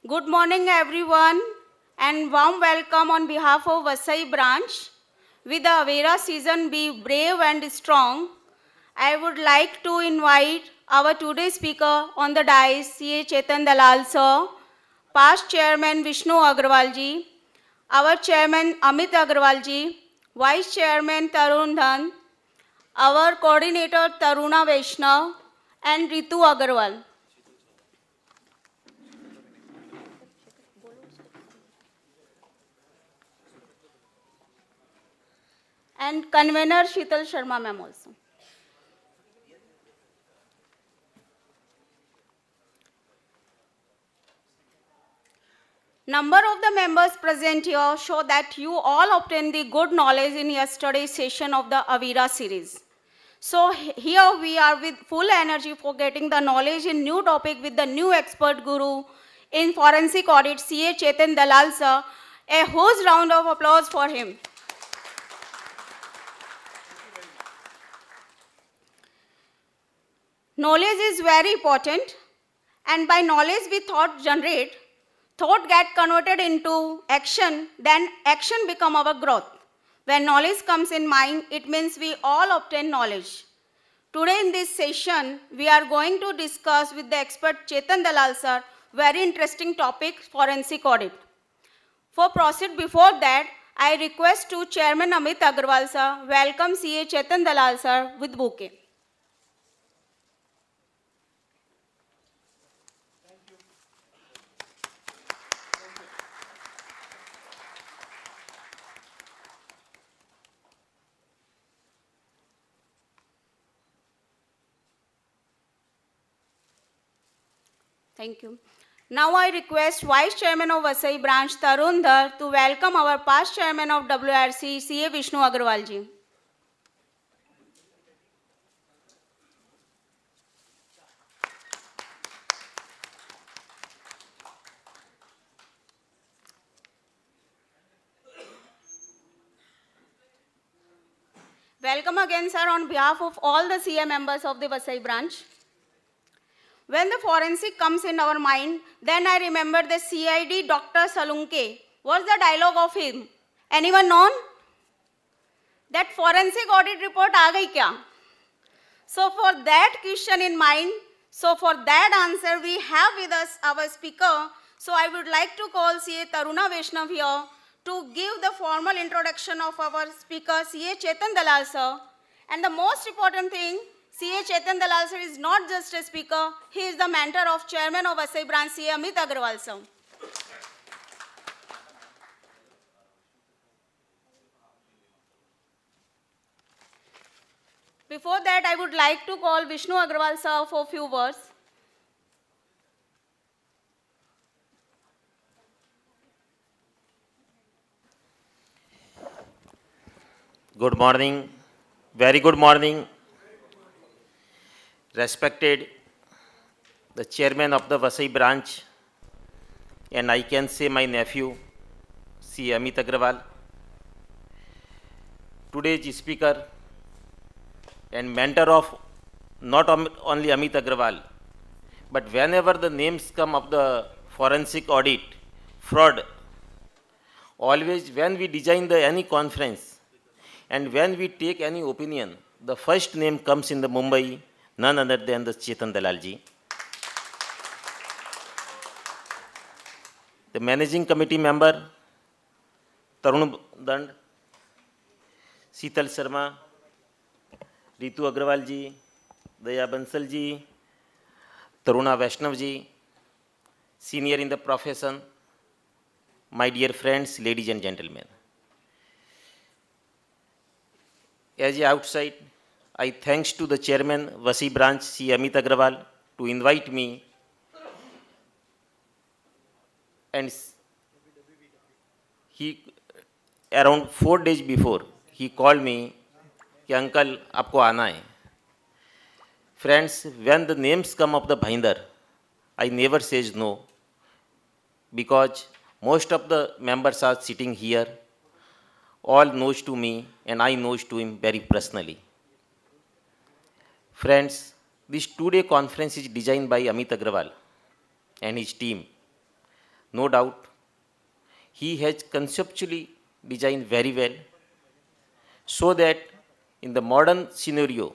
Good morning, everyone, and warm welcome on behalf of VASAI branch. With the Avira season Be Brave and Strong, I would like to invite our today's speaker on the dais, CA Chetan Dalal sir, past chairman Vishnu Agrawal ji, our chairman Amit Agrawal ji, vice chairman Tarun Dhan, our coordinator Taruna Vaishnav, and Ritu Agarwal. And convener Sheetal Sharma ma'am also. Number of the members present here show that you all obtained the good knowledge in yesterday's session of the Avira series. So here we are with full energy for getting the knowledge in new topic with the new expert guru in forensic audit, CA Chetan Dalal sir. A huge round of applause for him. Knowledge is very important, and by knowledge we thought generate, thought get converted into action, then action become our growth. When knowledge comes in mind, it means we all obtain knowledge. Today in this session, we are going to discuss with the expert Chetan Dalal sir, very interesting topic, forensic audit. For proceed before that, I request to Chairman Amit Agrawal sir, welcome CA Chetan Dalal sir with bouquet. Thank you. Now I request Vice Chairman of VASAI branch Tarun Dhar to welcome our past Chairman of WRC CA Vishnu Agrawal ji. Welcome again sir on behalf of all the CA members of the VASAI branch. When the forensic comes in our mind, then I remember the CID Dr. Salunke. What's the dialogue of him? Anyone known? That forensic audit report aa gayi kya? So for that question in mind, so for that answer we have with us our speaker. So I would like to call CA Taruna Vaishnav here to give the formal introduction of our speaker CA Chetan Dalal sir. And the most important thing, CA Chetan Dalal sir is not just a speaker, he is the mentor of Chairman of VASAI branch CA Amit Agrawal sir. Before that, I would like to call Vishnu Agrawal sir for a few words. Good morning, very good morning. Respected the chairman of the VASAI branch, and I can say my nephew, C. Amit Agrawal, today's speaker and mentor of not only Amit Agrawal, but whenever the names come of the forensic audit, fraud, always when we design any conference and when we take any opinion, the first name comes in the Mumbai, none other than the Chetan Dalal ji. The managing committee member, Tarun Dand, Sheetal Sharma, Ritu Agrawal ji, Daya Bansal ji, Taruna Vaishnav ji, senior in the profession, my dear friends, ladies and gentlemen. As a outside, I thanks to the chairman, VASAI branch, C. Amit Agrawal, to invite me. And he, around 4 days before, he called me, कि uncle, आपको आना है. Friends, when the names come of the binder, I never says no, because most of the members are sitting here, all knows to me and I knows to him very personally. Friends, this two-day conference is designed by Amit Agrawal and his team. No doubt, he has conceptually designed very well so that in the modern scenario,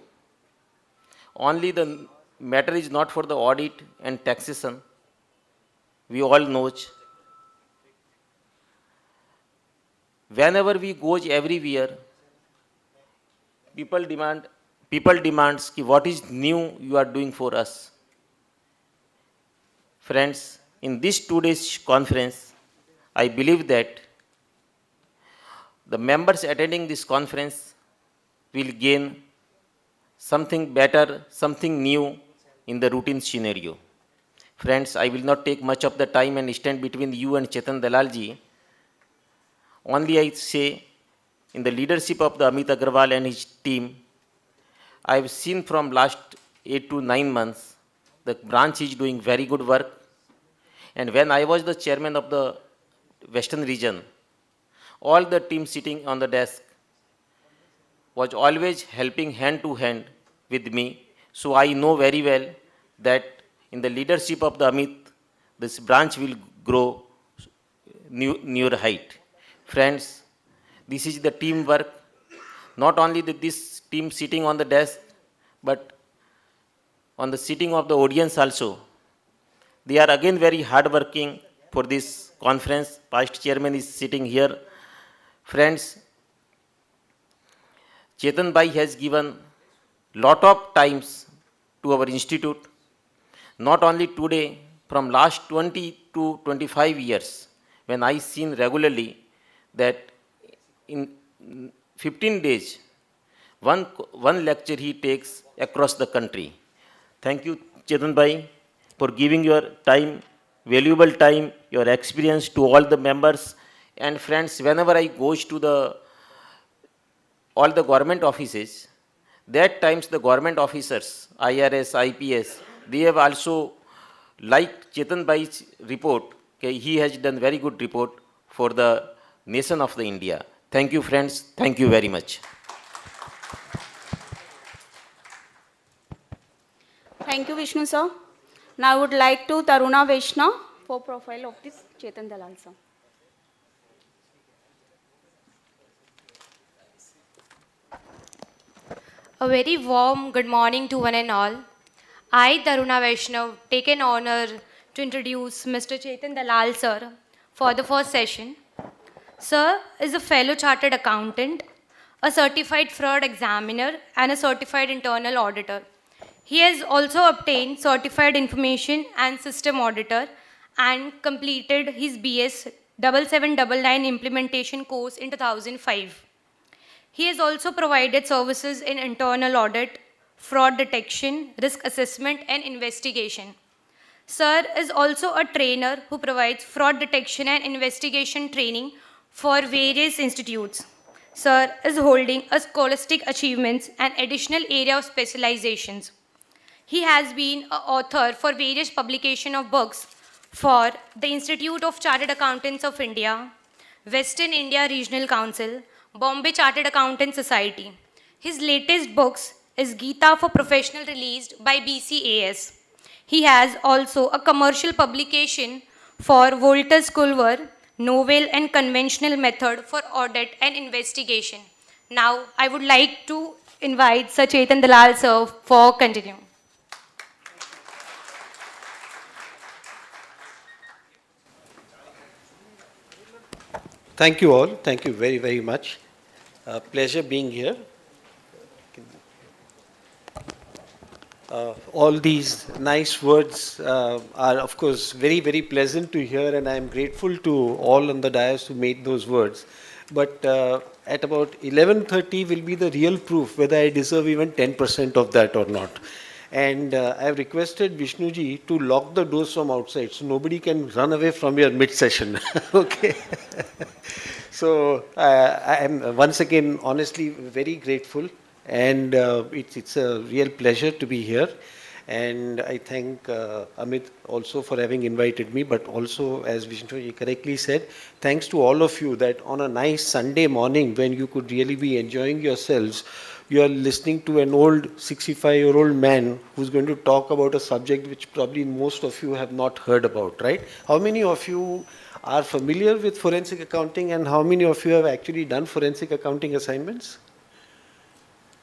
only the matter is not for the audit and taxation. We all know whenever we go everywhere, people demand people demands ki what is new you are doing for us. Friends, in this 2 days conference, I believe that the members attending this conference will gain something better, something new in the routine scenario. Friends, I will not take much of the time and stand between you and Chetan Dalalji. Only I say, in the leadership of the Amit Agarwal and his team, I have seen from last 8 to 9 months, the branch is doing very good work. And when I was the chairman of the Western region, all the team sitting on the desk was always helping hand to hand with me. So I know very well that in the leadership of the Amit, this branch will grow newer height. Friends, this is the teamwork. Not only this team sitting on the desk, but on the sitting of the audience also. They are again very hardworking for this conference. Past chairman is sitting here. Friends, Chetan Bhai has given lot of times to our institute. Not only today, from last 20 to 25 years, when I seen regularly that in 15 days, one lecture he takes across the country. Thank you, Chetan Bhai, for giving your time, valuable time, your experience to all the members. And friends, whenever I goes to all the government offices, that times the government officers, IRS, IPS, they have also liked Chetan Bhai's report. Okay, he has done very good report for the nation of the India. Thank you, friends. Thank you very much. Thank you, Vishnu sir. Now I would like to Taruna Vaishnav for profile of this Chetan Dalal sir. A very warm good morning to one and all. I, Taruna Vaishnav, take an honor to introduce Mr. Chetan Dalal sir for the first session. Sir is a fellow chartered accountant, a certified fraud examiner, and a certified internal auditor. He has also obtained certified information and system auditor and completed his BS 7799 implementation course in 2005. He has also provided services in internal audit, fraud detection, risk assessment, and investigation. Sir is also a trainer who provides fraud detection and investigation training for various institutes. Sir is holding a scholastic achievements and additional area of specializations. He has been an author for various publication of books for the Institute of Chartered Accountants of India, Western India Regional Council, Bombay Chartered Accountant Society. His latest books is Gita for Professional released by BCAS. He has also a commercial publication for Wolters Kluwer, Novel and Conventional Method for Audit and Investigation. Now, I would like to invite Sir Chetan Dalal sir for continuing. Thank you all. Thank you very, very much. Pleasure being here. All these nice words are, of course, very, very pleasant to hear, and I am grateful to all on the dais who made those words. But at about 11:30 will be the real proof whether I deserve even 10% of that or not. And I have requested Vishnuji to lock the doors from outside so nobody can run away from your mid-session. Okay. So I am once again honestly very grateful, and it's a real pleasure to be here. And I thank Amit also for having invited me, but also, as Vishnu correctly said, thanks to all of you that on a nice Sunday morning when you could really be enjoying yourselves, you are listening to an old 65-year-old man who's going to talk about a subject which probably most of you have not heard about, right? How many of you are familiar with forensic accounting, and how many of you have actually done forensic accounting assignments?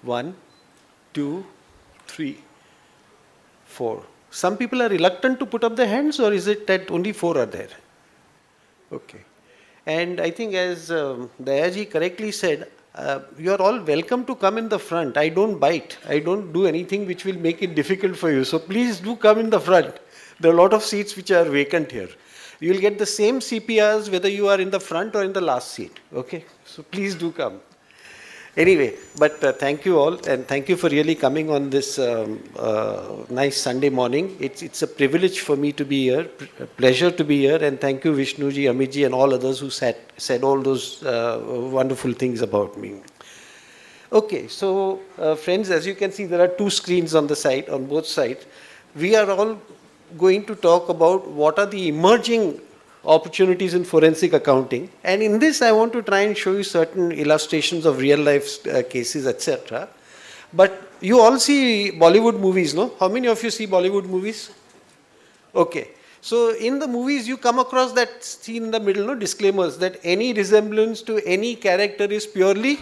1, 2, 3, 4. Some people are reluctant to put up their hands, or is it that only 4 are there? Okay. And I think as Dayaji correctly said, you are all welcome to come in the front. I don't bite. I don't do anything which will make it difficult for you. So please do come in the front. There are a lot of seats which are vacant here. You will get the same CPRs whether you are in the front or in the last seat. Okay? So please do come. Anyway, but thank you all, and thank you for really coming on this nice Sunday morning. It's a privilege for me to be here, a pleasure to be here, and thank you Vishnuji, Amitji, and all others who said all those wonderful things about me. Okay, so friends, as you can see, there are 2 screens on the side, on both sides. We are all going to talk about what are the emerging opportunities in forensic accounting, and in this I want to try and show you certain illustrations of real life cases, etc. But you all see Bollywood movies, no? How many of you see Bollywood movies? Okay, so in the movies you come across that scene in the middle, no, disclaimers that any resemblance to any character is purely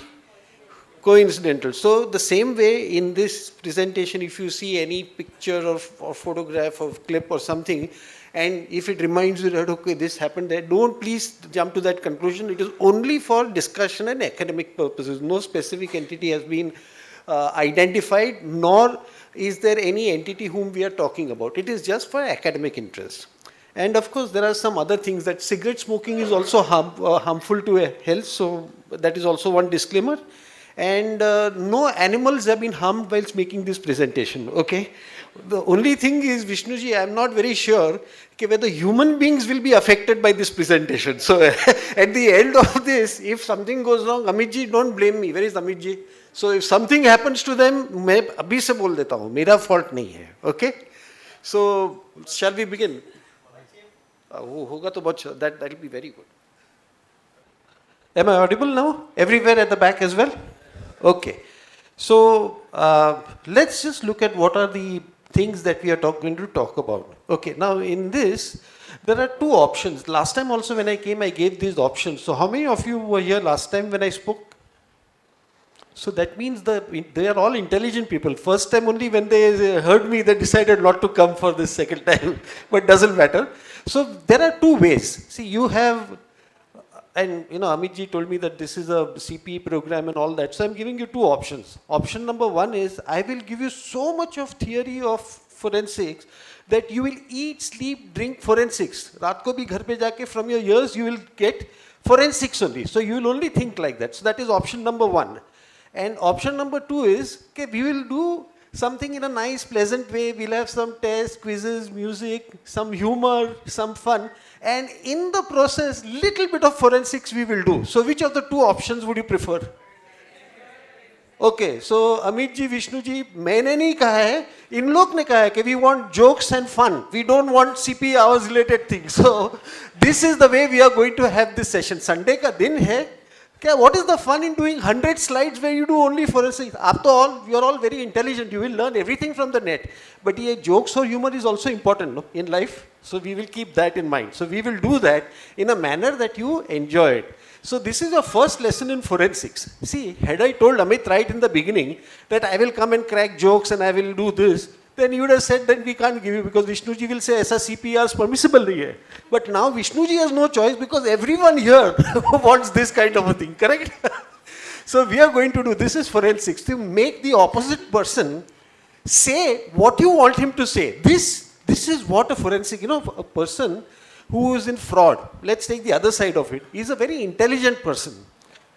coincidental. So the same way in this presentation, if you see any picture or photograph or clip or something, and if it reminds you that, okay, this happened there, don't please jump to that conclusion. It is only for discussion and academic purposes. No specific entity has been identified, nor is there any entity whom we are talking about. It is just for academic interest. And of course, there are some other things, that cigarette smoking is also harmful to health, so that is also one disclaimer. And no animals have been harmed whilst making this presentation, okay? The only thing is, Vishnuji, I am not very sure whether human beings will be affected by this presentation. So at the end of this, if something goes wrong, Amitji, don't blame me. Where is Amitji? So if something happens to them, मैं अभी से बोल देता हूँ, मेरा fault नहीं है, okay? So shall we begin? होगा तो बहुत, that will be very good. Am I audible now? Everywhere at the back as well? Okay. So let's just look at what are the things that we are going to talk about. Okay, now in this, there are 2 options. Last time also when I came, I gave these options. So how many of you were here last time when I spoke? So that means they are all intelligent people. First time only when they heard me, they decided not to come for this second time, but doesn't matter. So there are 2 ways. See, you have, and you know, Amitji told me that this is a CPE program and all that. So I'm giving you 2 options. Option number 1 is, I will give you so much of theory of forensics that you will eat, sleep, drink forensics. Raat ko bhi ghar pe jaake from your ears you will get forensics only. So you will only think like that. So that is option number 1. And option number 2 is, okay, we will do something in a nice, pleasant way. We'll have some tests, quizzes, music, some humor, some fun. And in the process, little bit of forensics we will do. So which of the 2 options would you prefer? Okay, so Amit ji, Vishnu ji, मैंने नहीं कहा है, इन लोग ने कहा है कि we want jokes and fun. We don't want CP hours related things. So this is the way we are going to have this session. Sunday का दिन है. Okay, what is the fun in doing 100 slides where you do only forensics? After all, you are all very intelligent. You will learn everything from the net. But yeah, jokes or humor is also important, no, in life. So we will keep that in mind. So we will do that in a manner that you enjoy it. So this is your first lesson in forensics. See, had I told Amit right in the beginning that I will come and crack jokes and I will do this, then you would have said that we can't give you because Vishnuji will say aisa CPR is permissible nahi hai. But now Vishnuji has no choice because everyone here wants this kind of a thing, correct? So we are going to do, this is forensics, to make the opposite person say what you want him to say. This is what a forensic, you know, a person who is in fraud, let's take the other side of it, is a very intelligent person.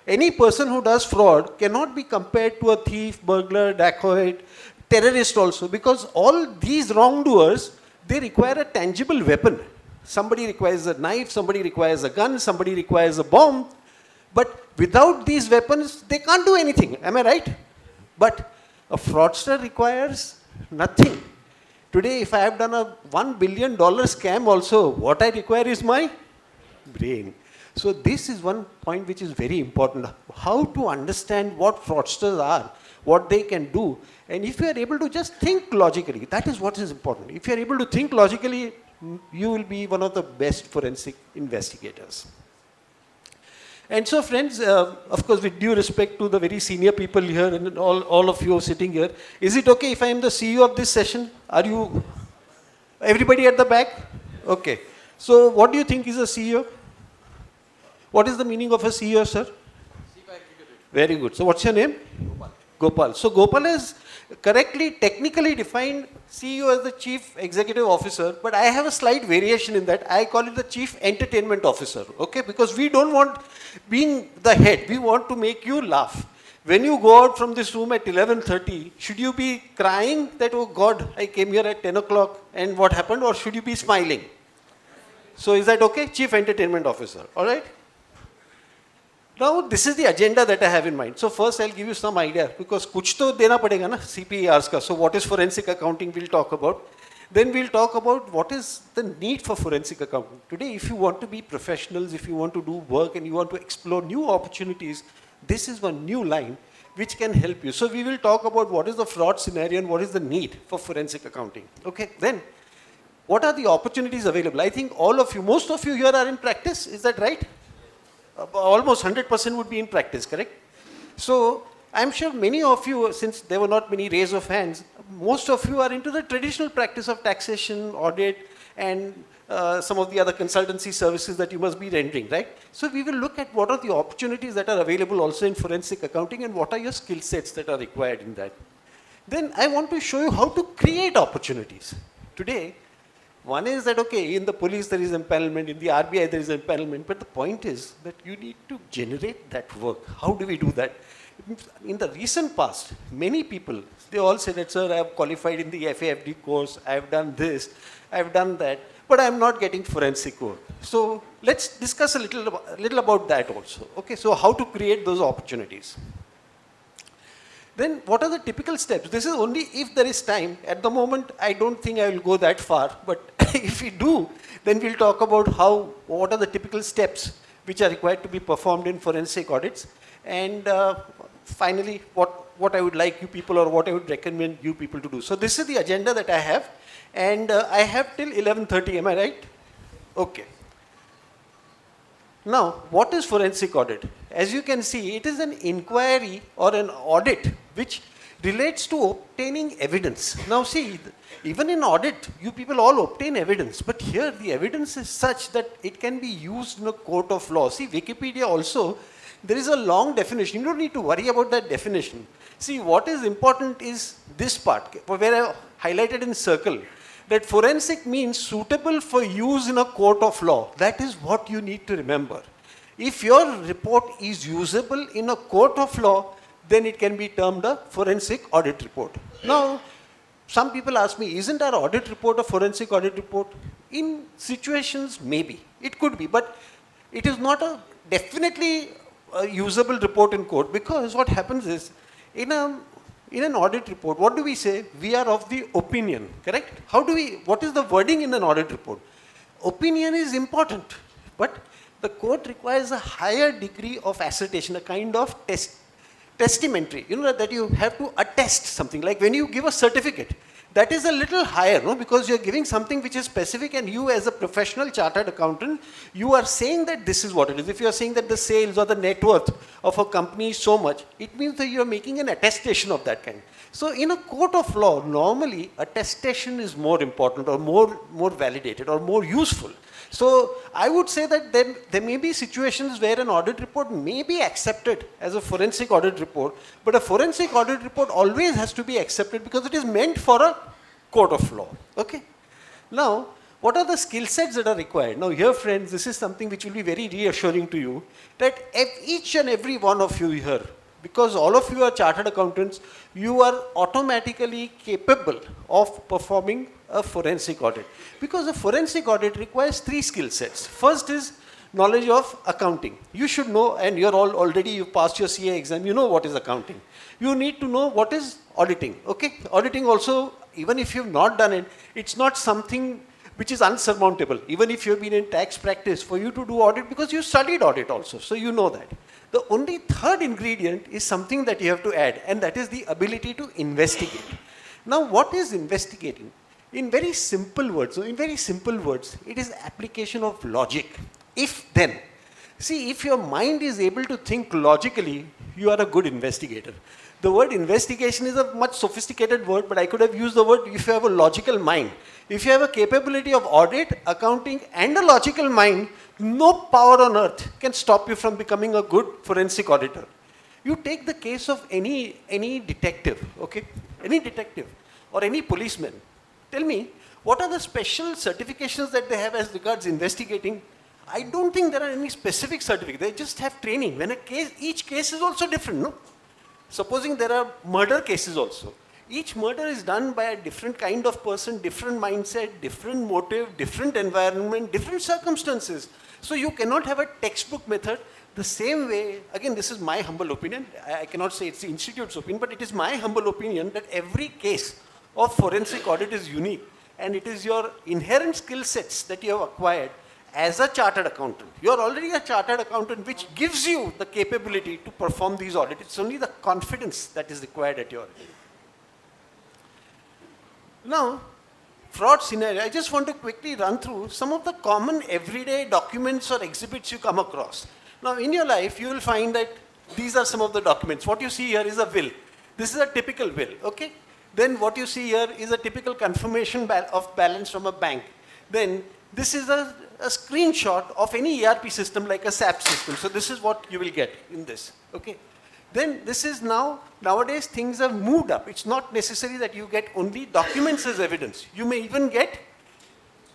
Any person who does fraud cannot be compared to a thief, burglar, dacoit, terrorist also, because all these wrongdoers, they require a tangible weapon. Somebody requires a knife, somebody requires a gun, somebody requires a bomb. But without these weapons, they can't do anything. Am I right? But a fraudster requires nothing. Today, if I have done a $1 billion scam also, what I require is my brain. So this is one point which is very important. How to understand what fraudsters are. what they can do. And if you are able to just think logically, that is what is important. If you are able to think logically, you will be one of the best forensic investigators. And so friends, of course, with due respect to the very senior people here and all of you sitting here, is it okay if I am the CEO of this session? Are you, everybody at the back? Okay. So what do you think is a CEO? What is the meaning of a CEO, sir? Very good. So what's your name? Gopal. So Gopal is correctly, technically defined CEO as the Chief Executive Officer, but I have a slight variation in that. I call it the Chief Entertainment Officer, okay? Because we don't want being the head. We want to make you laugh. When you go out from this room at 11:30, should you be crying that, oh God, I came here at 10 o'clock and what happened? Or should you be smiling? So is that okay? Chief Entertainment Officer, all right? Now, this is the agenda that I have in mind. So first I'll give you some idea, because kuch to dena padega na, CPERs ka. So what is forensic accounting we'll talk about. Then we'll talk about what is the need for forensic accounting. Today, if you want to be professionals, if you want to do work and you want to explore new opportunities, this is one new line which can help you. So we will talk about what is the fraud scenario and what is the need for forensic accounting. Okay, then what are the opportunities available? I think all of you, most of you here are in practice, is that right? Almost 100% would be in practice, correct? So I'm sure many of you, since there were not many raise of hands, most of you are into the traditional practice of taxation, audit, and some of the other consultancy services that you must be rendering, right? So we will look at what are the opportunities that are available also in forensic accounting and what are your skill sets that are required in that. Then I want to show you how to create opportunities. Today, one is that, okay, in the police there is empanelment, in the RBI there is empanelment, but the point is that you need to generate that work. How do we do that? In the recent past, many people, they all say that, sir, I have qualified in the FAFD course, I have done this, I have done that, but I am not getting forensic work. So let's discuss a little about that also. Okay, so how to create those opportunities. Then what are the typical steps? This is only if there is time. At the moment, I don't think I will go that far, but if we do, then we'll talk about what are the typical steps which are required to be performed in forensic audits. And finally, what I would like you people or what I would recommend you people to do. So this is the agenda that I have. And I have till 11:30, am I right? Okay. Now, what is forensic audit? As you can see, it is an inquiry or an audit which relates to obtaining evidence. Now see, even in audit, you people all obtain evidence, but here the evidence is such that it can be used in a court of law. See, Wikipedia also, there is a long definition. You don't need to worry about that definition. See, what is important is this part, where I highlighted in circle, that forensic means suitable for use in a court of law. That is what you need to remember. If your report is usable in a court of law, then it can be termed a forensic audit report. Now, some people ask me, isn't our audit report a forensic audit report? In situations, maybe. It could be, but it is not a definitely a usable report in court, because what happens is, in an audit report, what do we say? We are of the opinion, correct? What is the wording in an audit report? Opinion is important, but the court requires a higher degree of assertion, a kind of testamentary, that you have to attest something. Like when you give a certificate, that is a little higher, no? Because you're giving something which is specific, and you as a professional chartered accountant, you are saying that this is what it is. If you're saying that the sales or the net worth of a company is so much, it means that you're making an attestation of that kind. So in a court of law, normally attestation is more important or more validated or more useful. So I would say that there may be situations where an audit report may be accepted as a forensic audit report, but a forensic audit report always has to be accepted because it is meant for a court of law. Okay? Now, what are the skill sets that are required? Now here, friends, this is something which will be very reassuring to you, that each and every one of you here, because all of you are chartered accountants, you are automatically capable of performing a forensic audit. Because a forensic audit requires 3 skill sets. First is knowledge of accounting. You should know, and you've passed your CA exam, you know what is accounting. You need to know what is auditing, okay? Auditing also, even if you've not done it, it's not something which is unsurmountable. Even if you've been in tax practice, for you to do audit, because you studied audit also, so you know that. The only third ingredient is something that you have to add, and that is the ability to investigate. Now, what is investigating? In very simple words, it is application of logic. If then. See, if your mind is able to think logically, you are a good investigator. The word investigation is a much sophisticated word, but I could have used the word if you have a logical mind. If you have a capability of audit, accounting, and a logical mind, no power on earth can stop you from becoming a good forensic auditor. You take the case of any detective, okay? Any detective or any policeman. Tell me, what are the special certifications that they have as regards investigating? I don't think there are any specific certificates. They just have training. When each case is also different, no? Supposing there are murder cases also. Each murder is done by a different kind of person, different mindset, different motive, different environment, different circumstances. So you cannot have a textbook method. The same way, again, this is my humble opinion. I cannot say it's the institute's opinion, but it is my humble opinion that every case of forensic audit is unique, and it is your inherent skill sets that you have acquired as a chartered accountant. You are already a chartered accountant, which gives you the capability to perform these audits. It's only the confidence that is required at your end. Now, fraud scenario, I just want to quickly run through some of the common everyday documents or exhibits you come across. Now, in your life, you will find that these are some of the documents. What you see here is a will. This is a typical will, okay? Then what you see here is a typical confirmation of balance from a bank. Then this is a screenshot of any ERP system like a SAP system. So this is what you will get in this, okay? Then this is nowadays things have moved up. It's not necessary that you get only documents as evidence. You may even get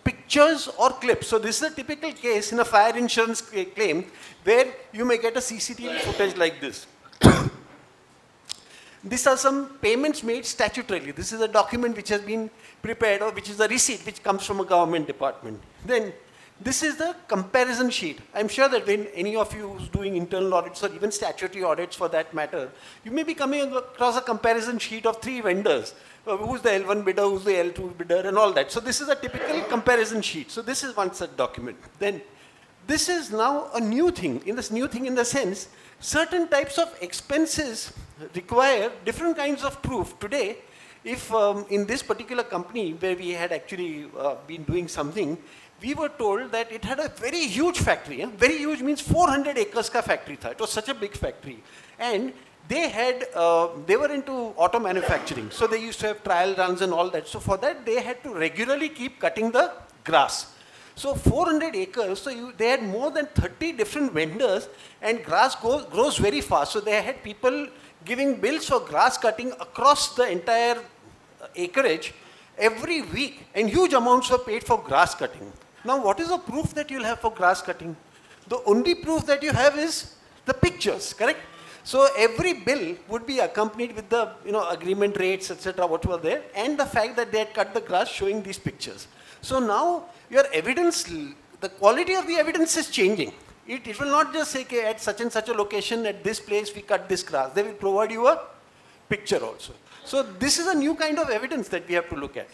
pictures or clips. So this is a typical case in a fire insurance claim where you may get a CCTV footage like this. These are some payments made statutorily. This is a document which has been prepared, or which is a receipt which comes from a government department. Then this is the comparison sheet. I'm sure that when any of you is doing internal audits or even statutory audits for that matter, you may be coming across a comparison sheet of 3 vendors. Who's the L1 bidder, who's the L2 bidder, and all that. So this is a typical comparison sheet. So this is one such document. Then this is now a new thing. In the sense, certain types of expenses require different kinds of proof. Today, if in this particular company where we had actually been doing something, we were told that it had a very huge factory. Very huge means 400 acres ka factory tha. It was such a big factory. And they were into auto manufacturing. So they used to have trial runs and all that. So for that, they had to regularly keep cutting the grass. So 400 acres, so they had more than 30 different vendors, and grass grows very fast. So they had people giving bills for grass cutting across the entire acreage every week, and huge amounts were paid for grass cutting. Now, what is the proof that you'll have for grass cutting? The only proof that you have is the pictures, correct? So every bill would be accompanied with the agreement rates, etc., what were there, and the fact that they had cut the grass showing these pictures. So now your evidence, the quality of the evidence is changing. It will not just say, okay, at such and such a location, at this place, we cut this grass. They will provide you a picture also. So this is a new kind of evidence that we have to look at.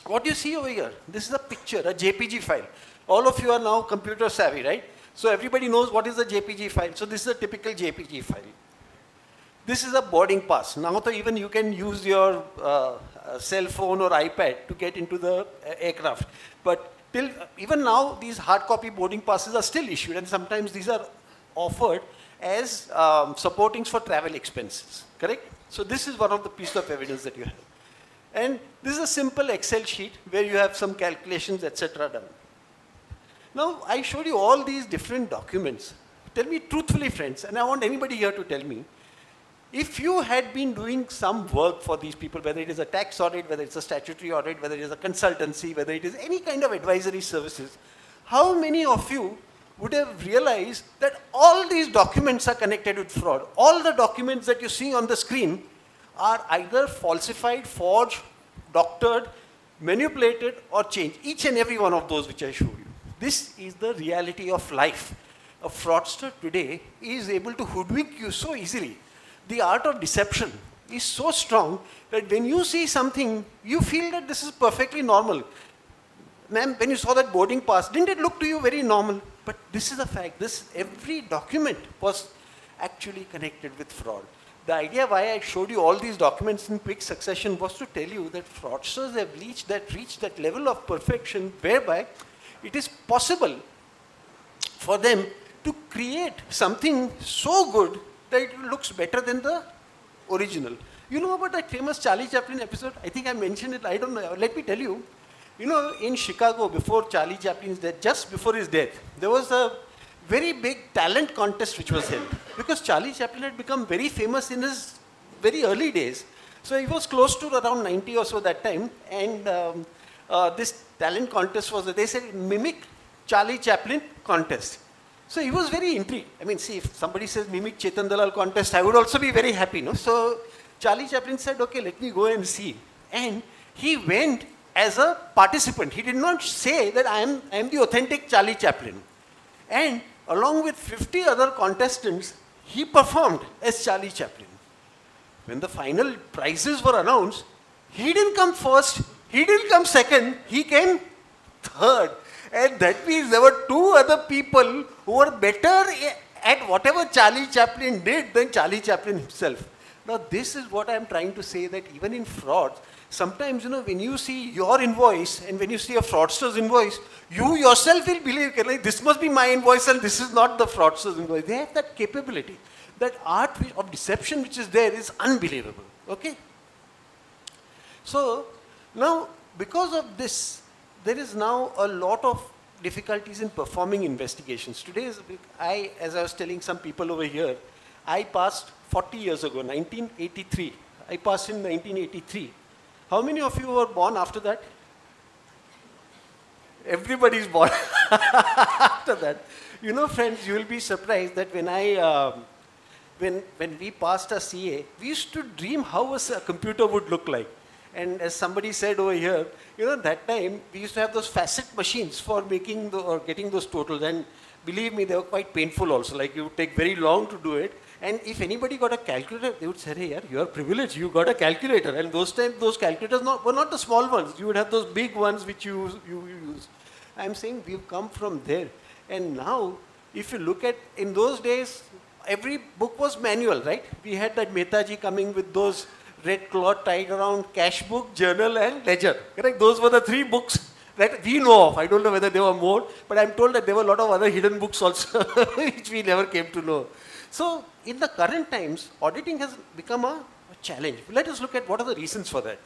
What you see over here, this is a picture, a JPG file. All of you are now computer savvy, right? So everybody knows what is a JPG file. So this is a typical JPG file. This is a boarding pass. Now even you can use your cell phone or iPad to get into the aircraft. But even now, these hard copy boarding passes are still issued, and sometimes these are offered as supportings for travel expenses, correct? So this is one of the pieces of evidence that you have. And this is a simple Excel sheet where you have some calculations, etc. done. Now, I showed you all these different documents. Tell me truthfully, friends, and I want anybody here to tell me, if you had been doing some work for these people, whether it is a tax audit, whether it's a statutory audit, whether it is a consultancy, whether it is any kind of advisory services, how many of you would have realized that all these documents are connected with fraud? All the documents that you see on the screen are either falsified, forged, doctored, manipulated, or changed. Each and every one of those which I showed you. This is the reality of life. A fraudster today is able to hoodwink you so easily. The art of deception is so strong that when you see something, you feel that this is perfectly normal. ma'am, when you saw that boarding pass, didn't it look to you very normal? But this is a fact. Every document was actually connected with fraud. The idea why I showed you all these documents in quick succession was to tell you that fraudsters have reached that level of perfection whereby it is possible for them to create something so good that it looks better than the original. You know about that famous Charlie Chaplin episode? I think I mentioned it. I don't know. Let me tell you. You know, in Chicago, before Charlie Chaplin's death, just before his death, there was a very big talent contest which was held. Because Charlie Chaplin had become very famous in his very early days. So he was close to around 90 or so that time. And this talent contest was, they said, mimic Charlie Chaplin contest. So he was very intrigued. I mean, see, if somebody says mimic Chetan Dalal contest, I would also be very happy, no? So Charlie Chaplin said, okay, let me go and see. And he went as a participant. He did not say that I am the authentic Charlie Chaplin. And along with 50 other contestants, he performed as Charlie Chaplin. When the final prizes were announced, he didn't come first, he didn't come second, he came third. And that means there were two other people who were better at whatever Charlie Chaplin did than Charlie Chaplin himself. Now this is what I am trying to say, that even in fraud, sometimes, you know, when you see your invoice and when you see a fraudster's invoice, you yourself will believe, like, this must be my invoice and this is not the fraudster's invoice. They have that capability. That art of deception which is there is unbelievable. Okay? So, now, because of this, there is now a lot of difficulties in performing investigations. Today, as I was telling some people over here, I passed 40 years ago, 1983. I passed in 1983. How many of you were born after that? Everybody is born after that. You know, friends, you will be surprised that when we passed our CA, we used to dream how a computer would look like. And as somebody said over here, you know, that time we used to have those facet machines for making or getting those totals. And believe me, they were quite painful also. Like, it would take very long to do it. And if anybody got a calculator, they would say, hey, yaar, you are privileged, you got a calculator. And those times, those calculators were not the small ones. You would have those big ones which you use. I'm saying we've come from there. And now, if you look at, in those days, every book was manual, right? We had that Mehtaji coming with those red cloth tied around cash book, journal and ledger. Correct? Those were the three books that we know of. I don't know whether there were more, but I'm told that there were a lot of other hidden books also, which we never came to know. So, in the current times, auditing has become a challenge. Let us look at what are the reasons for that.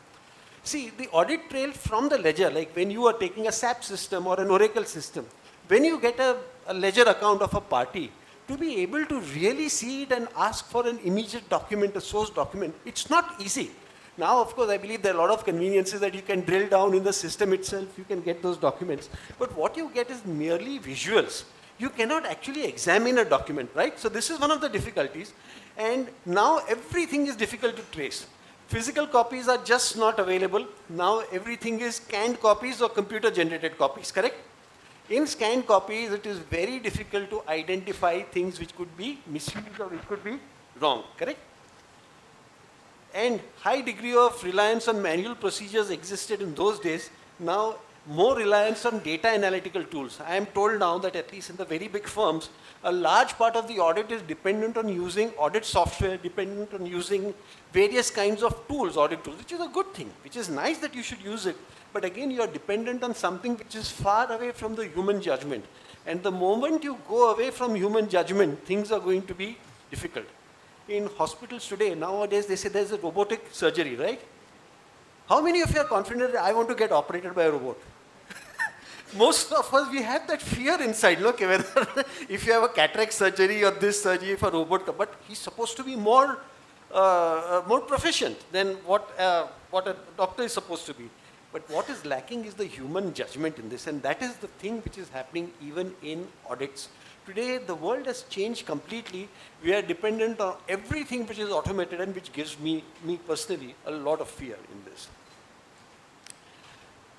See, the audit trail from the ledger, like when you are taking a SAP system or an Oracle system, when you get a ledger account of a party, to be able to really see it and ask for an immediate document, a source document, it's not easy. Now, of course, I believe there are a lot of conveniences that you can drill down in the system itself, you can get those documents. But what you get is merely visuals. You cannot actually examine a document, right? So this is one of the difficulties. And now everything is difficult to trace. Physical copies are just not available. Now everything is scanned copies or computer-generated copies, correct? In scanned copies, it is very difficult to identify things which could be misused or which could be wrong, correct? And high degree of reliance on manual procedures existed in those days. Now, more reliance on data analytical tools. I am told now that at least in the very big firms, a large part of the audit is dependent on using audit software, dependent on using various kinds of tools, audit tools, which is a good thing, which is nice that you should use it. But again, you are dependent on something which is far away from the human judgment. And the moment you go away from human judgment, things are going to be difficult. In hospitals today, nowadays, they say there's a robotic surgery, right? How many of you are confident that I want to get operated by a robot? Most of us, we have that fear inside, look, whether if you have a cataract surgery or this surgery, if a robot, but he's supposed to be more proficient than what a doctor is supposed to be. But what is lacking is the human judgment in this, and that is the thing which is happening even in audits. Today, the world has changed completely. We are dependent on everything which is automated and which gives me personally a lot of fear in this.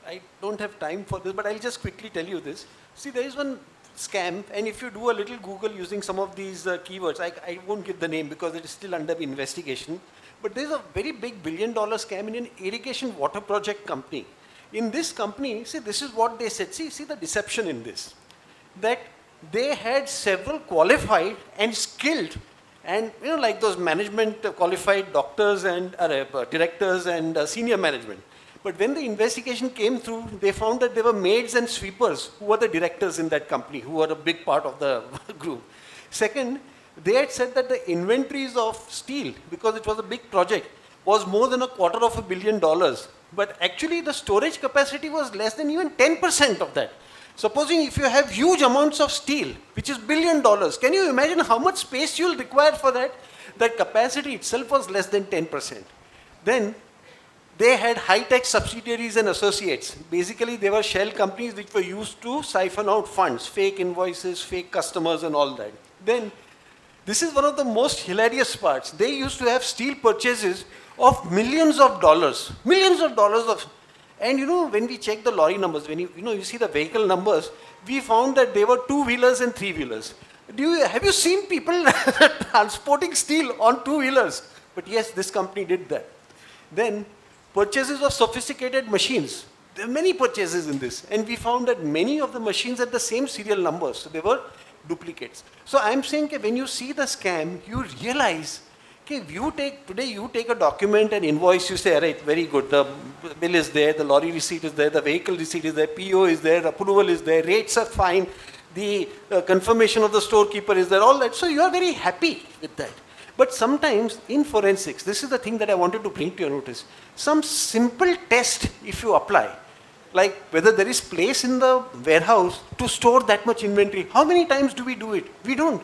I don't have time for this, but I'll just quickly tell you this. See, there is one scam, and if you do a little Google using some of these keywords, I won't give the name because it is still under investigation, but there's a very big $1 billion scam in an irrigation water project company. In this company, see, this is what they said. See the deception in this. That they had several qualified and skilled and, like those management qualified doctors and directors and senior management. But when the investigation came through, they found that there were maids and sweepers who were the directors in that company, who were a big part of the group. Second, they had said that the inventories of steel, because it was a big project, was more than $250 million. But actually the storage capacity was less than even 10% of that. Supposing if you have huge amounts of steel, which is $1 billion, can you imagine how much space you'll require for that? That capacity itself was less than 10%. Then they had high-tech subsidiaries and associates. Basically, they were shell companies which were used to siphon out funds, fake invoices, fake customers and all that. Then, this is one of the most hilarious parts. They used to have steel purchases of millions of dollars. And when we check the lorry numbers, when you see the vehicle numbers, we found that they were two-wheelers and three-wheelers. Have you seen people transporting steel on two-wheelers? But yes, this company did that. Then, purchases of sophisticated machines. There are many purchases in this. And we found that many of the machines had the same serial numbers. So they were duplicates. So I'm saying that when you see the scam, you realize, okay, you take a document and invoice, you say, all right, very good, the bill is there, the lorry receipt is there, the vehicle receipt is there, PO is there, approval is there, rates are fine, the confirmation of the storekeeper is there, all that. So you are very happy with that. But sometimes in forensics, this is the thing that I wanted to bring to your notice. Some simple test, if you apply, like whether there is place in the warehouse to store that much inventory. How many times do we do it? We don't.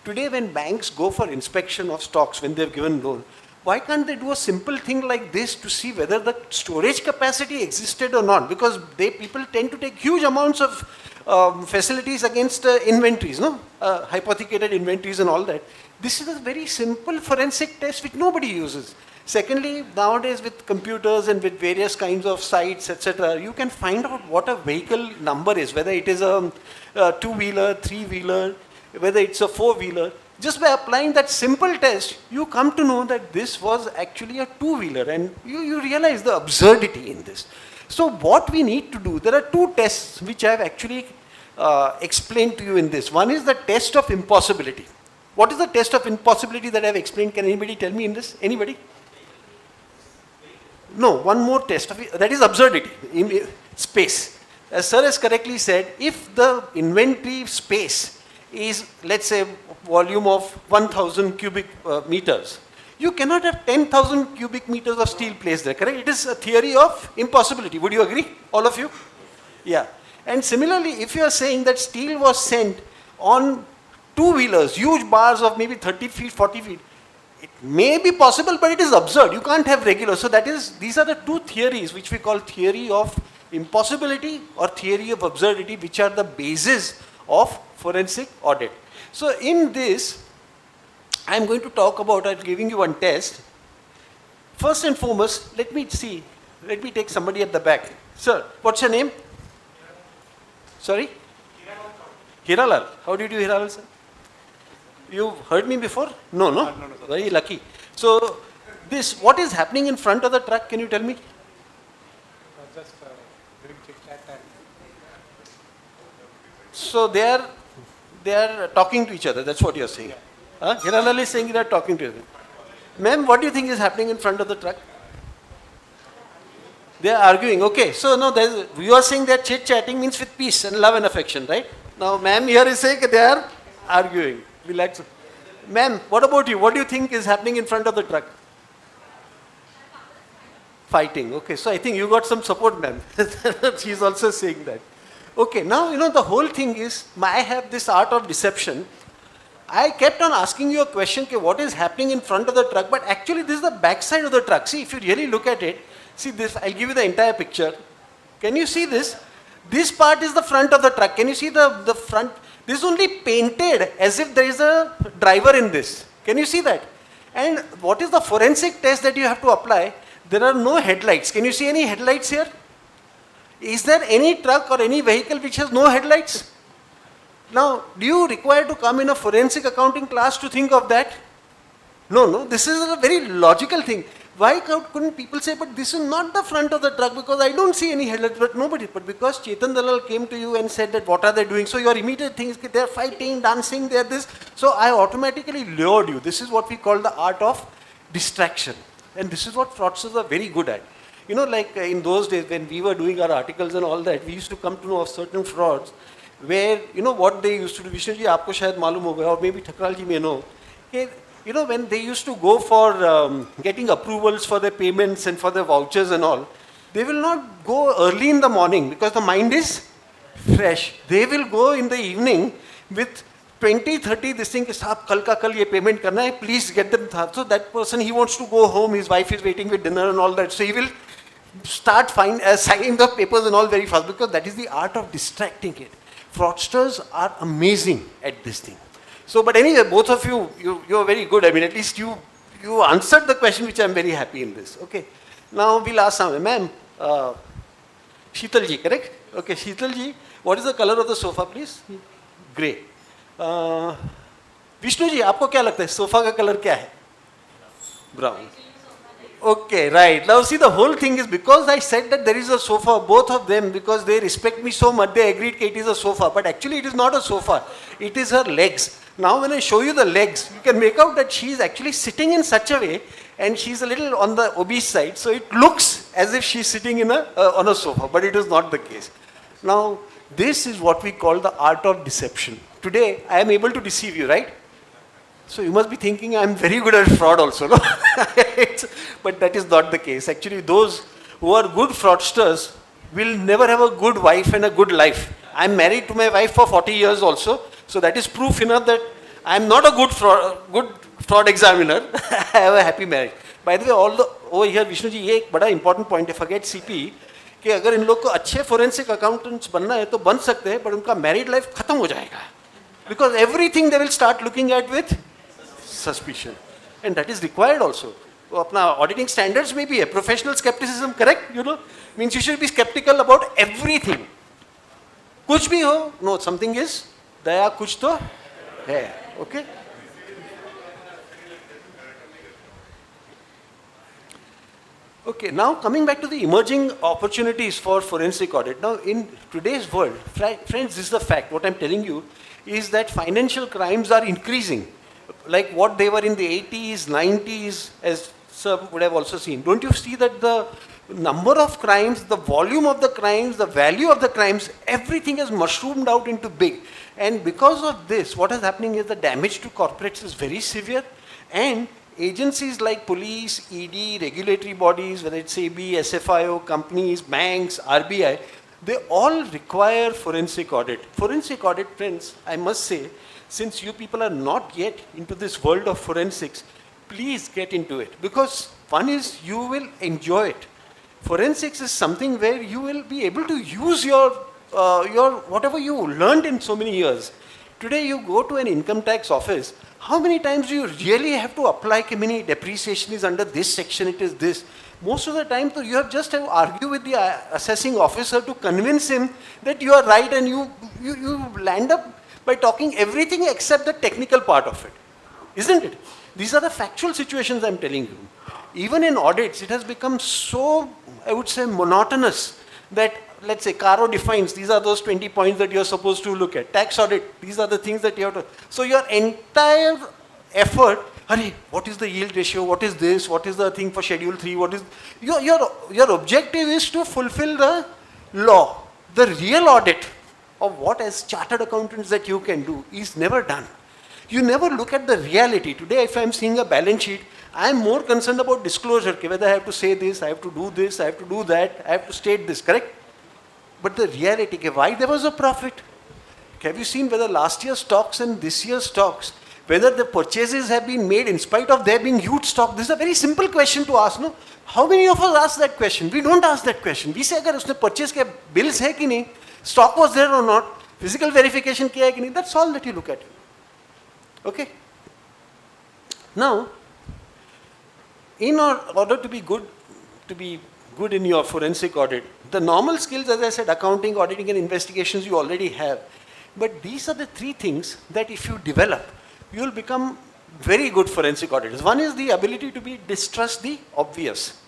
Today when banks go for inspection of stocks when they've given loan, why can't they do a simple thing like this to see whether the storage capacity existed or not? Because people tend to take huge amounts of facilities against inventories, hypothecated inventories and all that. This is a very simple forensic test which nobody uses. Secondly, nowadays with computers and with various kinds of sites, etc., you can find out what a vehicle number is, whether it is a two-wheeler, three-wheeler, whether it's a four-wheeler. Just by applying that simple test, you come to know that this was actually a two-wheeler, and you realize the absurdity in this. So what we need to do, there are two tests which I have actually explained to you in this. One is the test of impossibility. What is the test of impossibility that I have explained? Can anybody tell me in this? Anybody? No, one more test. That is absurdity, in space. As sir has correctly said, if the inventory space is, let's say, volume of 1,000 cubic meters, you cannot have 10,000 cubic meters of steel placed there, correct? It is a theory of impossibility. Would you agree, all of you? Yeah. And similarly, if you are saying that steel was sent on two-wheelers, huge bars of maybe 30 feet, 40 feet, it may be possible, but it is absurd. You can't have regular. So these are the two theories which we call theory of impossibility or theory of absurdity, which are the basis of forensic audit. So in this, I'm going to talk about, I'm giving you one test. First and foremost, let me take somebody at the back. Sir, what's your name? Sorry? Hiralal. How do you do Hiralal, sir? You heard me before? No. Very lucky. So, what is happening in front of the truck? Can you tell me? Just doing chit-chat and... So they are talking to each other. That's what you are saying. Yeah. Hiralal is saying they are talking to each other. Ma'am, what do you think is happening in front of the truck? They are arguing. Okay. So no, you are saying that chit-chatting means with peace and love and affection, right? Now, ma'am here is saying they are arguing. Relax. Ma'am, what about you? What do you think is happening in front of the truck? Fighting. Okay, so I think you got some support, ma'am. She's also saying that. Okay, now, the whole thing is, I have this art of deception. I kept on asking you a question, okay, what is happening in front of the truck? But actually, this is the back side of the truck. See, if you really look at it, see this, I'll give you the entire picture. Can you see this? This part is the front of the truck. Can you see the front? This is only painted as if there is a driver in this. Can you see that? And what is the forensic test that you have to apply? There are no headlights. Can you see any headlights here? Is there any truck or any vehicle which has no headlights? Now, do you require to come in a forensic accounting class to think of that? No. This is a very logical thing. Why couldn't people say, but this is not the front of the truck because I don't see any headlights, but nobody. But because Chetan Dalal came to you and said that what are they doing? So your immediate thing is they're fighting, dancing, they're this. So I automatically lured you. This is what we call the art of distraction. And this is what fraudsters are very good at. You know, like in those days when we were doing our articles and all that, we used to come to know of certain frauds where, you know, what they used to do. Vishnu ji, aapko shayad malum hoga, or maybe Thakral ji may know. You know, when they used to go for getting approvals for their payments and for their vouchers and all, they will not go early in the morning because the mind is fresh. They will go in the evening with 20, 30, this thing, saab, kal ka kal ye payment karna hai, please get them. So that person, he wants to go home, his wife is waiting with dinner and all that. So he will start signing the papers and all very fast because that is the art of distracting it. Fraudsters are amazing at this thing. So, but anyway, both of you are very good. I mean, at least you answered the question, which I'm very happy in this. Okay. Now we'll ask someone, ma'am, Sheetal ji, correct? Okay, Sheetal ji, what is the color of the sofa, please? Grey. Vishnu ji, आपको क्या लगता है sofa का colour क्या है? Brown. Okay, right. Now see, the whole thing is because I said that there is a sofa, both of them, because they respect me so much, they agreed that it is a sofa. But actually it is not a sofa. It is her legs. Now when I show you the legs, you can make out that she is actually sitting in such a way and she's a little on the obese side. So it looks as if she's sitting in on a sofa, but it is not the case. Now, this is what we call the art of deception. Today, I am able to deceive you, right? So you must be thinking I'm very good at fraud also, no? But that is not the case. Actually, those who are good fraudsters will never have a good wife and a good life. I'm married to my wife for 40 years also. So that is proof enough that I'm not a good fraud examiner. I have a happy marriage. By the way, over here, Vishnu ji, ये एक बड़ा important point है, forget CP, कि अगर इन लोग को अच्छे forensic accountants बनना है तो बन सकते हैं, but उनका married life खत्म हो जाएगा. Because everything they will start looking at with suspicion. And that is required also. तो अपना auditing standards में भी है, professional skepticism, correct? You know, means you should be skeptical about everything. कुछ भी हो, no, something is, दया कुछ तो है, okay? Okay, now coming back to the emerging opportunities for forensic audit. Now, in today's world, friends, this is the fact. What I'm telling you is that financial crimes are increasing. Like what they were in the 80s, 90s, as sir would have also seen. Don't you see that the number of crimes, the volume of the crimes, the value of the crimes, everything has mushroomed out into big. And because of this, what is happening is the damage to corporates is very severe, and agencies like police, ED, regulatory bodies, whether it's AB, SFIO, companies, banks, RBI, they all require forensic audit. Forensic audit, friends, I must say, since you people are not yet into this world of forensics, please get into it. Because one is you will enjoy it. Forensics is something where you will be able to use your whatever you learned in so many years. Today you go to an income tax office, how many times do you really have to apply कि many depreciation is under this section, it is this. Most of the time you have just to argue with the assessing officer to convince him that you are right, and you land up by talking everything except the technical part of it. Isn't it? These are the factual situations I'm telling you. Even in audits, it has become so, I would say, monotonous that, let's say, Caro defines, these are those 20 points that you're supposed to look at. Tax audit, these are the things that you have to. So your entire effort, what is the yield ratio? What is this? What is the thing for Schedule 3? What is your objective is to fulfill the law. The real audit of what as chartered accountants that you can do is never done. You never look at the reality. Today, if I'm seeing a balance sheet, I'm more concerned about disclosure, whether I have to say this, I have to do this, I have to do that, I have to state this, correct? But the reality, why there was a profit? Have you seen whether last year's stocks and this year's stocks, whether the purchases have been made in spite of there being huge stock? This is a very simple question to ask, no? How many of us ask that question? We don't ask that question. We say, agar usne purchase ke bills hai ki nahi, stock was there or not, physical verification kiya hai ki nahi, that's all that you look at. Okay? Now, in order to be good in your forensic audit, the normal skills, as I said, accounting, auditing, and investigations, you already have. But these are the three things that if you develop, you will become very good forensic auditors. One is the ability to distrust the obvious.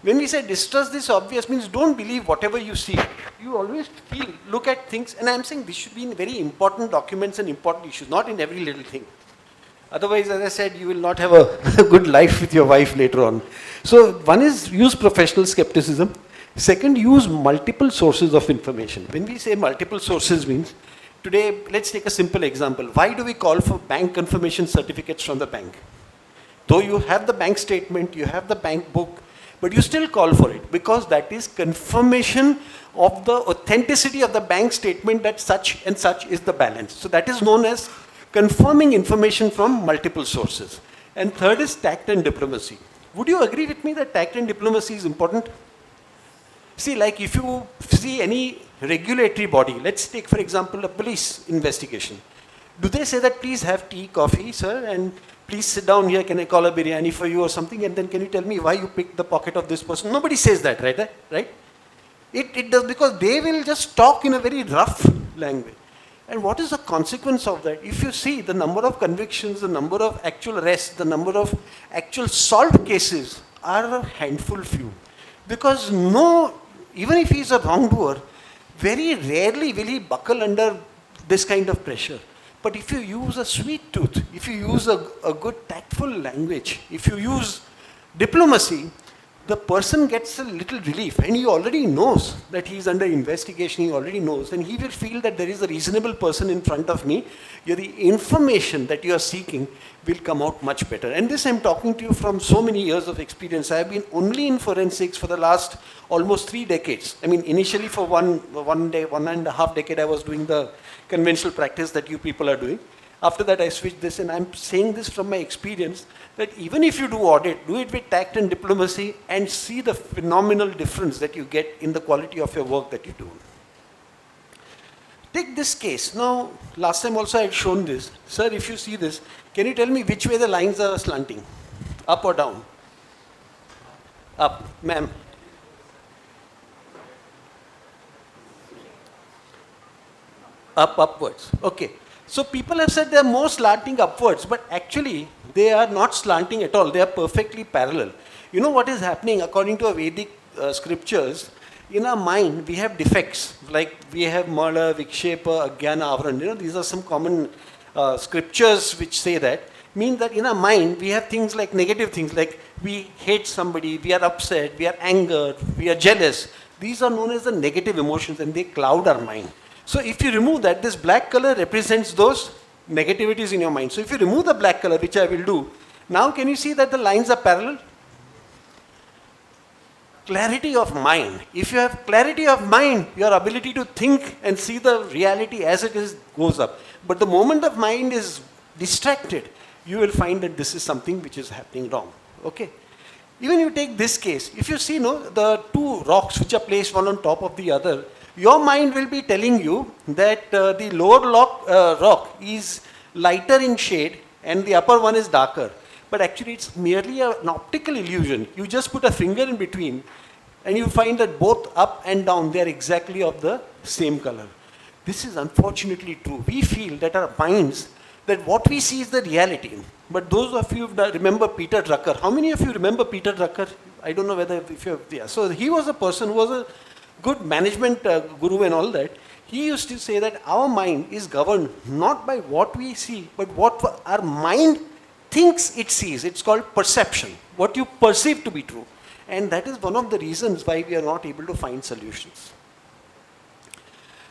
When we say distrust this obvious, means don't believe whatever you see. You always look at things, and I'm saying this should be in very important documents and important issues, not in every little thing. Otherwise, as I said, you will not have a good life with your wife later on. So one is use professional skepticism. Second, use multiple sources of information. When we say multiple sources means, today, let's take a simple example. Why do we call for bank confirmation certificates from the bank? Though you have the bank statement, you have the bank book, but you still call for it because that is confirmation of the authenticity of the bank statement that such and such is the balance. So that is known as confirming information from multiple sources. And third is tact and diplomacy. Would you agree with me that tact and diplomacy is important? See, like if you see any regulatory body, let's take for example a police investigation. Do they say that please have tea, coffee, sir, and please sit down here, can I call a biryani for you or something, and then can you tell me why you picked the pocket of this person? Nobody says that, right? It does, because they will just talk in a very rough language. And what is the consequence of that? If you see the number of convictions, the number of actual arrests, the number of actual solved cases are a handful few. Because even if he is a wrongdoer, very rarely will he buckle under this kind of pressure. But if you use a sweet tooth, if you use a good tactful language, if you use diplomacy, the person gets a little relief, and he already knows that he is under investigation, he already knows, and he will feel that there is a reasonable person in front of me. The information that you are seeking will come out much better. And this I'm talking to you from so many years of experience. I have been only in forensics for the last almost 3 decades. I mean, initially for one and a half decade, I was doing the conventional practice that you people are doing. After that, I switched this, and I'm saying this from my experience, that even if you do audit, do it with tact and diplomacy and see the phenomenal difference that you get in the quality of your work that you do. Take this case. Now, last time also I had shown this. Sir, if you see this, can you tell me which way the lines are slanting? Up or down? Up. Ma'am. Upwards. Okay. So people have said they are more slanting upwards, but actually they are not slanting at all. They are perfectly parallel. You know what is happening according to Vedic scriptures? In our mind, we have defects, like we have murder, vikshepa, ajnana, avaran. These are some common scriptures which say that. Mean that in our mind, we have things like negative things, like we hate somebody, we are upset, we are angered, we are jealous. These are known as the negative emotions, and they cloud our mind. So if you remove that, this black color represents those negativities in your mind. So if you remove the black color, which I will do, now can you see that the lines are parallel? Clarity of mind. If you have clarity of mind, your ability to think and see the reality as it is goes up. But the moment the mind is distracted, you will find that this is something which is happening wrong. Okay? Even you take this case, if you see the two rocks which are placed one on top of the other, your mind will be telling you that the lower rock is lighter in shade and the upper one is darker. But actually it's merely an optical illusion. You just put a finger in between and you find that both up and down, they are exactly of the same color. This is unfortunately true. We feel that our minds, that what we see is the reality. But those of you who remember Peter Drucker, how many of you remember Peter Drucker? I don't know whether if you have, yeah. So he was a person who was a good management guru and all that. He used to say that our mind is governed not by what we see, but what our mind thinks it sees. It's called perception, what you perceive to be true. And that is one of the reasons why we are not able to find solutions.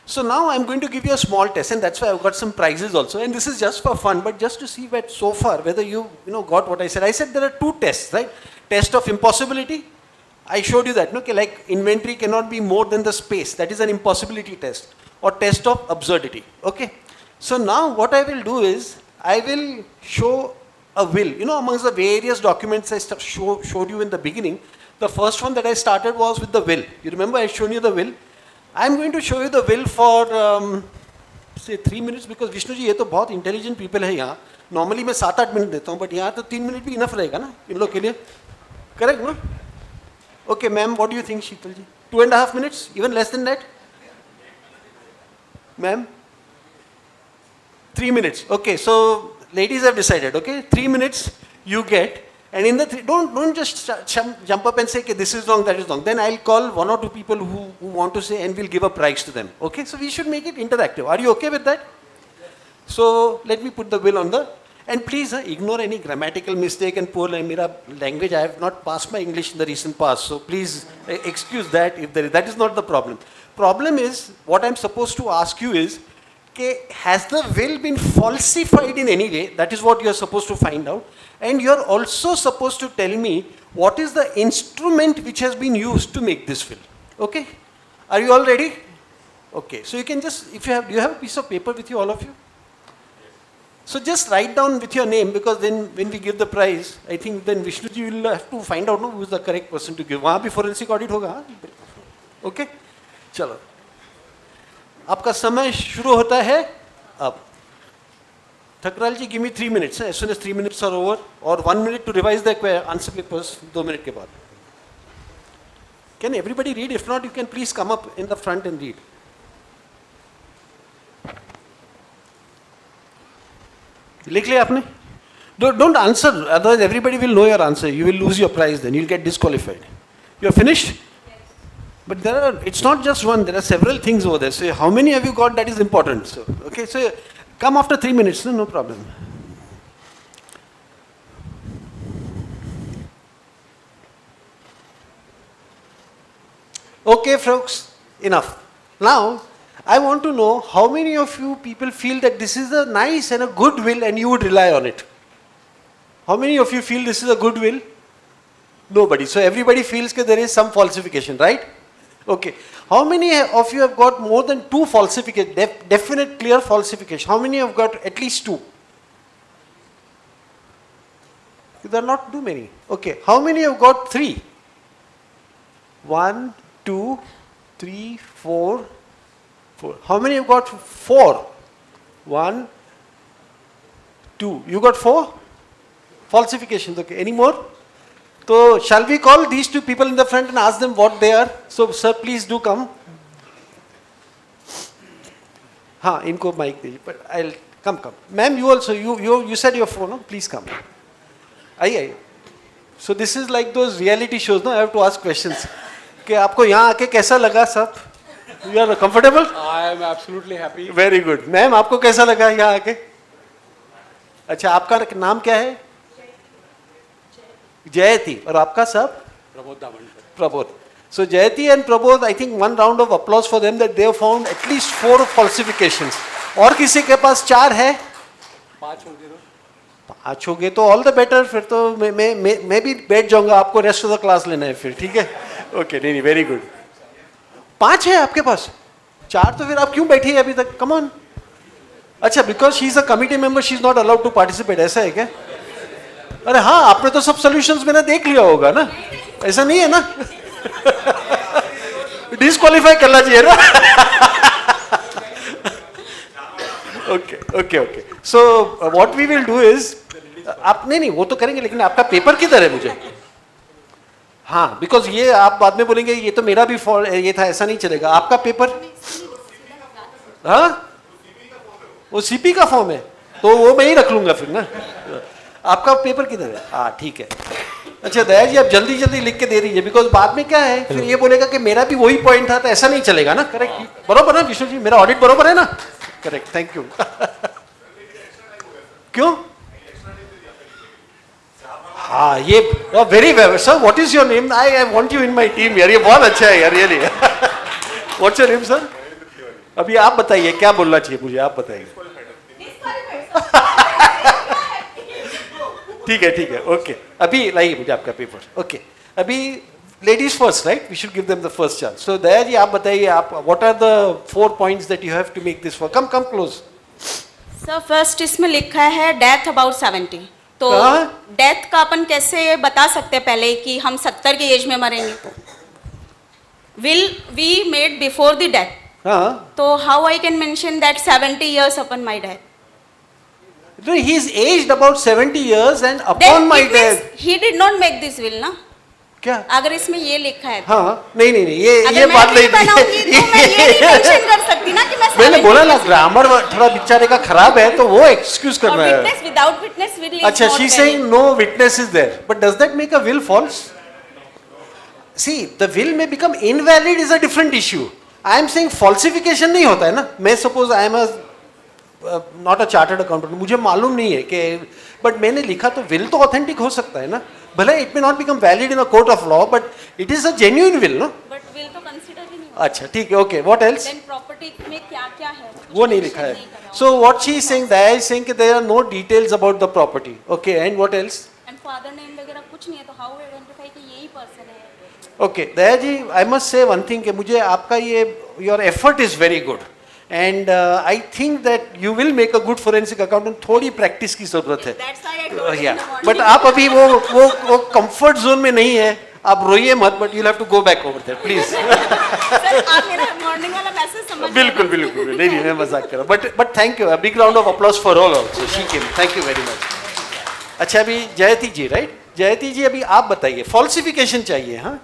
So now I'm going to give you a small test, and that's why I've got some prizes also. And this is just for fun, but just to see that so far, whether you got what I said. I said there are 2 tests, right? Test of impossibility. I showed you that, okay, like inventory cannot be more than the space. That is an impossibility test. Or test of absurdity, okay? So now what I will do is, I will show a will. Amongst the various documents I showed you in the beginning, the first one that I started was with the will. You remember I showed you the will? I'm going to show you the will for, say 3 minutes, because Vishnu ji, ये तो बहुत intelligent people है यहाँ. Normally मैं 7-8 minutes देता हूँ, but यहाँ तो 3 minutes भी enough रहेगा ना इन लोग के लिए. Correct, no? Okay, ma'am, what do you think, Sheetal ji? 2.5 minutes? Even less than that? Ma'am? 3 minutes. Okay, so ladies have decided, okay, 3 minutes you get, and in the don't just jump up and say, okay, this is wrong, that is wrong. Then I'll call 1 or 2 people who want to say, and we'll give a prize to them. Okay, so we should make it interactive. Are you okay with that? So let me put the will on the, and please ignore any grammatical mistake and poor language. I have not passed my English in the recent past, so please excuse that if there is, that is not the problem. Problem is, what I'm supposed to ask you is, okay, has the will been falsified in any way? That is what you are supposed to find out. And you are also supposed to tell me what is the instrument which has been used to make this will. Okay? Are you all ready? Okay. So you can just, if you have, do you have a piece of paper with you, all of you? So just write down with your name, because then when we give the prize, I think then Vishnuji will have to find out who is the correct person to give. वहाँ भी forensic audit होगा. Okay? चलो. आपका समय शुरू होता है अब. Thakral ji, give me 3 minutes. As soon as 3 minutes are over, or 1 minute to revise the answer papers, 2 minutes के बाद. Can everybody read? If not, you can please come up in the front and read. लिख लिया आपने? Don't answer, otherwise everybody will know your answer. You will lose your prize then. You'll get disqualified. You are finished? Yes. But there are, it's not just one, there are several things over there. So how many have you got, that is important. So, okay, so come after 3 minutes, no problem. Okay, folks, enough. Now, I want to know how many of you people feel that this is a nice and a good will and you would rely on it. How many of you feel this is a good will? Nobody. So everybody feels that there is some falsification, right? Okay. How many of you have got more than 2 falsifications, definite clear falsification? How many have got at least 2? There are not too many. Okay. How many have got 3? 1, 2, 3, 4. How many have got 4? 1, 2. You got 4? Falsifications, okay. Any more? So, shall we call these 2 people in the front and ask them what they are? So, sir, please do come. हाँ, इनको mic दीजिए. But I'll come. Ma'am, you also, you said your phone, no? Please come. आइए. So, this is like those reality shows, no? I have to ask questions. कि आपको यहाँ आके कैसा लगा सब? You are comfortable? I am absolutely happy. Very good. Ma'am आपको कैसा लगा यहाँ आके? अच्छा आपका नाम क्या है? जयती. और आपका सब? प्रबोध दामन. Prabodh. So Jayati and Prabodh, I think one round of applause for them that they have found at least 4 falsifications. और किसी के पास 4 है? 5 हो गए तो? 5 हो गए तो all the better. फिर तो मैं भी बैठ जाऊंगा, आपको rest of the class लेना है फिर, ठीक है? Okay, नहीं, very good. 5 है आपके पास? 4 तो फिर आप क्यों बैठी है अभी तक? Come on. अच्छा, because she is a committee member, she is not allowed to participate. ऐसा है क्या? अरे हाँ, आपने तो सब solutions मैंने देख लिया होगा ना? ऐसा नहीं है ना? Disqualify करना चाहिए ना? Okay. So what we will do is, आप नहीं वो तो करेंगे, लेकिन आपका पेपर किधर है मुझे? हाँ, बिकॉज ये आप बाद में बोलेंगे ये तो मेरा भी ये था, ऐसा नहीं चलेगा. आपका पेपर? हाँ, वो सीपी का फॉर्म है, तो वो मैं ही रख लूंगा फिर ना. आपका पेपर किधर है? हाँ, ठीक है. अच्छा दया जी, आप जल्दी जल्दी लिख के दे दीजिए, बिकॉज बाद में क्या है, फिर ये बोलेगा कि मेरा भी वही पॉइंट था, तो ऐसा नहीं चलेगा ना. करेक्ट, बरोबर ना विष्णु जी? मेरा ऑडिट बरोबर है ना? Correct, thank you. क्यों? हाँ, ये very well. Sir, what is your name? I want you in my team यार. ये बहुत अच्छा है यार, really. What's your name sir? अभी आप बताइए क्या बोलना चाहिए मुझे, आप बताइए. ठीक है, ओके. अभी लाइए मुझे आपका पेपर. ओके, अभी ladies first, right? We should give them the first chance. So Daya ji, आप बताइए, आप what are the 4 points that you have to make this for. Come close. Sir, first इसमें लिखा है डेथ अबाउट 70. तो डेथ का अपन कैसे बता सकते हैं पहले कि हम 70 की एज में मरेंगे? Will we made before the death. हाँ, तो how I can mention that 70 years upon my death? no, he is aged about 70 years and upon my death. He did not make this will, na? क्या? अगर इसमें ये लिखा है तो। हाँ, नहीं नहीं नहीं, ये अगर मैं बात नहीं नहीं बनाऊंगी तो मैं ये नहीं मेंशन कर सकती ना कि मैं मैंने 70 बोला ना कैसे- ग्रामर थोड़ा बेचारे का खराब है तो वो एक्सक्यूज कर और रहा है. Witness without witness will is अच्छा, not she valid. saying no witness is there, but does that make a will false? See, the will may become invalid is a different issue. I am saying falsification नहीं होता है ना. मैं suppose I am a not a chartered accountant, मुझे मालूम नहीं है कि but मैंने लिखा तो will तो authentic हो सकता है ना. भले it may not become valid in a court of law, but it is a genuine will, no? But will तो कंसीडर ही नहीं होता। अच्छा, ठीक है, okay. What else? Then property में क्या क्या है वो नहीं लिखा है. So what she is saying, Daya is saying that there are no details about the property. Okay, and what else? And father name वगैरह कुछ नहीं है तो हाउ आइडेंटिफाई कि यही पर्सन है। Okay, Daya ji, I must say one thing कि मुझे आपका ये your effort is very good and I think that you will make a good forensic accountant. थोड़ी practice की ज़रूरत है. That's why I told you in the Yeah, morning. but आप अभी वो comfort zone में नहीं है. आप रोइए मत, but you'll have to go back over there, please. Sir आप मेरा मॉर्निंग वाला मैसेज समझ बिल्कुल बिल्कुल नहीं नहीं मैं मजाक कर रहा हूँ. But thank you, a big round of applause for all also. She came. Thank you very much. अच्छा, अभी जयती जी, right? जयती जी, अभी आप बताइए. Falsification चाहिए, हाँ?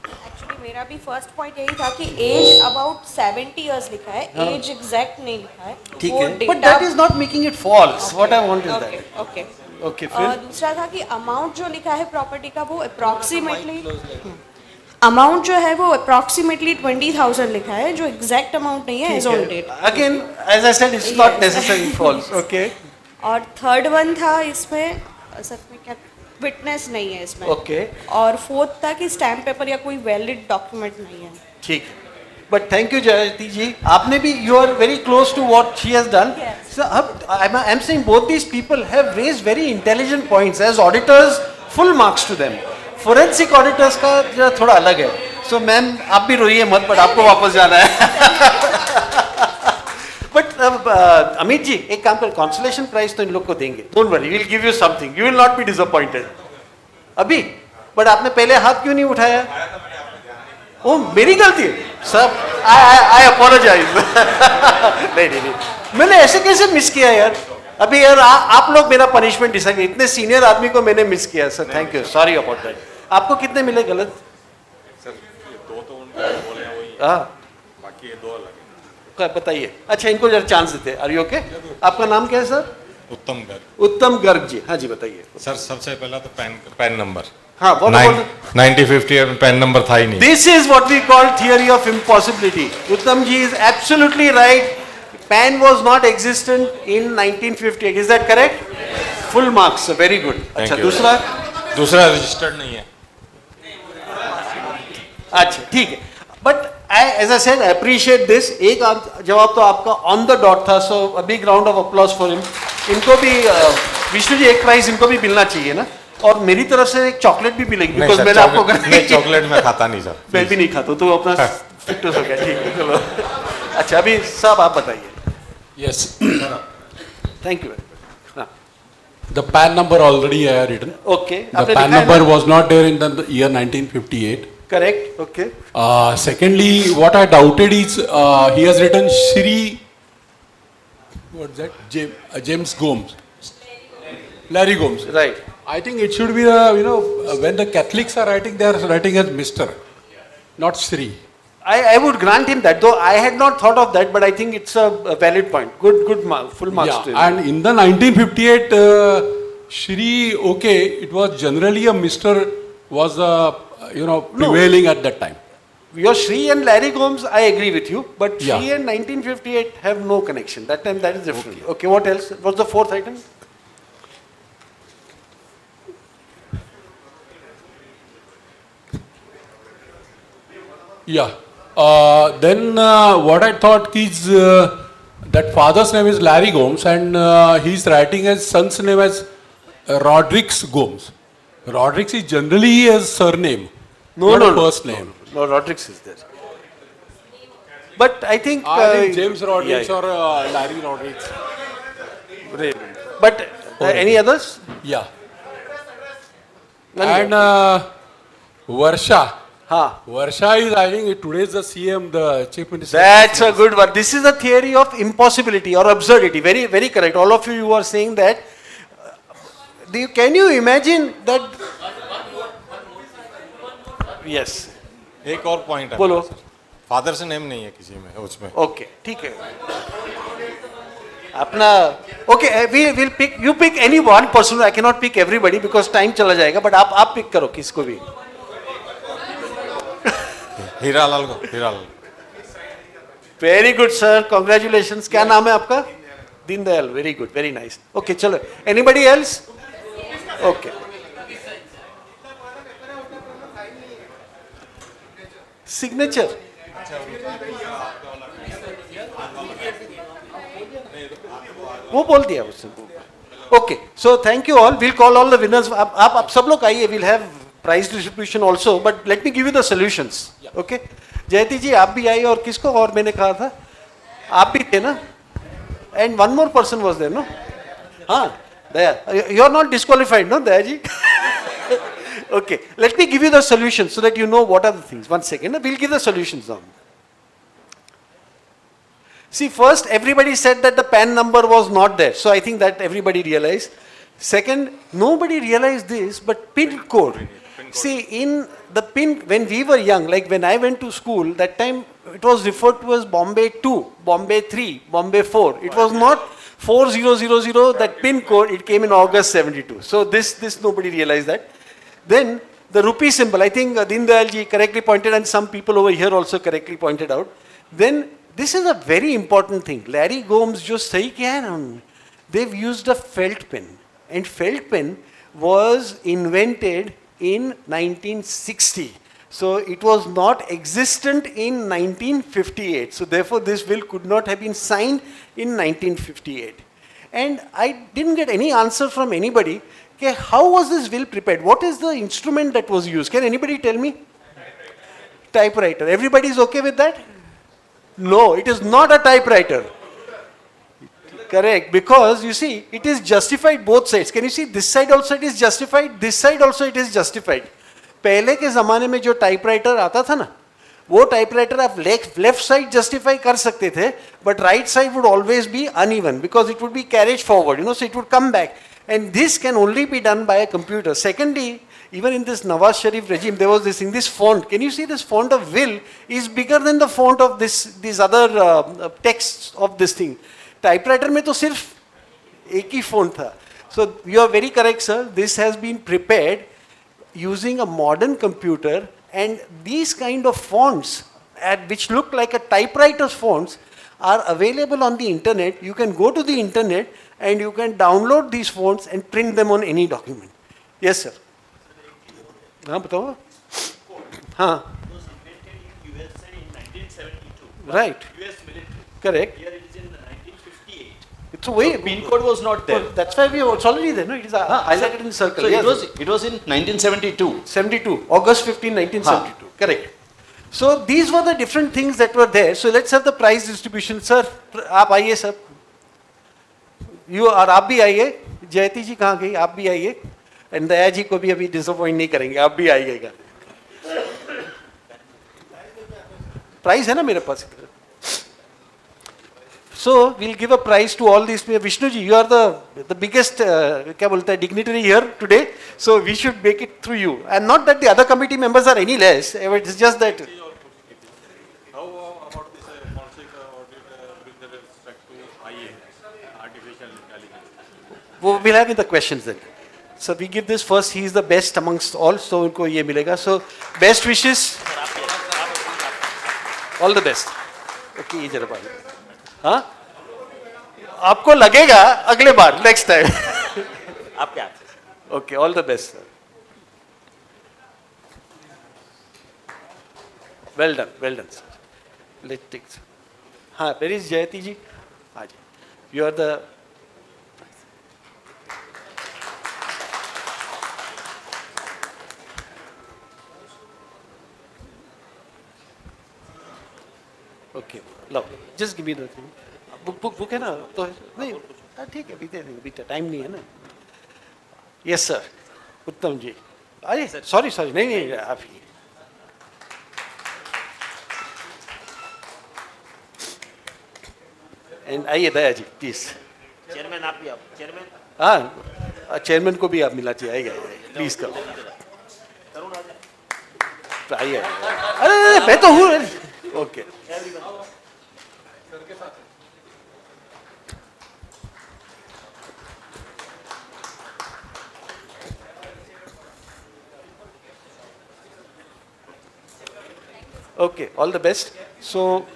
एक्चुअली मेरा भी फर्स्ट पॉइंट यही था कि एज अबाउट 70 इयर्स लिखा है, एज एग्जैक्ट नहीं लिखा है. ठीक वो है. But data- that is not making it false. What I want is okay that. Okay. Okay, फिर? दूसरा था कि अमाउंट जो लिखा है प्रॉपर्टी का वो अप्रॉक्सीमेटली अमाउंट जो है वो अप्रॉक्सीमेटली 20,000 लिखा है, जो एग्जैक्ट अमाउंट नहीं है as on date. Again, as I said, it's not necessarily false. Okay. और थर्ड वन था इसमें सर में क्या विटनेस नहीं है इसमें. Okay. और फोर्थ था कि स्टैम्प पेपर या कोई वैलिड डॉक्यूमेंट नहीं है. ठीक है. But thank you, Jayati ji. आपने भी you are very close to what she has done. Yes. So I'm saying both these people have raised very intelligent points. As auditors, full marks to them. Forensic auditors का जरा थोड़ा अलग है. So ma'am आप भी रोइए मत, but आपको वापस जाना है. But अमित जी, एक काम कर, consolation prize तो इन लोग को देंगे. Don't worry, we'll give you something. You will not be disappointed. अभी, but आपने पहले हाथ क्यों नहीं उठाया? ओ, मेरी गलती है. सब I apologize. नहीं नहीं नहीं, मैंने ऐसे कैसे मिस किया यार? अभी यार आप लोग मेरा पनिशमेंट डिसाइड. इतने सीनियर आदमी को मैंने मिस किया sir. Thank you, sorry about that. आपको कितने मिले गलत? सर ये दो तो उनके बोले हैं वही, हाँ, बाकी ये दो अलग हैं. बताइए. अच्छा, इनको जरा चांस देते. Are you okay? आपका नाम क्या है सर? उत्तम गर्ग. उत्तम गर्ग जी. हाँ जी, बताइए. सर सबसे पहला तो पैन नंबर हाँ, what about 1958 में पैन नंबर था ही नहीं. this is what we call theory of impossibility. Uttam ji is absolutely right. PAN was not existent in 1958. Is that correct? Full marks. Very good. अच्छा, you. दूसरा? दूसरा registered नहीं है. अच्छा, ठीक है. But as I said, I appreciate this. एक जवाब तो आपका on the dot था. So a big round of applause for him. इनको भी विष्णु जी एक प्राइज इनको भी मिलना चाहिए ना. और मेरी तरफ से एक चॉकलेट भी मिलेगी. नहीं Because सर, मैंने आपको नहीं चॉकलेट में खाता नहीं सर. मैं भी नहीं खाता, तो अपना फिटनेस हो गया. ठीक है, चलो. अच्छा, अभी सब आप बताइए. Yes. Thank you. The PAN number already I have written. Okay, The PAN number was not there in the year 1958. Correct. Okay. Secondly, what I doubted is he has written Shri. What's that? James Gomes. Larry Gomes. Right. I think it should be when the Catholics are writing, they are writing as Mr. Not Shri. I would grant him that, though I had not thought of that, but I think it's a valid point. Good mark, full marks to him. And in the 1958 Shri, okay, it was generally a Mr. was prevailing at that time. Your Shri and Larry Gomes, I agree with you, but Yeah. Shri and 1958 have no connection. That time, that is different. Okay, what else? What's the fourth item? Yeah. Then what I thought is that father's name is Larry Gomes and he's writing as son's name as Rodriguez Gomes. Rodriguez is generally a surname, not a first name. No, Rodriguez is there. But I think... I think James Rodriguez yeah, or Larry Rodriguez. yeah. But any others? Yeah. None And Varsha. Huh. Varsha is, I think, today's the CM, the Chief Minister. That's a good one. This is a theory of impossibility or absurdity. Very, very correct. All of you are saying that. Can you imagine that? Yes एक और point है बोलो। मेरा, sir. Father से name नहीं है किसी में उसमें। ओके ठीक है अपना okay will pick you pick any one person I can not pick everybody because time चला जाएगा बट आप पिक करो किसको भी हीरालाल को, Hiralal. Very good sir congratulation क्या नाम है आपका Deendayal very good very nice okay चलो एनीबडी एल्स ओके सिग्नेचर वो बोल दिया उसने okay so thank you all will call all the winners आप सब लोग आइए will have prize distribution also but let me give you the solutions okay Jayati ji आप भी आइए और किसको और मैंने कहा था आप भी थे ना and one more person was there no हाँ Daya you are not disqualified no Daya ji okay let me give you the solutions so that you know what are the things one second we'll give the solutions now see first everybody said that the PAN number was not there so I think that everybody realized second nobody realized this but pin code see in the pin when we were young like when I went to school that time it was referred to as Bombay 2 Bombay 3 Bombay 4 it was not 4000 that pin code it came in August 72 so this nobody realized that then the rupee symbol, I think Dindayal ji correctly pointed and some people over here also correctly pointed out. Then this is a very important thing. Larry Gomes jo sahi kiya hai na, they've used a felt pen and felt pen was invented in 1960. So it was not existent in 1958. So therefore this will could not have been signed in 1958. And I didn't get any answer from anybody. Okay, how was this will prepared? What is the instrument that was used? Can anybody tell me? Typewriter. Everybody is okay with that? No, it is not a typewriter. Correct, because you see, it is justified both sides. Can you see this side also it is justified, this side also it is justified. पहले के ज़माने में जो typewriter आता था ना, वो typewriter आप लेफ्ट साइड जस्टिफाई कर सकते थे, but right side would always be uneven because it would be carried forward, so it would come back. And this can only be done by a computer. Secondly, even in this Nawaz Sharif regime, there was this in this font. Can you see this font of will is bigger than the font of these other texts of this thing. Typewriter में तो सिर्फ एक ही font था. So you are very correct, sir. This has been prepared using a modern computer, and these kind of fonts, which look like a typewriter's fonts, are available on the internet. You can go to the internet and you can download these fonts and print them on any document. Yes, sir. हाँ बताओ. हाँ. Right. Correct. Here it is in 1958. It's a way. Pin code was not there. That's why it's already there. No, it is highlighted in circle. So Yes. it was in 1972. 72, August 15, 1972. Correct. So these were the different things that were there. So let's have the prize distribution. Sir, आप आइए sir. You और आप भी आइए. जयती जी कहाँ गई? आप भी आइए. And दया जी को भी अभी disappoint नहीं करेंगे. आप भी आइएगा. Prize है ना मेरे पास. So we'll give a prize to all these. Vishnu ji, you are the biggest क्या बोलते हैं dignitary here today. So we should make it through you. And not that the other committee members are any less. It's just that. How about this forensic audit with respect to IA, artificial intelligence? We'll have in the questions then. So we give this first. He is the best amongst all. So उनको ये मिलेगा. So best wishes. All the best. Okay, ये जरा बात. हाँ? आपको लगेगा अगले बार next time. आपके हाथ से. Okay, all the best, sir. Well done, sir. Let's take. हाँ, where is Jayati ji? हाँ जी. You are the. Okay, lovely. Just give me the thing. Book है ना? तो नहीं. हाँ ठीक है, बीते बीते टाइम नहीं है ना. Yes, sir. उत्तम जी. अरे sorry नहीं आप ही. And आइए दया जी प्लीज. चेयरमैन आप भी आओ. चेयरमैन. हाँ चेयरमैन को भी आप मिला चाहिए. आइए प्लीज करो. आइए अरे मैं तो हूँ okay Okay, all the best. So,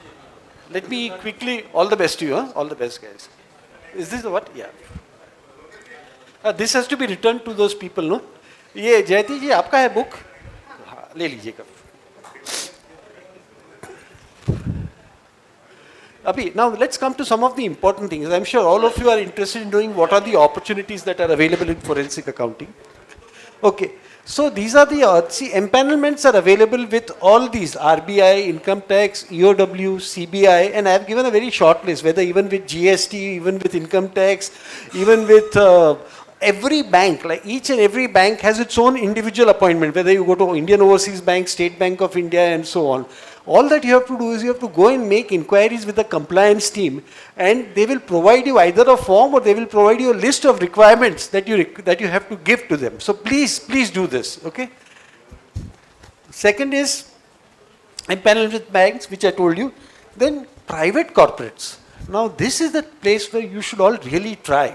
let me quickly, all the best to you, huh? All the best, guys. Is this the what? Yeah. This has to be returned to those people, no? ये जयती जी आपका है book हाँ, ले लीजिएगा Abhi, now let's come to some of the important things. I'm sure all of you are interested in knowing what are the opportunities that are available in forensic accounting. Okay, so these are the, see, empanelments are available with all these RBI, income tax, EOW, CBI, and I've given a very short list, whether even with GST, even with income tax, even with every bank, like each and every bank has its own individual appointment, whether you go to Indian Overseas Bank, State Bank of India, and so on. All that you have to do is you have to go and make inquiries with the compliance team, and they will provide you either a form or they will provide you a list of requirements that you have to give to them. So please do this, okay? Second is empanelment with banks, which I told you. Then private corporates. Now this is the place where you should all really try.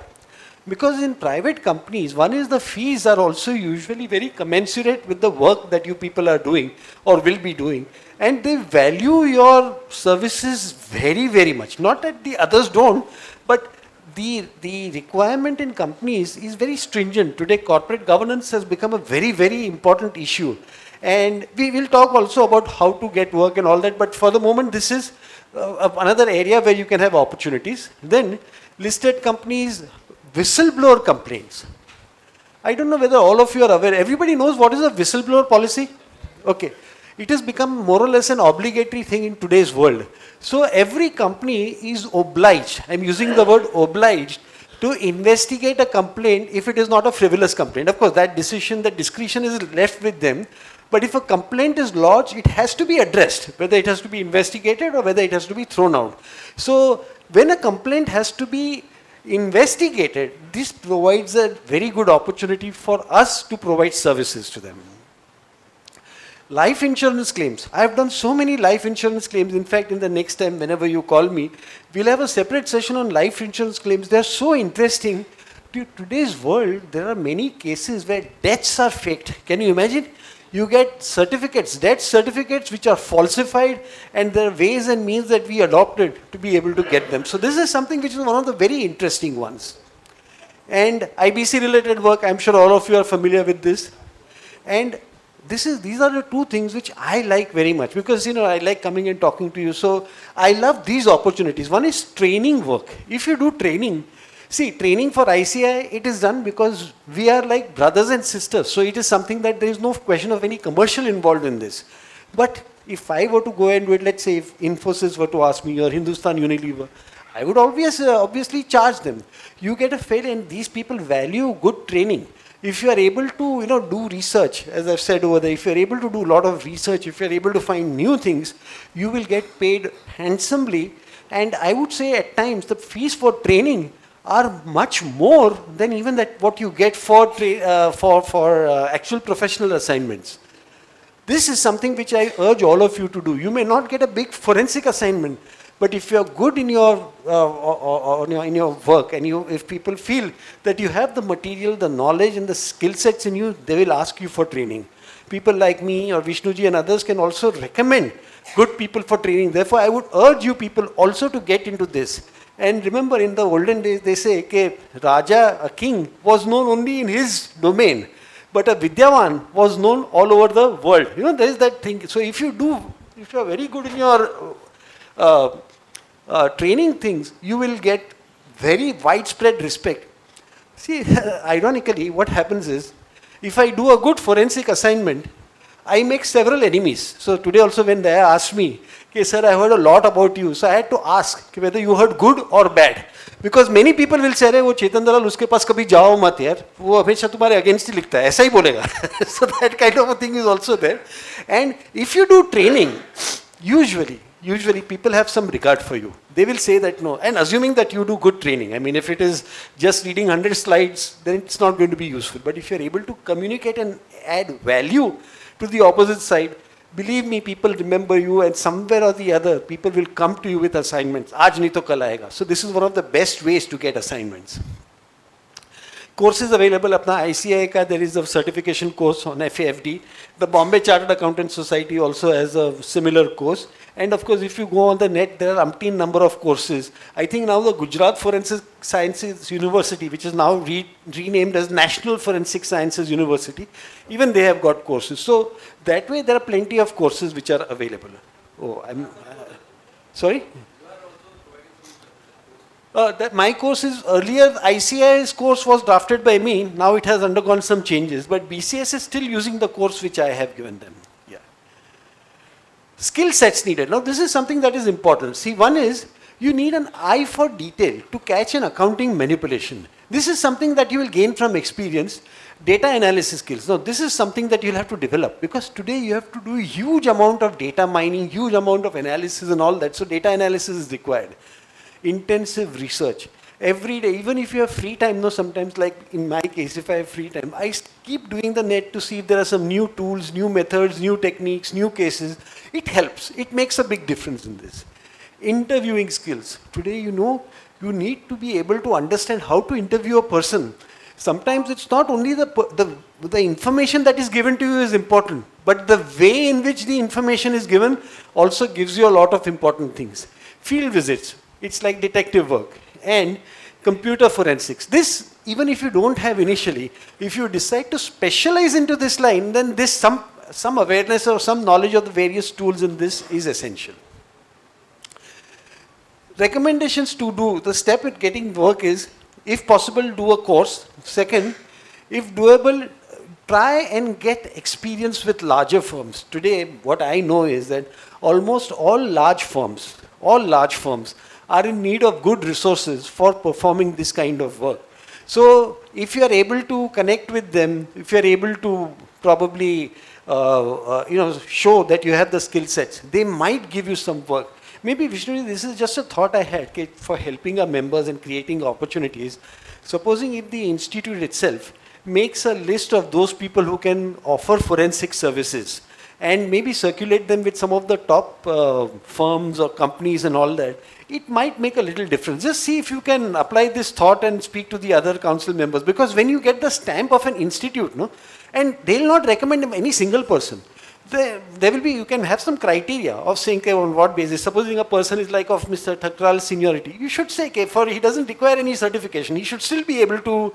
Because in private companies, one is the fees are also usually very commensurate with the work that you people are doing or will be doing. And they value your services very, very much. Not that the others don't, but the requirement in companies is very stringent. Today, corporate governance has become a very, very important issue. And we will talk also about how to get work and all that, but for the moment, this is another area where you can have opportunities. Then, listed companies, whistleblower complaints. I don't know whether all of you are aware. Everybody knows what is a whistleblower policy? Okay. It has become more or less an obligatory thing in today's world. So every company is obliged, I'm using the word obliged, to investigate a complaint if it is not a frivolous complaint. Of course, that decision, that discretion is left with them. But if a complaint is lodged, it has to be addressed, whether it has to be investigated or whether it has to be thrown out. So when a complaint has to be investigated, this provides a very good opportunity for us to provide services to them. Life insurance claims. I have done so many life insurance claims. In fact, in the next time, whenever you call me, we'll have a separate session on life insurance claims. They're so interesting. To today's world, there are many cases where deaths are faked. Can you imagine? You get certificates, death certificates which are falsified, and there are ways and means that we adopted to be able to get them. So this is something which is one of the very interesting ones. And IBC related work, I'm sure all of you are familiar with this. And these are the two things which I like very much, because I like coming and talking to you. So I love these opportunities. One is training work. If you do training, see, training for ICI, it is done because we are like brothers and sisters. So it is something that there is no question of any commercial involved in this. But if I were to go and do it, let's say if Infosys were to ask me or Hindustan Unilever, I would obviously charge them. You get a fair, and these people value good training. If you are able to, do research, as I've said over there, if you are able to do a lot of research, if you are able to find new things, you will get paid handsomely. And I would say at times the fees for training are much more than even that what you get for actual professional assignments. This is something which I urge all of you to do. You may not get a big forensic assignment, but if you are good in your work, and if people feel that you have the material, the knowledge, and the skill sets in you, they will ask you for training. People like me or Vishnuji and others can also recommend good people for training. Therefore, I would urge you people also to get into this. And remember, in the olden days, they say that Raja, a king, was known only in his domain, but a Vidyavan was known all over the world. There is that thing. So if you are very good in your training things, you will get very widespread respect. See, ironically, what happens is, if I do a good forensic assignment, I make several enemies. So today also when they asked me, okay, sir, I heard a lot about you. So I had to ask whether you heard good or bad. Because many people will say, वो चेतन दलाल उसके पास कभी जाओ मत यार, वो हमेशा तुम्हारे against ही लिखता है, ऐसा ही बोलेगा. So that kind of a thing is also there. And if you do training, usually people have some regard for you. They will say that no, and assuming that you do good training. I mean, if it is just reading 100 slides, then it's not going to be useful. But if you're able to communicate and add value to the opposite side, Believe me, people remember you, and somewhere or the other, people will come to you with assignments. Aaj nahi to kal aayega. So this is one of the best ways to get assignments. Courses available, apna ICAI ka, there is a certification course on FAFD. The Bombay Chartered Accountants Society also has a similar course. And of course, if you go on the net, there are umpteen number of courses. I think now the Gujarat Forensic Sciences University, which is now renamed as National Forensic Sciences University, even they have got courses. So that way, there are plenty of courses which are available. Oh, sorry? That my course is earlier, ICI's course was drafted by me. Now it has undergone some changes, but BCS is still using the course which I have given them. Yeah. Skill sets needed. Now this is something that is important. See, one is you need an eye for detail to catch an accounting manipulation. This is something that you will gain from experience. Data analysis skills. Now this is something that you'll have to develop, because today you have to do a huge amount of data mining, huge amount of analysis and all that. So data analysis is required. Intensive research. Every day, even if you have free time, sometimes like in my case, if I have free time, I keep doing the net to see if there are some new tools, new methods, new techniques, new cases. It helps. It makes a big difference in this. Interviewing skills. Today, you need to be able to understand how to interview a person. Sometimes it's not only the information that is given to you is important, but the way in which the information is given also gives you a lot of important things. Field visits. It's like detective work. And computer forensics. This, even if you don't have initially, if you decide to specialize into this line, then this some awareness or some knowledge of the various tools in this is essential. Recommendations to do, the step in getting work is, if possible, do a course. Second, if doable, try and get experience with larger firms. Today, what I know is that almost all large firms are in need of good resources for performing this kind of work. So if you are able to connect with them, if you are able to probably show that you have the skill sets, they might give you some work. Maybe Vishnu, this is just a thought I had for helping our members and creating opportunities. Supposing if the institute itself makes a list of those people who can offer forensic services, and maybe circulate them with some of the top firms or companies and all that, it might make a little difference. Just see if you can apply this thought and speak to the other council members. Because when you get the stamp of an institute, and they'll not recommend any single person. There will be, you can have some criteria of saying, okay, on what basis. Supposing a person is like of Mr. Thakral's seniority, you should say, okay, he doesn't require any certification. He should still be able to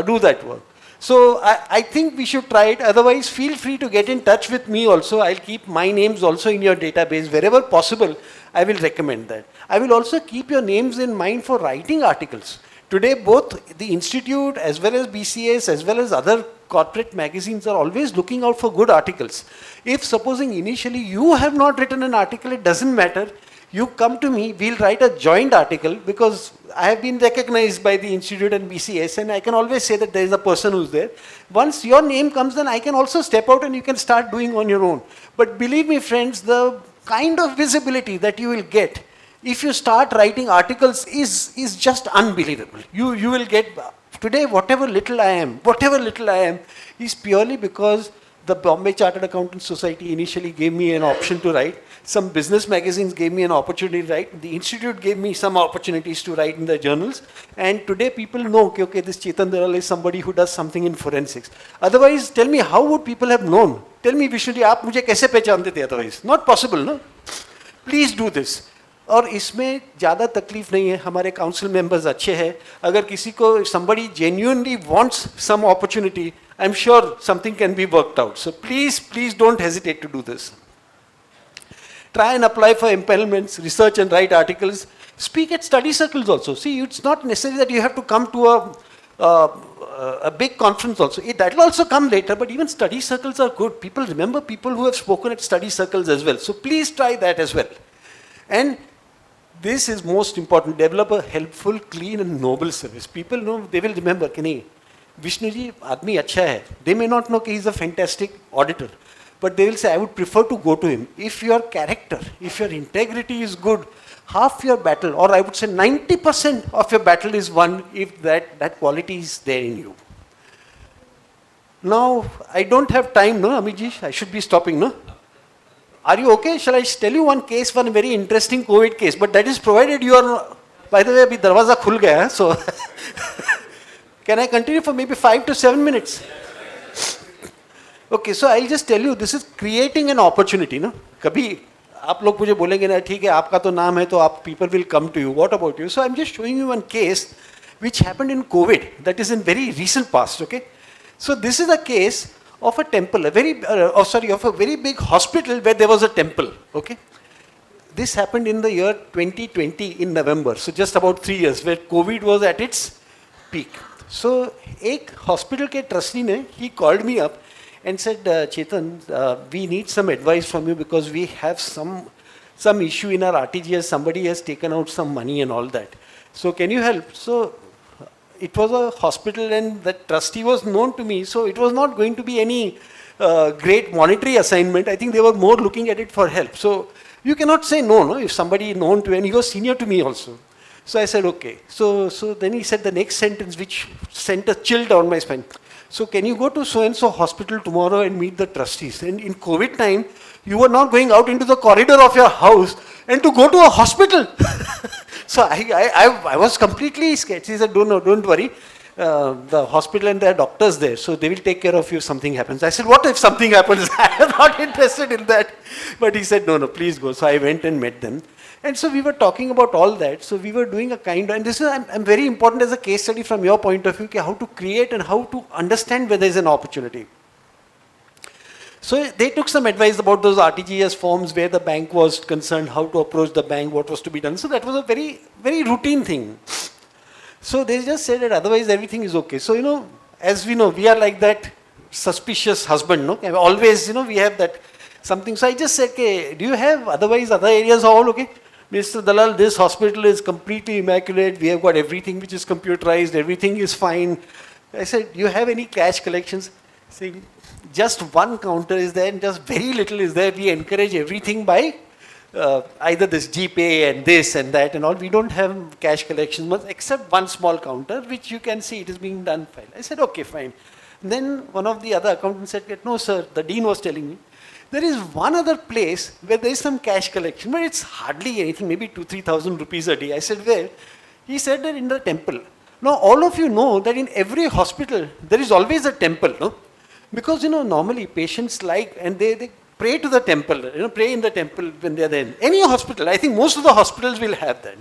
do that work. So I think we should try it. Otherwise, feel free to get in touch with me also. I'll keep my names also in your database. Wherever possible, I will recommend that. I will also keep your names in mind for writing articles. Today, both the Institute as well as BCS as well as other corporate magazines are always looking out for good articles. If supposing initially you have not written an article, it doesn't matter. You come to me, we'll write a joint article, because I have been recognized by the Institute and BCS, and I can always say that there is a person who's there. Once your name comes, then I can also step out and you can start doing on your own. But believe me, friends, the kind of visibility that you will get if you start writing articles is just unbelievable. You will get, today whatever little I am is purely because the Bombay Chartered Accountants Society initially gave me an option to write. Some business magazines gave me an opportunity to write. The institute gave me some opportunities to write in the journals. And today people know, okay, this Chetan Dalal is somebody who does something in forensics. Otherwise, tell me, how would people have known? Tell me, Vishnuji, aap mujhe kaise pehchante the otherwise? Not possible, no? Please do this. और इसमें ज़्यादा तकलीफ नहीं है, हमारे council members अच्छे हैं. अगर किसी को somebody genuinely wants some opportunity, I'm sure something can be worked out. So please don't hesitate to do this. Try and apply for empanelments, research and write articles. Speak at study circles also. See, it's not necessary that you have to come to a big conference also. That will also come later, but even study circles are good. People remember people who have spoken at study circles as well. So please try that as well. And this is most important. Develop a helpful, clean and noble service. People know, they will remember, कि Vishnu ji, आदमी अच्छा है. They may not know that he is a fantastic auditor, but they will say, I would prefer to go to him. If your character, if your integrity is good, half your battle, or I would say 90% of your battle is won if that quality is there in you. Now, I don't have time, no, Amiji? I should be stopping, no? Are you okay? Shall I tell you one case, one very interesting COVID case? But that is provided you are, by the way, abhi darwaza khul gaya hai, so can I continue for maybe 5 to 7 minutes? Okay, so I'll just tell you, this is creating an opportunity, no? कभी आप लोग मुझे बोलेंगे ना ठीक है आपका तो नाम है तो आप people will come to you. What about you? So I'm just showing you one case which happened in COVID, that is in very recent past, okay? So this is a case of a temple, of a very big hospital where there was a temple, okay? This happened in the year 2020 in November, so just about 3 years, where COVID was at its peak. So एक hospital के trustee ने, he called me up and said, Chetan, we need some advice from you because we have some issue in our RTGS, somebody has taken out some money and all that. So can you help? So it was a hospital and the trustee was known to me, so it was not going to be any great monetary assignment. I think they were more looking at it for help. So you cannot say no, if somebody known to, and he was senior to me also. So I said, okay. So then he said the next sentence which sent a chill down my spine. So can you go to so-and-so hospital tomorrow and meet the trustees? And in COVID time, you were not going out into the corridor of your house and to go to a hospital. So I was completely scared. He said, don't worry. The hospital and there are doctors there, so they will take care of you if something happens. I said, what if something happens? I am not interested in that. But he said, no, please go. So I went and met them. And so we were talking about all that. So we were doing a kind of, and this is I'm very important as a case study from your point of view, okay, how to create and how to understand where there is an opportunity. So they took some advice about those RTGS forms where the bank was concerned, how to approach the bank, what was to be done. So that was a very, very routine thing. So they just said that otherwise everything is okay. So, as we know, we are like that suspicious husband, no? Always, we have that something. So I just said, okay, do you have otherwise other areas are all okay? Mr. Dalal, this hospital is completely immaculate. We have got everything which is computerized. Everything is fine. I said, do you have any cash collections? Saying, just one counter is there and just very little is there. We encourage everything by either this GPay and this and that and all. We don't have cash collections except one small counter which you can see it is being done fine. I said, okay, fine. Then one of the other accountants said, no sir, the dean was telling me, there is one other place where there is some cash collection, but it's hardly anything, maybe 2,000-3,000 rupees a day. I said, where? He said that in the temple. Now, all of you know that in every hospital, there is always a temple, no? Because, normally patients and they pray to the temple, pray in the temple when they are there. Any hospital, I think most of the hospitals will have that.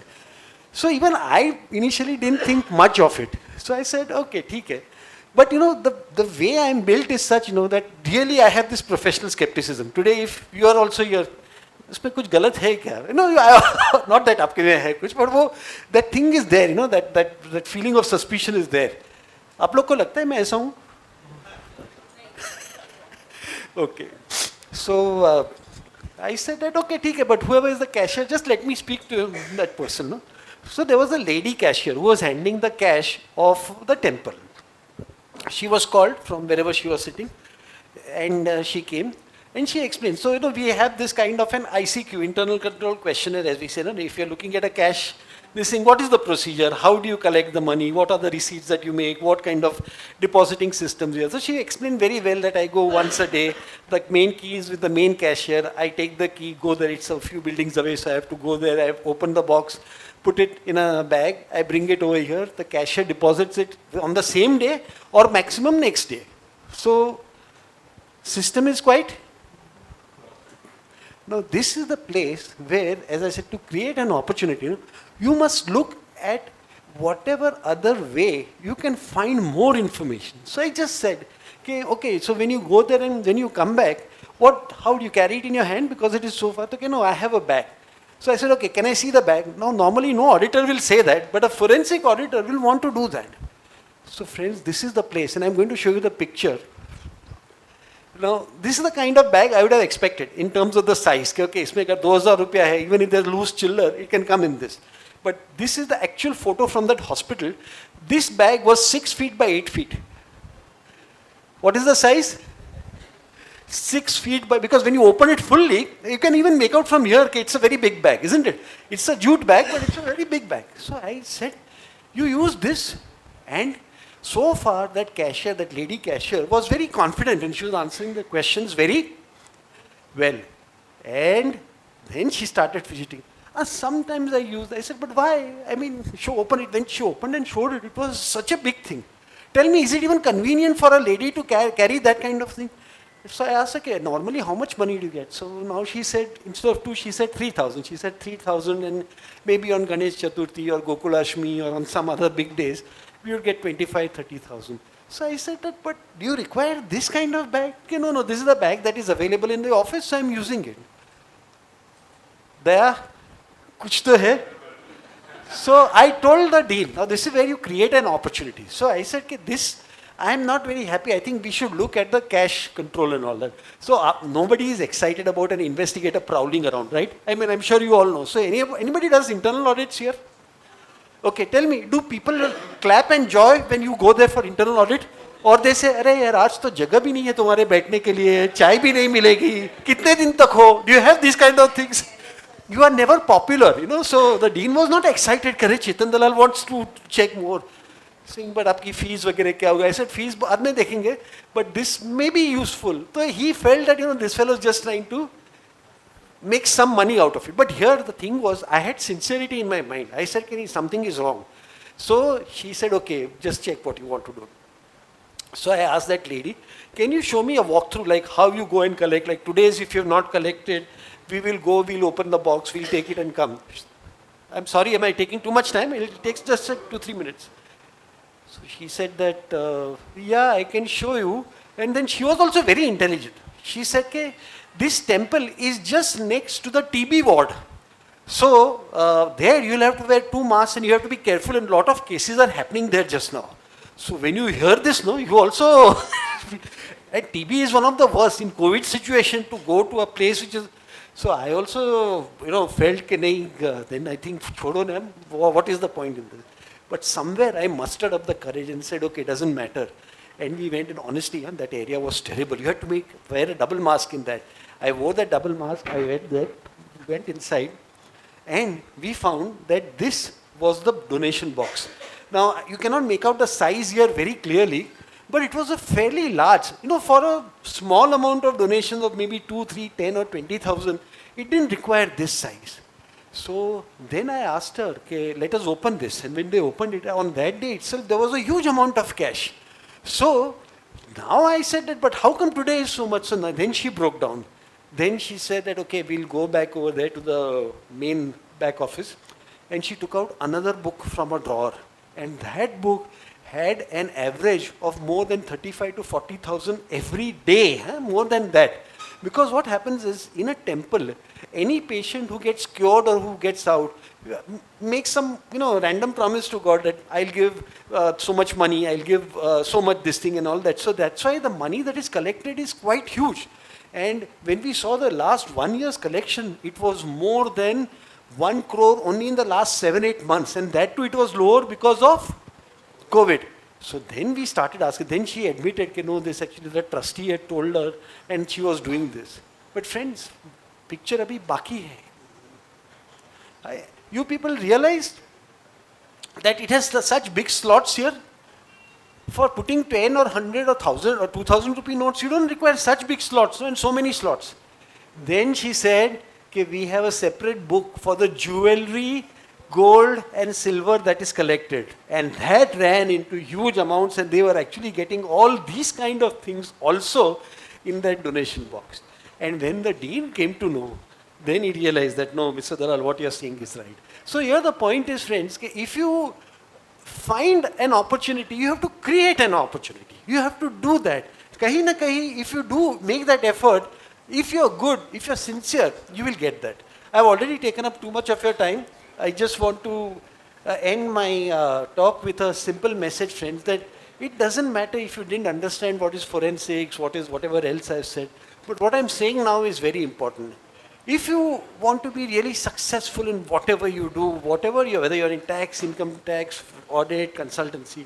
So even I initially didn't think much of it. So I said, okay, theek hai. But the way I am built is such, that really I have this professional skepticism. Today, if you are also here, इसमें कुछ गलत है क्या? Not that आपके में है कुछ, but that thing is there, that feeling of suspicion is there. आप लोग को लगता है मैं ऐसा हूँ? Okay. So I said that, okay, theek hai, but whoever is the cashier, just let me speak to that person. No? So there was a lady cashier who was handling the cash of the temple. She was called from wherever she was sitting, and she came and she explained. So, we have this kind of an ICQ, internal control questionnaire, as we say. If you're looking at a cash, this thing, what is the procedure? How do you collect the money? What are the receipts that you make? What kind of depositing systems you have? So she explained very well that I go once a day. The main key is with the main cashier. I take the key, go there. It's a few buildings away, so I have to go there. I open the box, put it in a bag. I bring it over here. The cashier deposits it on the same day or maximum next day. So system is quite. Now this is the place where, as I said, to create an opportunity, you must look at whatever other way you can find more information. So I just said, okay, so when you go there and when you come back, how do you carry it in your hand because it is so far? Okay, no, I have a bag. So I said, okay, can I see the bag? Now normally no auditor will say that, but a forensic auditor will want to do that. So friends, this is the place, and I'm going to show you the picture. Now, this is the kind of bag I would have expected in terms of the size. Okay, इसमें अगर 2,000 रुपया है, even if there's loose chiller, it can come in this. But this is the actual photo from that hospital. This bag was 6 feet by 8 feet. What is the size? 6 feet by, because when you open it fully, you can even make out from here, okay, it's a very big bag, isn't it? It's a jute bag, but it's a very big bag. So I said, you use this, and So far, that cashier, that lady cashier, was very confident and she was answering the questions very well. And then she started fidgeting. Sometimes I said, but why? I mean, she opened it. When she opened and showed it, it was such a big thing. Tell me, is it even convenient for a lady to carry that kind of thing? So I asked her, okay, normally how much money do you get? So now she said, instead of 2, she said 3,000. She said 3,000 and maybe on Ganesh Chaturthi or Gokulashmi or on some other big days, we would get 25, 30,000. So I said that, but do you require this kind of bag? Okay, no, this is the bag that is available in the office, so I'm using it. Daya, kuch to hai? So I told the dean, now this is where you create an opportunity. So I said, okay, this, I am not very happy. I think we should look at the cash control and all that. So nobody is excited about an investigator prowling around, right? I mean, I'm sure you all know. So anybody does internal audits here? Okay, tell me, do people clap and joy when you go there for internal audit? Or they say, अरे यार आज तो जगह भी नहीं है तुम्हारे बैठने के लिए, चाय भी नहीं मिलेगी, कितने दिन तक हो? Do you have these kind of things? You are never popular, you know. So the dean was not excited. Kare Chetan Dalal wants to check more. Saying, but आपकी fees वगैरह क्या होगा? I said, fees बाद में देखेंगे, but this may be useful. So he felt that, this fellow is just trying to make some money out of it. But here the thing was, I had sincerity in my mind. I said, something is wrong. So she said, okay, just check what you want to do. So I asked that lady, can you show me a walkthrough, like how you go and collect? Like today's, if you have not collected, we will go, we'll open the box, we'll take it and come. I'm sorry, am I taking too much time? It takes just 2-3 minutes. So she said that, yeah, I can show you. And then she was also very intelligent. She said, okay, this temple is just next to the TB ward. So there you'll have to wear 2 masks and you have to be careful, and a lot of cases are happening there just now. So when you hear this, no, you also, and TB is one of the worst in COVID situation, to go to a place which is, so I also, felt then I think, chodo na, what is the point in this? But somewhere I mustered up the courage and said, okay, doesn't matter. And we went, and honestly, that area was terrible. You had to wear a double mask in that. I wore that double mask, I went there, went inside, and we found that this was the donation box. Now, you cannot make out the size here very clearly, but it was a fairly large, for a small amount of donations of maybe 2, 3, 10 or 20,000, it didn't require this size. So then I asked her, okay, let us open this. And when they opened it, on that day itself, there was a huge amount of cash. So now I said that, but how come today is so much? So then she broke down. Then she said that, okay, we'll go back over there to the main back office. And she took out another book from a drawer. And that book had an average of more than 35 to 40,000 every day, more than that. Because what happens is, in a temple, any patient who gets cured or who gets out makes some, random promise to God that I'll give so much money, I'll give so much this thing and all that. So that's why the money that is collected is quite huge. And when we saw the last 1 year's collection, it was more than 1 crore only in the last 7-8 months. And that too, it was lower because of COVID. So then we started asking, then she admitted, no, this actually the trustee had told her and she was doing this. But friends, picture abhi baki hai. You people realized that it has such big slots here? For putting 10 or 100 or 1000 or 2000 rupee notes, you don't require such big slots and so many slots. Then she said, okay, we have a separate book for the jewelry, gold and silver that is collected. And that ran into huge amounts, and they were actually getting all these kind of things also in that donation box. And when the dean came to know, then he realized that, no, Mr. Dalal, what you are saying is right. So here the point is, friends, if you find an opportunity, you have to create an opportunity. You have to do that. Kahi na kahi, if you do make that effort, if you're good, if you're sincere, you will get that. I've already taken up too much of your time. I just want to end my talk with a simple message, friends, that it doesn't matter if you didn't understand what is forensics, what is whatever else I've said. But what I'm saying now is very important. If you want to be really successful in whatever you do, whether you're in tax, income tax, audit, consultancy,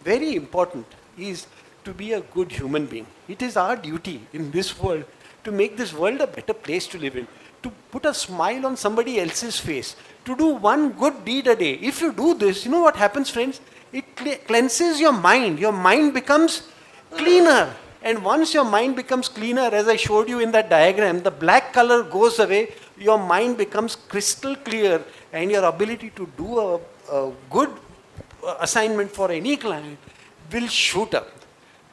very important is to be a good human being. It is our duty in this world to make this world a better place to live in, to put a smile on somebody else's face, to do one good deed a day. If you do this, you know what happens, friends? It cleanses your mind. Your mind becomes cleaner. And once your mind becomes cleaner, as I showed you in that diagram, the black color goes away, your mind becomes crystal clear, and your ability to do a good assignment for any client will shoot up.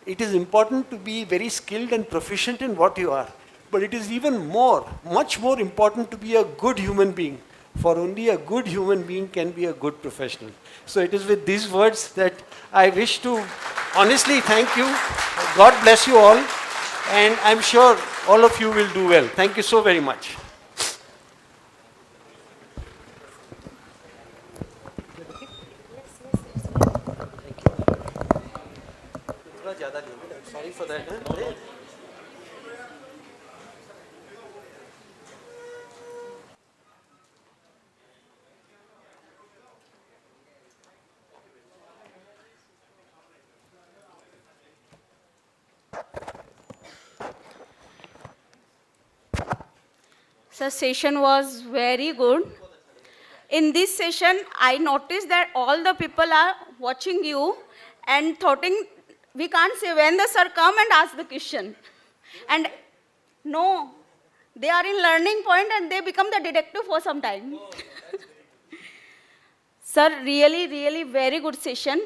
It is important to be very skilled and proficient in what you are, but it is even more, much more important to be a good human being. For only a good human being can be a good professional. So it is with these words that I wish to honestly thank you. God bless you all, and I'm sure all of you will do well. Thank you so very much. Sorry for that. So session was very good. In this session, I noticed that all the people are watching you and thoughting, we can't say when the sir come and ask the question. And no, they are in learning point and they become the detective for some time. Sir, really, really very good session.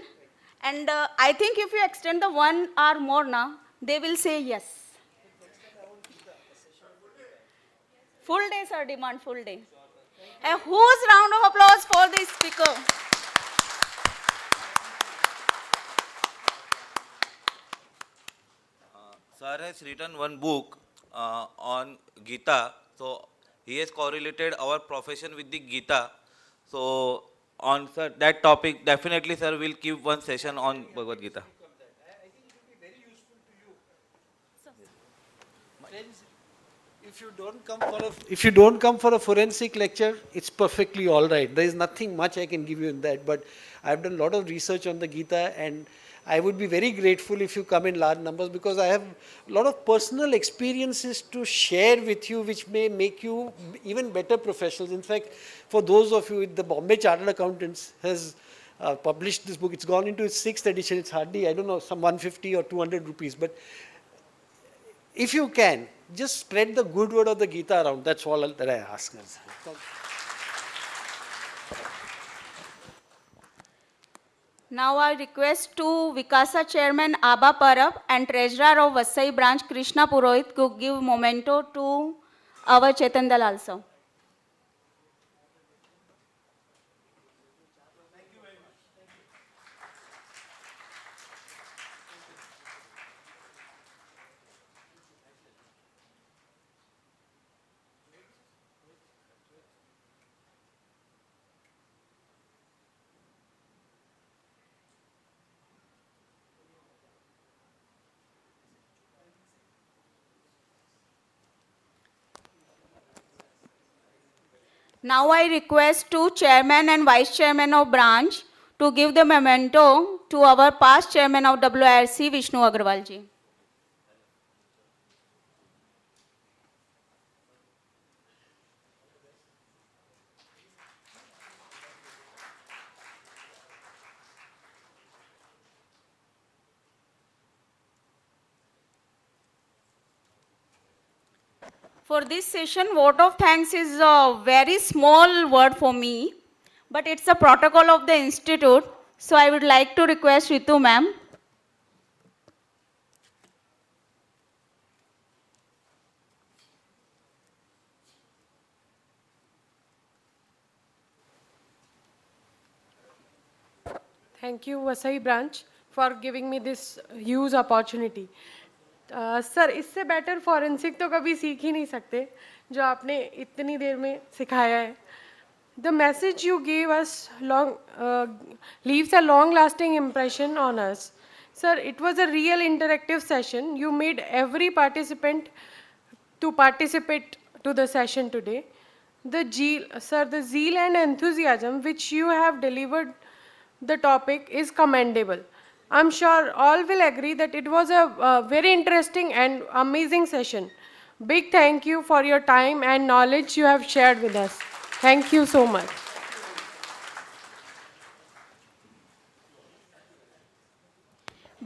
And I think if you extend the 1 hour more now, they will say yes. Full day, sir, demand full day. A huge round of applause for the speaker. Sir has written one book on Gita. So he has correlated our profession with the Gita. So on sir, that topic, definitely sir will give one session on Bhagavad Gita. If you don't come for a forensic lecture, it's perfectly all right. There is nothing much I can give you in that, but I've done a lot of research on the Gita, and I would be very grateful if you come in large numbers, because I have a lot of personal experiences to share with you which may make you even better professionals. In fact, for those of you, the Bombay Chartered Accountants has published this book. It's gone into its 6th edition. It's hardly, I don't know, some 150 or 200 rupees. But if you can, just spread the good word of the Gita around. That's all that I ask. Now I request to Vikasa Chairman Abba Parab and Treasurer of VASAI branch Krishna Purohit to give memento to our Chetan Dalal sir. Now I request to Chairman and Vice Chairman of branch to give the memento to our past Chairman of WIRC Vishnu Agrawal ji. For this session, vote of thanks is a very small word for me, but it's a protocol of the institute. So I would like to request Ritu ma'am. Thank you, Vasai branch, for giving me this huge opportunity. Sir इससे better forensic तो कभी सीख ही नहीं सकते जो आपने इतनी देर में सिखाया है. The message you gave us leaves a long-lasting impression on us. Sir, it was a real interactive session. You made every participant to participate to the session today. The zeal and enthusiasm which you have delivered the topic is commendable. I'm sure all will agree that it was a very interesting and amazing session. Big thank you for your time and knowledge you have shared with us. Thank you so much.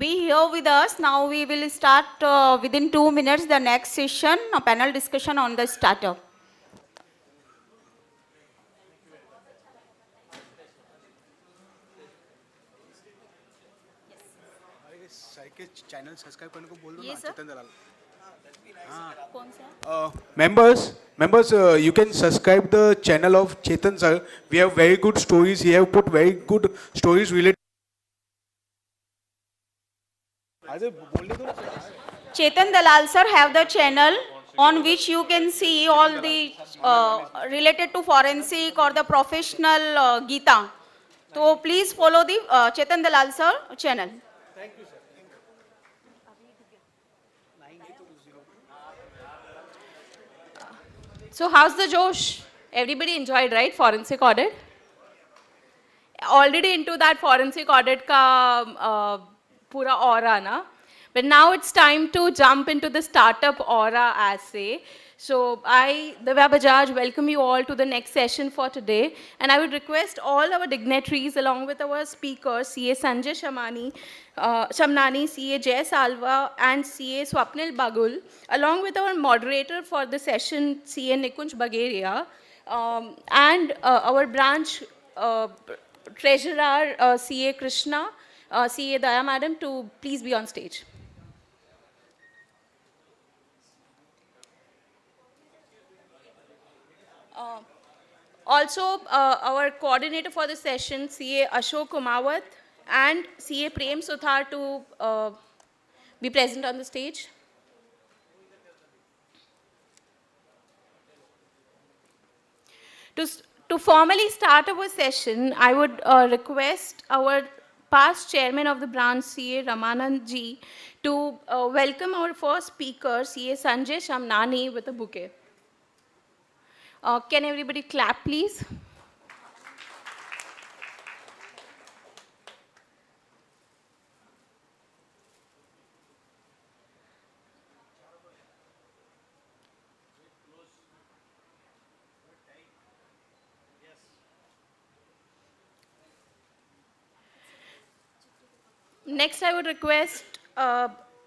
be here with us. Now we will start within 2 minutes the next session, a panel discussion on the startup. Channel subscribe करने को बोल दो ये ना sir? चेतन दलाल कौन सा? members you can subscribe the channel of Chetan sir. We have very good stories. He have put very good stories related. अरे बोलने दो ना. Chetan Dalal sir have the channel on which you can see all the related to forensic or the professional Gita. So please follow the Chetan Dalal sir channel. So how's the Josh? Everybody enjoyed, right? Forensic audit. Already into that forensic audit ka pura aura na. But now it's time to jump into the startup aura assay. So I, Divya Bajaj, welcome you all to the next session for today. And I would request all our dignitaries along with our speakers, CA Sanjay Shamnani, CA Jay Salva and CA Swapnil Bagul, along with our moderator for the session, CA Nikunj Bageria, and our branch treasurer, CA Krishna, CA Daya Madam, to please be on stage. Also, our coordinator for the session, CA Ashok Kumawat and CA Prem Suthar to be present on the stage. To formally start our session, I would request our past chairman of the branch, CA Ramanand ji, to welcome our first speaker, CA Sanjay Shamnani, with a bouquet. Can everybody clap, please? Next, I would request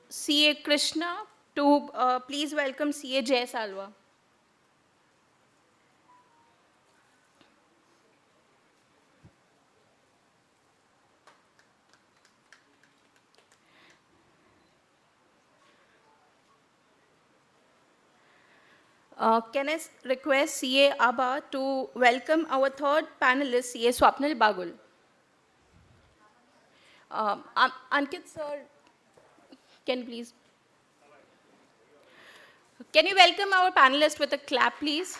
CA Krishna to please welcome CA Jay Salva. Can I request CA Abba to welcome our third panelist, CA Swapnil Bagul. Ankit sir, can you please? Can you welcome our panelist with a clap, please?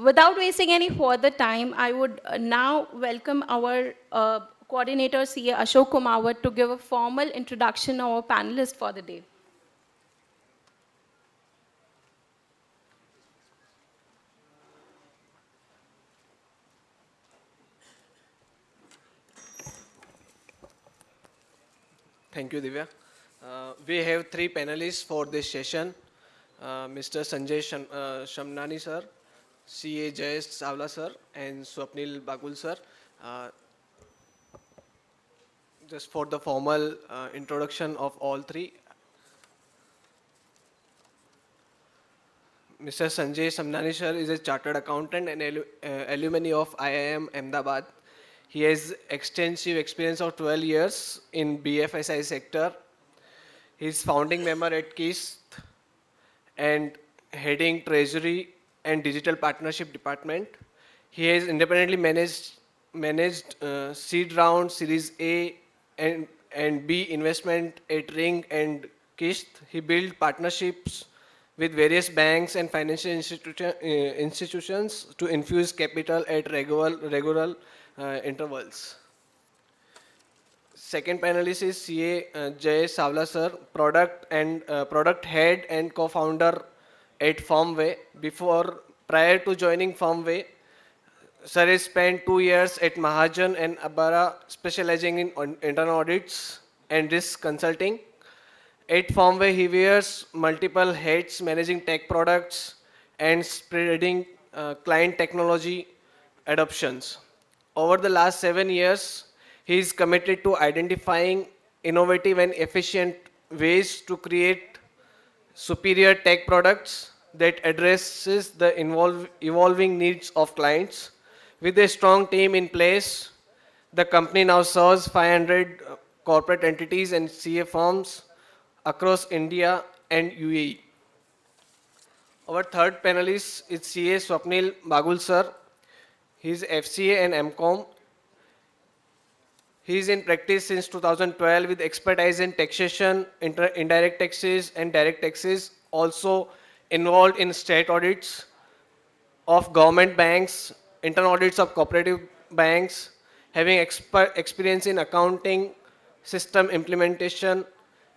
Without wasting any further time, I would now welcome our coordinator, CA Ashok Kumawat, to give a formal introduction of our panelists for the day. Thank you, Divya. We have three panelists for this session. Mr. Sanjay Shamnani sir, CA Jay Savla sir, and Swapnil Bagul sir. Just for the formal introduction of all three. Mr. Sanjay Shamnani sir is a chartered accountant and alumni of IIM Ahmedabad. He has extensive experience of 12 years in BFSI sector. He is founding member at KIST and heading Treasury and Digital Partnership Department. He has independently managed seed round, Series A and B investment at Ring and KIST. He built partnerships with various banks and financial institutions to infuse capital at regular intervals. Second panelist is CA Jay Savla sir, product head and co-founder at Firmway. Prior to joining Firmway, sir has spent 2 years at Mahajan and Avira, specializing in internal audits and risk consulting. At firm where he wears multiple hats, managing tech products and spreading client technology adoptions. Over the last 7 years, he is committed to identifying innovative and efficient ways to create superior tech products that addresses the evolving needs of clients. With a strong team in place, the company now serves 500 corporate entities and CA firms across India and UAE. Our third panelist is CA Swapnil Bagul sir. He is FCA and MCOM. He is in practice since 2012 with expertise in taxation, indirect taxes and direct taxes, also involved in state audits of government banks, internal audits of cooperative banks, having experience in accounting, system implementation.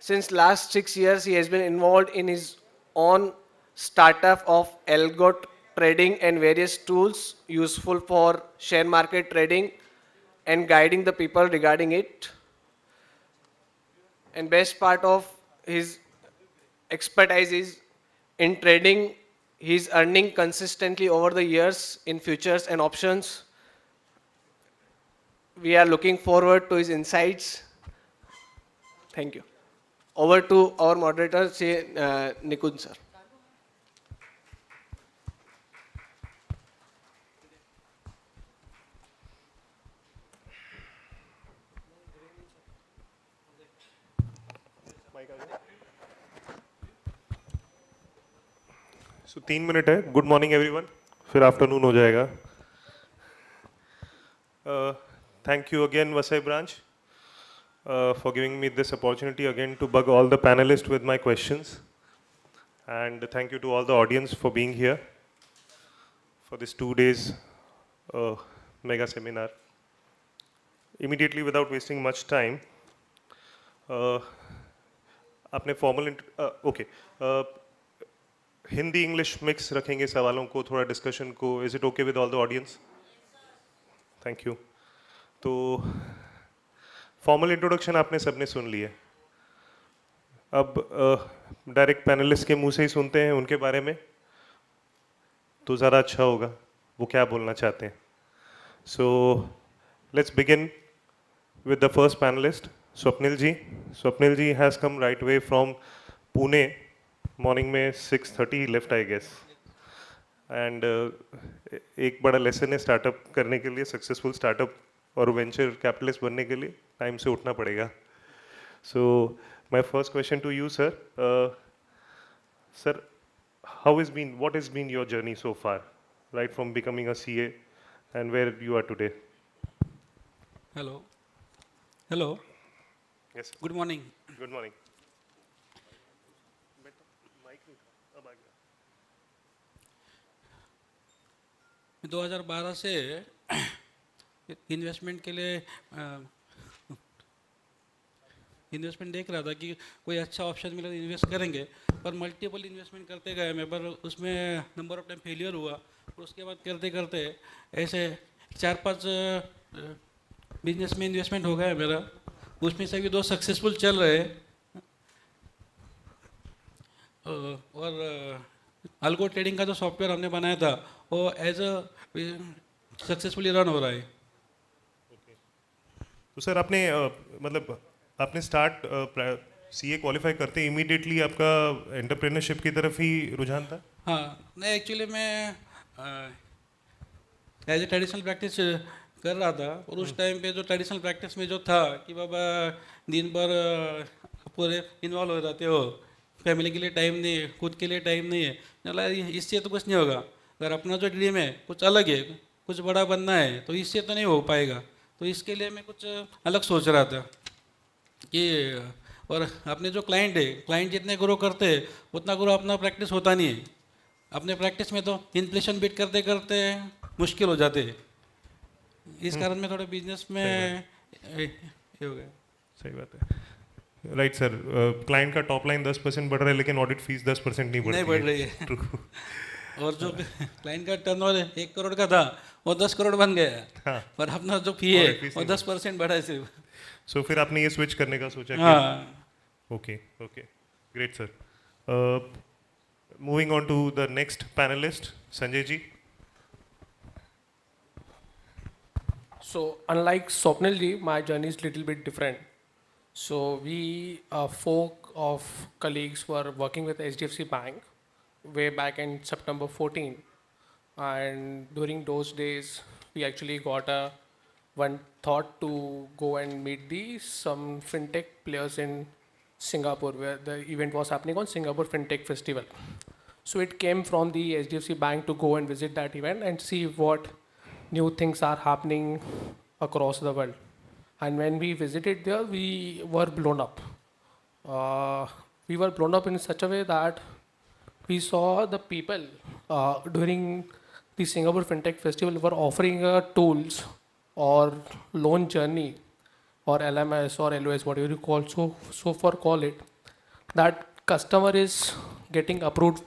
Since last 6 years, he has been involved in his own startup of algot trading and various tools useful for share market trading and guiding the people regarding it. And best part of his expertise is in trading. He's earning consistently over the years in futures and options. We are looking forward to his insights. Thank you. Over to our moderator, Nikun sir. So 3 minute है. Good morning everyone. फिर afternoon हो जाएगा. Thank you again VASAI branch for giving me this opportunity again to bug all the panelists with my questions. And thank you to all the audience for being here for this 2 days mega seminar. Immediately without wasting much time, आपने formal okay. Hindi English mix रखेंगे सवालों को, थोड़ा discussion को. Is it okay with all the audience? Thank you. तो formal introduction आपने सबने सुन लिया. अब डायरेक्ट पैनलिस्ट के मुंह से ही सुनते हैं उनके बारे में, तो ज़्यादा अच्छा होगा वो क्या बोलना चाहते हैं. So let's begin with the first panelist, Swapnil ji. Swapnil ji has come right way from Pune. Morning में 6:30 लेफ्ट आई गेस. एंड एक बड़ा लेसन है स्टार्टअप करने के लिए, सक्सेसफुल स्टार्टअप और वेंचर कैपिटलिस्ट बनने के लिए टाइम से उठना पड़ेगा. So my first question to you sir. Sir, what has been your journey so far, right from becoming a CA and where you are today? Hello. Yes sir. Good morning. Good morning. मैं 2012 से investment के लिए investment देख रहा था कि कोई अच्छा ऑप्शन मिला तो इन्वेस्ट करेंगे, पर मल्टीपल इन्वेस्टमेंट करते गए मैं, पर उसमें नंबर ऑफ टाइम फेलियर हुआ. और उसके बाद करते करते ऐसे 4-5 बिजनेस में इन्वेस्टमेंट हो गया मेरा. उसमें से भी 2 सक्सेसफुल चल रहे और अल्गो ट्रेडिंग का जो सॉफ्टवेयर हमने बनाया था वो एज अ सक्सेसफुली रन हो रहा है. तो सर आपने मतलब आपने स्टार्ट सीए क्वालिफाई करते इमीडिएटली आपका एंटरप्रेन्योरशिप की तरफ ही रुझान था? हाँ, नहीं एक्चुअली मैं एज ए ट्रेडिशनल प्रैक्टिस कर रहा था. और उस टाइम पे जो ट्रेडिशनल प्रैक्टिस में जो था कि बाबा दिन भर पूरे इन्वॉल्व हो जाते हो, फैमिली के लिए टाइम नहीं है, खुद के लिए टाइम नहीं है. चला इससे तो कुछ नहीं होगा. अगर अपना जो ड्रीम है कुछ अलग है, कुछ बड़ा बनना है, तो इससे तो नहीं हो पाएगा. तो इसके लिए मैं कुछ अलग सोच रहा था कि और अपने जो क्लाइंट है, क्लाइंट जितने ग्रो करते हैं उतना ग्रो अपना प्रैक्टिस होता नहीं है. अपने प्रैक्टिस में तो इन्फ्लेशन बीट करते करते मुश्किल हो जाते हैं. इस कारण में थोड़ा बिजनेस में ये हो गया. सही बात है. Right sir. क्लाइंट का टॉप लाइन 10% बढ़ रहा है लेकिन ऑडिट फीस 10% नहीं बढ़ रही है. और जो क्लाइंट का टर्नओवर 1 करोड़ का था वो 10 करोड़ बन गया. हाँ. पर अपना जो फी है वो 10% बढ़ा है सिर्फ. सो फिर आपने ये स्विच करने का सोचा? हाँ. Okay. Great, sir. Moving on to the next panelist, Sanjay ji. So unlike Swapnil ji, my journey is little bit different. So we, folk of colleagues, were working with HDFC Bank way back in September 14. And during those days, we actually got one thought to go and meet some fintech players in Singapore, where the event was happening on Singapore Fintech Festival. So it came from the HDFC Bank to go and visit that event and see what new things are happening across the world. And when we visited there, we were blown up. We were blown up in such a way that we saw the people during the Singapore FinTech Festival were offering tools or loan journey or LMS or LOS, whatever you call, so far call it, that customer is getting approved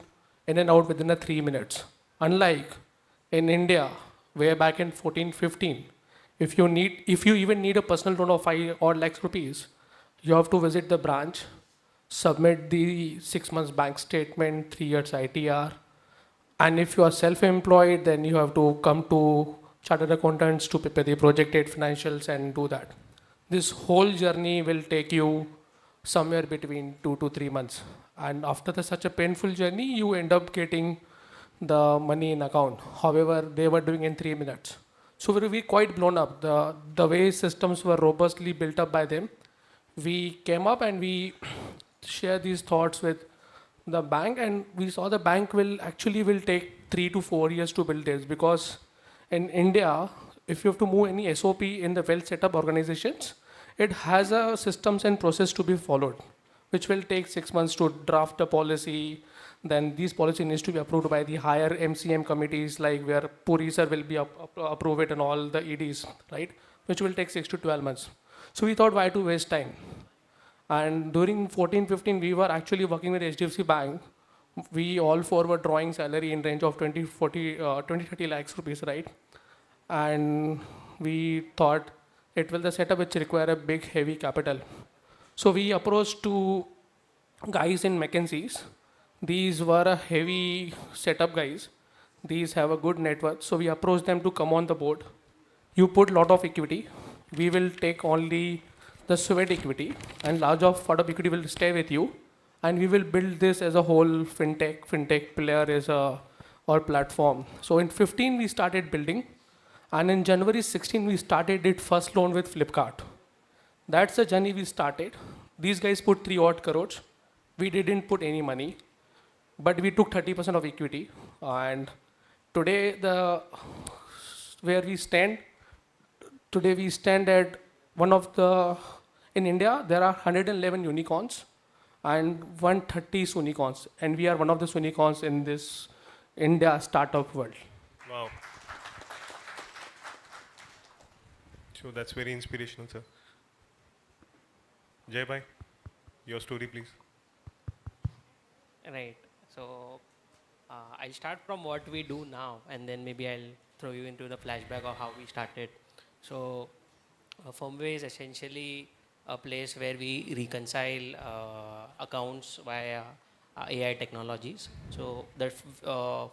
in and out within 3 minutes. Unlike in India, way back in 14-15, if you even need a personal loan of 5 or lakhs rupees, you have to visit the branch, submit the 6 months bank statement, 3 years ITR, and if you are self-employed, then you have to come to chartered accountants to prepare the projected financials and do that. This whole journey will take you somewhere between 2 to 3 months. And after such a painful journey, you end up getting the money in account. However, they were doing in 3 minutes. So we were quite blown up. The way systems were robustly built up by them, we came up and we shared these thoughts with the bank, and we saw the bank will take 3 to 4 years to build this, because in India, if you have to move any SOP in the well set up organizations, it has a systems and process to be followed, which will take 6 months to draft a policy. Then these policy needs to be approved by the higher MCM committees, like where Puri sir will be approve it and all the EDs, right? Which will take 6 to 12 months. So we thought, why to waste time? And during 14-15, we were actually working with HDFC Bank. We all four were drawing salary in range of 20-30 lakhs rupees, right? And we thought it will the setup which require a big heavy capital. So we approached to guys in McKinsey's. These were a heavy setup guys. These have a good network. So we approached them to come on the board. You put lot of equity. We will take only the sweat equity, and large part of equity will stay with you, and we will build this as a whole fintech player as our platform. So in 15 we started building, and in January 16 we started it first loan with Flipkart. That's the journey we started. These guys put 3 odd crores. We didn't put any money, but we took 30% of equity. And today where we stand, today we stand at one of the, in India, there are 111 unicorns and 130 unicorns. And we are one of the unicorns in this India startup world. Wow. So that's very inspirational, sir. Jay bhai, your story, please. Right. So I'll start from what we do now, and then maybe I'll throw you into the flashback of how we started. So Firmway is essentially a place where we reconcile accounts via AI technologies. So the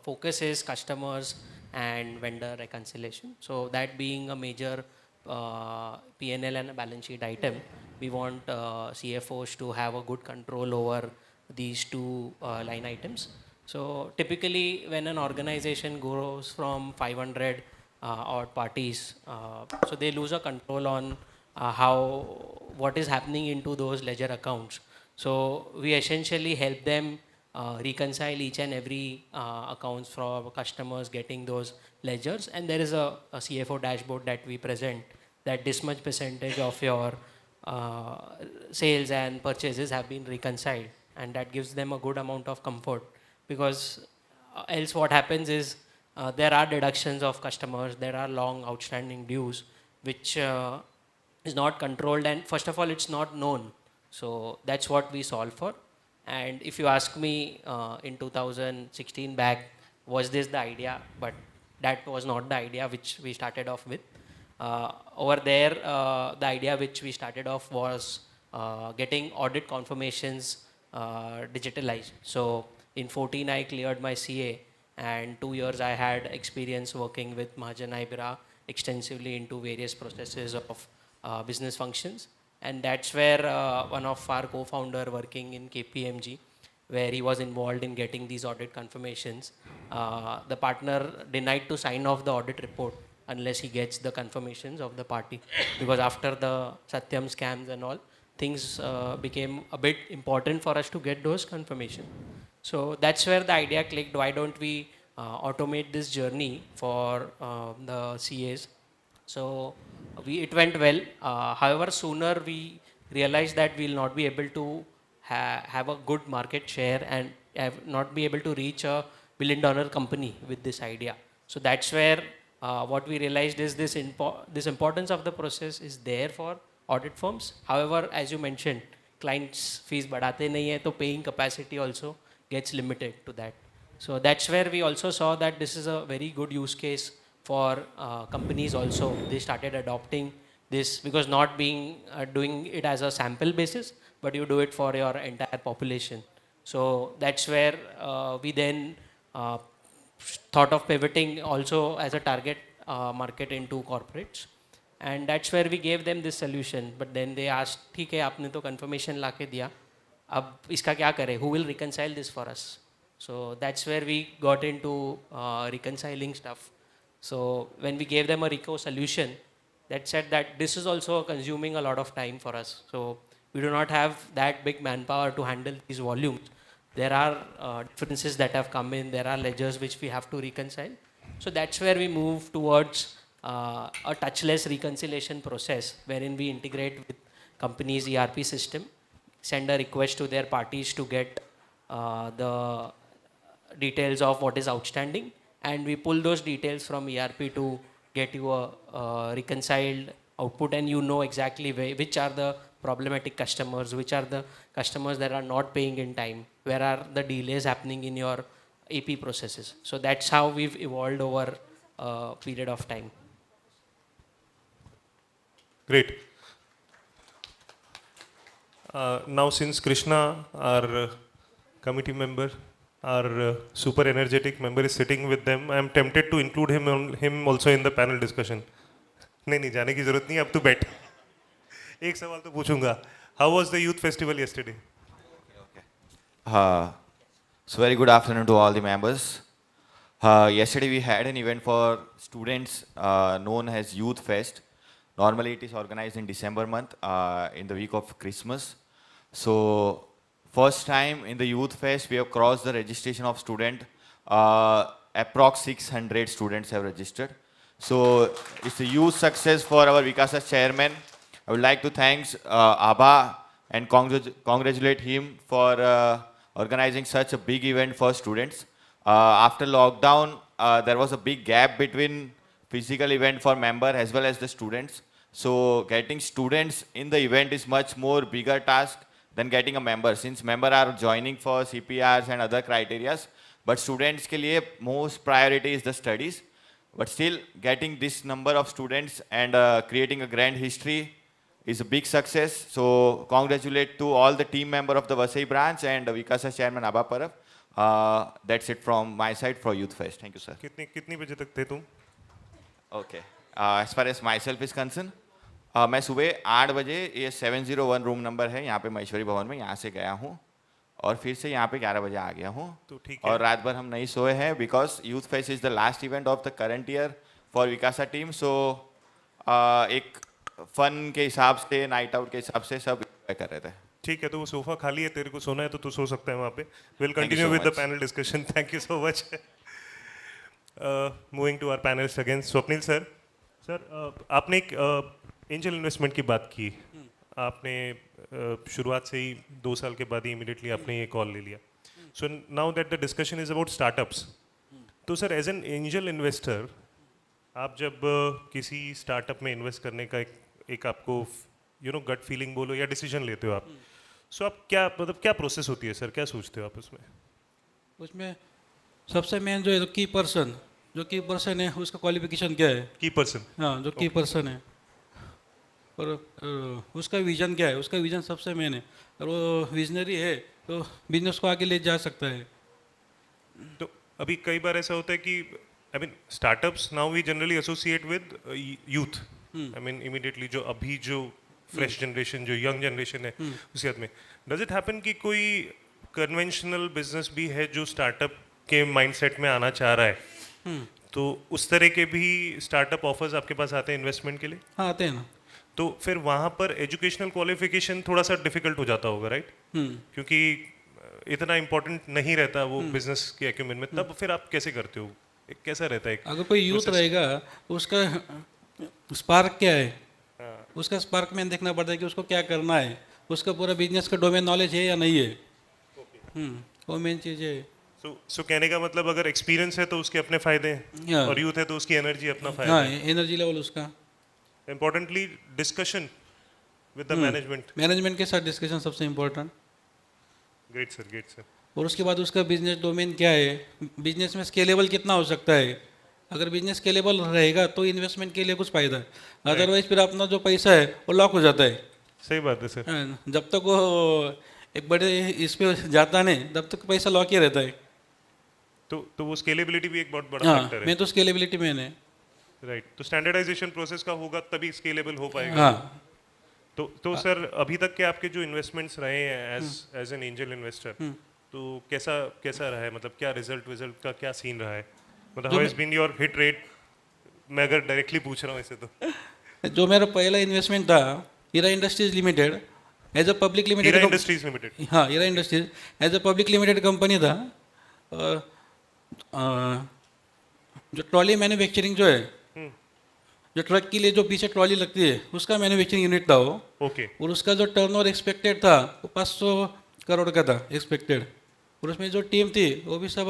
focus is customers and vendor reconciliation. So that being a major P&L and a balance sheet item, we want CFOs to have a good control over these two line items. So typically when an organization grows from 500 odd parties, so they lose a control on what is happening into those ledger accounts. So we essentially help them reconcile each and every accounts for customers getting those ledgers, and there is a CFO dashboard that we present that this much percentage of your sales and purchases have been reconciled, and that gives them a good amount of comfort, because else what happens is there are deductions of customers, there are long outstanding dues which is not controlled, and first of all it's not known. So that's what we solve for. And if you ask me in 2016 back, was this the idea? But that was not the idea which we started off with. Over there, the idea which we started off was getting audit confirmations digitalized. So in 14 I cleared my CA, and 2 years I had experience working with Mahajan Avira extensively into various processes of business functions. And that's where one of our co-founder working in KPMG, where he was involved in getting these audit confirmations. The partner denied to sign off the audit report unless he gets the confirmations of the party. Because after the Satyam scams and all, things became a bit important for us to get those confirmation. So that's where the idea clicked. Why don't we automate this journey for the CAs? So it went well. However, sooner we realized that we'll not be able to have a good market share and not be able to reach a $1 billion company with this idea. So that's where what we realized is this importance of the process is there for audit firms. However, as you mentioned, clients fees badhate nahi hai, so paying capacity also gets limited to that. So that's where we also saw that this is a very good use case for companies also. They started adopting this because not being doing it as a sample basis, but you do it for your entire population. So that's where we then thought of pivoting also as a target market into corporates. And that's where we gave them this solution. But then they asked, ठीक है आपने तो confirmation लाके दिया, अब इसका क्या करें? Who will reconcile this for us? So that's where we got into reconciling stuff. So when we gave them a RICO solution, that said that this is also consuming a lot of time for us. So we do not have that big manpower to handle these volumes. There are differences that have come in. There are ledgers which we have to reconcile. So that's where we move towards a touchless reconciliation process, wherein we integrate with companies' ERP system, send a request to their parties to get the details of what is outstanding, and we pull those details from ERP to get you a reconciled output, and you know exactly which are the problematic customers, which are the customers that are not paying in time, where are the delays happening in your AP processes. So that's how we've evolved over a period of time. Great. Now since Krishna, our committee member, our super energetic member is sitting with them, I am tempted to include him also in the panel discussion. नहीं जाने की जरूरत नहीं, अब तू बैठ. एक सवाल तो पूछूंगा. How was the youth festival yesterday? So very good afternoon to all the members. Yesterday we had an event for students known as Youth Fest. Normally it is organized in December month in the week of Christmas. So first time in the Youth Fest we have crossed the registration of student. Approx 600 students have registered. So it's a huge success for our Vikasa chairman. I would like to thank Abha and congratulate him for organizing such a big event for students. After lockdown, there was a big gap between physical event for member as well as the students. So getting students in the event is much more bigger task than getting a member, since member are joining for CPRs and other criterias. But students के लिए most priority is the studies. But still getting this number of students and creating a grand history is a big success. So congratulate to all the team member of the VASAI branch and Vikasa chairman Abha Parab. That's it from my side for Youth Fest. Thank you, sir. कितनी बजे तक थे तुम? Okay. As far as myself is concerned, मैं सुबह 8 बजे ये 701 room number है यहाँ पे महेश्वरी भवन में, यहाँ से गया हूँ और फिर से यहाँ पे 11 बजे आ गया हूँ. तो ठीक है. और रात भर हम नहीं सोए हैं because youth fest is the last event of the current year for विकासा टीम. सो एक फन के हिसाब से, नाइट आउट के हिसाब से सब कर रहे थे. ठीक है, तो वो सोफा खाली है, तेरे को सोना है तो तू सो सकता है वहाँ पे. Will continue with the panel discussion. Thank you so much. Moving to our panelist again, Swapnil sir. Sir आपने एक एंजल इन्वेस्टमेंट की बात की. आपने शुरुआत से ही 2 साल के बाद ही इमीडिएटली आपने ये कॉल ले लिया. So now that the discussion is about startups, तो sir as an angel investor आप जब किसी स्टार्टअप में इन्वेस्ट करने का एक आपको गट फीलिंग बोलो या डिसीजन लेते हो आप, सो आप क्या मतलब क्या प्रोसेस होती है सर, क्या सोचते हो आप उसमें? उसमें सबसे मेन जो की पर्सन है उसका क्वालिफिकेशन क्या है? की पर्सन, हाँ, जो की पर्सन है और उसका विज़न क्या है, उसका विज़न सबसे मेन है, और वो विजनरी है तो बिजनेस को आगे ले जा सकता है। तो अभी कई बार ऐसा होता है कि I mean startups now we generally associate with youth, I mean immediately जो अभी जो फ्रेश जनरेशन, जो यंग जनरेशन है उसके हाथ में, डज इट हैपन कि कोई कन्वेंशनल बिजनेस भी है जो स्टार्टअप के माइंडसेट में आना चाह रहा है, तो उस तरह के भी स्टार्टअप ऑफर्स आपके पास आते हैं इन्वेस्टमेंट के लिए? हाँ आते हैं ना। तो फिर वहाँ पर एजुकेशनल क्वालिफिकेशन थोड़ा सा डिफिकल्ट हो जाता होगा, राइट? क्योंकि इतना इम्पोर्टेंट नहीं रहता वो बिजनेस के एक्यूमेंट में, तब फिर आप कैसे करते हो, कैसा रहता है? अगर कोई यूथ रहेगा उसका स्पार्क क्या है, उसका स्पार्क में देखना पड़ता है कि उसको क्या करना है, उसका पूरा बिजनेस का डोमेन नॉलेज है या नहीं है, वो मेन चीज़ है। सो कहने का मतलब अगर एक्सपीरियंस है तो उसके अपने फायदे हैं, हाँ। और यूथ है तो उसकी एनर्जी अपना फायदा हाँ, है। एनर्जी लेवल उसका। Importantly discussion with the management. Management के साथ डिस्कशन सबसे important. Great sir, great sir. और उसके बाद उसका बिजनेस डोमेन क्या है, बिजनेस में स्केलेबल कितना हो सकता है। अगर बिजनेस स्केलेबल रहेगा तो इन्वेस्टमेंट के लिए कुछ फायदा है, अदरवाइज फिर अपना जो पैसा है वो लॉक हो जाता है। सही बात है सर। जब तक वो एक बड़े इस पे जाता नहीं तब तक पैसा लॉक ही रहता है। तो वो स्केलेबिलिटी भी एक बहुत बड़ा फैक्टर है। मैं तो स्केलेबिलिटी में है। राइट, तो स्टैंडर्डाइजेशन प्रोसेस का होगा तभी स्केलेबल हो पाएगा। हाँ। तो सर अभी तक के आपके जो इन्वेस्टमेंट्स रहे हैं एज एन एंजल इन्वेस्टर, तो कैसा रहा है, मतलब क्या रिजल्ट का क्या सीन रहा है, मतलब how has been your hit rate? मैं अगर डायरेक्टली पूछ रहा हूँ ऐसे तो जो मेरा पहला इन्वेस्टमेंट था Hira industries limited as a public limited. Hira industries limited, हाँ Hira industries as a public limited company था। जो ट्रॉली मैन्युफैक्चरिंग जो है, जो ट्रक के लिए जो पीछे ट्रॉली लगती है उसका मैन्युफैक्चरिंग यूनिट था वो। ओके। और उसका जो टर्नओवर एक्सपेक्टेड था वो 500 करोड़ का था एक्सपेक्टेड। और उसमें जो टीम थी वो भी सब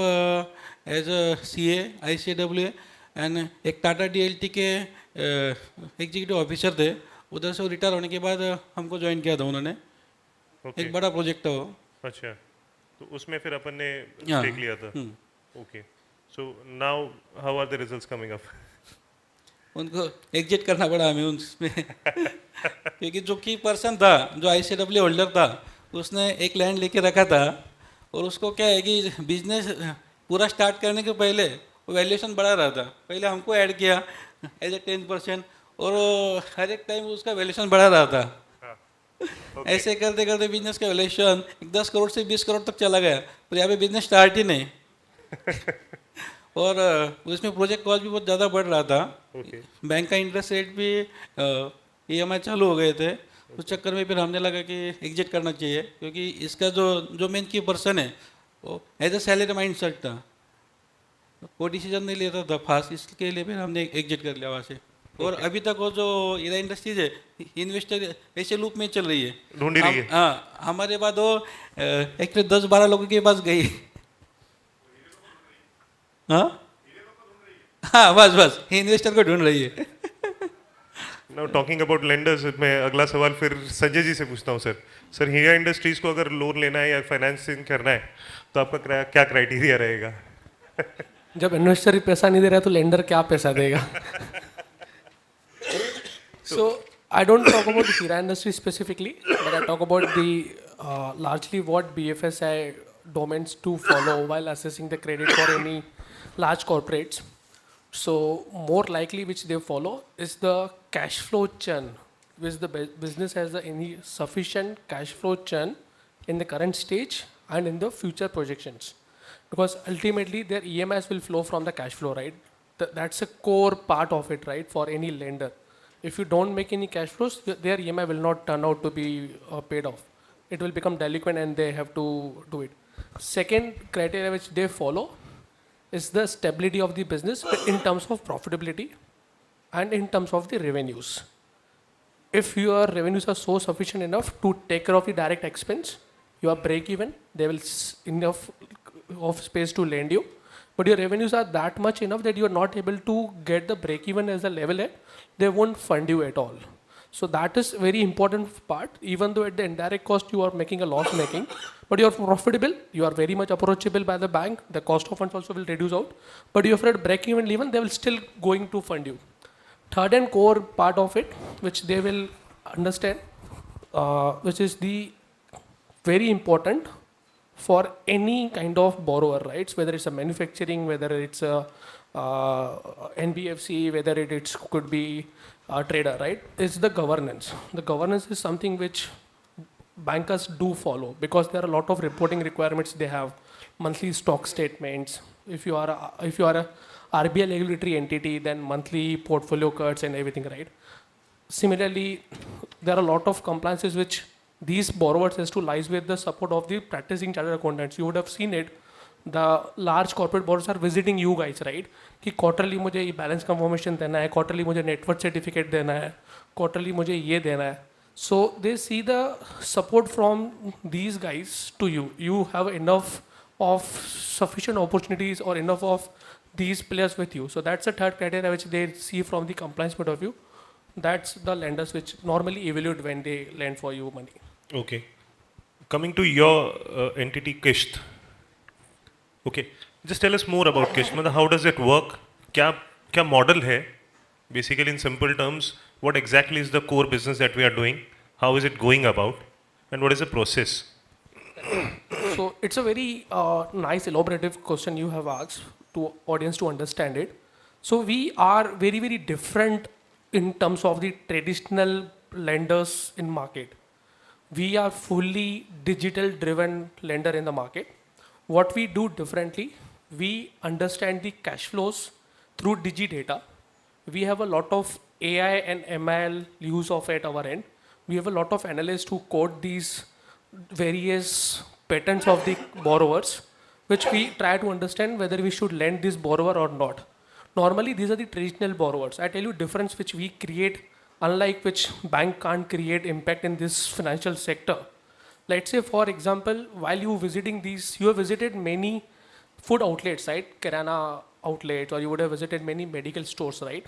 as a CA ICW and एक टाटा DLT के एग्जीक्यूटिव ऑफिसर थे। उधर से वो रिटायर होने के बाद हमको ज्वाइन किया था उन्होंने। एक बड़ा प्रोजेक्ट था वो। अच्छा, तो उसमें फिर अपन ने हाँ। स्टेक लिया था। Okay, so now how are the results coming up? उनको एग्जिट करना पड़ा हमें उसमें क्योंकि जो की पर्सन था, जो ICW होल्डर था, उसने एक लैंड लेके रखा था। और उसको क्या है कि बिजनेस पूरा स्टार्ट करने के पहले वो वैल्यूएशन बढ़ा रहा था। पहले हमको ऐड किया एज ए 10% और हर एक टाइम उसका वैल्यूएशन बढ़ा रहा था। ऐसे करते करते बिजनेस का वैल्यूएशन 10 करोड़ से 20 करोड़ तक चला गया, पर यहाँ पे बिजनेस स्टार्ट ही नहीं और उसमें प्रोजेक्ट कॉस्ट भी बहुत ज़्यादा बढ़ रहा था। बैंक का इंटरेस्ट रेट भी EMI चालू हो गए थे। उस चक्कर में फिर हमने लगा कि एग्जिट करना चाहिए, क्योंकि इसका जो मेन की पर्सन है वो as a salary mind set था, वो डिसीजन नहीं लेता था फास्ट, इसके लिए फिर हमने एग्जिट कर लिया वहाँ से। और अभी तक वो जो हीरा इंडस्ट्रीज है इन्वेस्टर ऐसे लूप में चल रही है, ढूंढ रही है। हाँ, हमारे बाद वो एक्चुअली 10-12 लोगों के पास गई। हाँ बस इन्वेस्टर को ढूंढ रही है। नाउ टॉकिंग अबाउट लेंडर्स, मैं अगला सवाल फिर संजय जी से पूछता हूँ। सर हीरा इंडस्ट्रीज को अगर लोन लेना है या फाइनेंसिंग करना है तो आपका क्या क्राइटेरिया रहेगा? जब इन्वेस्टर ही पैसा नहीं दे रहा तो लेंडर क्या पैसा देगा? So I don't talk about the Hira industry specifically, but I talk about the largely what BFSI domains to follow while assessing the credit for any large corporates. So more likely which they follow is the cash flow churn, which the business has any sufficient cash flow churn in the current stage and in the future projections. Because ultimately their EMIs will flow from the cash flow, right? That's a core part of it, right, for any lender. If you don't make any cash flows, their EMI will not turn out to be paid off. It will become delinquent and they have to do it. Second criteria which they follow is the stability of the business in terms of profitability and in terms of the revenues. If your revenues are so sufficient enough to take care of the direct expense, you are break even, they will enough of space to lend you. But your revenues are that much enough that you are not able to get the break even as a level head, they won't fund you at all. So that is very important part, even though at the indirect cost you are making a loss making, but you are profitable, you are very much approachable by the bank, the cost of funds also will reduce out, but you are at break even, they will still going to fund you. Third and core part of it, which they will understand, which is the very important for any kind of borrower, right? Whether it's a manufacturing, whether it's a NBFC, whether it could be a trader, right? It's the governance. The governance is something which bankers do follow because there are a lot of reporting requirements. They have monthly stock statements. If you are a RBI regulatory entity, then monthly portfolio cuts and everything, right? Similarly, there are a lot of compliances which these borrowers has to lies with the support of the practicing chartered accountants. You would have seen it. The large corporate borrowers are visiting you guys, right? कि quarterly मुझे ये balance confirmation देना है, quarterly मुझे net worth certificate देना है, quarterly मुझे ये देना है. So they see the support from these guys to you. You have enough of sufficient opportunities or enough of these players with you. So that's the third criteria which they see from the compliance point of view. That's the lenders which normally evaluate when they lend for you money. Okay. Coming to your entity Kisht. Okay. Just tell us more about Kisht. मतलब how does it work? क्या model है? Basically in simple terms, what exactly is the core business that we are doing? How is it going about? And what is the process? So it's a very nice elaborative question you have asked to audience to understand it. So we are very, very different in terms of the traditional lenders in market. We are fully digital driven lender in the market. What we do differently, we understand the cash flows through digidata. We have a lot of AI and ML use of at our end. We have a lot of analysts who code these various patterns of the borrowers, which we try to understand whether we should lend this borrower or not. Normally, these are the traditional borrowers. I tell you difference which we create, unlike which bank can't create impact in this financial sector. Let's say, for example, while you visiting these, you have visited many food outlets, right? Kirana outlets, or you would have visited many medical stores, right?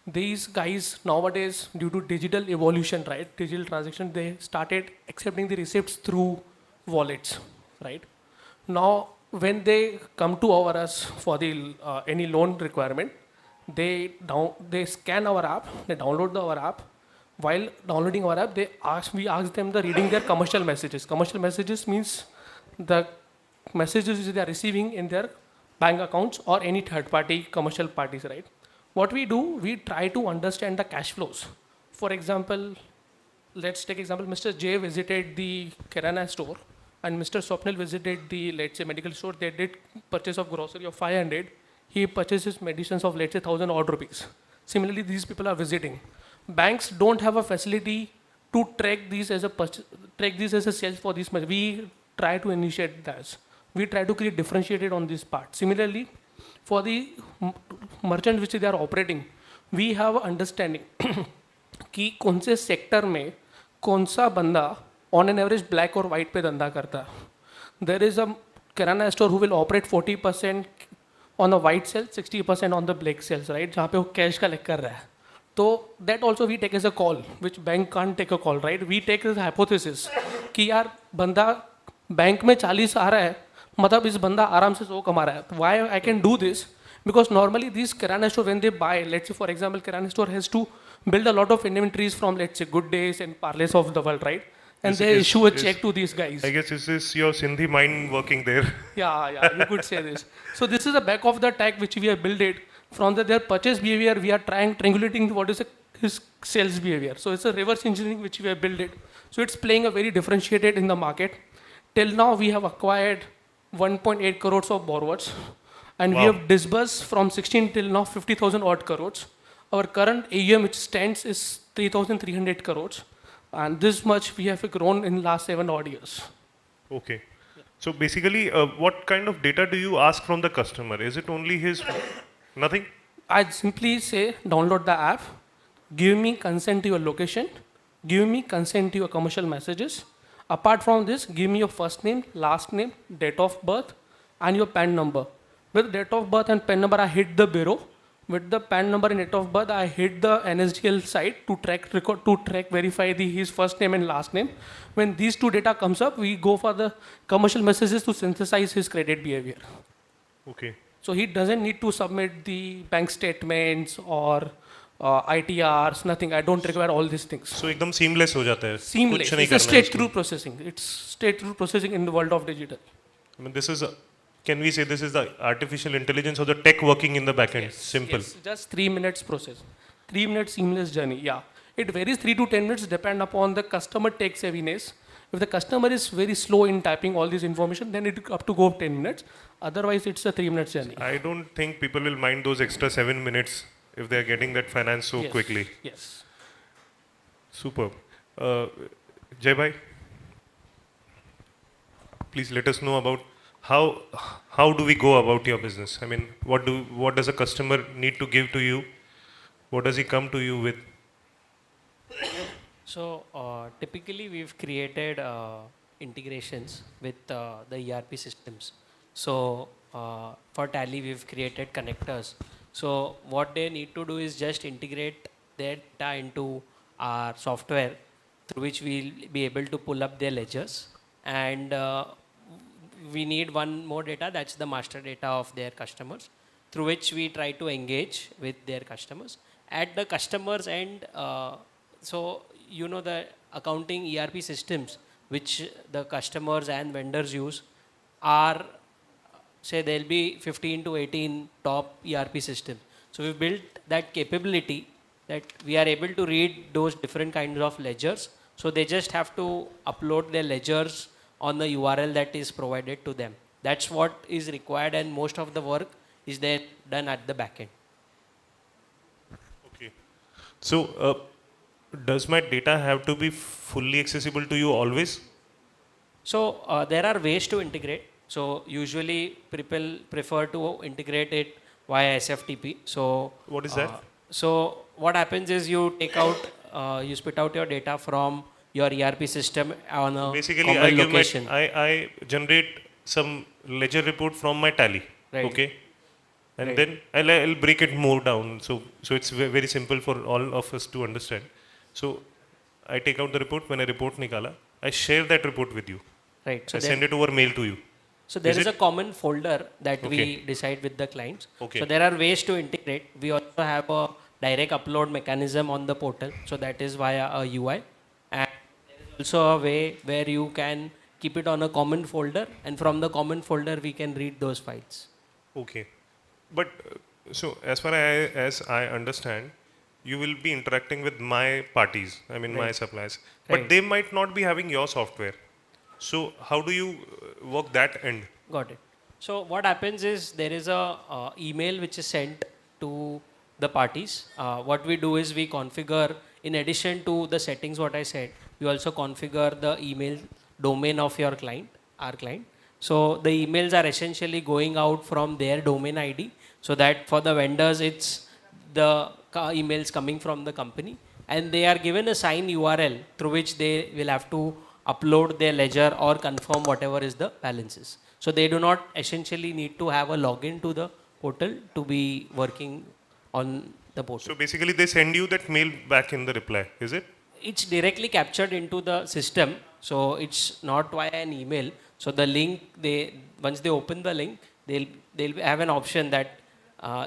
These guys nowadays, due to digital evolution, right? Digital transaction, they started accepting the receipts through wallets, right? Now, when they come to us for the any loan requirement, they scan our app, they download our app. While downloading our app, we ask them the reading their commercial messages. Commercial messages means the messages which they are receiving in their bank accounts or any third-party commercial parties, right? What we do, we try to understand the cash flows. For example, let's take example, Mr. J visited the Kirana store and Mr. Swapnil visited the, let's say, medical store. They did purchase of grocery of 500. He purchases medicines of, let's say, 1,000 odd rupees. Similarly, these people are visiting. Banks don't have a facility to track these as a sales for these. We try to initiate that. We try to create differentiated on this part. Similarly, for the merchant which they are operating, we have understanding कि कौन से sector में कौन सा बंदा on an average black or white पे धंधा करता है. There is a kirana store who will operate 40% on the white sales, 60% on the black sales, right? जहाँ पे वो cash collect कर रहा है. So that also we take as a call, which bank can't take a call, right? We take this hypothesis कि यार बंदा bank में 40 आ रहा है, मतलब इस बंदा आराम से 100 कमा रहा है. Why I can do this? Because normally these kirana store, when they buy, let's say for example, kirana store has to build a lot of inventories from, let's say, Good Days and Parleys of the world, right? And they issue a check to these guys. I guess this is your Sindhi mind working there. Yeah, you could say this. So this is the back of the tag which we have built it. From their purchase behavior, we are triangulating what is his sales behavior. So it's a reverse engineering which we have built it. So it's playing a very differentiated in the market. Till now, we have acquired 1.8 crores of borrowers. And we have disbursed from 16 till now 50,000 odd crores. Our current AUM which stands is 3,300 crores. And this much we have grown in last 7 odd years. Okay. So basically, what kind of data do you ask from the customer? Is it only his, nothing? I simply say, download the app, give me consent to your location, give me consent to your commercial messages. Apart from this, give me your first name, last name, date of birth, and your PAN number. With date of birth and PAN number, I hit the bureau. With the PAN number and date of birth, I hit the NSDL site to verify his first name and last name. When these two data comes up, we go for the commercial messages to synthesize his credit behavior. Okay. So he doesn't need to submit the bank statements or ITRs, nothing. I don't require all these things. So एकदम seamless हो जाता है. Seamless. कुछ नहीं It's a करना है straight उसमें. through processing. It's straight through processing in the world of digital. I mean, this is, can we say this is the artificial intelligence or the tech working in the backend? Simple. Yes, just 3 minutes process. 3 minutes seamless journey. Yeah. It varies 3 to 10 minutes depend upon the customer tech savviness. If the customer is very slow in typing all this information, then it up to go 10 minutes. Otherwise, it's a 3 minutes journey. I don't think people will mind those extra 7 minutes if they are getting that finance so Yes, quickly. Yes. Superb. Jai Bhai, please let us know about how do we go about your business? I mean, what does a customer need to give to you? What does he come to you with? So typically we've created integrations with the ERP systems. So for Tally we've created connectors. So what they need to do is just integrate their data into our software through which we'll be able to pull up their ledgers. And we need one more data, that's the master data of their customers, through which we try to engage with their customers. At the customer's end, so you know the accounting ERP systems which the customers and vendors use are, say there'll be 15 to 18 top ERP systems. So we've built that capability that we are able to read those different kinds of ledgers. So they just have to upload their ledgers on the URL that is provided to them. That's what is required, and most of the work is there done at the back end. Okay. So does my data have to be fully accessible to you always? So there are ways to integrate. So usually people prefer to integrate it via SFTP. So what is that? So what happens is you take out, you spit out your data from your ERP system on a Basically, common I give location. I generate some ledger report from my Tally. Right. Okay. And Right. then I'll break it more down. So it's very simple for all of us to understand. So I take out the report. When I report nikala, I share that report with you. Right. So I send it over mail to you. So there is it? a common folder that we Okay. decide with the clients. Okay. So there are ways to integrate. We also have a direct upload mechanism on the portal. So that is via a UI. And there is also a way where you can keep it on a common folder, and from the common folder we can read those files. Okay. But so as far as I understand, you will be interacting with my parties, I mean my Right. suppliers. But Right. they might not be having your software. So how do you work that end? Got it. So what happens is there is a email which is sent to the parties. What we do is we configure, in addition to the settings what I said, we also configure the email domain of your client, our client. So the emails are essentially going out from their domain ID, so that for the vendors it's the emails coming from the company, and they are given a sign URL through which they will have to upload their ledger or confirm whatever is the balances. So they do not essentially need to have a login to the portal to be working on the portal. So basically they send you that mail back in the reply, is it? It's directly captured into the system, so it's not via an email. So the link, once they open the link, they'll have an option that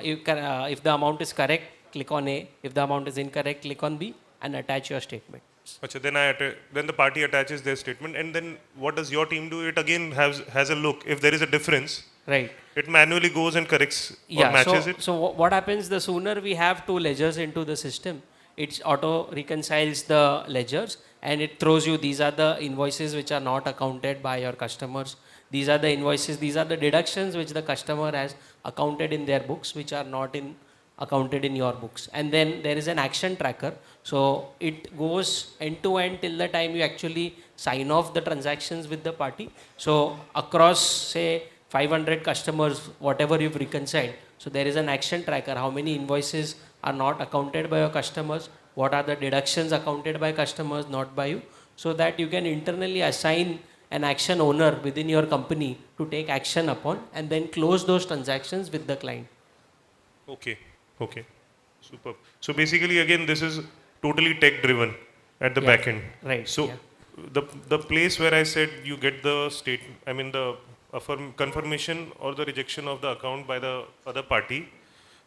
if the amount is correct, click on A. If the amount is incorrect, click on B and attach your statement. Achha, then the party attaches their statement, and then what does your team do? It again has a look. If there is a difference, right, it manually goes and corrects or matches it. So what happens, the sooner we have two ledgers into the system, it auto reconciles the ledgers and it throws you, these are the invoices which are not accounted by your customers. These are the invoices, these are the deductions which the customer has accounted in their books, which are not accounted in your books. And then there is an action tracker. So it goes end to end till the time you actually sign off the transactions with the party. So across, say, 500 customers, whatever you've reconciled. So there is an action tracker. How many invoices are not accounted by your customers? What are the deductions accounted by customers, not by you? So that you can internally assign an action owner within your company to take action upon and then close those transactions with the client. Okay. Okay. Superb. So basically, again, this is totally tech driven at the back end. Right. So the place where I said you get the the confirmation or the rejection of the account by the other party.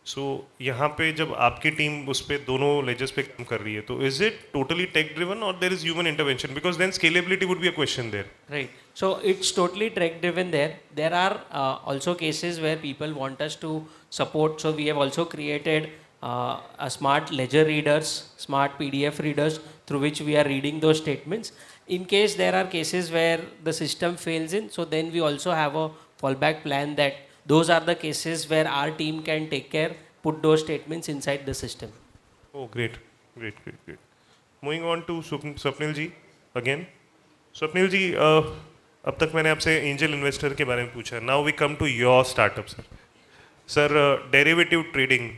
सो यहाँ पे जब आपकी team उस पे दोनों ledgers पे काम कर रही है, तो is it totally tech driven और there is human intervention, because then scalability would be a question there. Right. So it's totally tech driven there. There are also cases where people want us to support. So we have also created a smart ledger readers, smart PDF readers through which we are reading those statements. In case there are cases where the system fails in, so then we also have a fallback plan that those are the cases where our team can take care, put those statements inside the system. Oh, great, great, great, great. Moving on to Swapnil ji again. Swapnil ji, अब तक मैंने आपसे angel investor के बारे में पूछा. Now we come to your startup sir. Sir, derivative trading,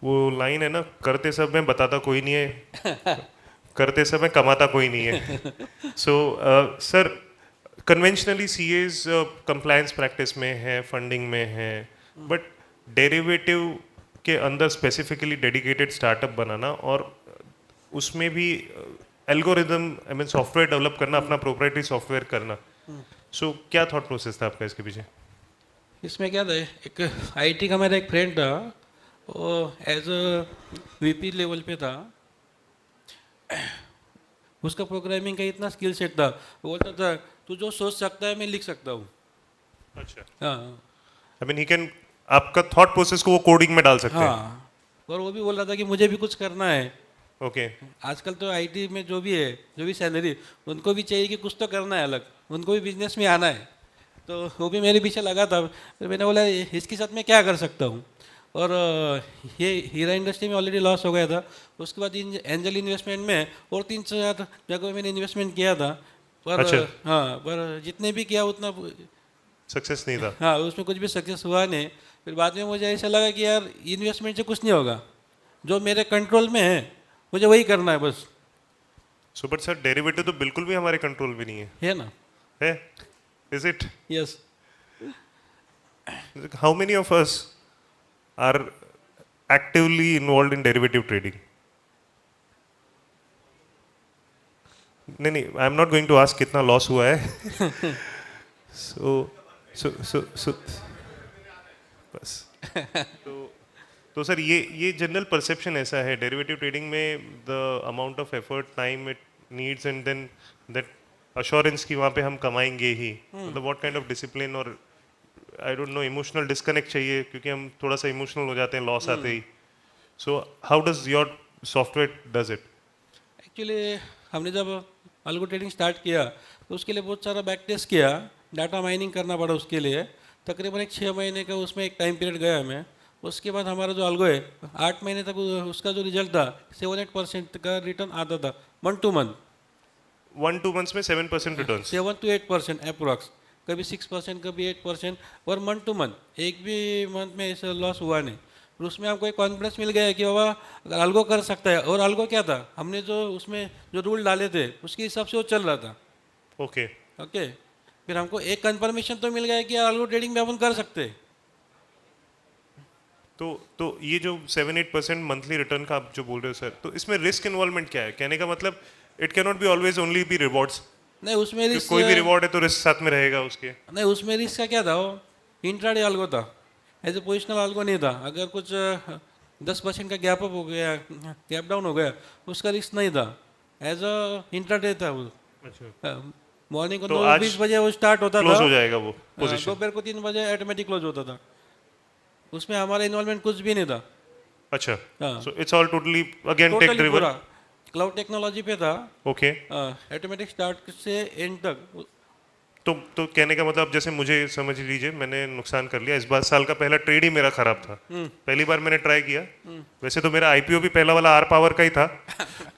वो line है ना, करते सब में बताता कोई नहीं है, करते सब में कमाता कोई नहीं है. So sir, conventionally CEOs compliance practice में है, फंडिंग में है, बट डेरिवेटिव के अंदर स्पेसिफिकली डेडिकेटेड स्टार्टअप बनाना और उसमें भी algorithm, I mean software develop करना, अपना प्रोप्राइटरी सॉफ्टवेयर करना. सो क्या थॉट प्रोसेस था आपका इसके पीछे? इसमें क्या था, एक आईटी का मेरा एक फ्रेंड था, वो एज अ वीपी लेवल पे था. उसका प्रोग्रामिंग का इतना स्किल सेट था, वो बोलता था तू जो सोच सकता है मैं लिख सकता हूँ. अच्छा. हाँ. आई मीन ही कैन, आपका थॉट प्रोसेस को वो कोडिंग में डाल सकते हैं. हाँ. और वो भी बोल रहा था कि मुझे भी कुछ करना है. ओके. आजकल तो आईटी में जो भी है, जो भी सैलरी, उनको भी चाहिए कि कुछ तो करना है अलग, उनको भी बिजनेस में आना है. तो वो भी मेरे पीछे लगा था. फिर मैंने बोला इसके साथ मैं क्या कर सकता हूँ. और ये हीरा इंडस्ट्री में ऑलरेडी लॉस हो गया था. उसके बाद एंजल इन्वेस्टमेंट में और 3-4 जगह मैंने इन्वेस्टमेंट किया था, पर अच्छा. हाँ, पर जितने भी किया उतना सक्सेस नहीं था. हाँ, उसमें कुछ भी सक्सेस हुआ नहीं. फिर बाद में मुझे ऐसा लगा कि यार इन्वेस्टमेंट से कुछ नहीं होगा, जो मेरे कंट्रोल में है मुझे वही करना है बस. सो बट सर, डेरिवेटिव तो बिल्कुल भी हमारे कंट्रोल में नहीं है ना. है? Is it? Yes. How many of us are actively involve in derivative trading? नहीं, I am not going to ask कितना लॉस हुआ है. सो बस. तो सर, ये जनरल परसेप्शन ऐसा है डेरिवेटिव ट्रेडिंग में, the amount of effort, time it needs and then that assurance कि वहाँ पे हम कमाएंगे ही. मतलब व्हाट काइंड ऑफ डिसिप्लिन और I don't know, emotional disconnect चाहिए, क्योंकि हम थोड़ा सा इमोशनल हो जाते हैं लॉस आते ही. So how does your software does it? Actually हमने जब अल्गो ट्रेडिंग स्टार्ट किया तो उसके लिए बहुत सारा बैक टेस्ट किया, डाटा माइनिंग करना पड़ा उसके लिए. तकरीबन 6 महीने का उसमें एक टाइम पीरियड गया हमें. उसके बाद हमारा जो अल्गो है 8 महीने तक उसका जो रिजल्ट था 7-8% का रिटर्न आता था मंथ टू मंथ. 1-2 मंथ्स में 7% रिटर्न? 7 to 8% अप्रोक्स, कभी 6%, कभी 8%, और मंथ टू मंथ. एक भी मंथ में ऐसा लॉस हुआ नहीं. और उसमें हमको एक कॉन्फिडेंस मिल गया कि बाबा अगर अल्गो कर सकता है. और अल्गो क्या था, हमने जो उसमें जो रूल डाले थे उसके हिसाब से वो चल रहा था. ओके. ओके. फिर हमको एक कंफर्मेशन तो मिल गया कि अल्गो ट्रेडिंग में अपन कर सकते हैं. तो ये जो 7-8% मंथली रिटर्न का आप जो बोल रहे हो सर, तो इसमें रिस्क इन्वॉल्वमेंट क्या है? कहने का मतलब it can not be always only be rewards. नहीं, उसमें रिस्क, कोई भी रिवॉर्ड है तो रिस्क साथ में रहेगा उसके. नहीं, उसमें रिस्क का क्या था, वो इंट्राडे अल्गो था, एज ए पोजिशनल अल्गो नहीं था. अगर कुछ 10% का गैप अप हो गया, गैप डाउन हो गया, उसका रिस्क नहीं था. एज अ इंट्राडे था वो. अच्छा. मॉर्निंग को तो 9:20 बजे वो स्टार्ट होता था, क्लोज हो जाएगा वो पोजीशन. दोपहर को 3 बजे ऑटोमेटिक क्लोज होता था. उसमें हमारा इन्वॉल्वमेंट कुछ भी नहीं था. अच्छा. So it's all totally again tech driven. Cloud technology पे था. ओके. ऑटोमेटिक स्टार्ट से एंड तक. तो कहने का मतलब, जैसे मुझे समझ लीजिए, मैंने नुकसान कर लिया. इस बार साल का पहला ट्रेड ही मेरा खराब था. पहली बार मैंने ट्राई किया. वैसे तो मेरा आईपीओ भी पहला वाला आर पावर का ही था.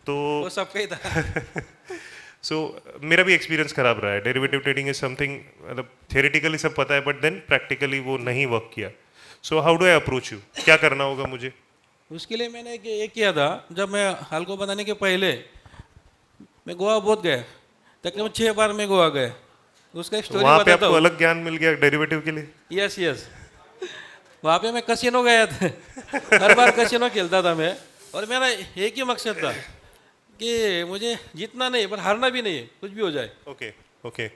तो वो सबका ही था. सो मेरा भी एक्सपीरियंस खराब रहा है. डेरिवेटिव ट्रेडिंग इज समथिंग, मतलब थियोरेटिकली सब पता है, बट देन प्रैक्टिकली वो नहीं वर्क किया. So how do I approach you? क्या करना होगा मुझे? उसके लिए मैंने एक किया था. जब मैं अल्गो बनाने के पहले मैं गोवा बहुत गया, तकरीबन 6 बार मैं गोवा गया. उसका एक स्टोरी वहाँ पे बताता आपको हूँ. अलग ज्ञान मिल गया डेरिवेटिव के लिए? Yes yes. वहाँ पे मैं कसिनो गया था. हर बार कसिनो खेलता था मैं, और मेरा एक ही मकसद था कि मुझे जीतना नहीं पर हारना भी नहीं है, कुछ भी हो जाए. Okay. Okay.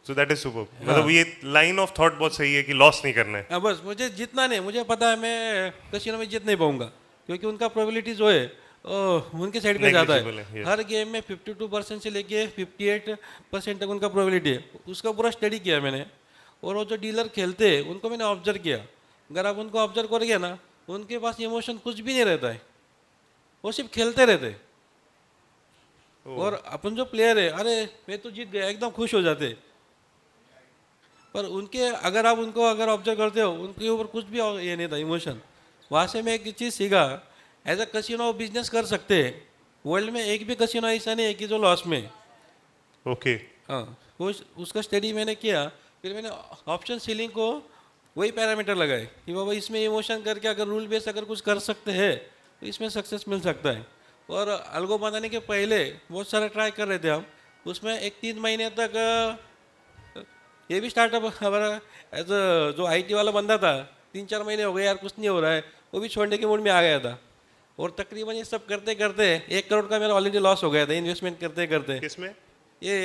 So that is superb. मतलब ये लाइन ऑफ थॉट बहुत सही है कि लॉस नहीं करना है. बस मुझे जितना नहीं, मुझे पता है मैं कसिनो में जीत नहीं पाऊंगा, क्योंकि उनका प्रोबेबिलिटी जो है उनके साइड पे ज़्यादा Negligible है. है, yes. हर गेम में 52% से लेके 58% तक उनका प्रोबेबिलिटी है. उसका पूरा स्टडी किया मैंने, और वो जो डीलर खेलते हैं उनको मैंने ऑब्जर्व किया. अगर आप उनको ऑब्जर्व करोगे ना, उनके पास इमोशन कुछ भी नहीं रहता है, वो सिर्फ खेलते रहते. और अपन जो प्लेयर है, अरे मैं तो जीत गया, एकदम खुश हो जाते. पर उनके अगर आप उनको अगर ऑब्जर्व करते हो, उनके ऊपर कुछ भी ये नहीं था इमोशन. वहाँ से मैं एक चीज़ सीखा, एज अ कसिनो बिजनेस कर सकते हैं. वर्ल्ड में एक भी कसिनो ऐसा नहीं है कि जो लॉस में. ओके. हाँ, वो उसका स्टडी मैंने किया. फिर मैंने ऑप्शन सीलिंग को वही पैरामीटर लगाए कि बाबा इसमें इमोशन करके अगर रूल बेस अगर कुछ कर सकते हैं तो इसमें सक्सेस मिल सकता है. और अल्गो बनाने के पहले बहुत सारे ट्राई कर रहे थे हम. उसमें 1-3 महीने तक ये भी स्टार्टअप हमारा एज जो IT वाला बंदा था, 3-4 महीने हो गए यार कुछ नहीं हो रहा है, वो भी छोड़ने के मूड में आ गया था. और तकरीबन ये सब करते करते 1 करोड़ का मेरा ऑलरेडी लॉस हो गया था इन्वेस्टमेंट करते करते. किसमें? ये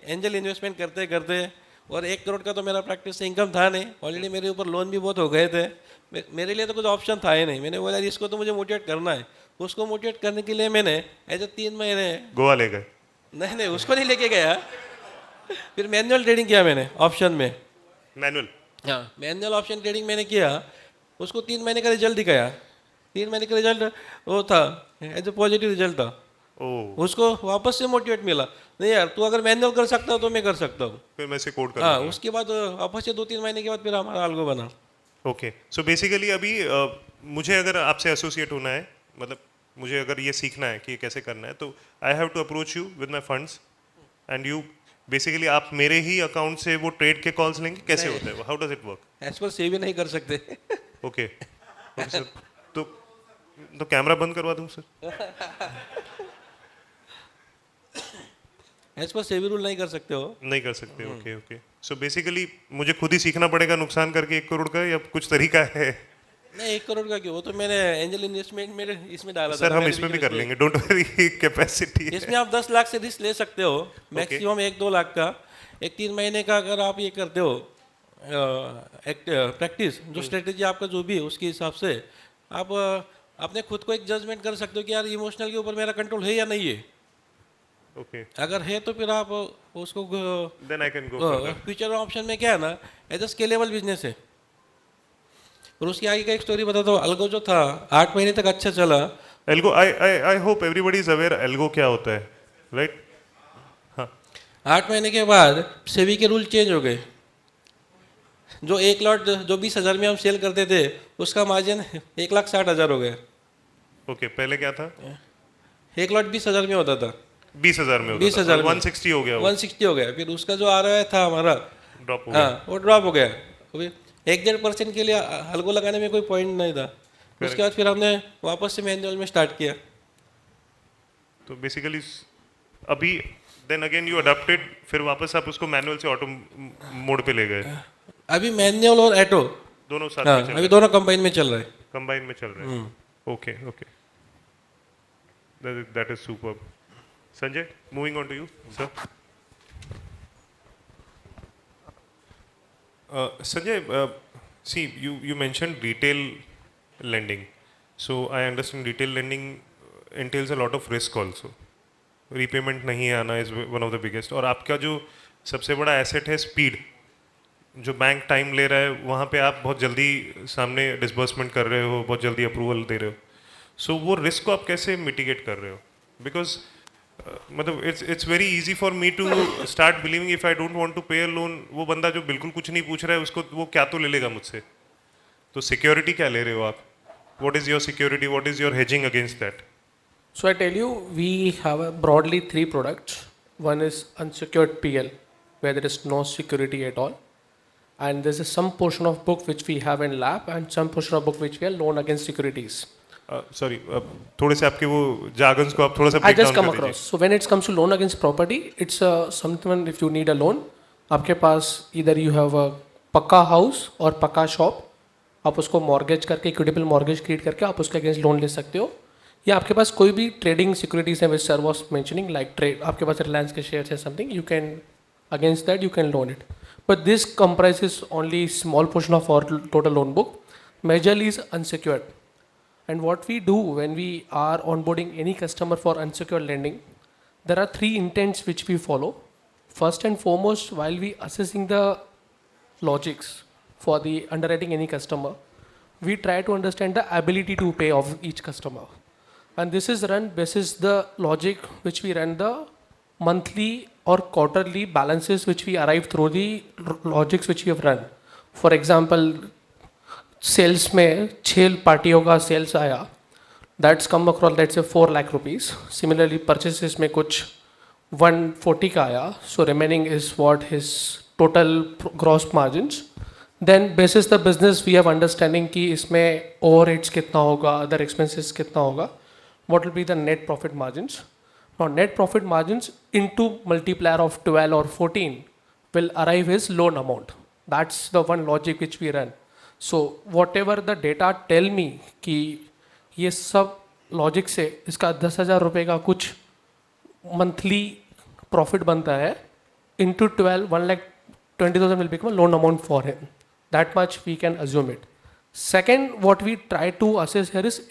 एंजल इन्वेस्टमेंट करते करते. और 1 करोड़ का तो मेरा प्रैक्टिस से इनकम था नहीं. ऑलरेडी मेरे ऊपर लोन भी बहुत हो गए थे. मेरे लिए तो कुछ ऑप्शन था ही नहीं. मैंने बोला इसको तो मुझे मोटिवेट करना है. उसको मोटिवेट करने के लिए मैंने ऐसे 3 महीने गोवा ले गए? नहीं, उसको नहीं लेके गया. फिर मैनुअल ट्रेडिंग किया मैंने ऑप्शन में. मैनुअल? हाँ, मैनुअल ऑप्शन ट्रेडिंग मैंने किया. उसको 3 महीने का रिजल्ट दिखाया. 3 महीने का रिजल्ट वो था, एज ए पॉजिटिव रिजल्ट था. उसको वापस से मोटिवेट मिला, नहीं यार तू अगर मैनुअल कर सकता हो तो मैं कर सकता हूँ. फिर मैं से कोड कर. हाँ, उसके बाद वापस से 2-3 महीने के बाद फिर हमारा अल्गो बना. ओके. सो बेसिकली अभी मुझे अगर आपसे एसोसिएट होना है, मतलब मुझे अगर ये सीखना है कि ये कैसे करना है, तो I have to approach you with my funds and you basically आप मेरे ही अकाउंट से वो ट्रेड के कॉल्स लेंगे? कैसे होता है? How does it work? As पर सेव नहीं कर सकते. Okay sir. तो कैमरा बंद करवा दूँ सर? एज पर सेवी रूल नहीं कर सकते हो. नहीं कर सकते. Okay okay. सो बेसिकली मुझे खुद ही सीखना पड़ेगा नुकसान करके 1 करोड़ का, या कुछ तरीका है? नहीं, 1 करोड़ का क्यों, वो तो मैंने एंजल इन्वेस्टमेंट में इसमें डाला सर. हम इसमें भी कर लेंगे, डोंट वरी. कैपेसिटी इसमें आप 10 लाख से रिस्क ले सकते हो, मैक्सिमम 1-2 लाख का. 1-3 महीने का अगर आप ये करते हो प्रैक्टिस, जो स्ट्रेटेजी आपका जो भी है उसके हिसाब से आप अपने खुद को एक जजमेंट कर सकते हो कि यार इमोशनल के ऊपर मेरा कंट्रोल है या नहीं है. ओके. अगर है तो फिर आप उसको then I can go. Future option में क्या है ना, एज अ स्केलेबल बिजनेस है. और उसके आगे का एक स्टोरी बताता हूँ. अल्गो जो था 8 महीने तक अच्छा चला. Algo, I hope everybody is aware algo क्या होता है, राइट? हाँ. 8 महीने के बाद सेबी के रूल चेंज हो गए. जो 1 लॉट जो 20,000 में हम सेल करते थे, उसका मार्जिन 1,60,000 हो गया. ओके. पहले क्या था? 1 लॉट 20,000 में होता था. 20,000 में होता 20,000 था. 160 हो गया. 160 हो गया. फिर उसका जो ROI था हमारा ड्रॉप हो गया. हाँ, वो ड्रॉप हो गया. 1-1.5% के लिए अल्गो लगाने में कोई पॉइंट नहीं था. उसके बाद फिर हमने वापस से मैनुअल में स्टार्ट किया. तो बेसिकली अभी देन अगेन यू अडॉप्टेड, फिर वापस आप उसको मैनुअल से ऑटो मोड पे ले गए. अभी मैनुअल और ऑटो दोनों साथ हाँ, में चल रहे अभी दोनों कंबाइन में चल रहा है. कंबाइन में चल रहे हैं. Okay okay. That is superb. Sanjay, moving on to you sir. Sanjay, see, you mentioned retail lending. So I understand retail lending entails a lot of risk also. Repayment नहीं आना is one of the biggest. और आपका जो सबसे बड़ा asset है speed. जो bank time ले रहा है वहाँ पे आप बहुत जल्दी सामने डिसबर्समेंट कर रहे हो, बहुत जल्दी अप्रूवल दे रहे हो. सो वो रिस्क को आप कैसे मिटिगेट कर रहे हो? बिकॉज मतलब it's very easy for me to start believing if I don't want to pay a loan. वो बंदा जो बिल्कुल कुछ नहीं पूछ रहा है उसको वो क्या तो ले लेगा मुझसे. तो सिक्योरिटी क्या ले रहे हो आप? What is your security? What is your hedging against that? So I tell you, we have broadly 3 products. One is unsecured PL, where there is no security at all, and there's some portion of book which we have in lab, and some portion of book which we are loan against securities. Sorry, थोड़े से आपके वो jargons को आप थोड़ा सा I break just down come कर across. दीजिए. So when it comes to loan against property, it's something if you need a loan, आपके पास either you have a पक्का house और पक्का shop, आप उसको mortgage करके equitable mortgage create करके आप उसके against loan ले सकते हो. या आपके पास कोई भी trading securities है which sir was mentioning like trade, आपके पास Reliance के shares है something, you can Against that, you can loan it. But this comprises only small portion of our total loan book. Majorly is unsecured. And what we do when we are onboarding any customer for unsecured lending, there are three intents which we follow. First and foremost, while we assessing the logics for the underwriting any customer, we try to understand the ability to pay of each customer. And this is run basis the logic which we run the monthly or quarterly balances which we arrive through the logics which we have run. For example, sales में 6 पार्टियों का sales आया, that's come across let's say 4 lakh rupees. Similarly, purchases में कुछ 140 का आया, so remaining is what his total gross margins. Then basis the business we have understanding कि इसमें overheads कितना होगा, other expenses कितना होगा, what will be the net profit margins. Now net profit margins into multiplier of 12 or 14 will arrive his loan amount. That's the one logic which we run. So whatever the data tell me कि ये सब logic से इसका 10,000 रुपये का कुछ monthly profit बनता है, into 12, 1,20,000 will become a loan amount for him. That much we can assume it. Second, what we try to assess here is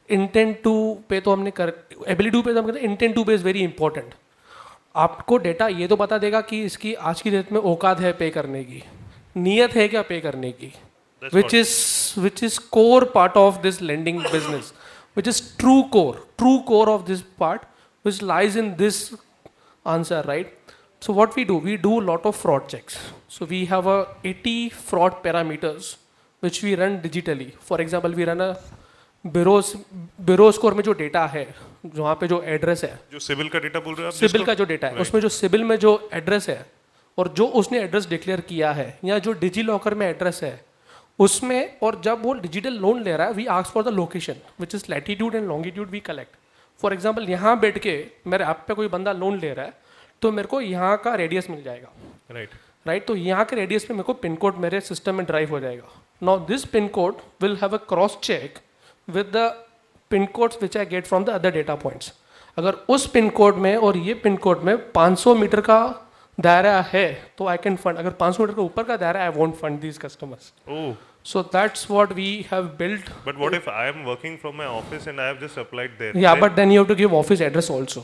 intent to pay. तो हमने कर ability to pay तो हम कहते हैं intent to pay is very important. आपको data ये तो बता देगा कि इसकी आज की डेट में औकात है पे करने की, नीयत है क्या पे करने की, which is core part of this lending business, which is true core of this part, which lies in this answer, right? So what we do a lot of fraud checks. So we have 80 fraud parameters which we run digitally. For example, we run a bureau score में जो data है, जहाँ पे जो address है, जो civil का data बोल रहे हैं आप, सिविल का जो डेटा है, उसमें जो सिविल में जो एड्रेस है और जो उसने एड्रेस डिक्लेयर किया है या जो डिजी लॉकर में एड्रेस है उसमें, और जब वो डिजिटल लोन ले रहा है, we ask for the location which is latitude and longitude we collect. For example, यहाँ बैठ के मेरे ऐप पे कोई बंदा लोन ले रहा है तो मेरे को यहाँ का रेडियस मिल जाएगा, राइट. तो यहाँ के रेडियस में मेरे को पिन कोड मेरे सिस्टम में ड्राइव हो जाएगा. Now this pin code will have a cross check with the pin codes which I get from the other data points. अगर उस पिन कोड में और ये पिन कोड में 500 मीटर का दायरा है तो आई कैन फंड. अगर 500 मीटर के ऊपर का दायरा, I won't fund these customers. So that's what we have built. But what if I am working from my office and I have just applied there? Yeah, but then you have to give office address also.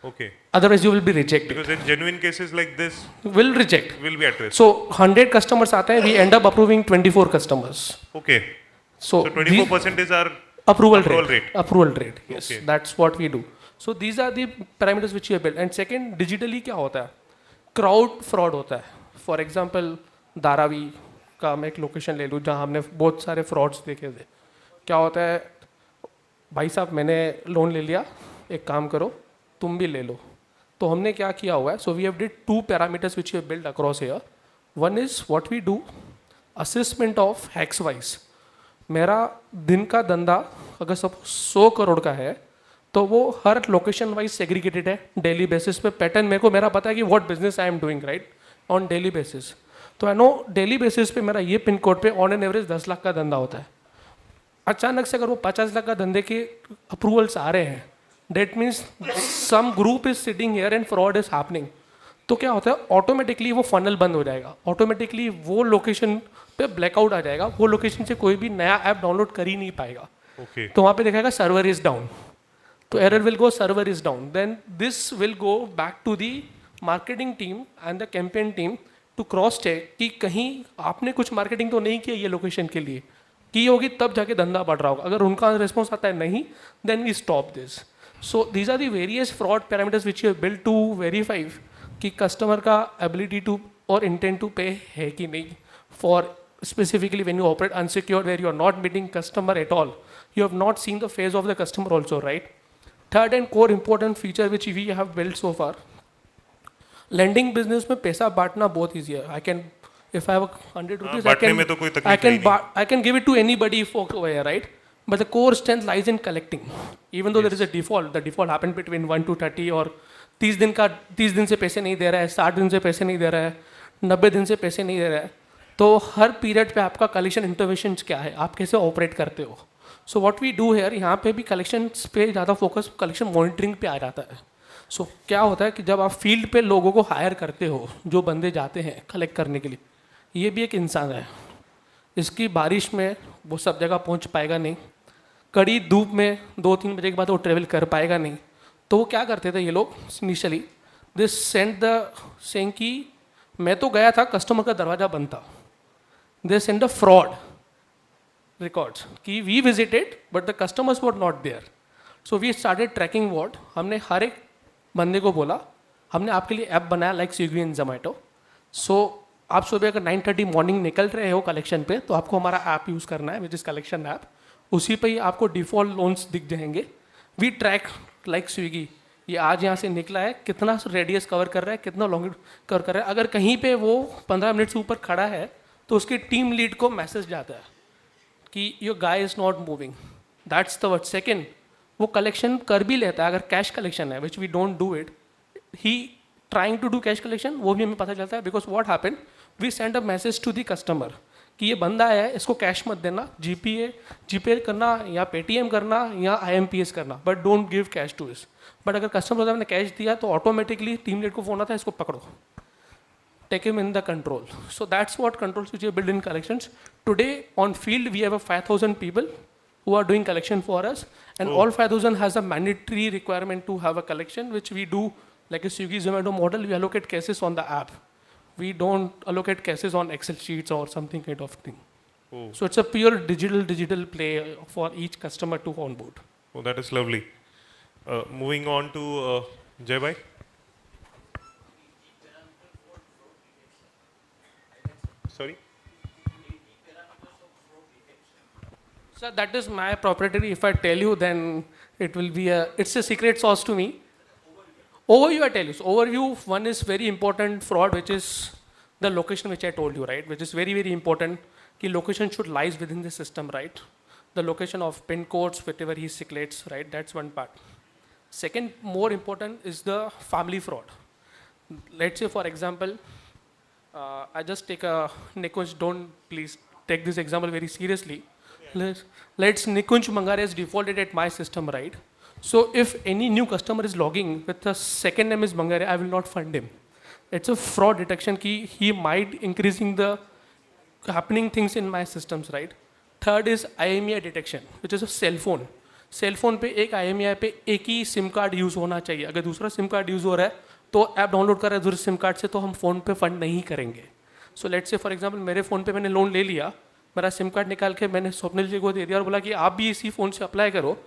Okay. Otherwise you will be rejected. Because in genuine cases like this, will reject. Will be at risk. So 100 customers आते हैं, we end up approving 24 customers. Okay. So 24% is our approval rate. Approval rate. Yes, Okay. that's what we do. So these are the parameters which we have built. And second, digitally क्या होता है? Crowd fraud होता है. For example, Dharavi का मैं एक location ले लूँ जहाँ हमने बहुत सारे फ्रॉड्स देखे थे. क्या होता है, भाई साहब मैंने लोन ले लिया, एक काम करो तुम भी ले लो. तो हमने क्या किया हुआ है, so we have did 2 parameters which we have build across here. One is what we do assessment of hacks wise. मेरा दिन का धंधा अगर सब 100 करोड़ का है तो वो हर लोकेशन वाइज सेग्रीगेटेड है. डेली बेसिस पे पैटर्न मेरे को मेरा पता है कि what business I am doing right on daily basis. तो आई नो डेली बेसिस पे मेरा ये पिन कोड पे ऑन एन एवरेज 10 लाख का धंधा होता है. अचानक से अगर वो 50 लाख का धंधे के अप्रूवल्स आ रहे हैं, that means some group is sitting here and fraud is happening. तो क्या होता है, ऑटोमेटिकली वो फनल बंद हो जाएगा, ऑटोमेटिकली वो लोकेशन पे ब्लैकआउट आ जाएगा, वो लोकेशन से कोई भी नया ऐप डाउनलोड कर ही नहीं पाएगा. तो वहाँ पे दिखाएगा सर्वर इज डाउन. तो error will go server is down. Then this will go back to the marketing team and the campaign team to cross check कि कहीं आपने कुछ मार्केटिंग तो नहीं किया ये लोकेशन के लिए, की होगी तब जाके धंधा बढ़ रहा होगा. अगर उनका रिस्पॉन्स आता है नहीं, then we stop this. So these are the various fraud parameters which you build to verify कि कस्टमर का एबिलिटी टू और इंटेंट टू पे है कि नहीं. फॉर specifically when you operate unsecured where you are not meeting customer at all, you have not seen the face of the customer also, right? Third and core important feature which we have built so far, lending business में पैसा बांटना बहुत easy है. I can, if I have 100 rupees, I can give it to anybody for here, right? But the core strength lies in collecting. Even though there is a default, the default happened between 1 to 30 और 30 दिन से पैसे नहीं दे रहा है, 60 दिन से पैसे नहीं दे रहा है, 90 दिन से पैसे नहीं दे रहा है. तो हर पीरियड पे आपका कलेक्शन इंटरवेंशन क्या है, आप कैसे ऑपरेट करते हो. So what we do here, यहाँ पे भी कलेक्शन पे ज़्यादा फोकस कलेक्शन मॉनिटरिंग पे आ जाता है. सो क्या होता है कि जब आप फील्ड पे लोगों को हायर करते हो, जो बंदे जाते हैं कलेक्ट करने के लिए, ये भी एक इंसान है। इसकी बारिश में वो सब जगह पहुंच पाएगा नहीं, कड़ी धूप में 2-3 बजे के बाद वो ट्रेवल कर पाएगा नहीं। तो वो क्या करते थे ये लोग initially, this send the saying कि मैं तो गया था, कस्टमर का दरवाज़ा बंद था। They send the fraud records कि we visited but the customers were not there. So we started tracking what, हमने हर एक बंदे को बोला हमने आपके लिए ऐप बनाया लाइक स्विगी एंड जोमेटो। सो आप सुबह अगर 9:30 मॉर्निंग निकल रहे हो कलेक्शन पे, तो आपको हमारा ऐप यूज़ करना है, विच इज़ कलेक्शन ऐप। उसी पे ही आपको डिफ़ॉल्ट लोन्स दिख जाएंगे। वी ट्रैक लाइक स्विगी, ये आज यहाँ से निकला है, कितना रेडियस कवर कर रहा है, कितना लॉन्ग कवर कर रहा है। अगर कहीं पे वो 15 मिनट से ऊपर खड़ा है तो उसकी टीम लीड को मैसेज जाता है कि your guy is not moving. That's the word. Second, वो कलेक्शन कर भी लेता है अगर कैश कलेक्शन है, which we don't do it. He trying to do cash collection, वो भी हमें पता चलता है, because what happen, we send a message to the customer कि ये बंदा है, इसको कैश मत देना, जीपे करना या पेटीएम करना या IMPS करना, but don't give cash to इस। बट अगर कस्टमर ने कैश दिया तो ऑटोमेटिकली टीम लीड को फोन आता है, इसको पकड़ो, take him in the control. So that's what controls which we build in collections. Today on field we have a 5,000 people who are doing collection for us, and all 5,000 has a mandatory requirement to have a collection, which we do like a Swiggy Zomato model. We allocate cases on the app. We don't allocate cases on Excel sheets or something kind of thing. So it's a pure digital play for each customer to onboard. Oh, that is lovely. Moving on to Jay Bhai. Sorry? Sir, that is my proprietary. If I tell you, then it will be it's a secret sauce to me. Overview, I tell you. So overview, one is very important fraud, which is the location, which I told you, right? Which is very, very important. Ki location should lies within the system, right? The location of pin codes, whatever he circulates, right? That's one part. Second, more important is the family fraud. Let's say, for example, I just take a Nikunj, don't please take this example very seriously. Let's Nikunj Mangare is defaulted at my system, right? So if any new customer is logging with the second name is Mangare, I will not fund him. It's a fraud detection key. He might increasing the happening things in my systems, right? Third is IMEI detection, which is a cell phone. Cell phone पे एक IMEI पे एक ही SIM card use होना चाहिए। अगर दूसरा SIM card use हो रहा है तो ऐप डाउनलोड कर रहा है दूसरे सिम कार्ड से, तो हम फ़ोन पे फंड नहीं करेंगे। So let's say for example मेरे फ़ोन पे मैंने लोन ले लिया, मेरा सिम कार्ड निकाल के मैंने स्वप्निल जी को दे दिया और बोला कि आप भी इसी फ़ोन से अप्लाई करो।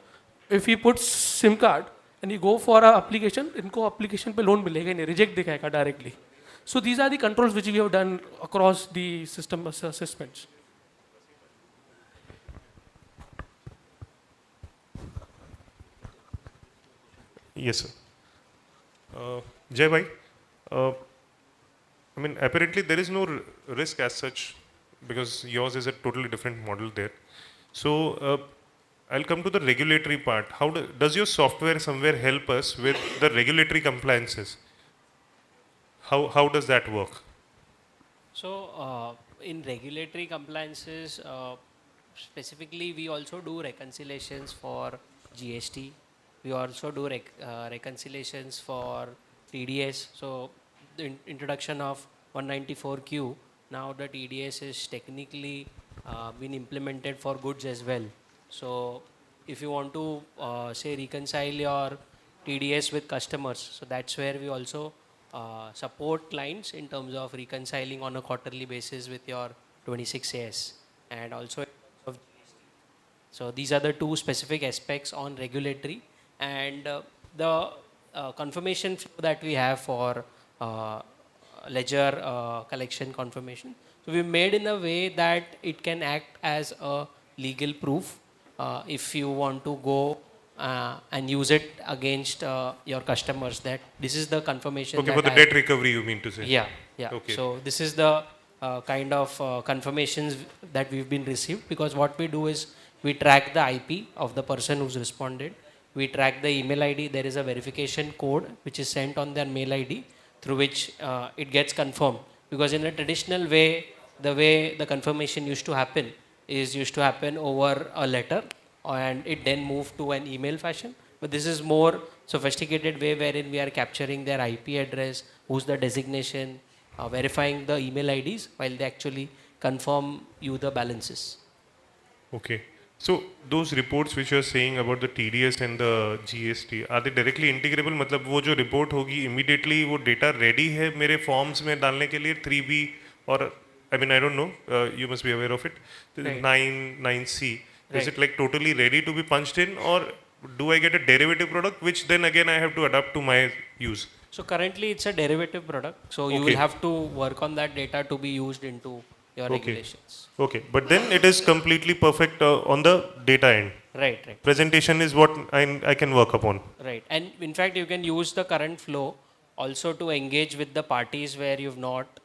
If you put sim card and you go for a application, इनको एप्लीकेशन पे लोन मिलेगा नहीं, रिजेक्ट दिखाएगा directly. So these are the controls which we have done across the system assessments. Yes, sir. Jay Bhai, I mean, apparently there is no risk as such because yours is a totally different model there. So, I'll come to the regulatory part. How does your software somewhere help us with the regulatory compliances? How does that work? So, in regulatory compliances, specifically, we also do reconciliations for GST. We also do reconciliations for TDS. So the introduction of 194Q, now the TDS is technically been implemented for goods as well. So if you want to say reconcile your TDS with customers, so that's where we also support clients in terms of reconciling on a quarterly basis with your 26AS and also of GST. So these are the two specific aspects on regulatory. And the confirmation flow that we have for ledger collection confirmation. So we made in a way that it can act as a legal proof if you want to go and use it against your customers, that this is the confirmation. Okay, for the debt recovery you mean to say? Yeah, yeah. Okay. So this is the kind of confirmations that we've been received, because what we do is we track the IP of the person who's responded. We track the email ID. There is a verification code which is sent on their mail ID through which it gets confirmed. Because in a traditional way, the way the confirmation used to happen over a letter and it then moved to an email fashion. But this is more sophisticated way wherein we are capturing their IP address, who's the designation, verifying the email IDs while they actually confirm you the balances. Okay. So those reports which you are saying about the TDS and the GST, are they directly integrable? मतलब वो जो report होगी immediately वो data ready है मेरे forms में डालने के लिए 3B और I mean I don't know, you must be aware of it. Right. 9C. Is Right. it like totally ready to be punched in, or do I get a derivative product which then again I have to adapt to my use? So currently it's a derivative product. So you Okay. will have to work on that data to be used into your regulations. Okay, but then it is completely perfect on the data end. Right, right. Presentation is what I can work upon. Right. And in fact, you can use the current flow also to engage with the parties where you've not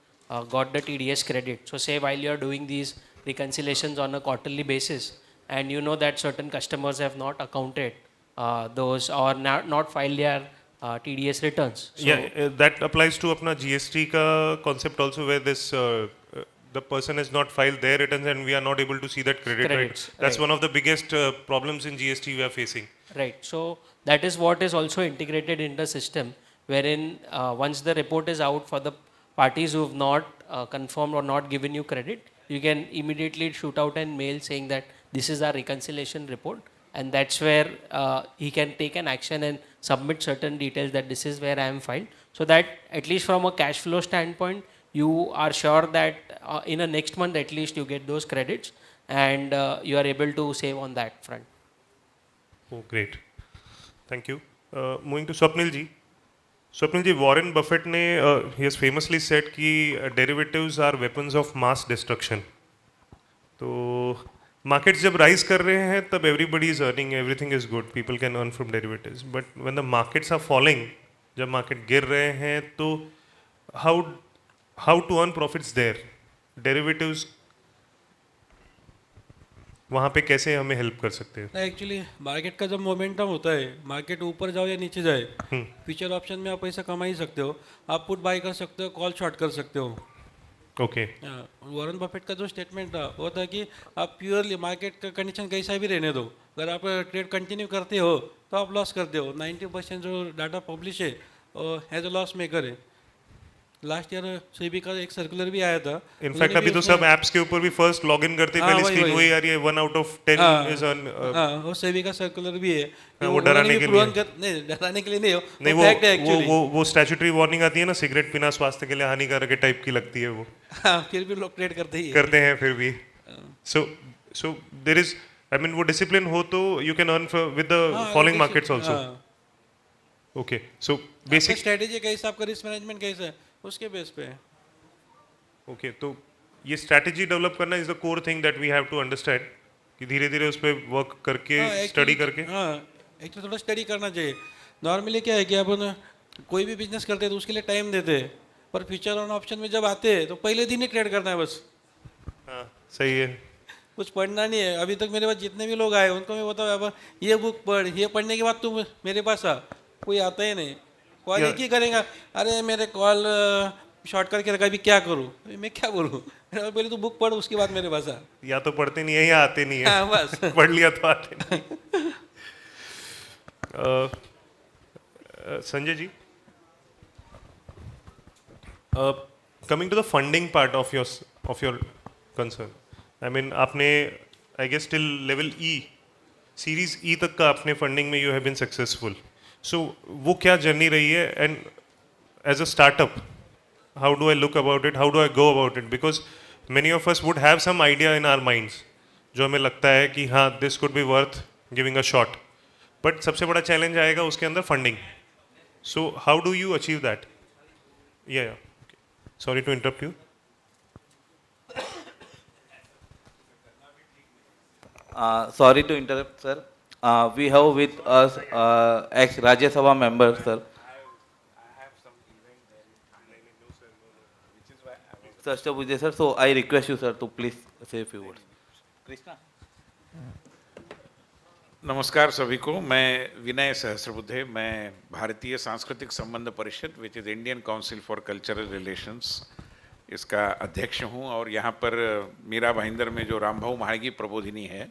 got the TDS credit. So say while you're doing these reconciliations on a quarterly basis and you know that certain customers have not accounted those or not filed their TDS returns. So Yeah, that applies to अपना GST का concept also, where this the person has not filed their returns and we are not able to see that credit. Credits, right? That's right. one of the biggest problems in GST we are facing. Right. So that is what is also integrated in the system, wherein once the report is out for the parties who have not confirmed or not given you credit, you can immediately shoot out an mail saying that this is our reconciliation report, and that's where he can take an action and submit certain details that this is where I am filed, so that at least from a cash flow standpoint, you are sure that in a next month at least you get those credits, and you are able to save on that front. Oh, great. Thank you. Moving to Swapnil ji. Swapnil ji, Warren Buffett ने he has famously said कि derivatives are weapons of mass destruction. तो markets जब rise कर रहे हैं तब everybody is earning, everything is good, people can earn from derivatives. But when the markets are falling, जब market गिर रहे हैं तो how to earn profits there? Derivatives वहाँ पे कैसे हमें हेल्प कर सकते हैं? एक्चुअली मार्केट का जब मोमेंटम होता है, मार्केट ऊपर जाओ या नीचे जाए, फ्यूचर ऑप्शन में आप पैसा कमा ही सकते हो. आप पुट बाय कर सकते हो, कॉल शॉर्ट कर सकते हो. ओके. वॉरेन बफेट का जो स्टेटमेंट था वो था कि आप प्योरली मार्केट का कंडीशन कैसा भी रहने दो, अगर आप ट्रेड कंटिन्यू करते हो तो आप लॉस करते हो. 90% जो डाटा पब्लिश है एज अ लॉस मेकर है. लास्ट ईयर सेबी का एक सर्कुलर भी आया था. इनफैक्ट अभी तो सब एप्स के ऊपर भी फर्स्ट लॉगिन करते पहले स्क्रीन वही आ रही है 1 out of 10 इज ऑन. वो सेबी का सर्कुलर भी है. वो डराने के लिए नहीं, डराने के लिए नहीं हो, नहीं, वो फैक्ट है एक्चुअली. वो स्टैट्यूटरी वार्निंग आती है ना, सिगरेट पीना स्वास्थ्य के लिए हानिकारक है टाइप की लगती है वो. फिर भी लोग ट्रेड करते हैं फिर भी. So there is, I mean वो डिसिप्लिन हो तो you can earn with the falling markets also. Okay. So basic strategy कैसा, आपका रिस्क मैनेजमेंट कैसा है, उसके बेस पे. ओके. तो ये स्ट्रैटेजी डेवलप करना is the core thing that we have to understand, कि धीरे धीरे उस पर वर्क करके स्टडी करके. एक तो थोड़ा स्टडी करना चाहिए. नॉर्मली क्या है कि अपन कोई भी बिजनेस करते हैं तो उसके लिए टाइम देते हैं, पर फ्यूचर ऑन ऑप्शन में जब आते हैं तो पहले दिन ही ट्रेड करना है बस. हाँ, सही है. कुछ पढ़ना नहीं है. अभी तक मेरे पास जितने भी लोग आए उनको मैं बताऊँ अब ये बुक पढ़, ये पढ़ने के बाद तुम मेरे पास आ, कोई आता ही नहीं. कॉल एक ही करेगा, अरे मेरे कॉल शॉर्ट करके रखा, अभी क्या करूँ, मैं क्या बोलूँ. पहले तू बुक पढ़, उसके बाद मेरे पास आ. या तो पढ़ते नहीं है या आते नहीं है. हाँ, बस पढ़ लिया तो आते नहीं. Sanjay ji, coming to the funding part of your concern, I mean आपने I guess till level E, series E तक का आपने फंडिंग में you have been successful. So वो क्या जर्नी रही है, and as a startup how do I look about it, how do I go about it, because many of us would have some idea in our minds जो हमें लगता है कि हाँ this could be worth giving a shot, but सबसे बड़ा challenge आएगा उसके अंदर funding. So how do you achieve that? Yeah. Okay. Sorry to interrupt you. Sorry to interrupt, sir. We have with us ex-Rajya Sabha member, sir. Sir, so I request you, sir, to please say a few words. Krishna. नमस्कार सभी को. मैं विनय सहस्रबुद्धे, मैं भारतीय सांस्कृतिक संबंध परिषद which is Indian council for cultural relations, इसका अध्यक्ष हूँ. और यहाँ पर मीरा भाईंदर में जो रामभाऊ महागी प्रबोधिनी है,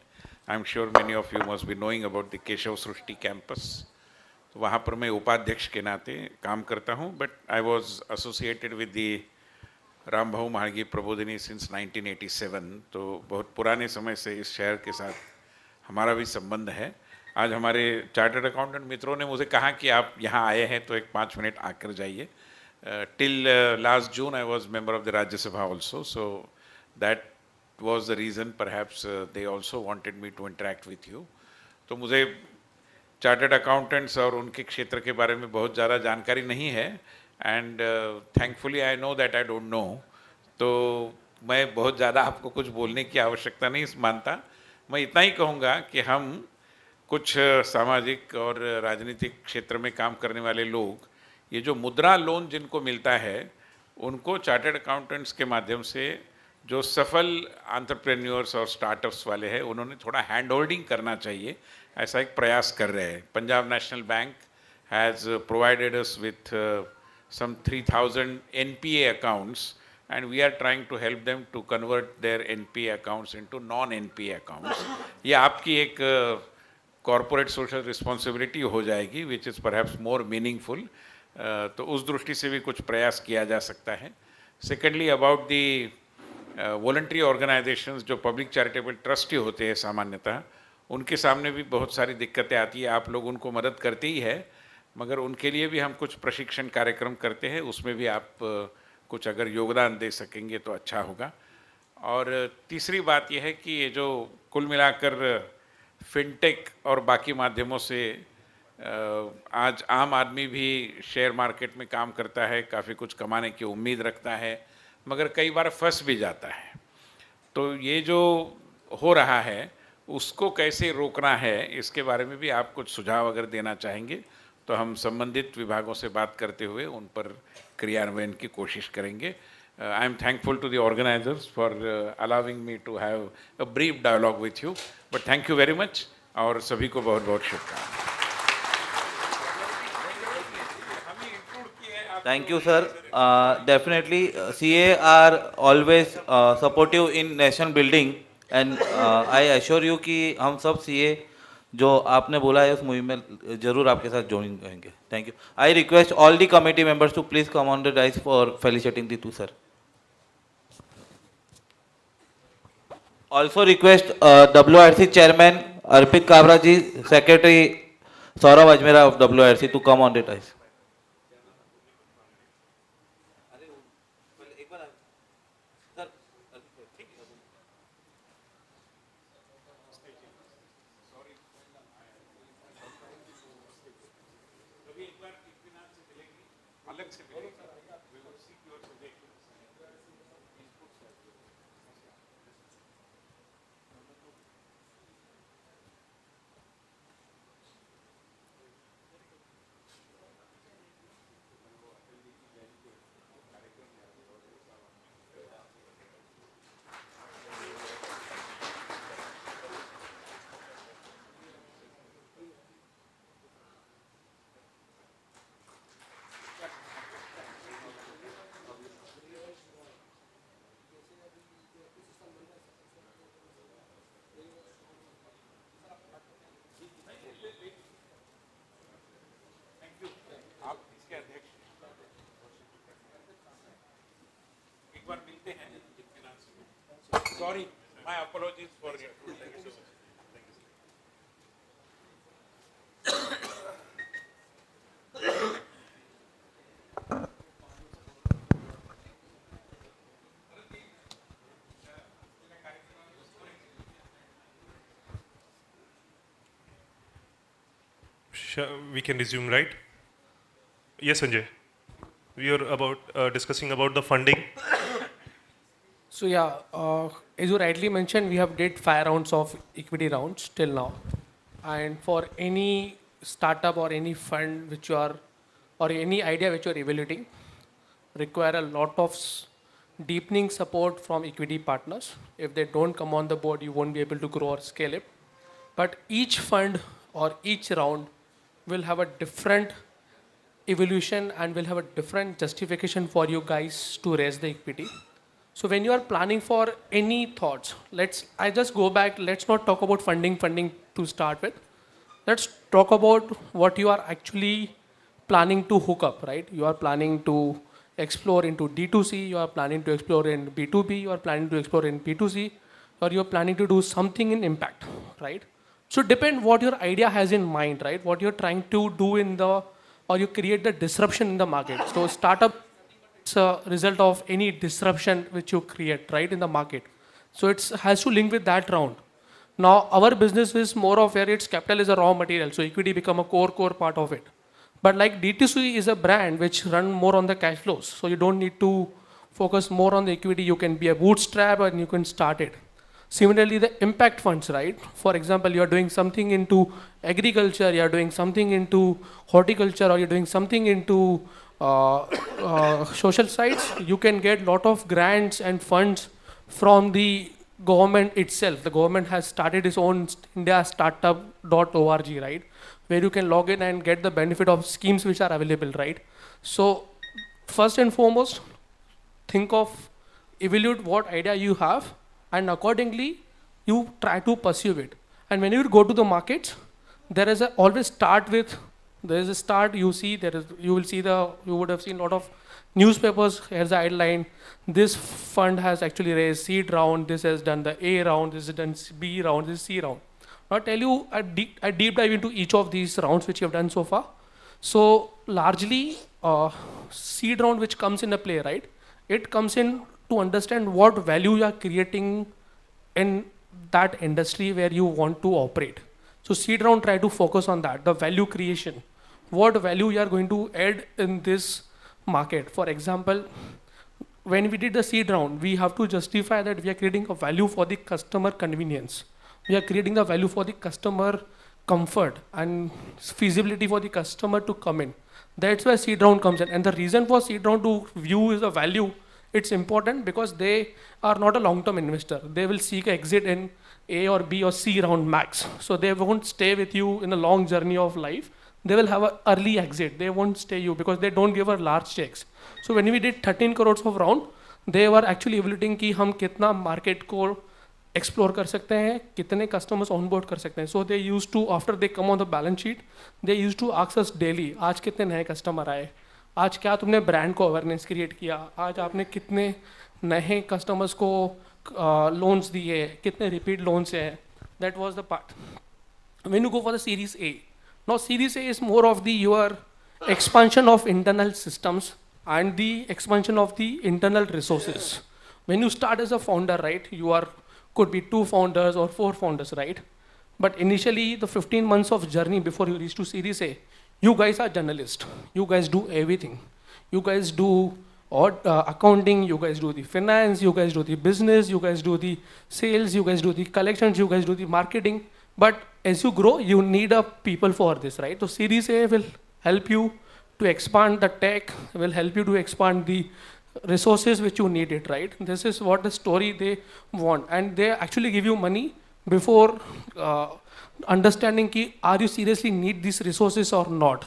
I am sure many of you must be knowing about the Keshav Srishti campus. वहाँ पर मैं उपाध्यक्ष के नाते काम करता हूँ, but I was associated with the Ram भाऊ महागी प्रबोधिनी सिंस 1987, तो बहुत पुराने समय से इस शहर के साथ हमारा भी संबंध है। आज हमारे चार्टर्ड अकाउंटेंट मित्रों ने मुझे कहा कि आप यहाँ आए हैं तो एक 5 मिनट आकर जाइए। Till last June I was member of the Rajya Sabha also, so that was the reason perhaps they also wanted me to interact with you. तो मुझे चार्टर्ड अकाउंटेंट्स और उनके क्षेत्र के बारे में बहुत ज़्यादा जानकारी नहीं है, and thankfully I know that I don't know, तो मैं बहुत ज़्यादा आपको कुछ बोलने की आवश्यकता नहीं मानता। मैं इतना ही कहूँगा कि हम कुछ सामाजिक और राजनीतिक क्षेत्र में काम करने वाले लोग, ये जो मुद्रा लोन जिनको मिलता है उनको चार्टर्ड अकाउंटेंट्स के माध्यम से जो सफल एंटरप्रेन्योर्स और स्टार्टअप्स वाले हैं उन्होंने थोड़ा हैंड होल्डिंग करना चाहिए, ऐसा एक प्रयास कर रहे हैं। Punjab national bank has provided us with some 3,000 NPA accounts, and we are trying to help them to convert their NPA accounts into non-NPA accounts. ये आपकी एक corporate social responsibility हो जाएगी, which is perhaps more meaningful. तो उस दृष्टि से भी कुछ प्रयास किया जा सकता है। Secondly, about the voluntary organisations जो पब्लिक चैरिटेबल ट्रस्टी होते हैं सामान्यतः, उनके सामने भी बहुत सारी दिक्कतें आती है। आप लोग उनको मदद करते ही है, मगर उनके लिए भी हम कुछ प्रशिक्षण कार्यक्रम करते हैं, उसमें भी आप कुछ अगर योगदान दे सकेंगे तो अच्छा होगा। और तीसरी बात यह है कि ये जो कुल मिलाकर फिनटेक और बाकी माध्यमों से आज आम आदमी भी शेयर मार्केट में काम करता है, काफ़ी कुछ कमाने की उम्मीद रखता है, मगर कई बार फंस भी जाता है। तो ये जो हो रहा है उसको कैसे रोकना है, इसके बारे में भी आप कुछ सुझाव अगर देना चाहेंगे तो हम संबंधित विभागों से बात करते हुए उन पर क्रियान्वयन की कोशिश करेंगे। I am thankful to the organisers for allowing me to have a brief dialogue with you, but thank you very much और सभी को बहुत बहुत शुभकामनाएं। Thank you, sir. Definitely, CA are always supportive in nation building, and I assure you कि हम सब CA जो आपने बोला है उस मुहिम में जरूर आपके साथ ज्वाइन करेंगे। Thank you. I request all the committee members to please come on the dais for felicitating the two sir. Also request WIRC chairman Arpit Kabra ji, secretary Saurabh Ajmera of WIRC to come on the dais. Sorry, my apologies for your food. Thank you so much. We can resume, right? Yes, Sanjay. We are discussing about the funding. So yeah, as you rightly mentioned, we have did 5 rounds of equity rounds till now, and for any startup or any fund which you are, or any idea which you are evaluating, require a lot of deepening support from equity partners. If they don't come on the board, you won't be able to grow or scale it. But each fund or each round will have a different evolution and will have a different justification for you guys to raise the equity. So when you are planning for any thoughts, I just go back, let's not talk about funding to start with. let's talk about what you are actually planning to hook up, right? You are planning to explore into D2C, you are planning to explore in B2B, you are planning to explore in B2C, or you are planning to do something in impact, right? So depend what your idea has in mind, right? What you're trying to do in the, or you create the disruption in the market. So startup, it's a result of any disruption which you create, right, in the market. So it has to link with that round. Now, our business is more of where its capital is a raw material, so equity become a core part of it. But like D2C is a brand which run more on the cash flows, so you don't need to focus more on the equity. You can be a bootstrap and you can start it. Similarly, the impact funds, right? For example, you are doing something into agriculture, you are doing something into horticulture, or you're doing something into social sites. You can get lot of grants and funds from the government itself. The government has started its own India startup.org, right? Where you can log in and get the benefit of schemes which are available, right? So first and foremost, think of, evaluate what idea you have, and accordingly, you try to pursue it. And when you go to the markets, there is a always start with, there is a start, you see, there is, you will see the, you would have seen a lot of newspapers, here's the outline. This fund has actually raised seed round, this has done the A round, this has done B round, this is C round. I'll tell you a deep dive into each of these rounds which you have done so far. So largely, seed round which comes in a play, right? It comes in to understand what value you are creating in that industry where you want to operate. So seed round try to focus on that, the value creation. What value you are going to add in this market. For example, when we did the seed round, we have to justify that we are creating a value for the customer convenience. We are creating the value for the customer comfort and feasibility for the customer to come in. That's where seed round comes in. And the reason for seed round to view is a value, it's important because they are not a long-term investor. They will seek exit in A or B or C round max. So they won't stay with you in a long journey of life. They will have an early exit. They won't stay you because they don't give a large checks. So when we did 13 crores of round, they were actually evaluating कि हम कितना market को explore कर सकते हैं, कितने customers onboard कर सकते हैं. So they used to, after they come on the balance sheet, they used to ask us daily, आज कितने नए customer आए, आज क्या तुमने brand को awareness create किया, आज आपने कितने नए customers को loans दिए, कितने repeat loans हैं. That was the part. When you go for the Series A, now Series A is more of the your expansion of internal systems and the expansion of the internal resources. When you start as a founder, right, you are could be 2 founders or 4 founders, right? But initially, the 15 months of journey before you reach to Series A, you guys are journalists. You guys do everything. You guys do accounting, you guys do the finance, you guys do the business, you guys do the sales, you guys do the collections, you guys do the marketing. But as you grow, you need a people for this, right? So Series A will help you to expand the tech, will help you to expand the resources which you need it, right? This is what the story they want. And they actually give you money before understanding ki, are you seriously need these resources or not?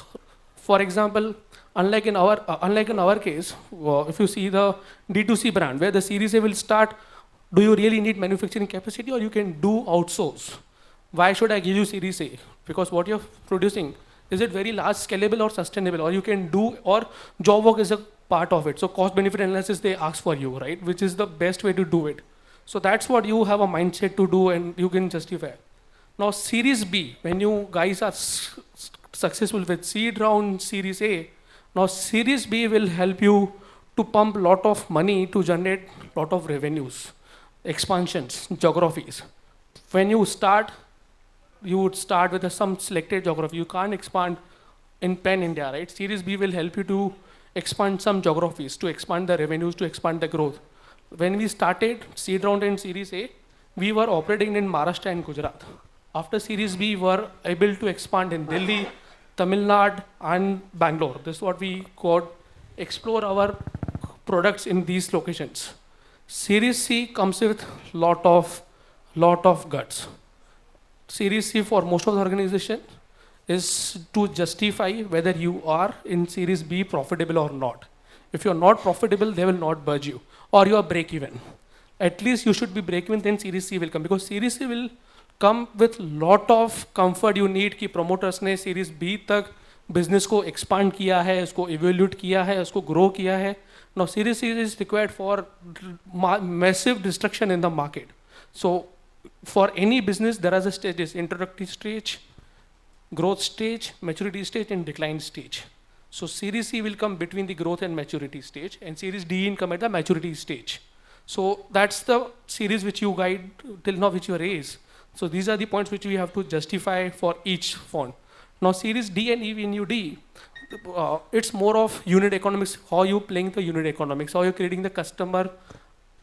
For example, unlike in our case, if you see the D2C brand, where the Series A will start, do you really need manufacturing capacity or you can do outsource? Why should I give you Series A? Because what you're producing, is it very large scalable or sustainable? Or you can do, or job work is a part of it. So cost benefit analysis they ask for you, right? Which is the best way to do it. So that's what you have a mindset to do and you can justify. Now Series B, when you guys are successful with seed round, Series A, now Series B will help you to pump lot of money to generate lot of revenues, expansions, geographies. When you start, you would start with some selected geography. You can't expand in pan India, right? Series B will help you to expand some geographies, to expand the revenues, to expand the growth. When we started seed round and Series A, we were operating in Maharashtra and Gujarat. After Series B, we were able to expand in Delhi, Tamil Nadu, and Bangalore. This is what we called explore our products in these locations. Series C comes with lot of guts. Series C for most of the organization is to justify whether you are in Series B profitable or not. If you're not profitable, they will not budge you, or you are break even. At least you should be break even, then Series C will come, because Series C will come with lot of comfort you need कि promoters ने series B तक business को expand किया है, उसको evaluate किया है, उसको grow किया है. Now series C is required for massive destruction in the market. So for any business there is a stage, is introductory stage, growth stage, maturity stage and decline stage. So series C will come between the growth and maturity stage, and series D will come at the maturity stage. So that's the series which you guide till now, which you raise. So these are the points which we have to justify for each fund. Now series D and E when you D, it's more of unit economics, how you playing the unit economics, how you're creating the customer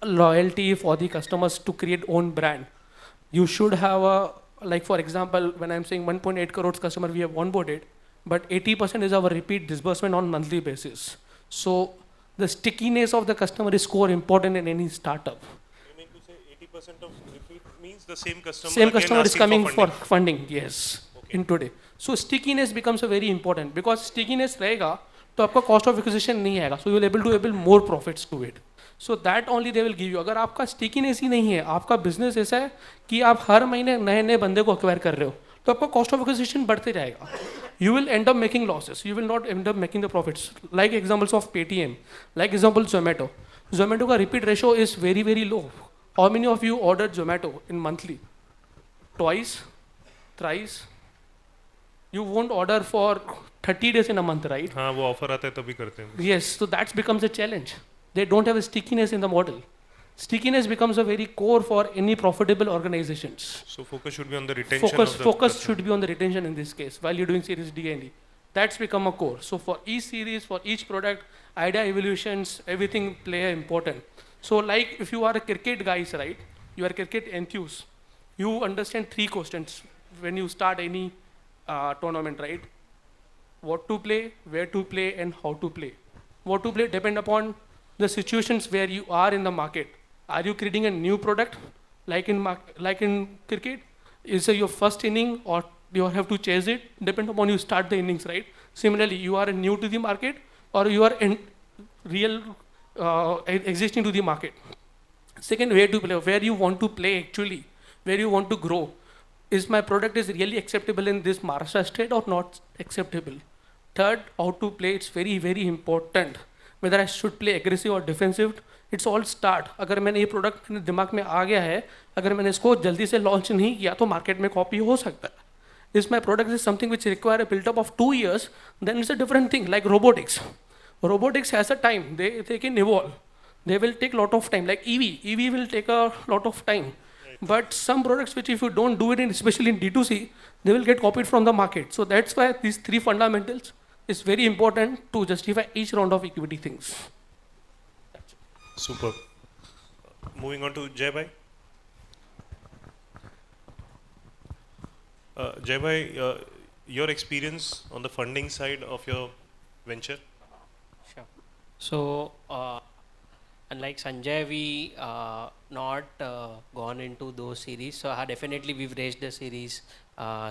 loyalty for the customers to create own brand. You should have a, like for example, when I'm saying 1.8 crores customer we have onboarded, but 80% is our repeat disbursement on monthly basis. So the stickiness of the customer is core important in any startup. You mean to say 80% of repeat means the same customer? Same again customer is asking coming for for funding, yes, in today. So stickiness becomes a very important, because stickiness रहेगा तो आपका cost of acquisition नहीं आएगा, so you will able to able more profits to it. So that only they will give you. अगर आपका stickiness ही नहीं है, आपका business ऐसा है कि आप हर महीने नए नए बंदे को acquire कर रहे हो, तो आपका cost of acquisition बढ़ते जाएगा. You will end up making losses. You will not end up making the profits. Like examples of Paytm, like example Zomato. Zomato का repeat ratio is very very low. How many of you ordered Zomato in monthly? Twice, thrice. You won't order for 30 days in a month, right? हाँ वो offer आता है तभी करते हैं. Yes, so that becomes a challenge. They don't have a stickiness in the model. Stickiness becomes a very core for any profitable organizations. So focus should be on the retention of the Focus customer. should be on the retention in this case while you're doing series D and E. That's become a core. So for each series, for each product, idea evolutions, everything play a important. So like if you are a cricket guys, right? You are a cricket enthusiast. You understand 3 questions when you start any tournament, right? What to play, where to play, and how to play. What to play depend upon the situations where you are in the market. Are you creating a new product, like in cricket? Is it your first inning, or you have to chase it? Depend upon you start the innings, right? Similarly, you are new to the market, or you are in real existing to the market. Second, where to play, where you want to play actually, where you want to grow. Is my product is really acceptable in this Maharashtra state or not acceptable? Third, how to play, it's very, very important. Whether I should play aggressive or defensive, it's all start. अगर मैंने ये product मेरे दिमाग में आ गया है, अगर मैंने इसको जल्दी से launch नहीं किया तो market में copy हो सकता है. If my product is something which require a build up of 2 years, then it's a different thing, like robotics. Robotics has a time, they can evolve. They will take lot of time, like EV will take a lot of time. But some products which if you don't do it, especially in D2C, they will get copied from the market. So that's why these 3 fundamentals is very important to justify each round of equity things. Super. Moving on to Jay Bhai. Jay Bhai, your experience on the funding side of your venture? Sure. So, unlike Sanjay, we not gone into those series. So definitely we've raised the series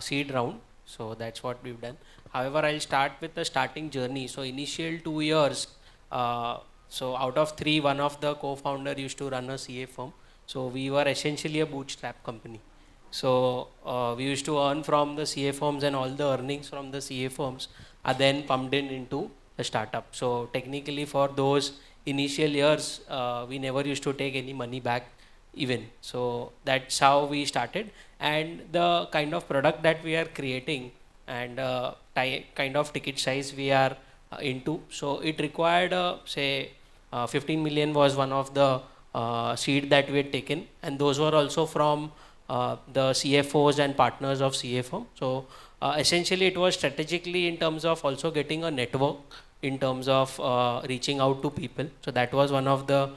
seed round. So that's what we've done. However, I'll start with the starting journey. So initial 2 years, so out of 3, one of the co-founder used to run a CA firm. So we were essentially a bootstrap company. So we used to earn from the CA firms, and all the earnings from the CA firms are then pumped into the startup. So technically for those initial years, we never used to take any money back even. So that's how we started. And the kind of product that we are creating and kind of ticket size we are into. So it required, say, 15 million was one of the seed that we had taken. And those were also from the CFOs and partners of CA firm. So essentially it was strategically in terms of also getting a network, in terms of reaching out to people. So that was one of the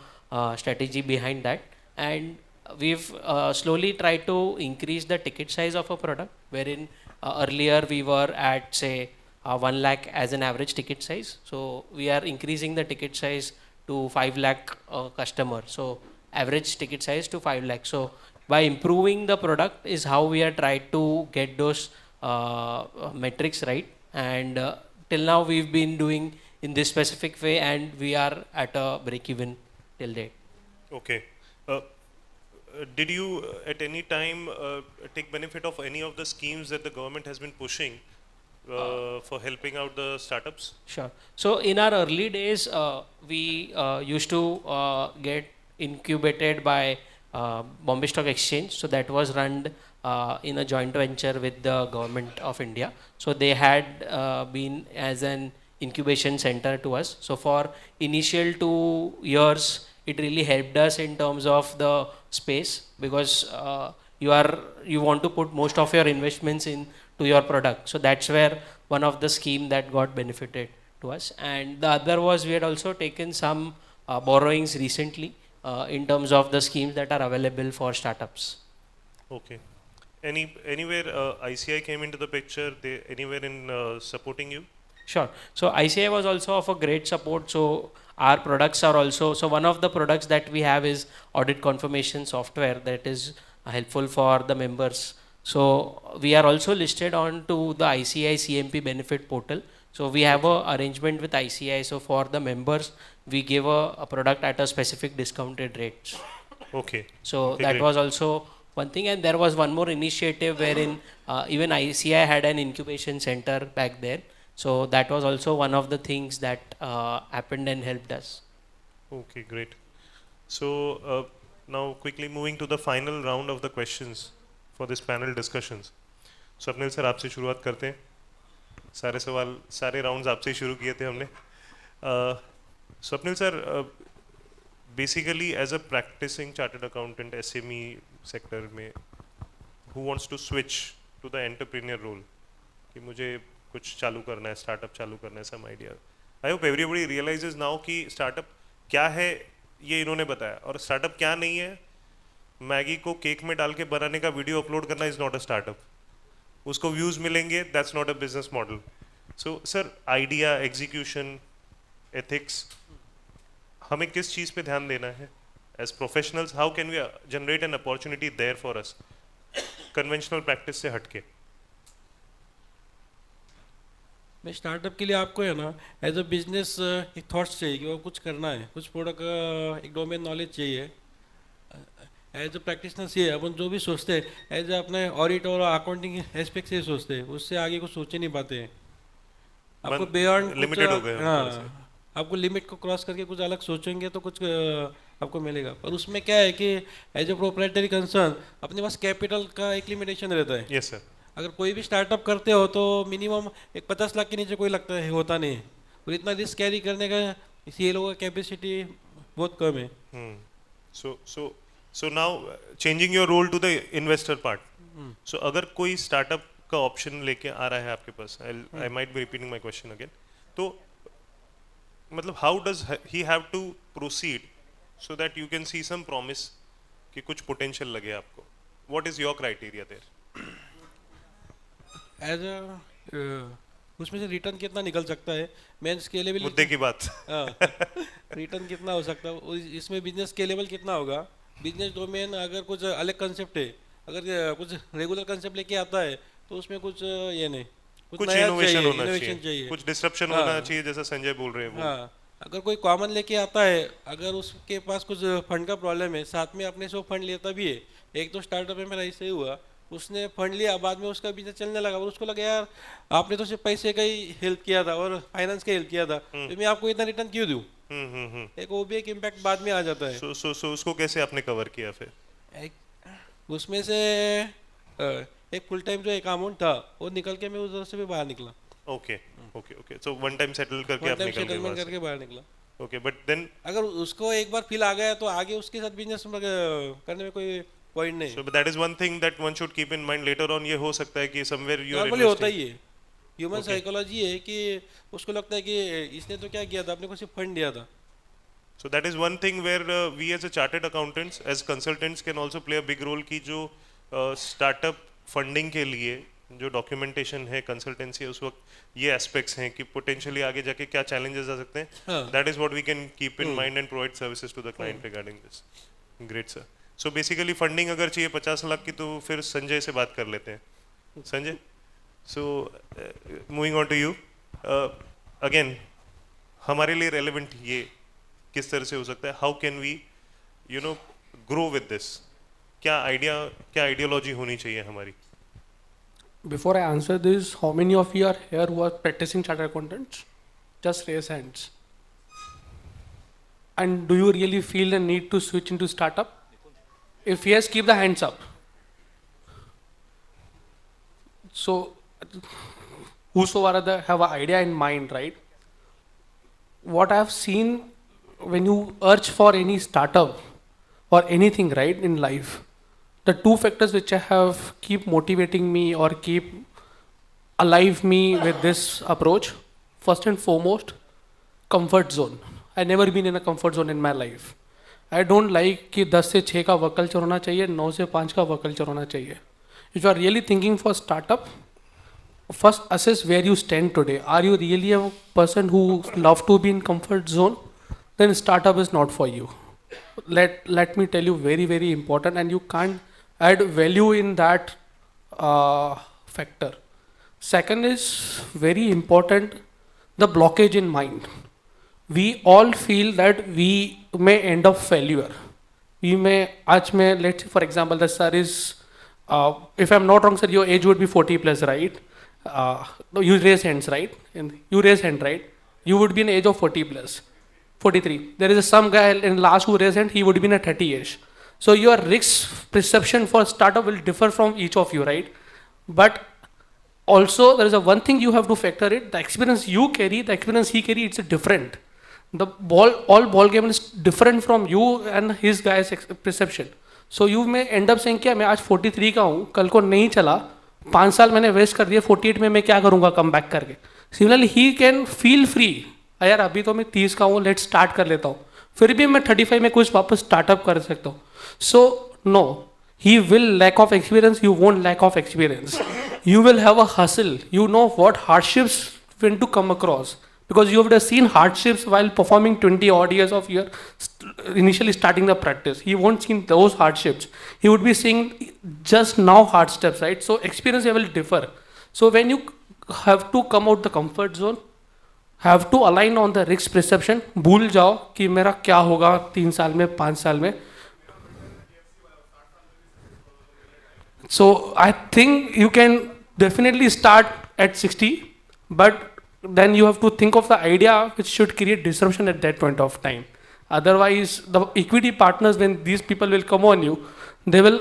strategy behind that. And we've slowly tried to increase the ticket size of a product, wherein earlier we were at, say, 1 lakh as an average ticket size. So we are increasing the ticket size to 5 lakh customer. So average ticket size to 5 lakh. So by improving the product is how we are trying to get those metrics right. And till now we've been doing in this specific way, and we are at a break even till date. Okay. did you at any time take benefit of any of the schemes that the government has been pushing for helping out the startups? Sure. So in our early days, we used to get incubated by Bombay Stock Exchange. So that was run in a joint venture with the government of India. So they had been as an incubation center to us. So for initial 2 years, it really helped us in terms of the space, because you want to put most of your investments in to your product. So that's where one of the scheme that got benefited to us. And the other was we had also taken some borrowings recently in terms of the schemes that are available for startups. Okay. Anywhere ICI came into the picture? They anywhere in supporting you? Sure. So ICI was also of a great support. So our products are also, so one of the products that we have is audit confirmation software that is helpful for the members. So we are also listed on to the ICI CMP benefit portal. So we have a arrangement with ICI. So for the members, we give a product at a specific discounted rates. Okay. So Okay, that great. was also one thing. And there was one more initiative wherein even ICI had an incubation center back there. So that was also one of the things that happened and helped us. Okay, great. So now quickly moving to the final round of the questions for this panel discussions. Swapnil sir आपसे शुरुआत करते हैं. सारे सवाल सारे rounds आपसे ही शुरू किए थे हमने. Swapnil sir, basically as a practicing chartered accountant SME sector में who wants to switch to the entrepreneur role कि मुझे कुछ चालू करना है, स्टार्टअप चालू करना है, some idea. I hope everybody realizes now कि स्टार्टअप क्या है ये इन्होंने बताया, और स्टार्टअप क्या नहीं है. मैगी को केक में डाल के बनाने का वीडियो अपलोड करना इज नॉट अ स्टार्टअप. उसको व्यूज मिलेंगे, that's not a business model. So sir, idea, execution, ethics, हमें किस चीज़ पे ध्यान देना है as professionals? How can we generate an opportunity there for us conventional practice से हटके? मैं स्टार्टअप के लिए आपको है ना एज अ बिजनेस एक थॉट्स चाहिए कि वो कुछ करना है, कुछ प्रोडक्ट एक डोमेन नॉलेज चाहिए. एज अ प्रैक्टिशनर से अपन जो भी सोचते हैं एज अपने ऑडिट और अकाउंटिंग एस्पेक्ट से सोचते हैं, उससे आगे कुछ सोच ही नहीं पाते हैं. आपको बियॉन्ड लिमिटेड हो गए. हाँ, आपको लिमिट को क्रॉस करके कुछ अलग सोचेंगे तो कुछ आपको मिलेगा. पर उसमें क्या है कि एज अ प्रोप्राइटरी कंसर्न अपने पास कैपिटल का एक लिमिटेशन रहता है. Yes sir. अगर कोई भी स्टार्टअप करते हो तो मिनिमम एक 50 लाख के नीचे कोई लगता है होता नहीं है, और इतना रिस्क कैरी करने का ये लोगों का कैपेसिटी बहुत कम है. So now changing your role to the investor part. So अगर कोई स्टार्टअप का ऑप्शन लेके आ रहा है आपके पास, I might be repeating my question again. तो मतलब how does he have to proceed so that you can see some promise कि कुछ potential लगे आपको? What is your criteria there? As उसमें से रिटर्न कितना निकल सकता है, मेन स्केलेबल मुद्दे की बात. रिटर्न कितना हो सकता है, इसमें बिजनेस स्केलेबल कितना होगा. बिजनेस डोमेन अगर कुछ अलग कंसेप्ट है, अगर कुछ रेगुलर कंसेप्ट लेके आता है तो उसमें कुछ ये नहीं, कुछ इनोवेशन होना चाहिए, कुछ डिसरप्शन होना चाहिए, जैसा संजय बोल रहे हैं वो. हाँ, अगर कोई कॉमन लेके आता है, अगर उसके पास कुछ फंड का प्रॉब्लम है, साथ में अपने से फंड लेता भी है. एक तो स्टार्टअप में मेरा ऐसे ही हुआ, उसने फंड लिया, बाद में उसका बिजनेस चलने लगा और उसको लगा यार आपने तो सिर्फ पैसे का ही हेल्प किया था और फाइनेंस का हेल्प किया था, तो मैं आपको इतना रिटर्न क्यों दूं. एक वो भी एक इम्पैक्ट बाद में आ जाता है. So उसको कैसे आपने कवर किया फिर? उसमें से एक फुल टाइम जो एक अमाउंट था वो निकल के मैं उधर से भी बाहर निकला. Okay. So one time settle करके आप निकल गए वहाँ से. करके बाहर निकला. Okay, but then अगर उसको एक बार फील आ गया तो आगे उसके साथ बिजनेस करने में कोई पॉइंट नहीं. So but that is one thing that one should keep in mind later on. ये हो सकता है कि somewhere you are नॉर्मली होता ही है. Human Okay. साइकोलॉजी है कि उसको लगता है कि इसने तो क्या किया था, अपने को सिर्फ फंड दिया था. So that is one thing where we as a chartered accountants, as consultants can also play a big role कि जो startup funding के लिए जो documentation है, consultancy है, उस वक्त ये aspects हैं कि potentially आगे जाके क्या challenges आ सकते हैं. हाँ. That is what we can keep in mind and provide services to the client regarding this. Great sir. So basically funding अगर चाहिए 50 लाख की तो फिर संजय से बात कर लेते हैं. Sanjay, so moving on to you. Again, हमारे लिए relevant ये किस तरह से हो सकता है? How can we, you know, grow with this? क्या आइडियोलॉजी होनी चाहिए हमारी? Before I answer this, how many of you are here who are practicing chartered accountants? Just raise hands. And do you really feel the need to switch into startup? If yes, keep the hands up. So, whosoever have an idea in mind, right? What I have seen when you urge for any startup or anything, right, in life, the two factors which I have keep motivating me or keep alive me with this approach, first and foremost, comfort zone. I never been in a comfort zone in my life. I don't like कि 10 से 6 का work culture होना चाहिए, 9 से 5 का work culture होना चाहिए. If you are really thinking for startup, first assess where you stand today. Are you really a person who love to be in comfort zone? Then startup is not for you. Let me tell you, very, very important, and you can't add value in that factor. Second is very important, the blockage in mind. We all feel that we may end up failure. We may, let's say for example, the sir is, if I'm not wrong, sir, your age would be 40 plus, right? No, you raise hands, right? And you raise hand, right? You would be in age of 40 plus, 43. There is some guy in last who raised hand, he would be in a 30 age. So your risk perception for startup will differ from each of you, right? But also there is a one thing you have to factor it, the experience you carry, the experience he carry, it's different. All ball game is different from you and his guy's perception. So you may end up saying कि मैं आज 43 का हूँ, कल को नहीं चला, 5 साल मैंने वेस्ट कर दिए, 48 में मैं क्या करूँगा कम बैक करके. Similarly he can feel free, यार अभी तो मैं 30 का हूँ, लेट स्टार्ट कर लेता हूँ, फिर भी मैं 35 में कुछ वापस स्टार्टअप कर सकता हूँ. So no, he will lack of experience, you won't lack of experience. You will have a hustle, you know what hardships when to come across. Because you have seen hardships while performing 20 odd years of your initially starting the practice. He won't see those hardships. He would be seeing just now hard steps, right? So experience level differ. So when you have to come out the comfort zone, have to align on the risk perception. भूल जाओ कि मेरा क्या होगा 3 साल में, 5 साल में. So I think you can definitely start at 60, but then you have to think of the idea which should create disruption at that point of time. Otherwise, the equity partners, when these people will come on you, they will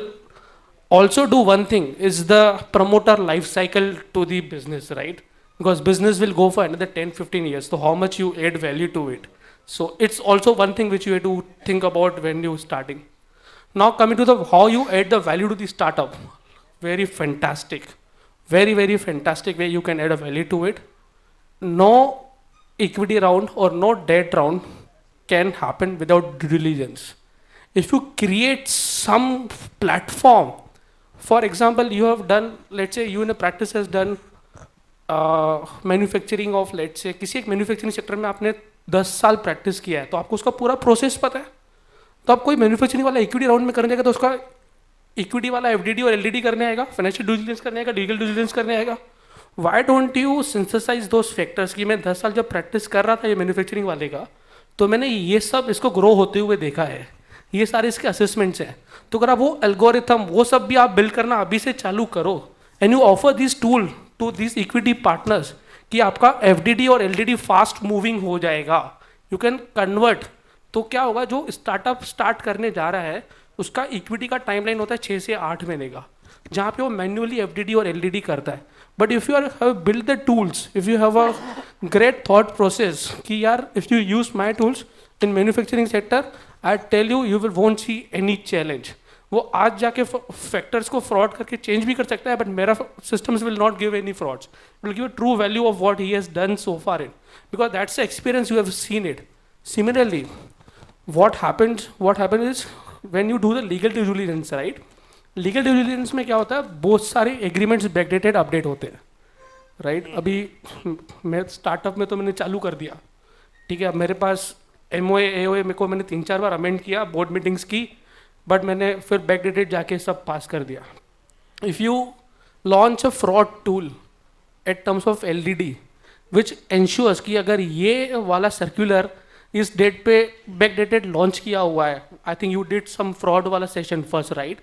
also do one thing, is the promoter life cycle to the business, right? Because business will go for another 10, 15 years. So how much you add value to it. So it's also one thing which you have to think about when you're starting. Now coming to the how you add the value to the startup. Very fantastic. Very, very fantastic way you can add a value to it. No equity round or no debt round can happen without due diligence. If you create some platform, for example, you have done, let's say you in a practice has done manufacturing of late से किसी एक manufacturing sector में आपने 10 साल practice किया है तो आपको उसका पूरा प्रोसेस पता है. तो आप कोई मैन्युफैक्चरिंग वाला इक्विटी राउंड में करने जाएगा तो उसका इक्विटी वाला एफडीडी और एलडीडी करने आएगा, फाइनेंशियल ड्यू डिलिजेंस करने आएगा, लीगल ड्यू डिलिजेंस करने आएगा. Why don't you synthesize those factors कि मैं 10 साल जब प्रैक्टिस कर रहा था ये मैन्युफैक्चरिंग वाले का तो मैंने ये सब इसको ग्रो होते हुए देखा है, ये सारे इसके असेसमेंट्स हैं. तो अगर आप वो एल्गोरिथम वो सब भी आप बिल्ड करना अभी से चालू करो and you offer this tool to this equity partners कि आपका एफडीडी और एलडीडी फास्ट मूविंग हो जाएगा, यू कैन कन्वर्ट. तो क्या होगा, जो स्टार्टअप स्टार्ट करने जा रहा है उसका इक्विटी का टाइमलाइन होता है 6 से 8 महीने का, जहाँ पे वो मैन्युअली एफडीडी और एलडीडी करता है. But if you have build the tools, if you have a great thought process कि यार if you use my tools in manufacturing sector, I tell you you will won't see any challenge. वो आज जाके factors को fraud करके change भी कर सकता है, बट मेरा systems will not give any frauds, will give true value of what he has done so far in, because that's the experience you have seen it. Similarly what happens is when you do the legal due diligence, right? Legal due diligence में क्या होता है, बहुत सारे agreements backdated update होते हैं, right? अभी मैं स्टार्टअप में तो मैंने चालू कर दिया, ठीक है. अब मेरे पास एमओए एओए मेरे को मैंने 3-4 बार अमेंड किया, बोर्ड मीटिंग्स की, बट मैंने फिर बैकडेटेड जाके सब पास कर दिया. If you launch a fraud tool at terms of LDD which ensures कि अगर ये वाला सर्कुलर इस डेट पे बैकडेटेड लॉन्च किया हुआ है, I think you did some fraud वाला session first, right?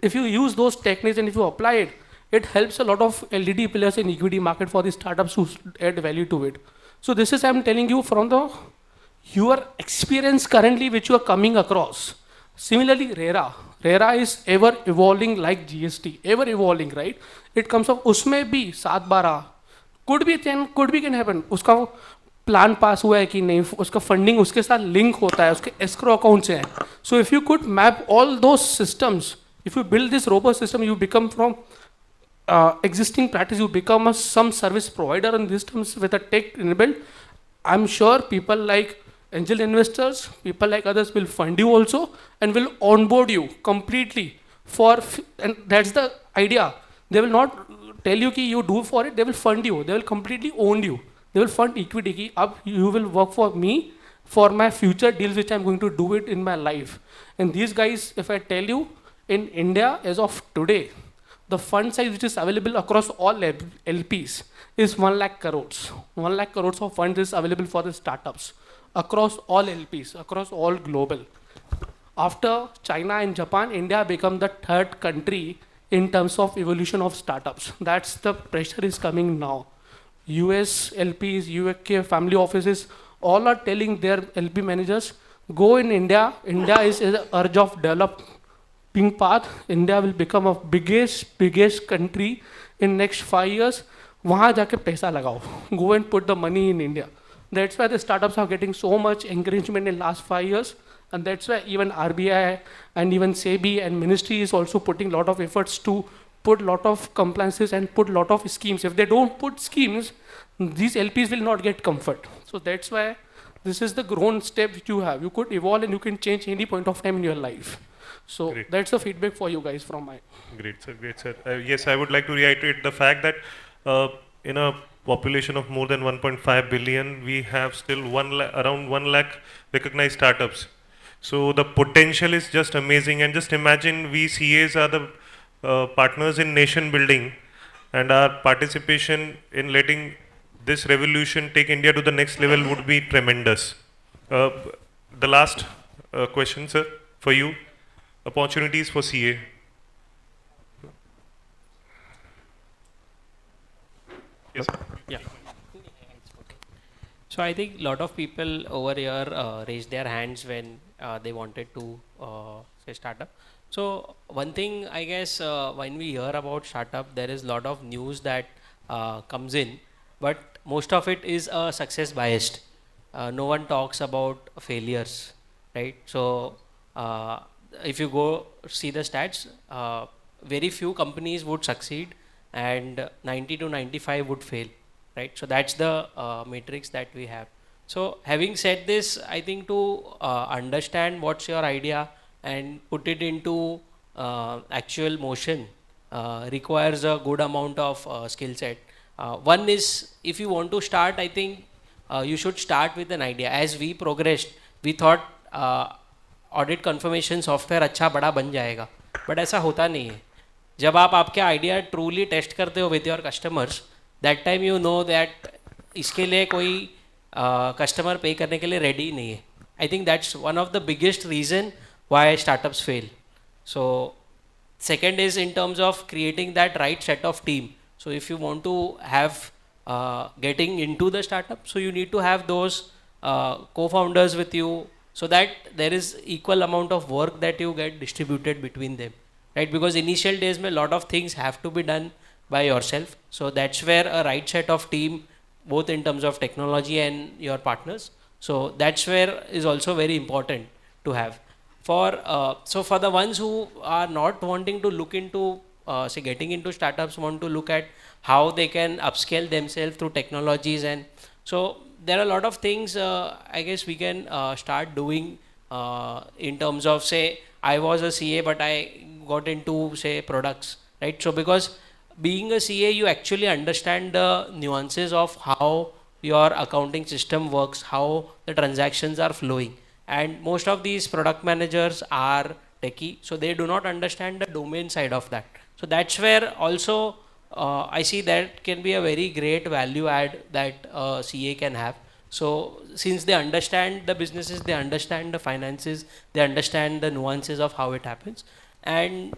if you use those techniques and if you apply it, it helps a lot of LDD players in equity market for the startups to add value to it. So this is I'm telling you from the your experience currently which you are coming across. Similarly, RERA is ever evolving like GST, ever evolving, right? It comes up, उसमें भी 7-12 could be 10, could be can happen. उसका plan pass हुआ है कि नहीं, उसका funding उसके साथ लिंक होता है, उसके एस्क्रो अकाउंट से है. So if you could map all दो systems, if you build this robust system, you become from existing practice, you become some service provider in these terms with a tech enabled. I'm sure people like angel investors, people like others will fund you also and will onboard you completely and that's the idea. They will not tell you ki you do for it, they will fund you, they will completely own you. They will fund equity ki ab you will work for me for my future deals which I'm going to do it in my life. And these guys, if I tell you, in India as of today, the fund size which is available across all LPs is 1 lakh crores. 1 lakh crores of funds is available for the startups across all LPs, across all global. After China and Japan, India become the third country in terms of evolution of startups. That's the pressure is coming now. US LPs, UK family offices, all are telling their LP managers, go in India. India is the urge of developing path. India will become a biggest country in next 5 years. वहाँ जाके पैसा लगाओ. Go and put the money in India. That's why the startups are getting so much encouragement in last 5 years. And that's why even RBI and even SEBI and ministry is also putting lot of efforts to put lot of compliances and put lot of schemes. If they don't put schemes, these LPs will not get comfort. So that's why this is the grown step which you have. You could evolve and you can change any point of time in your life. So Great. That's the feedback for you guys from my. Great, sir. Great, sir. Yes, I would like to reiterate the fact that in a population of more than 1.5 billion, we have still around 1 lakh recognized startups. So the potential is just amazing. And just imagine we CAs are the partners in nation building, and our participation in letting this revolution take India to the next level would be tremendous. The last question, sir, for you. Opportunities for CA. Yes. Yeah. So I think a lot of people over here raised their hands when they wanted to say startup. So one thing, I guess, when we hear about startup, there is a lot of news that comes in, but most of it is success biased. No one talks about failures, right? So if you go see the stats, very few companies would succeed and 90 to 95 would fail, right? So that's the matrix that we have. So having said this, I think to understand what's your idea and put it into actual motion requires a good amount of skill set. One is, if you want to start, I think you should start with an idea. As we progressed, we thought audit confirmation software अच्छा बड़ा बन जाएगा, but ऐसा होता नहीं है. जब आप आपके आइडिया ट्रूली टेस्ट करते हो with your customers, that time you know that इसके लिए कोई कस्टमर पे करने के लिए रेडी नहीं है. I think that's one of the biggest reason why startups fail. So second is in terms of creating that right set of team. So if you want to have getting into the startup, so you need to have those co-founders with you, so that there is equal amount of work that you get distributed between them, right? Because initial days mein lot of things have to be done by yourself. So that's where a right set of team, both in terms of technology and your partners, so that's where is also very important to have. So for the ones who are not wanting to look into say getting into startups, want to look at how they can upscale themselves through technologies, and so there are a lot of things I guess we can start doing in terms of, say, I was a CA but I got into, say, products, right? So because being a CA, you actually understand the nuances of how your accounting system works, how the transactions are flowing. And most of these product managers are techie, so they do not understand the domain side of that. So that's where also I see that can be a very great value add that CA can have. So since they understand the businesses, they understand the finances, they understand the nuances of how it happens. And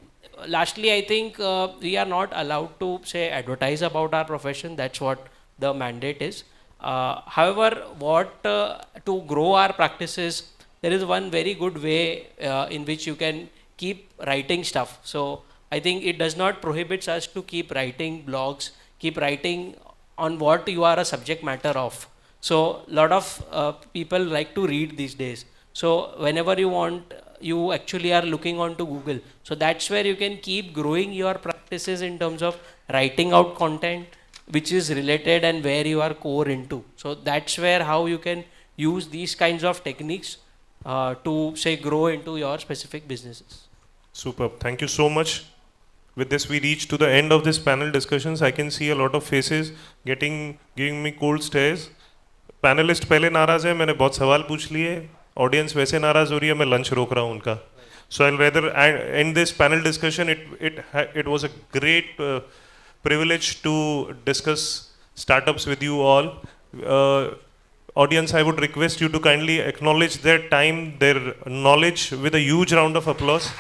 lastly, I think we are not allowed to say advertise about our profession. That's what the mandate is. However, what to grow our practices, there is one very good way in which you can keep writing stuff. So I think it does not prohibit us to keep writing blogs, keep writing on what you are a subject matter of. So a lot of people like to read these days. So whenever you want, you actually are looking on to Google. So that's where you can keep growing your practices in terms of writing out content which is related and where you are core into. So that's where how you can use these kinds of techniques to say grow into your specific businesses. Superb. Thank you so much. With this, we reach to the end of this panel discussions. I can see a lot of faces giving me cold stares. Panelist पहले नाराज है, मैंने बहुत सवाल पूछ लिए, audience वैसे नाराज हो रही है, मैं लंच रोक रहा हूँ उनका. So I'll rather end this panel discussion. It was a great privilege to discuss startups with you all. Audience, I would request you to kindly acknowledge their time, their knowledge with a huge round of applause.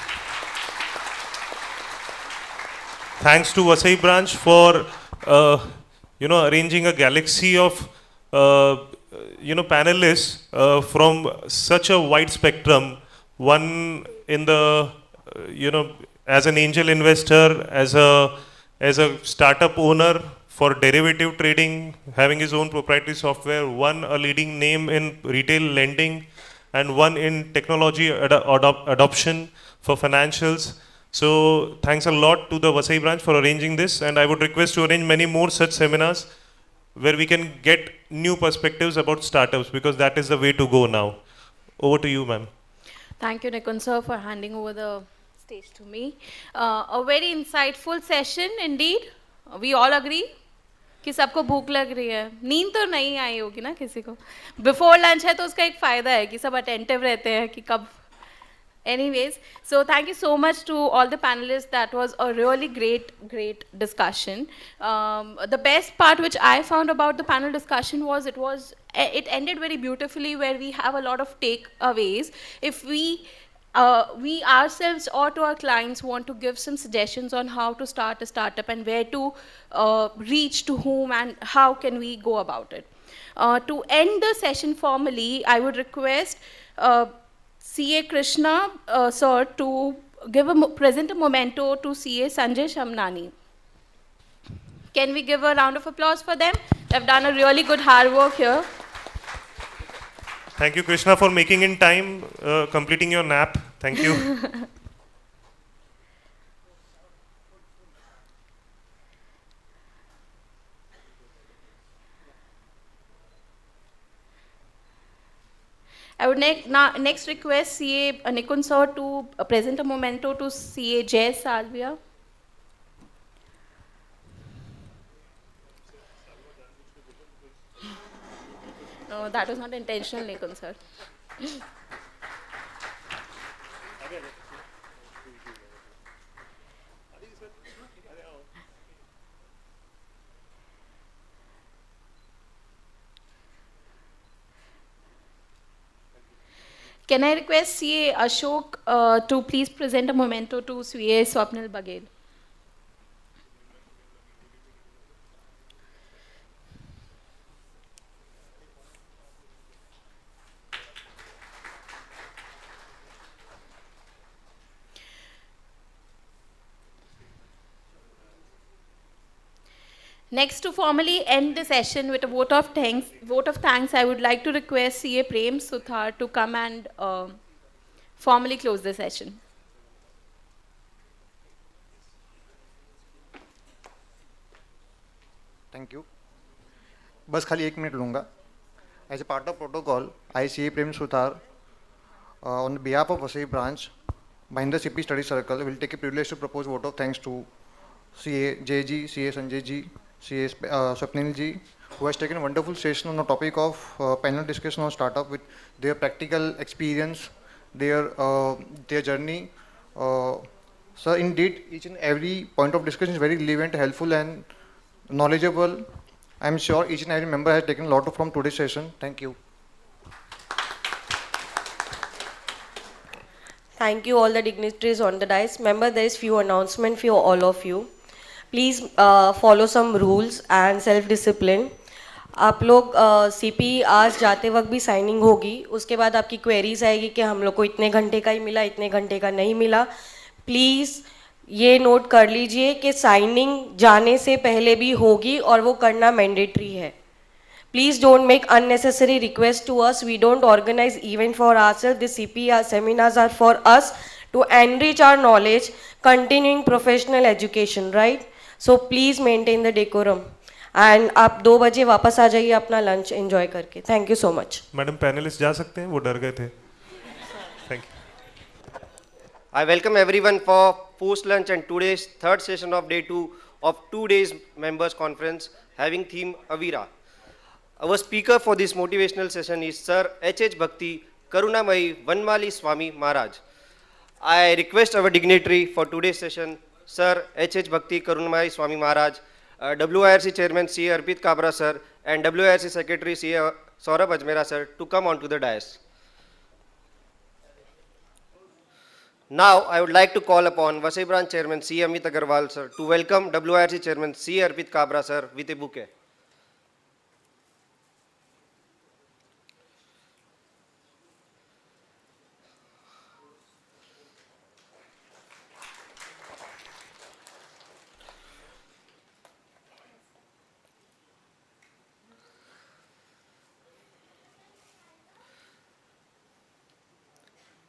Thanks to VASAI branch for arranging a galaxy of panelists from such a wide spectrum. One in the as an angel investor, as a startup owner for derivative trading, having his own proprietary software. One a leading name in retail lending, and one in technology adoption for financials. So thanks a lot to the VASAI branch for arranging this, and I would request to arrange many more such seminars where we can get new perspectives about startups, because that is the way to go now. Over to you, ma'am. Thank you, Nikun sir, for handing over the stage to me. A very insightful session indeed. We all agree कि सबको भूख लग रही है. नींद तो नहीं आई होगी ना किसी को. Before lunch है तो उसका एक फ़ायदा है कि सब attentive रहते हैं कि कब. Anyways, so thank you so much to all the panelists. That was a really great discussion. The best part which I found about the panel discussion was it ended very beautifully, where we have a lot of takeaways. If we ourselves or to our clients want to give some suggestions on how to start a startup and where to reach to whom and how can we go about it. To end the session formally, I would request CA Krishna sir to present a memento to CA Sanjay Shamnani. Can we give a round of applause for them? They've done a really good hard work here. Thank you, Krishna, for making in time, completing your nap. Thank you. I would next request CA Nikun sir to present a memento to CA Jay Salvia. No, that was not intentional, Nikun sir. Can I request CA Ashok to please present a memento to CA Swapnil Baghel? Next, to formally end the session with a vote of thanks, I would like to request CA Prem Suthar to come and formally close the session. Thank you. बस खाली 1 minute लूँगा. As a part of protocol, I, CA Prem Suthar, on behalf of VASAI branch, Mahindra CP Study Circle, will take a privilege to propose vote of thanks to CA JG, CA Sanjay ji, CA Swapnil ji, who has taken a wonderful session on the topic of panel discussion on startup with their practical experience, their journey. So indeed, each and every point of discussion is very relevant, helpful and knowledgeable. I am sure each and every member has taken a lot from today's session. Thank you. Thank you all the dignitaries on the dais. Remember, there is few announcement for all of you. Please follow some rules and self-discipline. आप लोग CP आज जाते वक्त भी signing होगी, उसके बाद आपकी क्वेरीज आएगी कि हम लोग को इतने घंटे का ही मिला, इतने घंटे का नहीं मिला. प्लीज़ ये नोट कर लीजिए कि साइनिंग जाने से पहले भी होगी और वो करना मैंडेटरी है. Please don't make unnecessary requests to us. We don't organize event for ourselves. The CPR seminars are for us to enrich our knowledge, continuing professional education, right? So please maintain the decorum. And आप 2 बजे वापस आ जाइए अपना lunch enjoy करके. Thank you so much. Madam panelist जा सकते हैं, वो डर गए थे. Thank you. I welcome everyone for post lunch and today's third session of day 2 of 2 days members conference having theme Avira. Our speaker for this motivational session is Sir H.H. Bhakti Karunamayi Vanmali Swami Maharaj. I request our dignitary for today's session, Sir H.H. Bhakti Karunamayi Swami Maharaj, WIRC Chairman C. Arpit Kabra Sir and WIRC Secretary C. Saurabh Ajmera Sir to come onto the dais. Now, I would like to call upon VASAI Branch Chairman C. Amit Agarwal Sir to welcome WIRC Chairman C. Arpit Kabra Sir with a bouquet.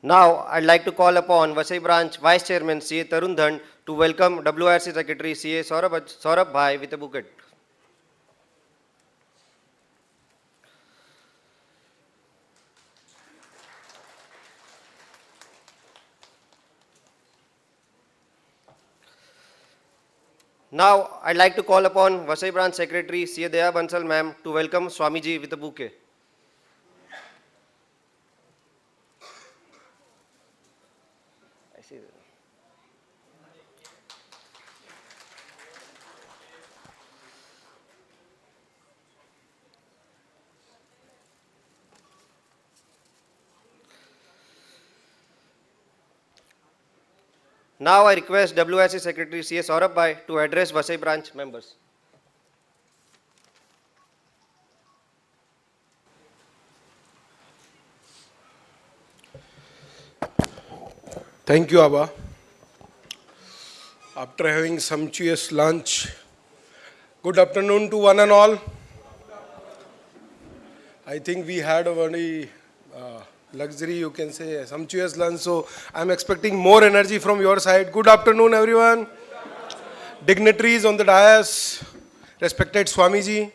Now, I'd like to call upon VASAI Branch Vice Chairman C. A. Tarun Dhand to welcome WIRC Secretary C. A. Saurabh Bhai with a bouquet. Now, I'd like to call upon VASAI Branch Secretary C. A. Daya Bansal Ma'am to welcome Swamiji with a bouquet. Now I request WIRC Secretary C. A. Saurabh Bhai to address VASAI branch members. Thank you, Abba. After having sumptuous lunch, good afternoon to one and all. I think we had a very luxury, you can say, sumptuous lunch, so I'm expecting more energy from your side. Good afternoon, everyone. Dignitaries on the dais, respected Swamiji,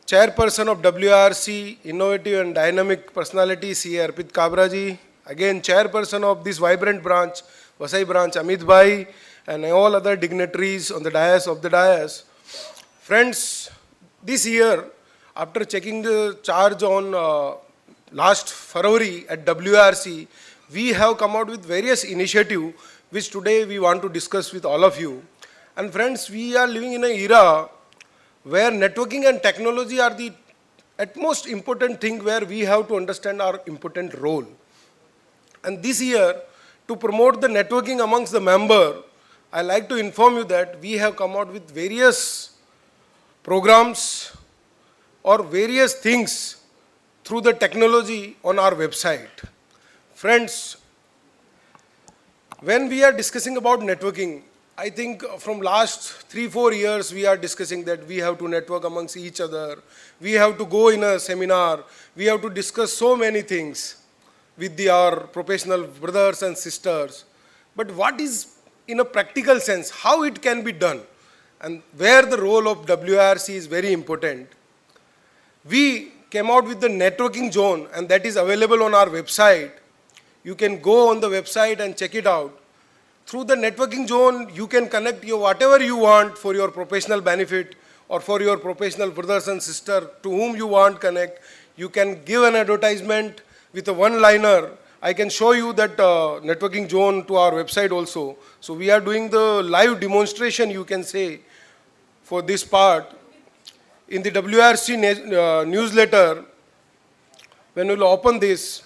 Chairperson of WIRC, Innovative and Dynamic Personality, C. A. Arpit Kabra ji, again Chairperson of this vibrant branch, VASAI branch, Amit Bhai, and all other dignitaries on the dais of the dais. Friends, this year, after checking the charge on last February at WIRC, we have come out with various initiatives which today we want to discuss with all of you. And friends, we are living in an era where networking and technology are the utmost important thing where we have to understand our important role. And this year, to promote the networking amongst the member, I like to inform you that we have come out with various programs or various things through the technology on our website. Friends, when we are discussing about networking, I think from last 3-4 years we are discussing that we have to network amongst each other, we have to go in a seminar, we have to discuss so many things with our professional brothers and sisters. But what is in a practical sense, how it can be done, and where the role of WIRC is very important. We came out with the networking zone, and that is available on our website. You can go on the website and check it out. Through the networking zone, you can connect your whatever you want for your professional benefit or for your professional brothers and sisters to whom you want connect. You can give an advertisement with a one-liner. I can show you that networking zone to our website also. So we are doing the live demonstration, you can say, for this part. In the WIRC newsletter, when you will open this,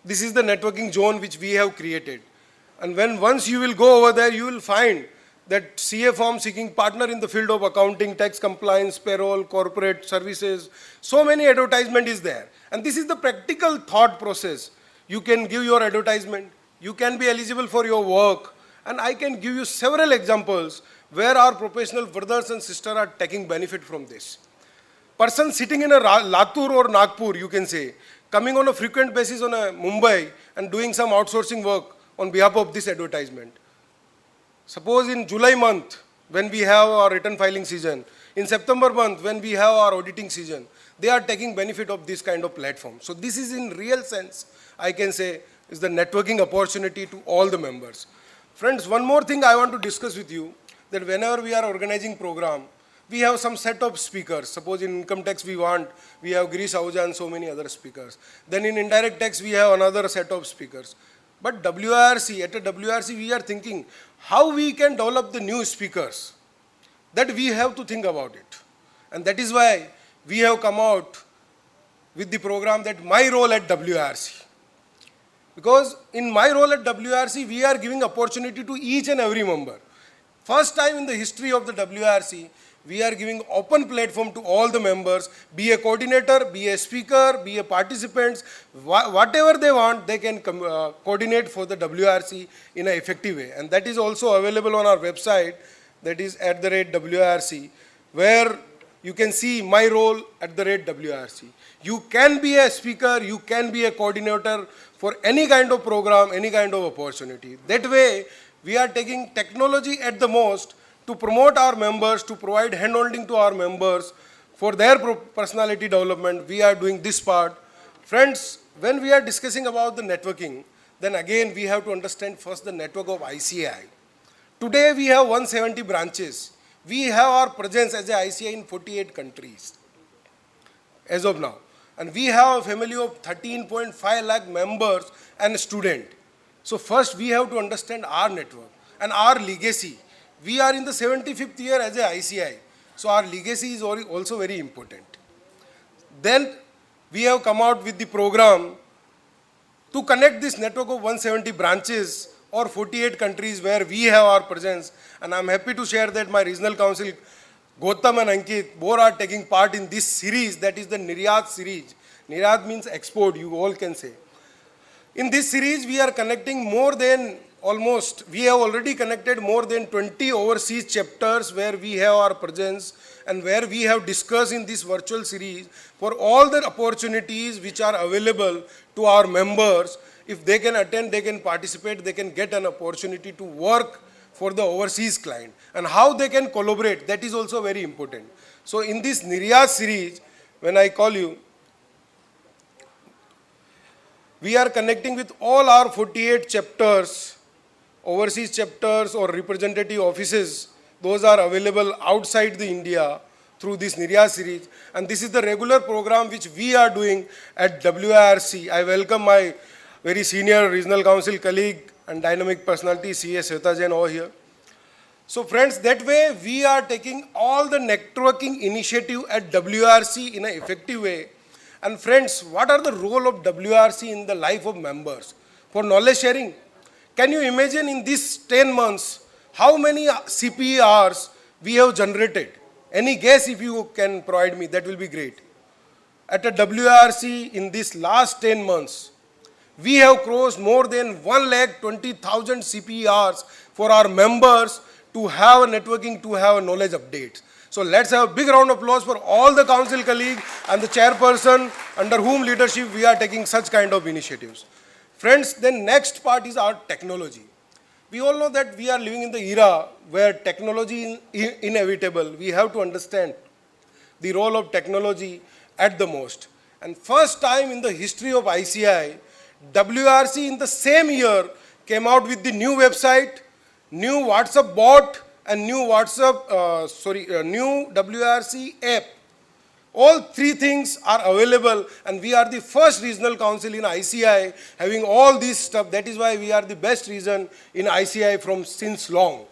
This is the networking zone which we have created. And once you will go over there, you will find that CA firm seeking partner in the field of accounting, tax compliance, payroll, corporate services, so many advertisement is there. And this is the practical thought process. You can give your advertisement, you can be eligible for your work, and I can give you several examples where our professional brothers and sisters are taking benefit from this. Person sitting in a Latur or Nagpur, you can say, coming on a frequent basis on a Mumbai and doing some outsourcing work on behalf of this advertisement. Suppose in July month, when we have our return filing season, in September month, when we have our auditing season, they are taking benefit of this kind of platform. So this is in real sense, I can say, is the networking opportunity to all the members. Friends, one more thing I want to discuss with you, that whenever we are organizing program, we have some set of speakers. Suppose in income tax we have Girish Ahuja and so many other speakers. Then in indirect tax we have another set of speakers. But WIRC, at a WIRC we are thinking how we can develop the new speakers. That we have to think about it. And that is why we have come out with the program that my role at WIRC. Because in my role at WIRC, we are giving opportunity to each and every member. First time in the history of the WIRC, we are giving open platform to all the members, be a coordinator, be a speaker, be a participants, whatever they want, they can coordinate for the WIRC in an effective way. And that is also available on our website, that is @WIRC, where you can see my role @WIRC. You can be a speaker, you can be a coordinator for any kind of program, any kind of opportunity. That way, we are taking technology at the most to promote our members, to provide hand-holding to our members for their personality development. We are doing this part. Friends, when we are discussing about the networking, then again we have to understand first the network of ICAI. Today we have 170 branches. We have our presence as a ICAI in 48 countries as of now. And we have a family of 13.5 lakh members and students. So first we have to understand our network and our legacy. We are in the 75th year as a ICAI. So our legacy is also very important. Then we have come out with the program to connect this network of 170 branches or 48 countries where we have our presence. And I'm happy to share that my regional council, Gautam and Ankit, both are taking part in this series, that is the Niryat series. Niryat means export, you all can say. In this series, we are connecting we have already connected more than 20 overseas chapters where we have our presence and where we have discussed in this virtual series for all the opportunities which are available to our members. If they can attend, they can participate, they can get an opportunity to work for the overseas client. And how they can collaborate, that is also very important. So in this Niryat series, when I call you, we are connecting with all our 48 chapters, overseas chapters or representative offices. Those are available outside the India through this Niryat series. And this is the regular program which we are doing at WIRC. I welcome my very senior regional council colleague and dynamic personality, CA Sweta Jain over here. So friends, that way we are taking all the networking initiative at WIRC in an effective way. And friends, what are the role of WIRC in the life of members? For knowledge sharing, can you imagine in these 10 months, how many CPE hours we have generated? Any guess if you can provide me, that will be great. At a WIRC in this last 10 months, we have crossed more than 1,20,000 CPE hours for our members to have a networking, to have a knowledge updates. So let's have a big round of applause for all the council colleagues and the chairperson under whom leadership we are taking such kind of initiatives. Friends, then next part is our technology. We all know that we are living in the era where technology is inevitable. We have to understand the role of technology at the most. And first time in the history of ICAI, WIRC in the same year came out with the new website, new WhatsApp bot, and new new WIRC app. All three things are available, and we are the first regional council in ICAI having all this stuff. That is why we are the best region in ICAI from since long.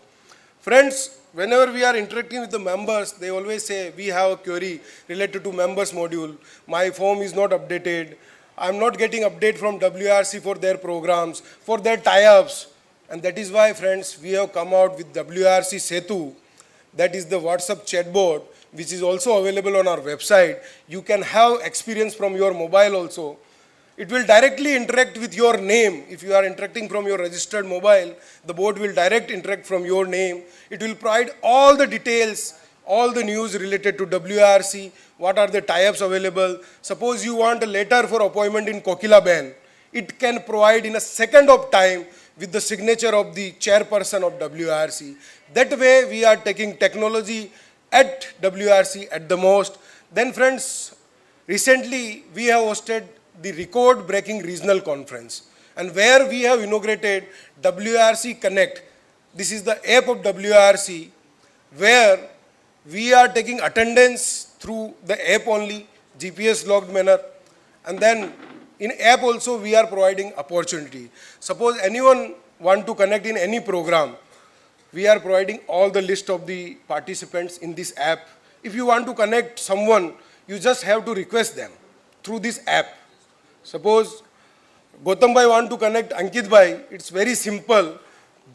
Friends, whenever we are interacting with the members, they always say, we have a query related to members module. My form is not updated, I'm not getting update from WRC for their programs, for their tie-ups. And that is why, friends, we have come out with WRC Setu. That is the WhatsApp chatbot, which is also available on our website. You can have experience from your mobile also. It will directly interact with your name. If you are interacting from your registered mobile, the bot will direct interact from your name. It will provide all the details, all the news related to WRC, what are the tie-ups available. Suppose you want a letter for appointment in Kokila Ben, it can provide in a second of time with the signature of the chairperson of WRC. That way we are taking technology at WRC at the most. Then friends, recently we have hosted the record-breaking regional conference, and where we have inaugurated WRC Connect. This is the app of WRC, where we are taking attendance through the app only, GPS logged manner, and then in app also we are providing opportunity. Suppose anyone want to connect in any program, we are providing all the list of the participants in this app. If you want to connect someone, you just have to request them through this app. Suppose Gautam Bhai want to connect Ankit Bhai, it's very simple.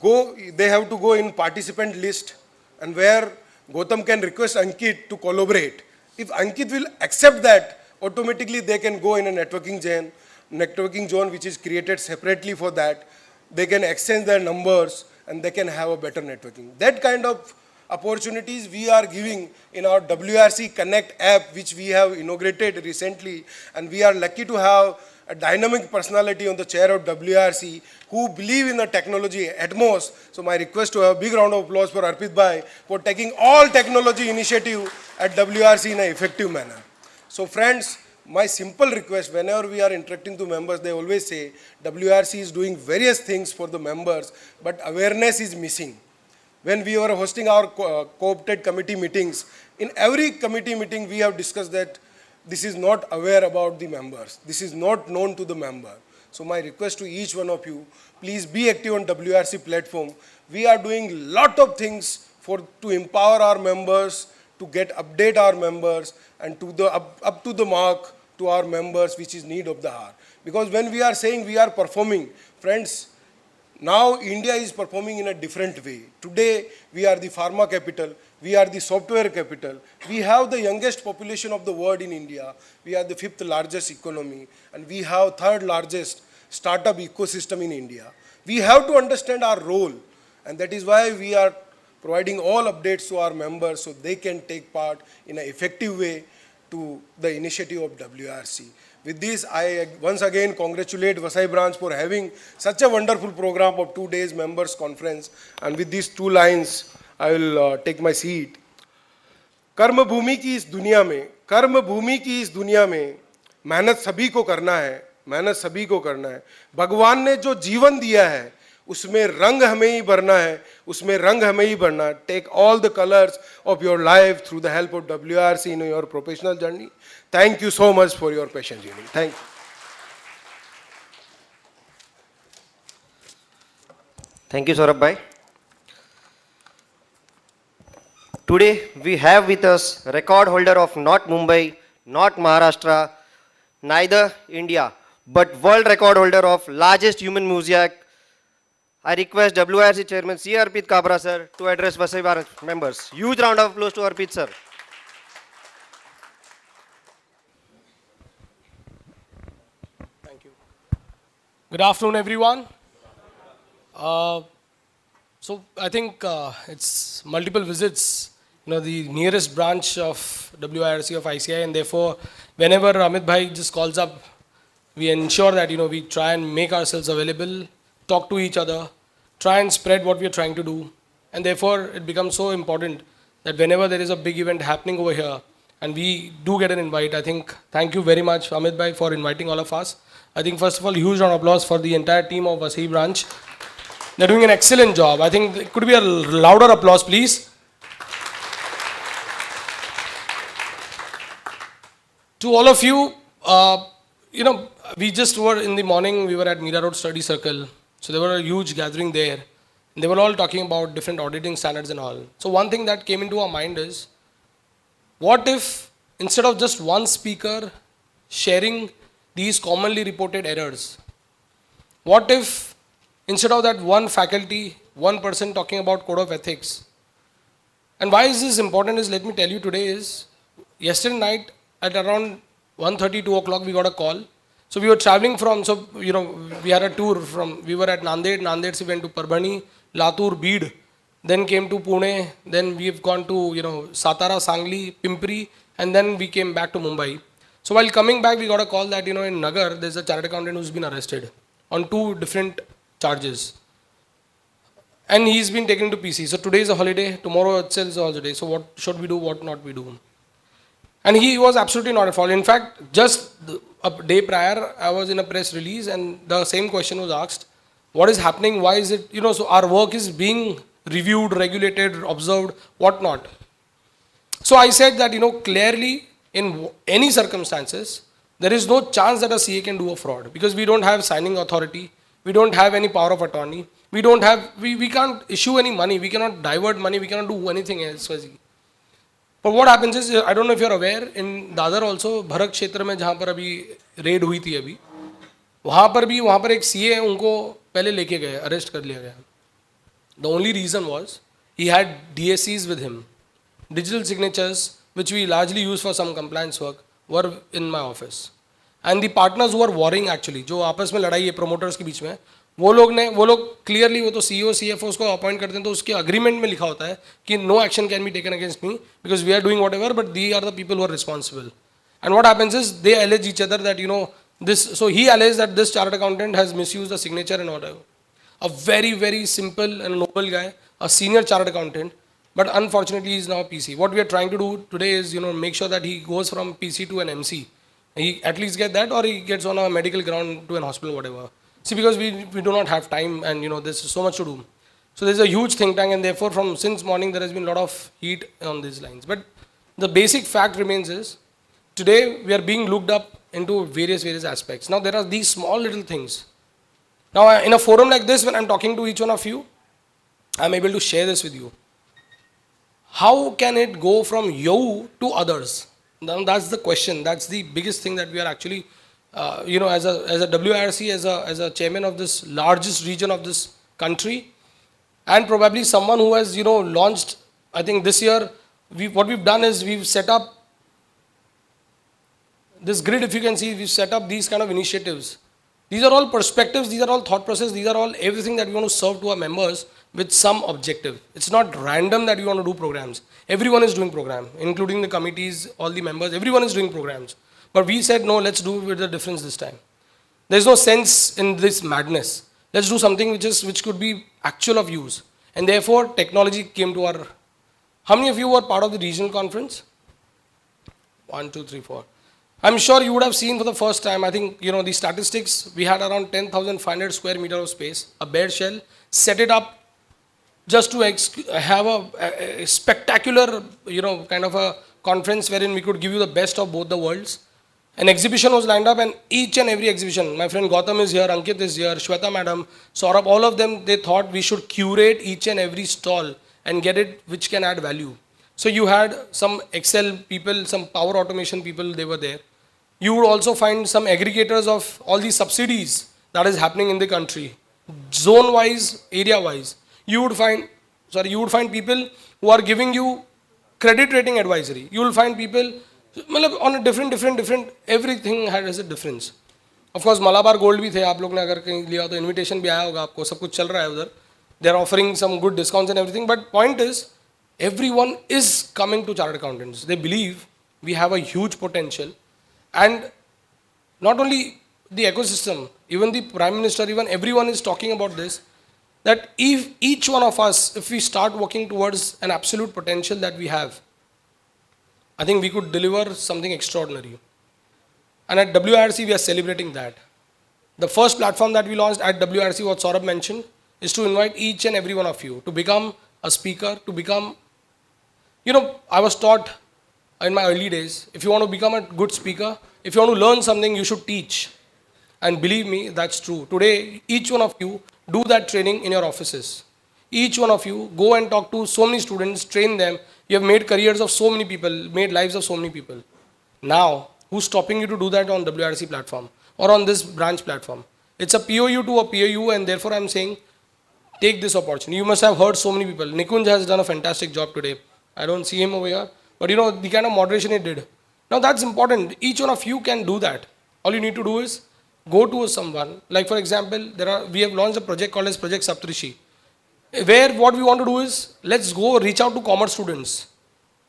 They have to go in participant list, and where Gautam can request Ankit to collaborate. If Ankit will accept that, automatically they can go in a networking zone which is created separately for that. They can exchange their numbers and they can have a better networking. That kind of opportunities we are giving in our WRC Connect app, which we have inaugurated recently, and we are lucky to have a dynamic personality on the chair of WRC who believe in the technology at most. So my request to have a big round of applause for Arpit Bhai for taking all technology initiative at WRC in an effective manner. So friends, my simple request, whenever we are interacting to members, they always say WRC is doing various things for the members, but awareness is missing. When we were hosting our co-opted committee meetings, in every committee meeting we have discussed that this is not aware about the members. This is not known to the member. So my request to each one of you, please be active on WRC platform. We are doing lot of things to empower our members, to update our members, and up to the mark to our members, which is need of the hour. Because when we are saying we are performing, friends, now India is performing in a different way. Today, we are the pharma capital, we are the software capital, we have the youngest population of the world in India, we are the 5th largest economy, and we have 3rd largest startup ecosystem in India. We have to understand our role, and that is why we are providing all updates to our members so they can take part in an effective way to the initiative of WRC. With this, I once again congratulate VASAI branch for having such a wonderful program of 2 days members conference. And with these 2 lines, I will take my seat. कर्म भूमि की इस दुनिया में मेहनत सभी को करना है, भगवान ने जो जीवन दिया है उसमें रंग हमें ही भरना है, take all the colors of your life through the help of WRC in your professional journey. Thank you so much for your patient hearing. Thank you. Thank you, Saurabh Bhai. Today we have with us record holder of not Mumbai, not Maharashtra, neither India, but world record holder of largest human mosaic. I request WRC Chairman C. Arpit Kabra sir to address VASAI branch members. Huge round of applause to Arpit sir. Thank you. Good afternoon, everyone. So I think it's multiple visits. The nearest branch of WIRC of ICI, and therefore, whenever Amit Bhai just calls up, we ensure that we try and make ourselves available, talk to each other, try and spread what we are trying to do, and therefore it becomes so important that whenever there is a big event happening over here, and we do get an invite, I think thank you very much Amit Bhai for inviting all of us. I think first of all, huge round of applause for the entire team of VASAI branch. They're doing an excellent job. I think it could be a louder applause, please. To all of you, we just were in the morning, we were at Meera Road Study Circle. So there were a huge gathering there. And they were all talking about different auditing standards and all. So one thing that came into our mind is, what if instead of just one speaker sharing these commonly reported errors? What if instead of that one faculty, one person talking about code of ethics? And why is this important is, let me tell you today is, yesterday night at around 1:30, 2 o'clock, we got a call. So we were traveling from, so, we had a tour from, we were at Nanded, we went to Parbhani, Latur, Bid, then came to Pune, then we've gone to, Satara, Sangli, Pimpri, and then we came back to Mumbai. So while coming back, we got a call that, in Nagar, there's a chartered accountant who's been arrested on 2 different charges. And he's been taken to PC. So today is a holiday, tomorrow itself is a holiday. So what should we do, what not we do? And he was absolutely not at fault. In fact, just a day prior, I was in a press release and the same question was asked. What is happening? Why is it, so our work is being reviewed, regulated, observed, what not. So I said that, clearly in any circumstances, there is no chance that a CA can do a fraud because we don't have signing authority. We don't have any power of attorney. We don't have, we can't issue any money. We cannot divert money. We cannot do anything else. But what happens is, I don't know if you're aware, in Dadar also, Bharak क्षेत्र में जहाँ पर अभी red हुई थी अभी, वहाँ पर एक CA है, उनको पहले लेके गए, अरेस्ट कर लिया गया. The only reason was, he had DSCs with him. Digital signatures, which we largely use for some compliance work, were in my office. And the partners who were warring actually, जो आपस में लड़ाई है promoters के बीच में, वो लोग clearly, वो तो CEO, CFOs को appoint करते हैं, तो उसके agreement में लिखा होता है कि no action can be taken against me because we are doing whatever, but they are the people who are responsible. And what happens is, they allege each other that, this, so he alleged that this chartered accountant has misused the signature and whatever. A very, very simple and noble guy, a senior chartered accountant, but unfortunately he is now a PC. What we are trying to do today is, make sure that he goes from PC to an MC. He at least get that, or he gets on a medical ground to an hospital, whatever. See, because we do not have time and, there's so much to do. So there's a huge think tank and therefore since morning there has been a lot of heat on these lines. But the basic fact remains is, today we are being looked up into various aspects. Now there are these small little things. Now in a forum like this, when I'm talking to each one of you, I'm able to share this with you. How can it go from you to others? Now that's the question. That's the biggest thing that we are actually, as a WIRC, as a chairman of this largest region of this country, and probably someone who has, launched, I think this year, what we've done is we've set up this grid, if you can see, we've set up these kind of initiatives. These are all perspectives, these are all thought process, these are all everything that we want to serve to our members with some objective. It's not random that we want to do programs. Everyone is doing program, including the committees, all the members, everyone is doing programs. But we said, no, let's do with a difference this time. There's no sense in this madness. Let's do something which could be actual of use. And therefore, technology came to our... How many of you were part of the regional conference? 1, 2, 3, 4. I'm sure you would have seen for the first time, I think, the statistics, we had around 10,500 square meter of space, a bare shell, set it up just to have a spectacular, kind of a conference wherein we could give you the best of both the worlds. An exhibition was lined up and each and every exhibition, my friend Gautam is here, Ankit is here, Shweta madam, Saurabh, all of them, they thought we should curate each and every stall and get it which can add value. So you had some Excel people, some power automation people, they were there. You would also find some aggregators of all these subsidies that is happening in the country, zone-wise, area-wise. You would find people who are giving you credit rating advisory. You will find people on a different, everything has a difference. Of course, Malabar Gold भी थे, आप लोग ने अगर कहीं लिया तो invitation भी आया होगा आपको, सब कुछ चल रहा है उधर. They are offering some good discounts and everything, but point is, everyone is coming to chartered accountants. They believe we have a huge potential. And not only the ecosystem, even the Prime Minister, even everyone is talking about this, that if each one of us, if we start working towards an absolute potential that we have, I think we could deliver something extraordinary. And at WIRC, we are celebrating that. The first platform that we launched at WIRC, what Saurabh mentioned, is to invite each and every one of you to become a speaker, to become, I was taught in my early days, if you want to become a good speaker, if you want to learn something, you should teach. And believe me, that's true. Today, each one of you do that training in your offices. Each one of you go and talk to so many students, train them. You have made careers of so many people, made lives of so many people. Now, who's stopping you to do that on WIRC platform? or on this branch platform. It's a POU to a POU, and therefore I'm saying, take this opportunity. You must have heard so many people. Nikunj has done a fantastic job today. I don't see him over here, but you know, the kind of moderation he did. Now that's important. Each one of you can do that. All you need to do is go to someone. Like for example, we have launched a project called as Project Saptrishi, where what we want to do is, let's go reach out to commerce students.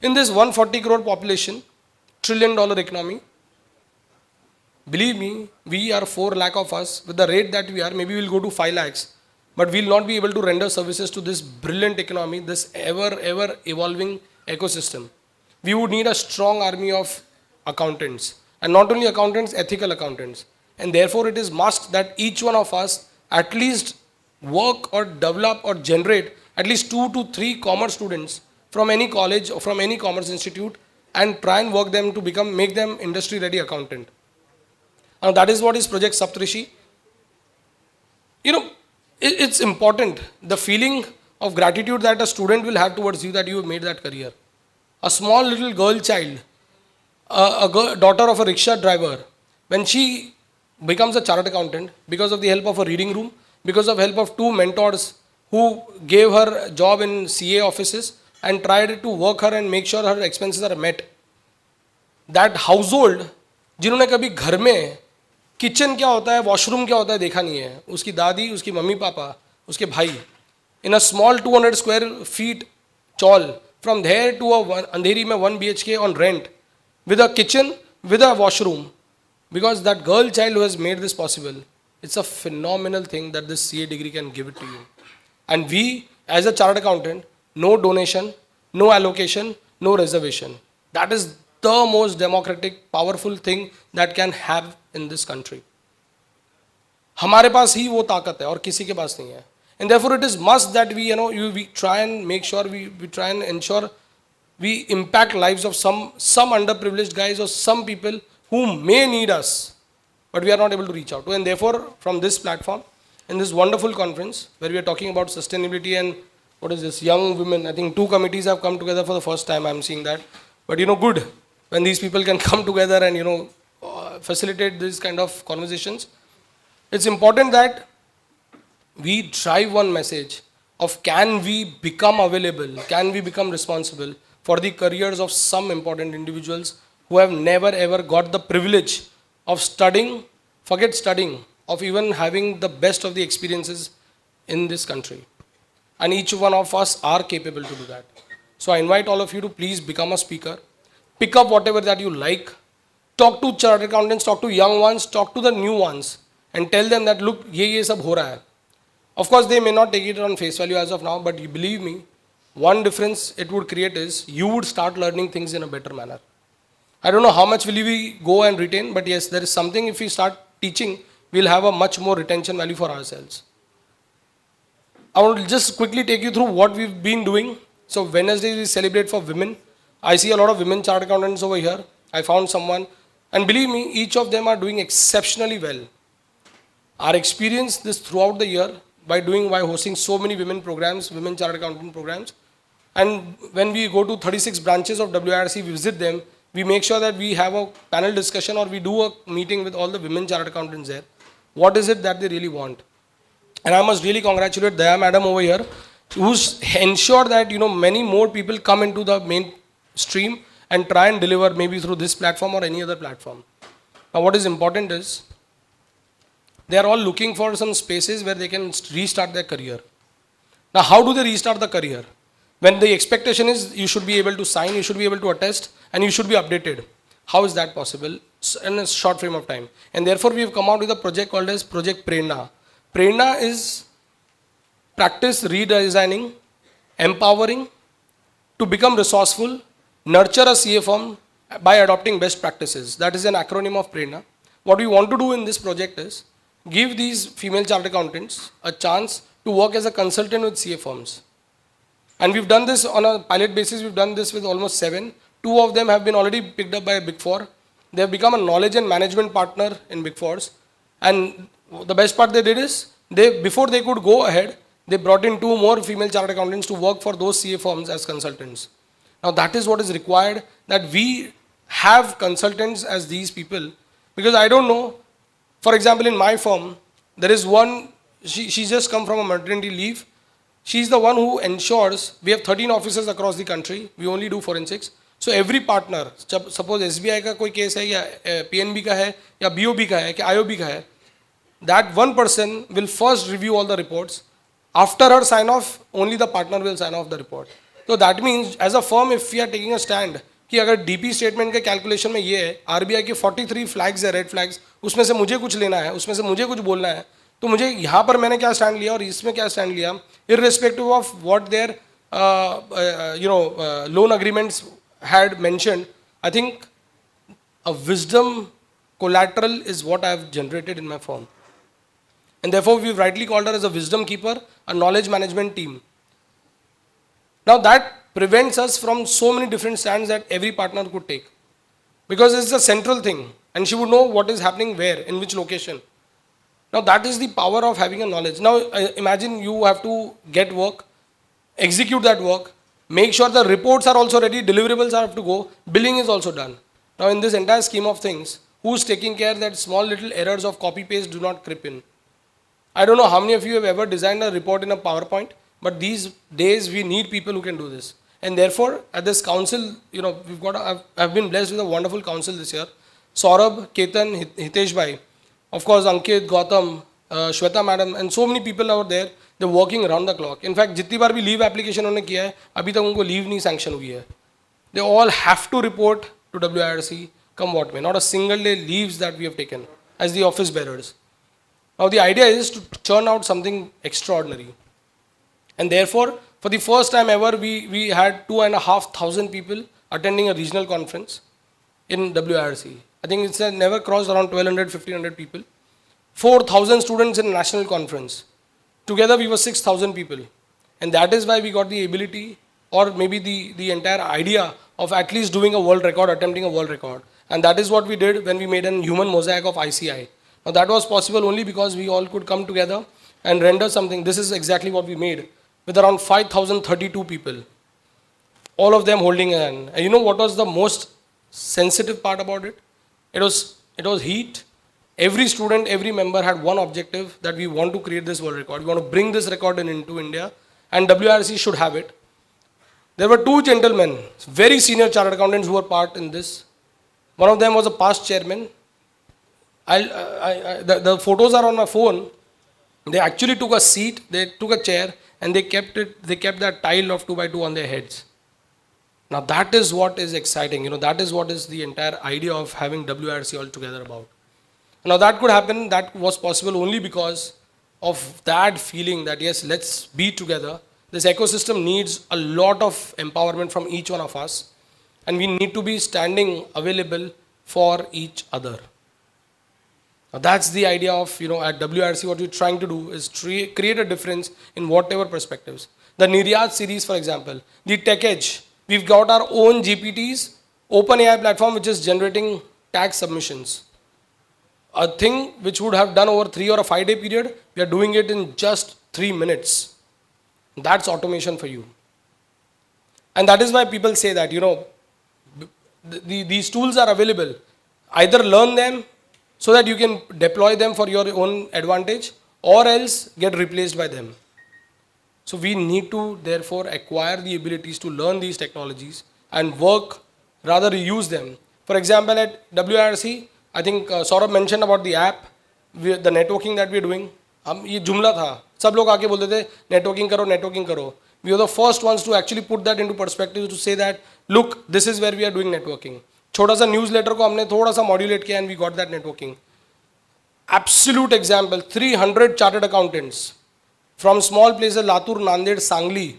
In this 140 crore population, $1 trillion economy, believe me, we are 4 lakh of us. With the rate that we are, maybe we'll go to 5 lakhs. But we'll not be able to render services to this brilliant economy, this ever evolving ecosystem. We would need a strong army of accountants. And not only accountants, ethical accountants. And therefore it is must that each one of us at least work or develop or generate at least 2 to 3 commerce students from any college or from any commerce institute and try and work them to make them industry ready accountant. Now that is what is Project Saptrishi. You know, it's important, the feeling of gratitude that a student will have towards you that you have made that career. A small little girl child, daughter of a rickshaw driver, when she becomes a chartered accountant because of the help of a reading room, because of help of 2 mentors who gave her a job in CA offices and tried to work her and make sure her expenses are met. That household, जिन्होंने कभी घर में kitchen क्या होता है, washroom क्या होता है देखा नहीं है, उसकी दादी, उसकी मम्मी पापा, उसके भाई, in a small 200 square feet chawl, from there to a अंधेरी में 1 BHK on rent, with a kitchen, with a washroom, because that girl child who has made this possible, it's a phenomenal thing that this CA degree can give it to you. And we, as a chartered accountant, no donation, no allocation, no reservation. That is the most democratic, powerful thing that can have in this country. हमारे पास ही वो ताकत है और किसी के पास नहीं है. And therefore it is must that we, we try and make sure, we try and ensure we impact lives of some underprivileged guys or some people who may need us, but we are not able to reach out to. And therefore, from this platform, in this wonderful conference, where we are talking about sustainability and what is this, young women, I think 2 committees have come together for the first time, I'm seeing that. But good, when these people can come together and, facilitate these kind of conversations. It's important that we drive one message of can we become available, can we become responsible for the careers of some important individuals who have never ever got the privilege of studying, forget studying, of even having the best of the experiences in this country. And each one of us are capable to do that. So I invite all of you to please become a speaker, pick up whatever that you like, talk to chartered accountants, talk to young ones, talk to the new ones, and tell them that look, ye sab ho raha hai. Of course, they may not take it on face value as of now, but you believe me, one difference it would create is you would start learning things in a better manner. I don't know how much will we go and retain, but yes, there is something if we start teaching, we'll have a much more retention value for ourselves. I want to just quickly take you through what we've been doing. So Wednesday we celebrate for women. I see a lot of women chartered accountants over here. I found someone, and believe me, each of them are doing exceptionally well. Our experience this throughout the year by hosting so many women programs, women chartered accountant programs, and when we go to 36 branches of WIRC, we visit them, we make sure that we have a panel discussion or we do a meeting with all the women chartered accountants there. What is it that they really want? And I must really congratulate Daya madam over here, who's ensured that many more people come into the mainstream and try and deliver maybe through this platform or any other platform. Now what is important is, they are all looking for some spaces where they can restart their career. Now how do they restart the career? When the expectation is you should be able to sign, you should be able to attest, and you should be updated. How is that possible in a short frame of time? And therefore we have come out with a project called as Project Prerna. Prerna is practice redesigning, empowering, to become resourceful, nurture a CA firm by adopting best practices. That is an acronym of Prerna. What we want to do in this project is give these female chartered accountants a chance to work as a consultant with CA firms. And we've done this on a pilot basis. We've done this with almost 7. 2 of them have been already picked up by Big 4. They have become a knowledge and management partner in Big 4s. And the best part they did is, before they could go ahead, they brought in 2 more female chartered accountants to work for those CA firms as consultants. Now that is what is required, that we have consultants as these people, because I don't know, For example, in my firm, there is one, she's just come from a maternity leave. She's the one who ensures, we have 13 offices across the country, we only do forensics. So every partner, suppose SBI का कोई case है या PNB का है या BOB का है या IOB का है, that one person will first review all the reports. After her sign off, only the partner will sign off the report. So that means as a firm, if we are taking a stand कि अगर DP statement के calculation में ये है, RBI के 43 flags है, red flags, उसमें से मुझे कुछ लेना है, उसमें से मुझे कुछ बोलना है, तो मुझे यहाँ पर मैंने क्या stand लिया और इसमें क्या stand लिया, irrespective of what their loan agreements had mentioned, I think a wisdom collateral is what I have generated in my firm. And therefore, we've rightly called her as a wisdom keeper, a knowledge management team. Now that prevents us from so many different stands that every partner could take. Because it's a central thing and she would know what is happening where, in which location. Now that is the power of having a knowledge. Now imagine you have to get work, execute that work, make sure the reports are also ready, deliverables have to go, billing is also done. Now in this entire scheme of things, who's taking care that small little errors of copy paste do not creep in? I don't know how many of you have ever designed a report in a PowerPoint, but these days we need people who can do this. And therefore, at this council, I've been blessed with a wonderful council this year. Saurabh, Ketan, Hitesh Bhai, of course Ankit, Gautam, Shweta madam, and so many people out there, they're working around the clock. In fact, जितनी बार भी leave application उन्होंने किया है, अभी तक उनको leave नहीं sanction हुई है. They all have to report to WIRC, come what may. Not a single day leaves that we have taken as the office bearers. Now the idea is to churn out something extraordinary. And therefore, for the first time ever, we had 2,500 people attending a regional conference in WIRC. I think it's never crossed around 1,200, 1,500 people. 4,000 students in a national conference. Together we were 6,000 people. And that is why we got the ability or maybe the entire idea of at least doing a world record, attempting a world record. And that is what we did when we made a human mosaic of ICI. Now that was possible only because we all could come together and render something. This is exactly what we made with around 5,032 people. All of them holding a hand. And you know what was the most sensitive part about it? It was heat. Every student, every member had one objective that we want to create this world record. We want to bring this record into India and WIRC should have it. There were two gentlemen, very senior chartered accountants who were part in this. One of them was a past chairman. The photos are on my phone. They actually took a seat, they took a chair and they kept that tile of 2 by 2 on their heads. Now that is what is exciting, that is what is the entire idea of having WIRC all together about. Now that could happen, that was possible only because of that feeling that yes, let's be together. This ecosystem needs a lot of empowerment from each one of us and we need to be standing available for each other. Now that's the idea of, at WIRC what we're trying to do is create a difference in whatever perspectives. The Niryat series, for example, the Tech Edge, we've got our own GPTs, OpenAI platform which is generating tax submissions. A thing which would have done over 3 or a 5 day period, we are doing it in just 3 minutes. That's automation for you. And that is why people say that, these tools are available. Either learn them so that you can deploy them for your own advantage or else get replaced by them. So we need to therefore acquire the abilities to learn these technologies and work, rather use them. For example, at WIRC, I think Saurabh mentioned about the app, the networking that we're doing. ये जुमला था, सब लोग आके बोलते थे networking करो. We were the first ones to actually put that into perspective to say that, look, this is where we are doing networking. छोटा सा newsletter को हमने थोड़ा सा modulate किया and we got that networking. Absolute example, 300 chartered accountants from small places Latur, Nanded, Sangli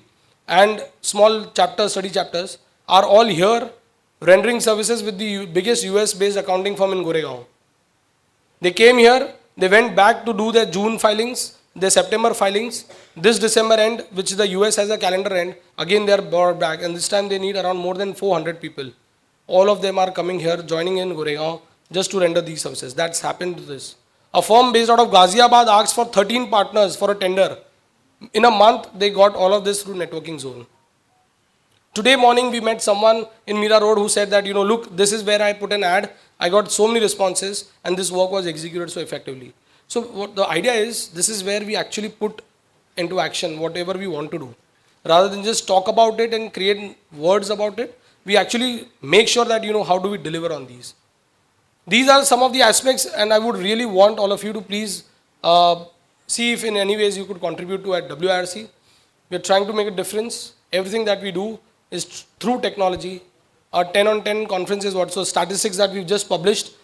and small chapters, study chapters are all here rendering services with the biggest US based accounting firm in Goregaon. They came here, they went back to do their June filings, their September filings, this December end, which the US has a calendar end, again they are brought back and this time they need around more than 400 people. All of them are coming here, joining in Goregaon just to render these services. That's happened to this. A firm based out of Ghaziabad asked for 13 partners for a tender. In a month, they got all of this through networking zone. Today morning, we met someone in Mira Road who said that, look, this is where I put an ad. I got so many responses, and this work was executed so effectively. So what the idea is, this is where we actually put into action whatever we want to do. Rather than just talk about it and create words about it, we actually make sure that, how do we deliver on these. These are some of the aspects, and I would really want all of you to please see if in any ways you could contribute to at WIRC. We are trying to make a difference. Everything that we do is through technology. Our 10 on 10 conferences, so statistics that we've just published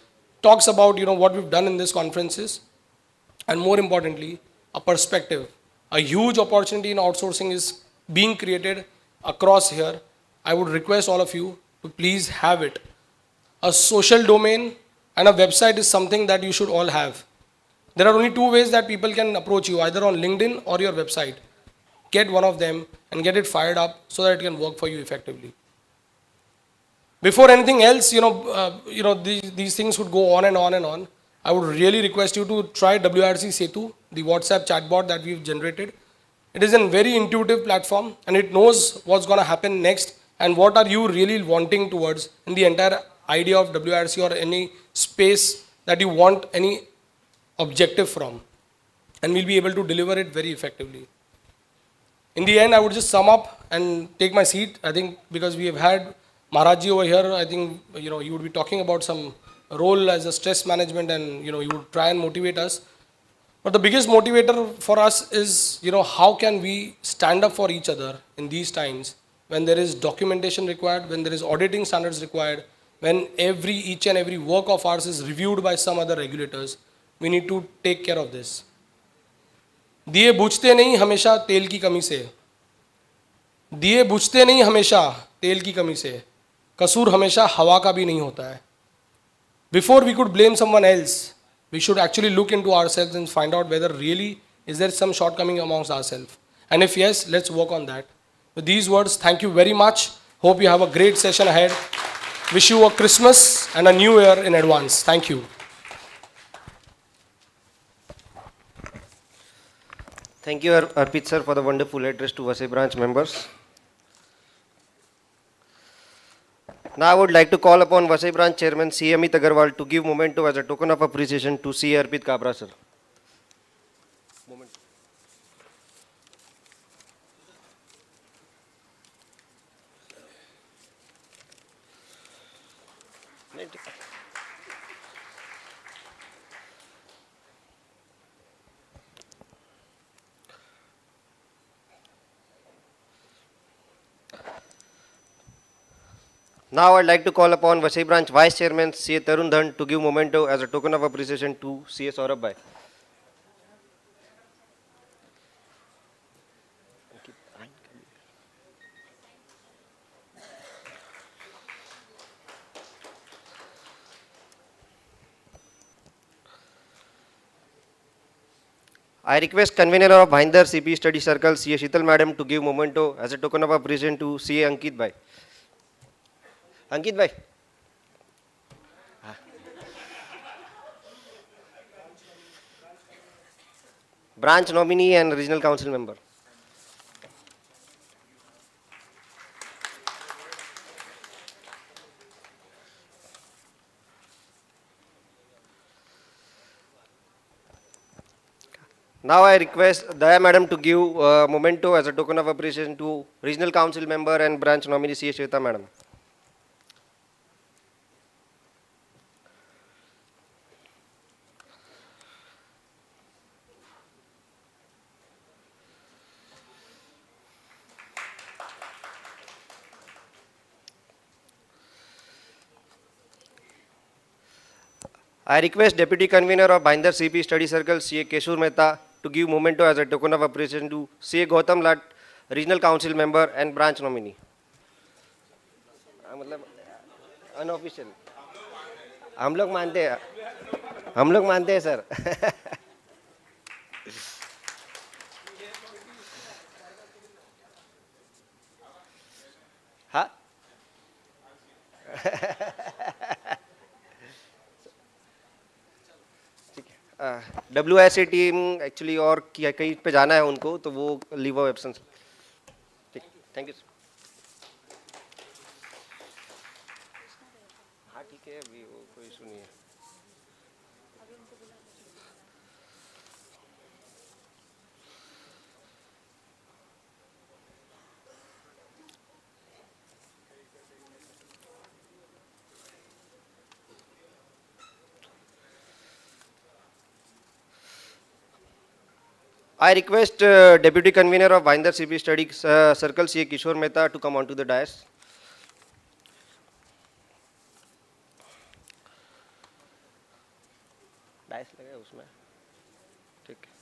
talks about, what we've done in these conferences. And more importantly, a perspective. A huge opportunity in outsourcing is being created across here. I would request all of you to please have it. A social domain and a website is something that you should all have. There are only two ways that people can approach you, either on LinkedIn or your website. Get one of them and get it fired up so that it can work for you effectively. Before anything else, these things would go on and on and on. I would really request you to try WIRC Setu, the WhatsApp chatbot that we've generated. It is a very intuitive platform, and it knows what's going to happen next and what are you really wanting towards in the entire idea of WIRC or any space that you want any objective from. And we'll be able to deliver it very effectively. In the end, I would just sum up and take my seat. I think because we have had Maharajji over here, I think you would be talking about some role as a stress management, and you would try and motivate us. But the biggest motivator for us is how can we stand up for each other in these times when there is documentation required, when there is auditing standards required, when each and every work of ours is reviewed by some other regulators. We need to take care of this. दिए बुझते नहीं हमेशा तेल की कमी से, दिए बुझते नहीं हमेशा तेल की कमी से, कसूर हमेशा हवा का भी नहीं होता है. Before we could blame someone else, we should actually look into ourselves and find out whether really is there some shortcoming amongst ourselves. And if yes, let's work on that. With these words, thank you very much. Hope you have a great session ahead. Wish you a Christmas and a New Year in advance. Thank you. Thank you, Arpit sir, for the wonderful address to VASAI branch members. Now I would like to call upon VASAI branch chairman C. Amit Agarwal to give memento as a token of appreciation to C. Arpit Kabra sir. Now I'd like to call upon VASAI branch vice chairman C. Tarun Dhan to give memento as a token of appreciation to C. Saurabh Bhai. I request convener of Bhinder CP Study Circle C. Sheetal Madam to give memento as a token of appreciation to C. Ankit Bhai. Ankit Bhai. Branch nominee and regional council member. Now I request Daya Madam to give memento as a token of appreciation to regional council member and branch nominee C. Shweta Madam. I request Deputy Convener of Bhinder CP Study Circle C. Keshur Mehta to give memento as a token of appreciation to C. Gautam Lat, Regional Council Member and Branch Nominee. मतलब unofficial हम लोग मानते हैं sir. हाँ WIRC team actually और कहीं पे जाना है उनको, तो वो लीव ऑफ एब्सेंस. ठीक, थैंक यू. हाँ ठीक है, अभी वो कोई सुनिए. I request Deputy Convener of Bhinder CP Study Circle, C. Kishore Mehta, to come onto the dais. Dais लगा है उसमें, ठीक है.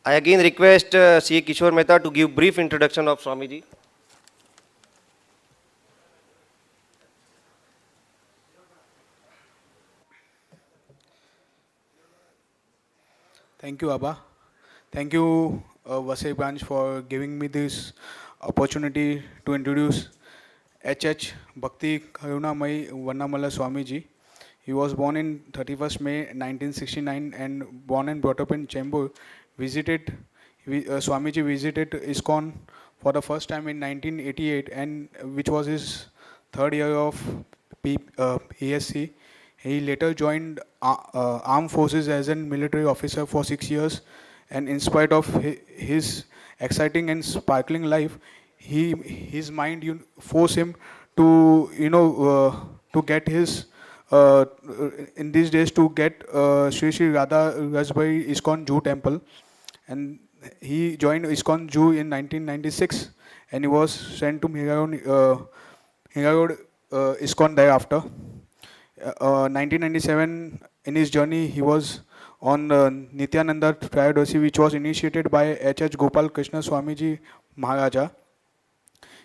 I again request C. Kishore Mehta to give brief introduction of Swamiji. Thank you, Abba. Thank you, Vasai branch, for giving me this opportunity to introduce H.H. Bhakti Karunamai Vannamala Swamiji. He was born in 31st May 1969 and born and brought up in Chembur. Swamiji visited ISKCON for the first time in 1988, and which was his third year of PSC. He later joined armed forces as a military officer for 6 years, and in spite of his exciting and sparkling life, his mind forced him to to get his in these days to get Sri Sri Radha Rasbai ISKCON Jew temple, and he joined ISKCON Jew in 1996, and he was sent to Mira Road ISKCON thereafter. 1997, in his journey, he was on Nityananda Triadoshi, which was initiated by H.H. Gopal Krishna Swamiji Maharaja.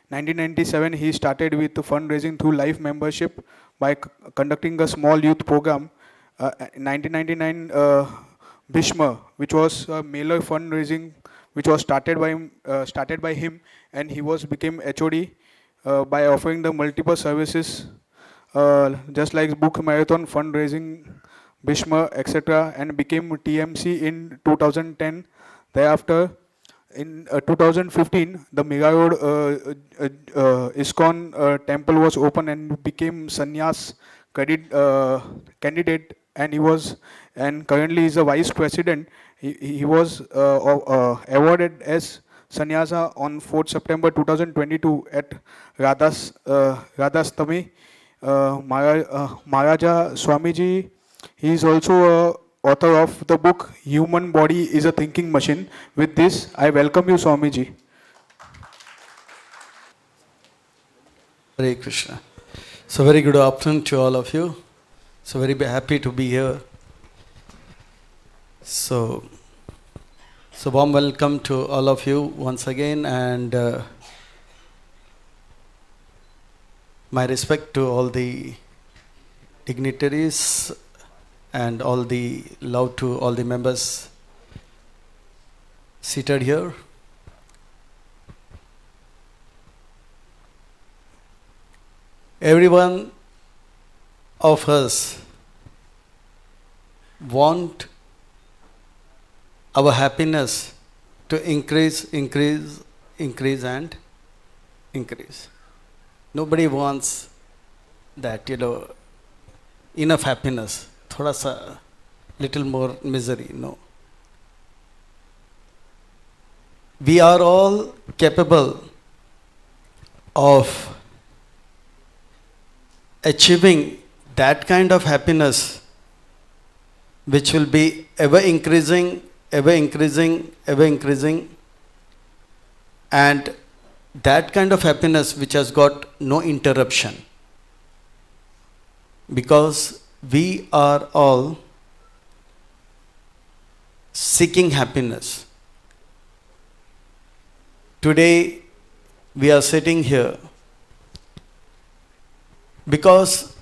1997, he started with fundraising through life membership by conducting a small youth program. 1999, Bhishma, which was a mailer fundraising, which was started by him, and he became HOD by offering the multiple services, just like book marathon, fundraising, Bhishma, etc., and became TMC in 2010. Thereafter, in 2015, the Mega Road ISKCON temple was opened and became Sannyas candidate, and currently is a vice president. He was awarded as Sannyasa on 4th September 2022 at Radhastami. Maharaja Swamiji, he is also a author of the book Human Body is a Thinking Machine. With this, I welcome you, Swamiji. Hare Krishna. So very good afternoon to all of you. So very happy to be here. So warm welcome to all of you once again, and my respect to all the dignitaries and all the love to all the members seated here. Every one of us want our happiness to increase and increase. Nobody wants that, enough happiness, thoda sa little more misery, no. We are all capable of achieving that kind of happiness which will be ever increasing, and that kind of happiness which has got no interruption, because we are all seeking happiness. Today we are sitting here because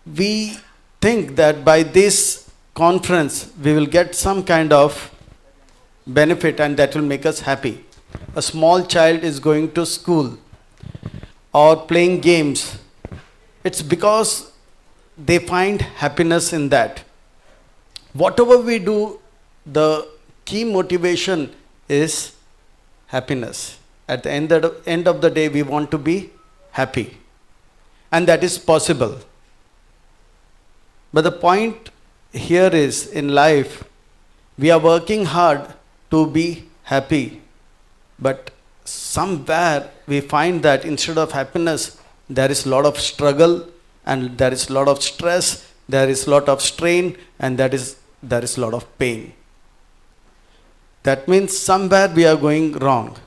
we think that by this conference we will get some kind of benefit and that will make us happy. A small child is going to school or playing games. It's because they find happiness in that. Whatever we do, the key motivation is happiness. At the end of the day, we want to be happy. And that is possible. But the point here is, in life, we are working hard to be happy. But somewhere we find that instead of happiness, there is a lot of struggle, and there is a lot of stress, there is a lot of strain, and there is a lot of pain. That means somewhere we are going wrong.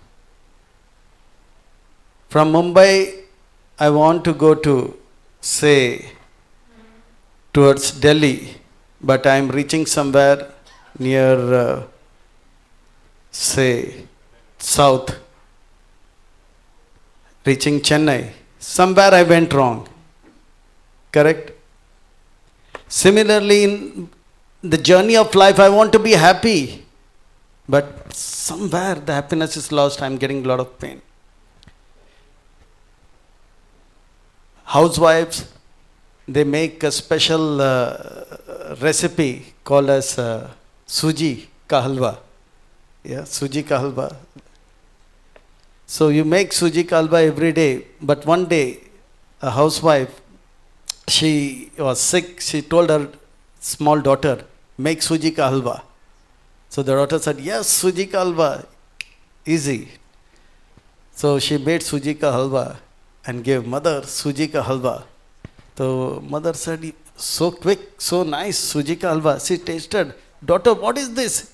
From Mumbai, I want to go to, say, towards Delhi, but I am reaching somewhere near, say, south, reaching Chennai. Somewhere I went wrong. Correct? Similarly, in the journey of life, I want to be happy, but somewhere the happiness is lost. I am getting a lot of pain. Housewives, they make a special recipe called as suji ka halwa. Yeah, suji ka halwa. So you make suji ka halwa every day, but one day a housewife, she was sick. She told her small daughter, make suji ka halwa. So the daughter said, yes, suji ka halwa, easy. So she made suji ka halwa and gave mother suji ka halwa. So mother said, so quick, so nice, suji ka halwa. She tasted. Daughter, what is this?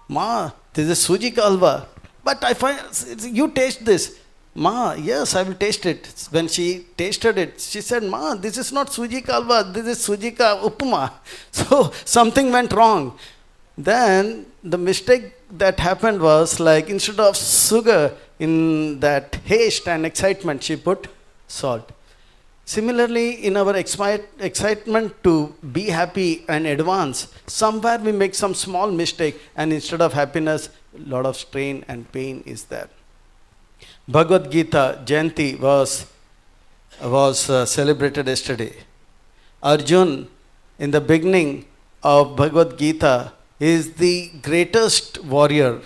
Ma, this is suji ka halwa. But I find, you taste this. Ma, yes, I will taste it. When she tasted it, she said, Ma, this is not suji ka halwa, this is suji ka upma. So something went wrong. Then the mistake that happened was, like, instead of sugar, in that haste and excitement, she put salt. Similarly, in our excitement to be happy and advance, somewhere we make some small mistake, and instead of happiness, a lot of strain and pain is there. Bhagavad Gita Jayanti was celebrated yesterday. Arjun, in the beginning of Bhagavad Gita, is the greatest warrior,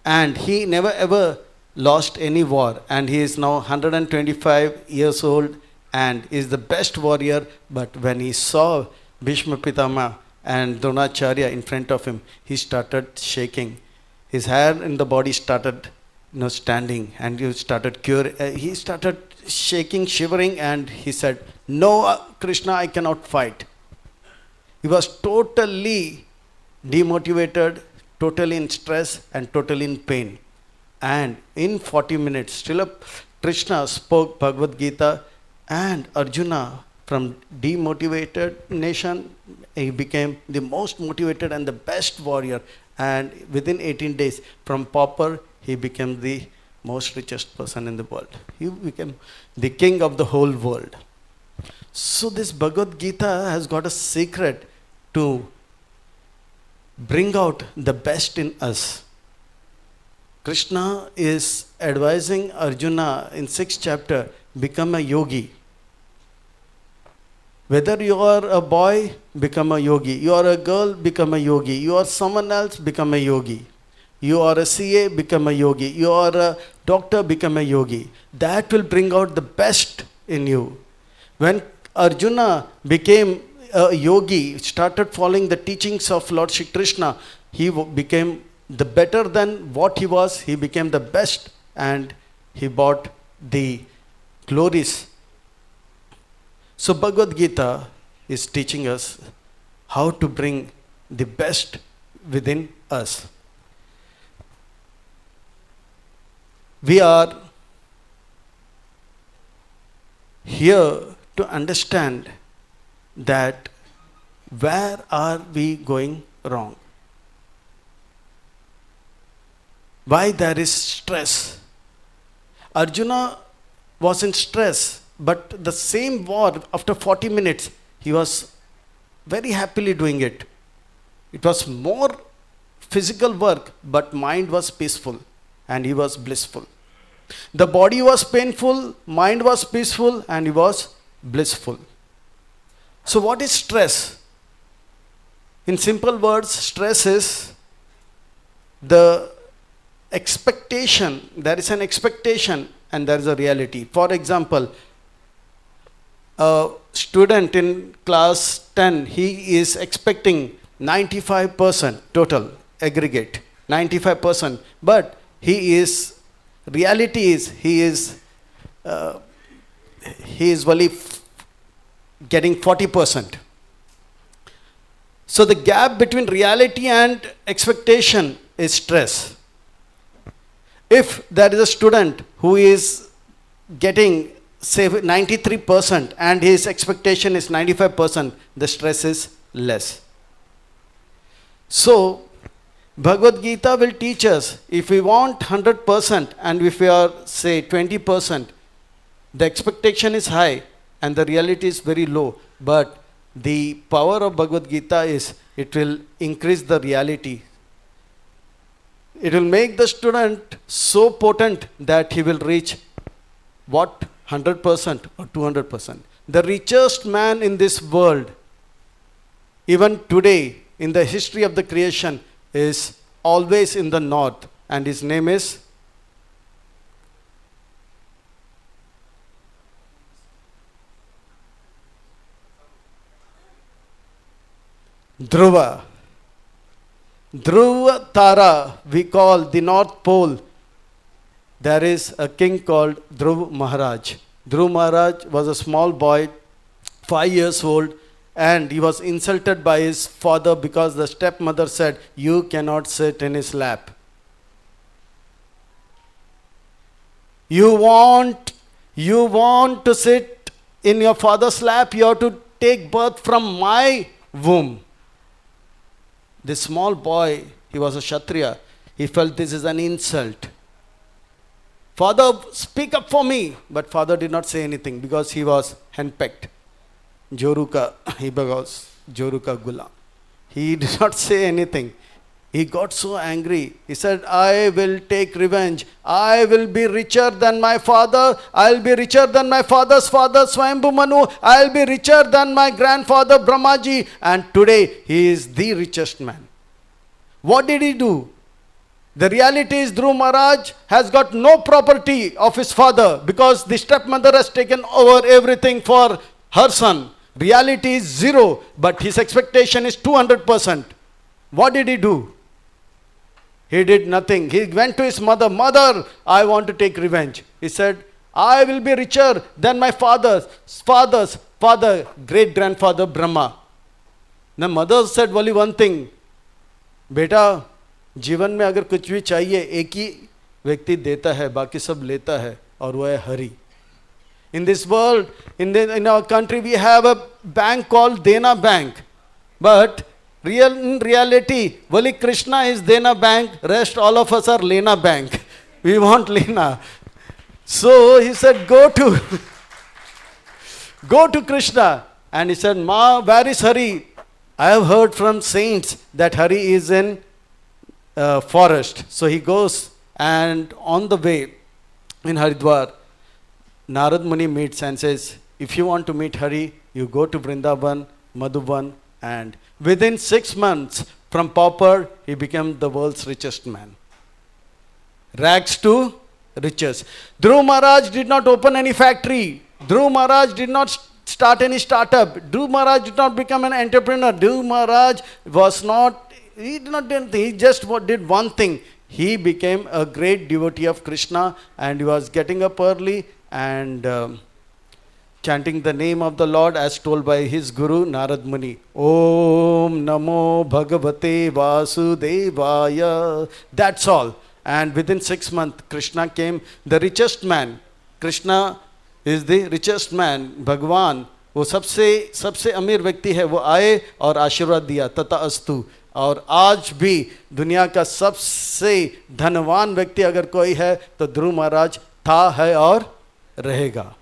and he never ever lost any war, and he is now 125 years old and is the best warrior. But when he saw Bhishma Pitama and Dronacharya in front of him, he started shaking. His hair in the body started standing, and he started he started shaking, shivering, and he said, no, Krishna, I cannot fight. He was totally demotivated, totally in stress, and totally in pain. And in 40 minutes, Srila Krishna spoke Bhagavad Gita, and Arjuna, from demotivated nation, he became the most motivated and the best warrior. And within 18 days, from pauper, he became the most richest person in the world. He became the king of the whole world. So this Bhagavad Gita has got a secret to bring out the best in us. Krishna is advising Arjuna in 6th chapter, become a yogi. Whether you are a boy, become a yogi. You are a girl, become a yogi. You are someone else, become a yogi. You are a CA, become a yogi. You are a doctor, become a yogi. That will bring out the best in you. When Arjuna became a yogi, started following the teachings of Lord Shri Krishna, he became the better than what he was. He became the best, and he bought the glories. So Bhagavad Gita is teaching us how to bring the best within us. We are here to understand that where are we going wrong? Why there is stress? Arjuna was in stress, but the same war, after 40 minutes, he was very happily doing it. It was more physical work, but mind was peaceful and he was blissful. The body was painful, mind was peaceful, and he was blissful. So what is stress? In simple words, stress is the expectation, there is an expectation and there is a reality. For example, a student in class 10, he is expecting 95% total aggregate, 95%, but reality is he is only getting 40%. So the gap between reality and expectation is stress. If there is a student who is getting say 93% and his expectation is 95%, the stress is less. So Bhagavad Gita will teach us, if we want 100% and if we are say 20%, the expectation is high and the reality is very low. But the power of Bhagavad Gita is it will increase the reality. It will make the student so potent that he will reach what? 100% or 200%. The richest man in this world, even today in the history of the creation, is always in the north, and his name is Dhruva. Dhruva Tara, we call the North Pole. There is a king called Dhruv Maharaj. Dhruv Maharaj was a small boy, 5 years old, and he was insulted by his father because the stepmother said, "You cannot sit in his lap." You want to sit in your father's lap, you have to take birth from my womb. This small boy, he was a Kshatriya. He felt this is an insult. Father, speak up for me. But father did not say anything because he was henpecked. Joruka, he was Joruka Gula. He did not say anything. He got so angry. He said, "I will take revenge. I will be richer than my father. I'll be richer than my father's father, Swayambhu Manu. I'll be richer than my grandfather, Brahmaji." And today, he is the richest man. What did he do? The reality is Dhruv Maharaj has got no property of his father because the stepmother has taken over everything for her son. Reality is zero, but his expectation is 200%. What did he do? He did nothing. He went to his mother. "Mother, I want to take revenge." He said, "I will be richer than my father's father, great-grandfather Brahma." The mother said only one thing, "बेटा, जीवन में अगर कुछ भी चाहिए एक ही व्यक्ति देता है, बाकी सब लेता है, और वो है Hari." In this world, in our country, we have a bank called Dena Bank. But in reality, only Krishna is Dena Bank, rest all of us are Lena Bank. We want Lena. So he said, go to Krishna. And he said, "Ma, where is Hari? I have heard from saints that Hari is in forest." So he goes, and on the way in Haridwar, Narad Muni meets and says, "If you want to meet Hari, you go to Vrindavan, Madhuban," and within 6 months, from pauper, he became the world's richest man. Rags to riches. Dhruv Maharaj did not open any factory. Dhruv Maharaj did not start any startup. Dhruv Maharaj did not become an entrepreneur. Dhruv Maharaj he did not do anything. He just did one thing. He became a great devotee of Krishna, and he was getting up early and chanting the name of the Lord as told by his guru Narad Muni. Om Namo Bhagavate Vasudevaya. That's all. And within 6 months, Krishna came the richest man. Krishna is the richest man. Bhagwan, वो सबसे अमीर व्यक्ति है, वो आए और आशीर्वाद दिया, तथा अस्तु. और आज भी दुनिया का सबसे धनवान व्यक्ति अगर कोई है तो ध्रुव महाराज था, है और रहेगा.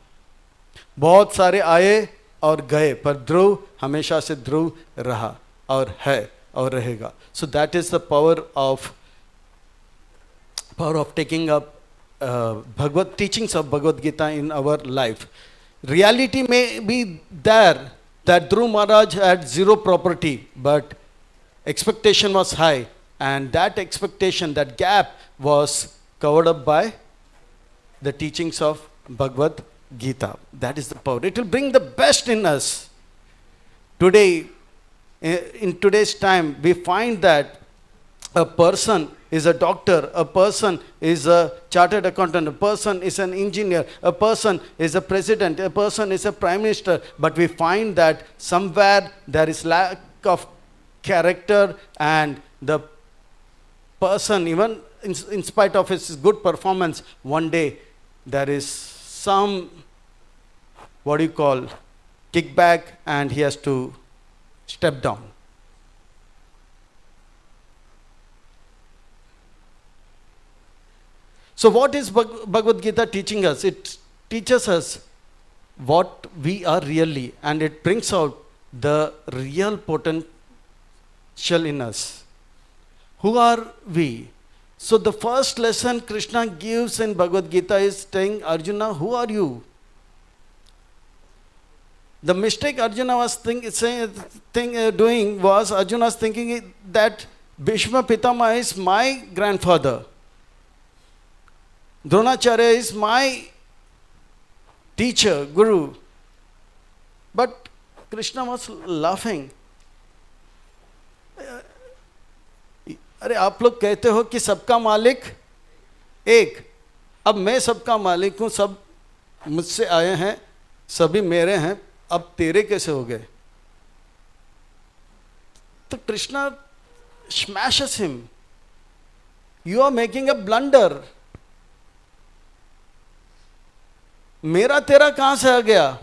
बहुत सारे आए और गए, पर ध्रुव हमेशा से ध्रुव रहा और है और रहेगा. So that is the power of taking up teachings of Bhagavad Gita in our life. Reality may be there that Dhruv Maharaj had zero property, but expectation was high, and that expectation, that gap was covered up by the teachings of Bhagavad Gita. That is the power. It will bring the best in us. Today, in today's time, we find that a person is a doctor, a person is a chartered accountant, a person is an engineer, a person is a president, a person is a prime minister, but we find that somewhere there is lack of character, and the person, even in spite of his good performance, one day there is some, what do you call, kickback, and he has to step down. So what is Bhagavad Gita teaching us? It teaches us what we are really, and it brings out the real potential in us. Who are we? So the first lesson Krishna gives in Bhagavad Gita is saying, Arjuna, who are you? The mistake Arjuna was doing was, Arjuna was thinking that Bhishma Pitama is my grandfather. Dronacharya is my teacher, guru. But Krishna was laughing. अरे आप लोग कहते हो कि सबका मालिक एक, अब मैं सबका मालिक हूँ, सब मुझसे आए हैं, सभी मेरे हैं, अब तेरे कैसे हो गए? तो Krishna smashes him. You are making a blunder. मेरा तेरा कहां से आ गया?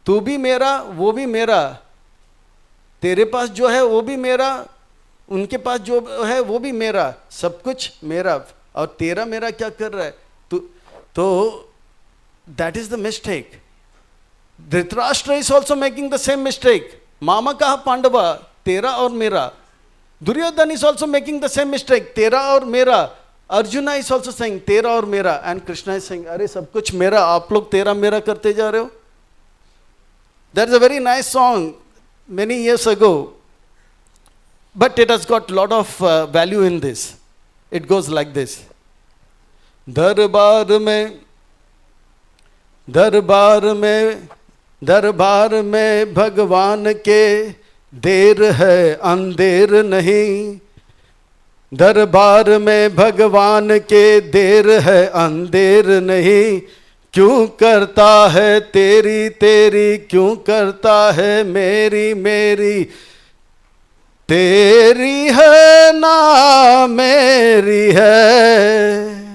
तू भी मेरा, वो भी मेरा, तेरे पास जो है वो भी मेरा, उनके पास जो है वो भी मेरा, सब कुछ मेरा, और तेरा मेरा क्या कर रहा है? तो that is the mistake. Dhritarashtra is also making the same mistake. मामा कहा पांडवा, तेरा और मेरा. Duryodhana is also making the same mistake, तेरा और मेरा. Arjuna is also saying तेरा और मेरा, and Krishna is saying अरे सब कुछ मेरा, आप लोग तेरा मेरा करते जा रहे हो. That is a very nice song many years ago, but it has got a lot of value in this. It goes like this. दरबार में भगवान के देर है अंधेर नहीं. दरबार में भगवान के देर है अंधेर नहीं. क्यों करता है तेरी तेरी, क्यों करता है मेरी मेरी. तेरी है ना मेरी है,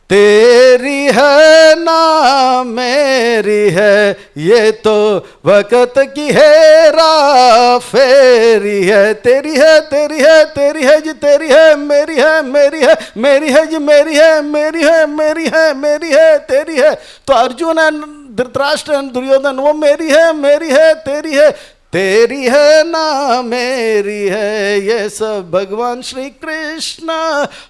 तेरी है ना मेरी है, ये तो वक़्त की हेरा फेरी है. तेरी है तेरी है तेरी है जी तेरी है, मेरी है मेरी है मेरी है जी मेरी है, मेरी है मेरी है मेरी है, तेरी है. तो अर्जुन एंड धृतराष्ट्र एंड दुर्योधन, वो मेरी है तेरी है, तेरी है ना मेरी है, ये सब भगवान श्री कृष्ण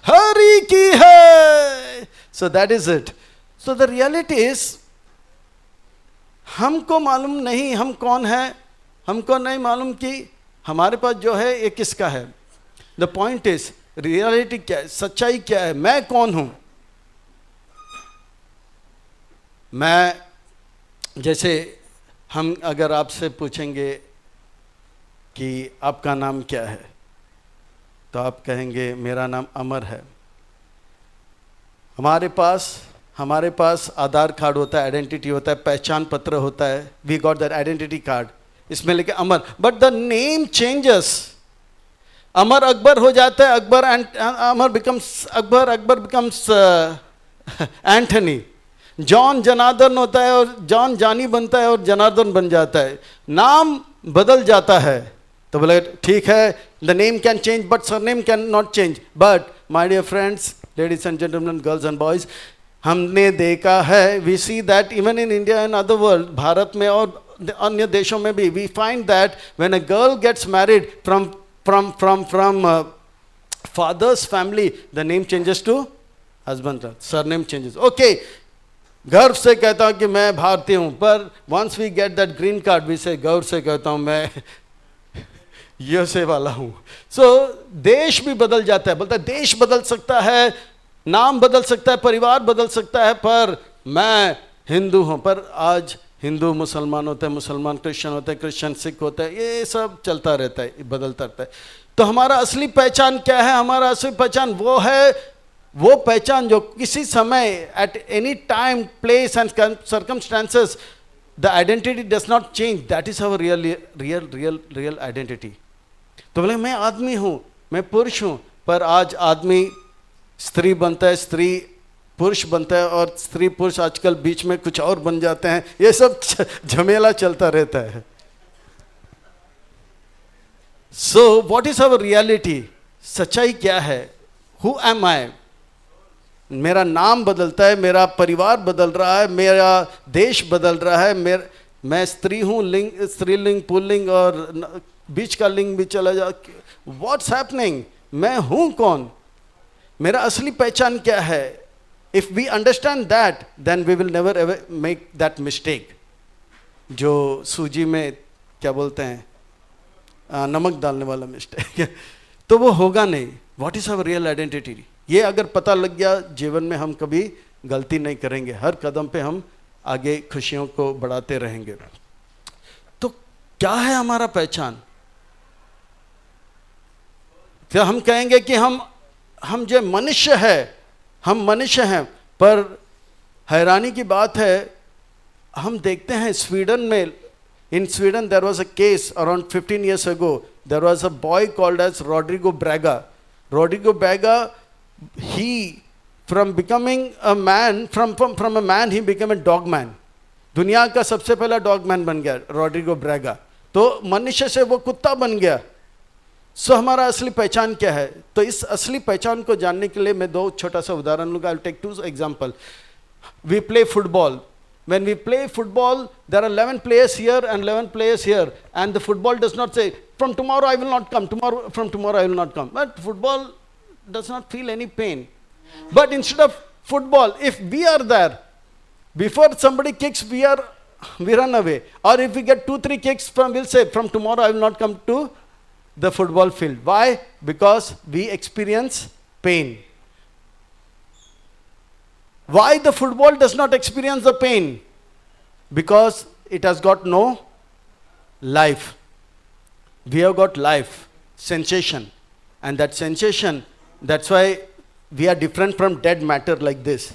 हरि की है. So that is it. So the reality is, हमको मालूम नहीं हम कौन है, हमको नहीं मालूम कि हमारे पास जो है ये किसका है. The point is, reality क्या है, सच्चाई क्या है, मैं कौन हूँ. मैं, जैसे हम अगर आपसे पूछेंगे कि आपका नाम क्या है, तो आप कहेंगे मेरा नाम अमर है. हमारे पास आधार कार्ड होता है, आइडेंटिटी होता है, पहचान पत्र होता है. We got that identity card, इसमें लिखे Amar, but the name changes. Amar Akbar हो जाता है, Akbar Amar becomes Akbar, Akbar becomes Anthony. John Janardan होता है और जॉन जानी बनता है और जनार्दन बन जाता है. नाम बदल जाता है. तो बोले ठीक है, the name can change but surname can not change. But my dear friends, ladies and gentlemen, girls and boys, हमने देखा है, we see that even in India and other world, Bharat में और अन्य देशों में भी, we find that when a girl gets married from father's family, the name changes to husband, surname changes. Okay, गर्व से कहता हूँ कि मैं भारतीय हूँ, पर once we get that green card, we say गर्व से कहता हूँ यूएसए वाला हूँ। सो देश भी बदल जाता है, बोलता है देश बदल सकता है, नाम बदल सकता है, परिवार बदल सकता है, पर मैं हिंदू हूँ। पर आज हिंदू मुसलमान होते हैं, मुसलमान क्रिश्चियन होते हैं, क्रिश्चियन सिख होते हैं, ये सब चलता रहता है, बदलता रहता है। तो हमारा असली पहचान क्या है? हमारा असली पहचान वो है, वो पहचान जो किसी समय at any time place and circumstances the identity does not change, that is our real identity. तो बोले मैं आदमी हूँ, मैं पुरुष हूँ, पर आज आदमी स्त्री बनता है, स्त्री पुरुष बनता है, और स्त्री पुरुष आजकल बीच में कुछ और बन जाते हैं, ये सब झमेला चलता रहता है। So what is our reality? सच्चाई क्या है? हु एम आई? मेरा नाम बदलता है, मेरा परिवार बदल रहा है, मेरा देश बदल रहा है, मैं स्त्री हूँ, लिंग स्त्रीलिंग पुल्लिंग और बीच का लिंग भी चला जा। What's happening? मैं हूँ कौन? मेरा असली पहचान क्या है? If we understand that, then we will never ever make that mistake, जो सूजी में क्या बोलते हैं नमक डालने वाला मिस्टेक तो वो होगा नहीं। What is our real identity? ये अगर पता लग गया, जीवन में हम कभी गलती नहीं करेंगे, हर कदम पे हम आगे खुशियों को बढ़ाते रहेंगे। तो क्या है हमारा पहचान? क्या हम कहेंगे कि हम जो मनुष्य है, हम मनुष्य हैं, पर हैरानी की बात है, हम देखते हैं स्वीडन में, in Sweden there was a case around 15 years ago. There was a boy called as Rodrigo Braga. Rodrigo Braga, he from becoming a man, from a man he became a dog man. दुनिया का सबसे पहला dog man बन गया Rodrigo ब्रैगा। तो मनुष्य से वो कुत्ता बन गया। सो हमारा असली पहचान क्या है? तो इस असली पहचान को जानने के लिए मैं दो छोटा सा उदाहरण लूँगा। I will take 2 example. We play football. When we play football, there are 11 players here and 11 players here, and the football does not say, from tomorrow I will not come, from tomorrow I will not come. But football does not feel any pain. But instead of football, if we are there, before somebody kicks, we run away. Or if we get 2-3 kicks, we'll say, from tomorrow I will not come to the football field. Why? Because we experience pain. Why the football does not experience the pain? Because it has got no life. We have got life, sensation. And that sensation, that's why we are different from dead matter like this.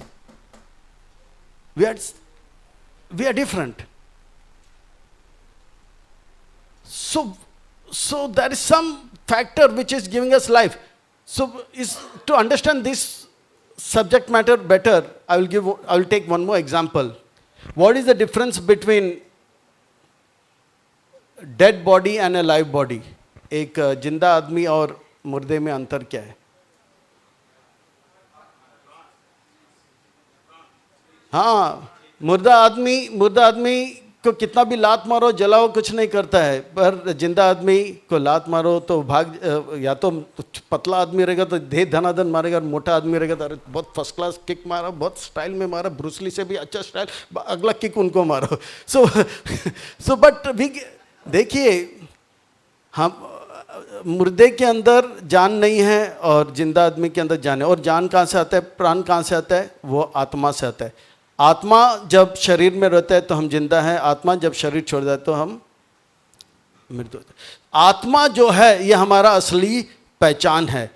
We are different. So there is some factor which is giving us life. So to understand this subject matter better, I will take one more example. What is the difference between dead body and a live body? एक जिंदा आदमी और मुर्दे में अंतर क्या है? हाँ, मुर्दा आदमी को कितना भी लात मारो जलाओ कुछ नहीं करता है, पर जिंदा आदमी को लात मारो तो या तो पतला आदमी रहेगा तो दे धनाधन मारेगा, और मोटा आदमी रहेगा तो अरे बहुत फर्स्ट क्लास किक मारा, बहुत स्टाइल में मारा, ब्रूसली से भी अच्छा स्टाइल, अगला किक उनको मारो। सो बट देखिए, हम मुर्दे के अंदर जान नहीं है और जिंदा आदमी के अंदर जान है। और जान कहाँ से आता है, प्राण कहाँ से आता है? वो आत्मा से आता है। आत्मा जब शरीर में रहता है तो हम जिंदा हैं, आत्मा जब शरीर छोड़ जाए तो हम मृत होते हैं। आत्मा जो है ये हमारा असली पहचान है।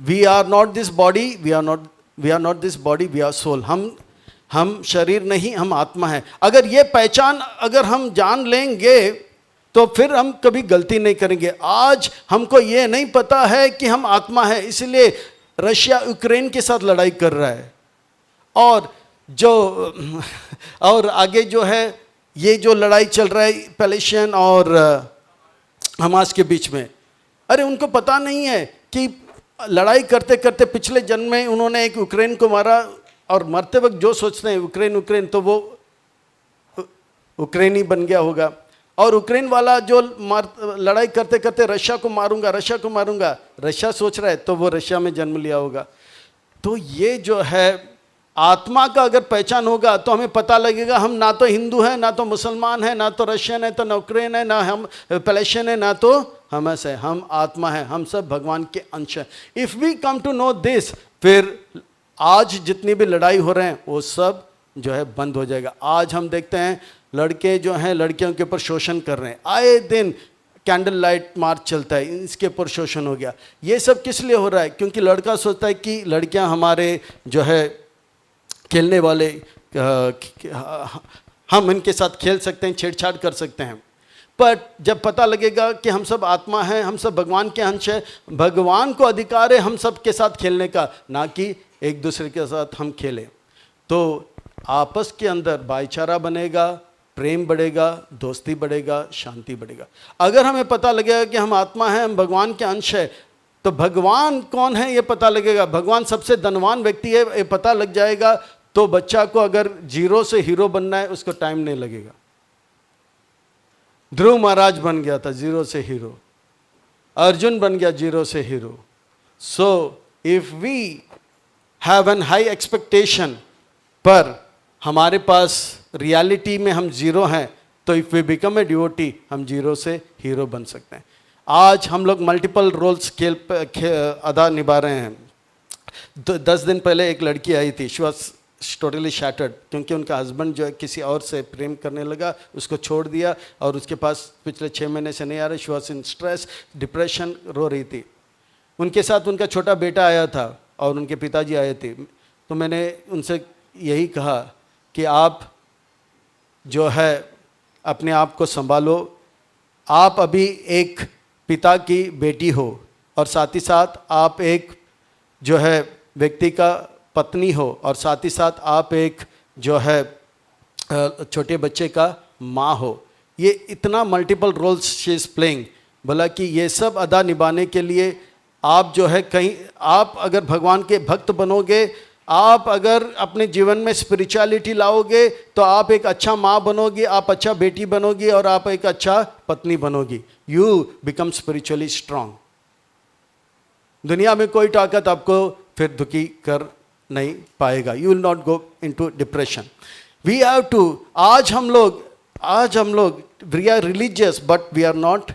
We are not this body, we are not this body, we are soul. हम शरीर नहीं, हम आत्मा है। अगर ये पहचान अगर हम जान लेंगे तो फिर हम कभी गलती नहीं करेंगे। आज हमको ये नहीं पता है कि हम आत्मा है, इसलिए रशिया यूक्रेन के साथ लड़ाई कर रहा है, और आगे जो है ये जो लड़ाई चल रहा है पैलेस्टाइन और हमास के बीच में, अरे उनको पता नहीं है कि लड़ाई करते करते पिछले जन्म में उन्होंने एक यूक्रेन को मारा, और मरते वक्त जो सोचते हैं यूक्रेन तो वो यूक्रेनी बन गया होगा। और यूक्रेन वाला जो लड़ाई करते करते रशिया को मारूंगा, रशिया सोच रहा है तो वो रशिया में जन्म लिया होगा। तो ये जो है आत्मा का अगर पहचान होगा तो हमें पता लगेगा हम ना तो हिंदू हैं, ना तो मुसलमान हैं, ना तो रशियन है, तो ना यूक्रेन है, ना हम पैलेस्टाइन है, ना तो हमस है, हम आत्मा है, हम सब भगवान के अंश हैं. If we come to know this, फिर आज जितनी भी लड़ाई हो रहे हैं वो सब जो है बंद हो जाएगा. आज हम देखते हैं लड़के जो हैं लड़कियों के ऊपर शोषण कर रहे हैं. आए दिन कैंडल लाइट मार्च चलता है, इसके ऊपर शोषण हो गया. ये सब किस लिए हो रहा है? क्योंकि लड़का सोचता है कि लड़कियां हमारे जो है खेलने वाले, हम इनके साथ खेल सकते हैं, छेड़छाड़ कर सकते हैं. पर जब पता लगेगा कि हम सब आत्मा हैं, हम सब भगवान के अंश हैं, भगवान को अधिकार है हम सब के साथ खेलने का, ना कि एक दूसरे के साथ हम खेलें, तो आपस के अंदर भाईचारा बनेगा, प्रेम बढ़ेगा, दोस्ती बढ़ेगा, शांति बढ़ेगा. अगर हमें पता लगेगा कि हम आत्मा हैं, हम भगवान के अंश है, तो भगवान कौन है ये पता लगेगा. भगवान सबसे धनवान व्यक्ति है ये पता लग जाएगा. तो बच्चा को अगर जीरो से हीरो बनना है उसको टाइम नहीं लगेगा. ध्रुव महाराज बन गया था जीरो से हीरो, अर्जुन बन गया जीरो से hero. So if we have an high expectation, पर हमारे पास रियलिटी में हम जीरो हैं, तो if we become a devotee हम जीरो से हीरो बन सकते हैं. आज हम लोग मल्टीपल रोल्स अदा निभा रहे हैं. 10 दिन पहले एक लड़की आई थी, शी वॉज टोटली शैटर्ड, क्योंकि उनका हस्बैंड जो है किसी और से प्रेम करने लगा, उसको छोड़ दिया और उसके पास पिछले 6 महीने से नहीं आ रहा. She was in stress, depression, रो रही थी. उनके साथ उनका छोटा बेटा आया था और उनके पिताजी आए थे. तो मैंने उनसे यही कहा कि आप जो है अपने आप को संभालो. आप अभी एक पिता की बेटी हो और साथ ही साथ आप एक जो है व्यक्ति का पत्नी हो और साथ ही साथ आप एक जो है छोटे बच्चे का माँ हो. ये इतना multiple roles she is playing. बोला कि ये सब अदा निभाने के लिए आप जो है कहीं, आप अगर भगवान के भक्त बनोगे, आप अगर अपने जीवन में स्पिरिचुअलिटी लाओगे, तो आप एक अच्छा माँ बनोगी, आप अच्छा बेटी बनोगी और आप एक अच्छा पत्नी बनोगी. You become spiritually strong. दुनिया में कोई ताकत आपको फिर दुखी कर नहीं पाएगा. You will not go into depression. We have to, आज हम लोग we are religious but we are not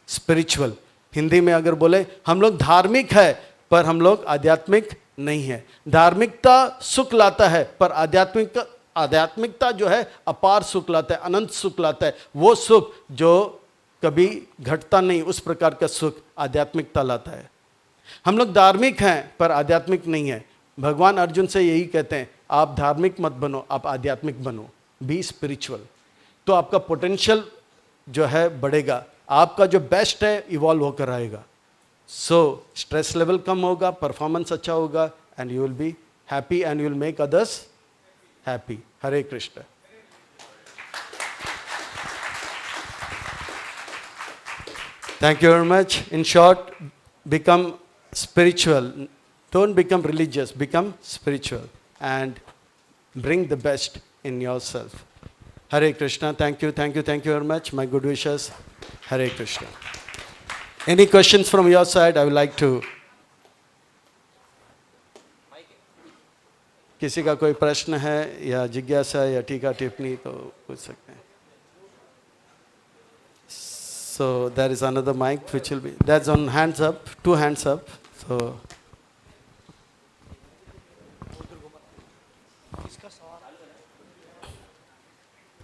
spiritual. Hindi में अगर बोले हम लोग धार्मिक है पर हम लोग आध्यात्मिक नहीं है. धार्मिकता सुख लाता है पर आध्यात्मिकता जो है अपार सुख लाता है, अनंत सुख लाता है. वो सुख जो कभी घटता नहीं, उस प्रकार का सुख आध्यात्मिकता लाता है. हम लोग धार्मिक हैं पर आध्यात्मिक नहीं है. भगवान अर्जुन से यही कहते हैं, आप धार्मिक मत बनो, आप आध्यात्मिक बनो, बी स्पिरिचुअल. तो आपका पोटेंशियल जो है बढ़ेगा, आपका जो बेस्ट है इवॉल्व होकर आएगा. सो स्ट्रेस लेवल कम होगा, परफॉर्मेंस अच्छा होगा, and you will be happy and you will make others happy. Hare Krishna. Thank you very much. In short, become spiritual. Don't become religious, become spiritual and bring the best in yourself. Hare Krishna. Thank you very much. My good wishes. Hare Krishna. Any questions from your side? I would like to. किसी का कोई प्रश्न है या जिज्ञासा या टीका टिप्पणी तो पूछ सकते हैं. So there is another mic which will be, that's on hands up, 2 hands up. So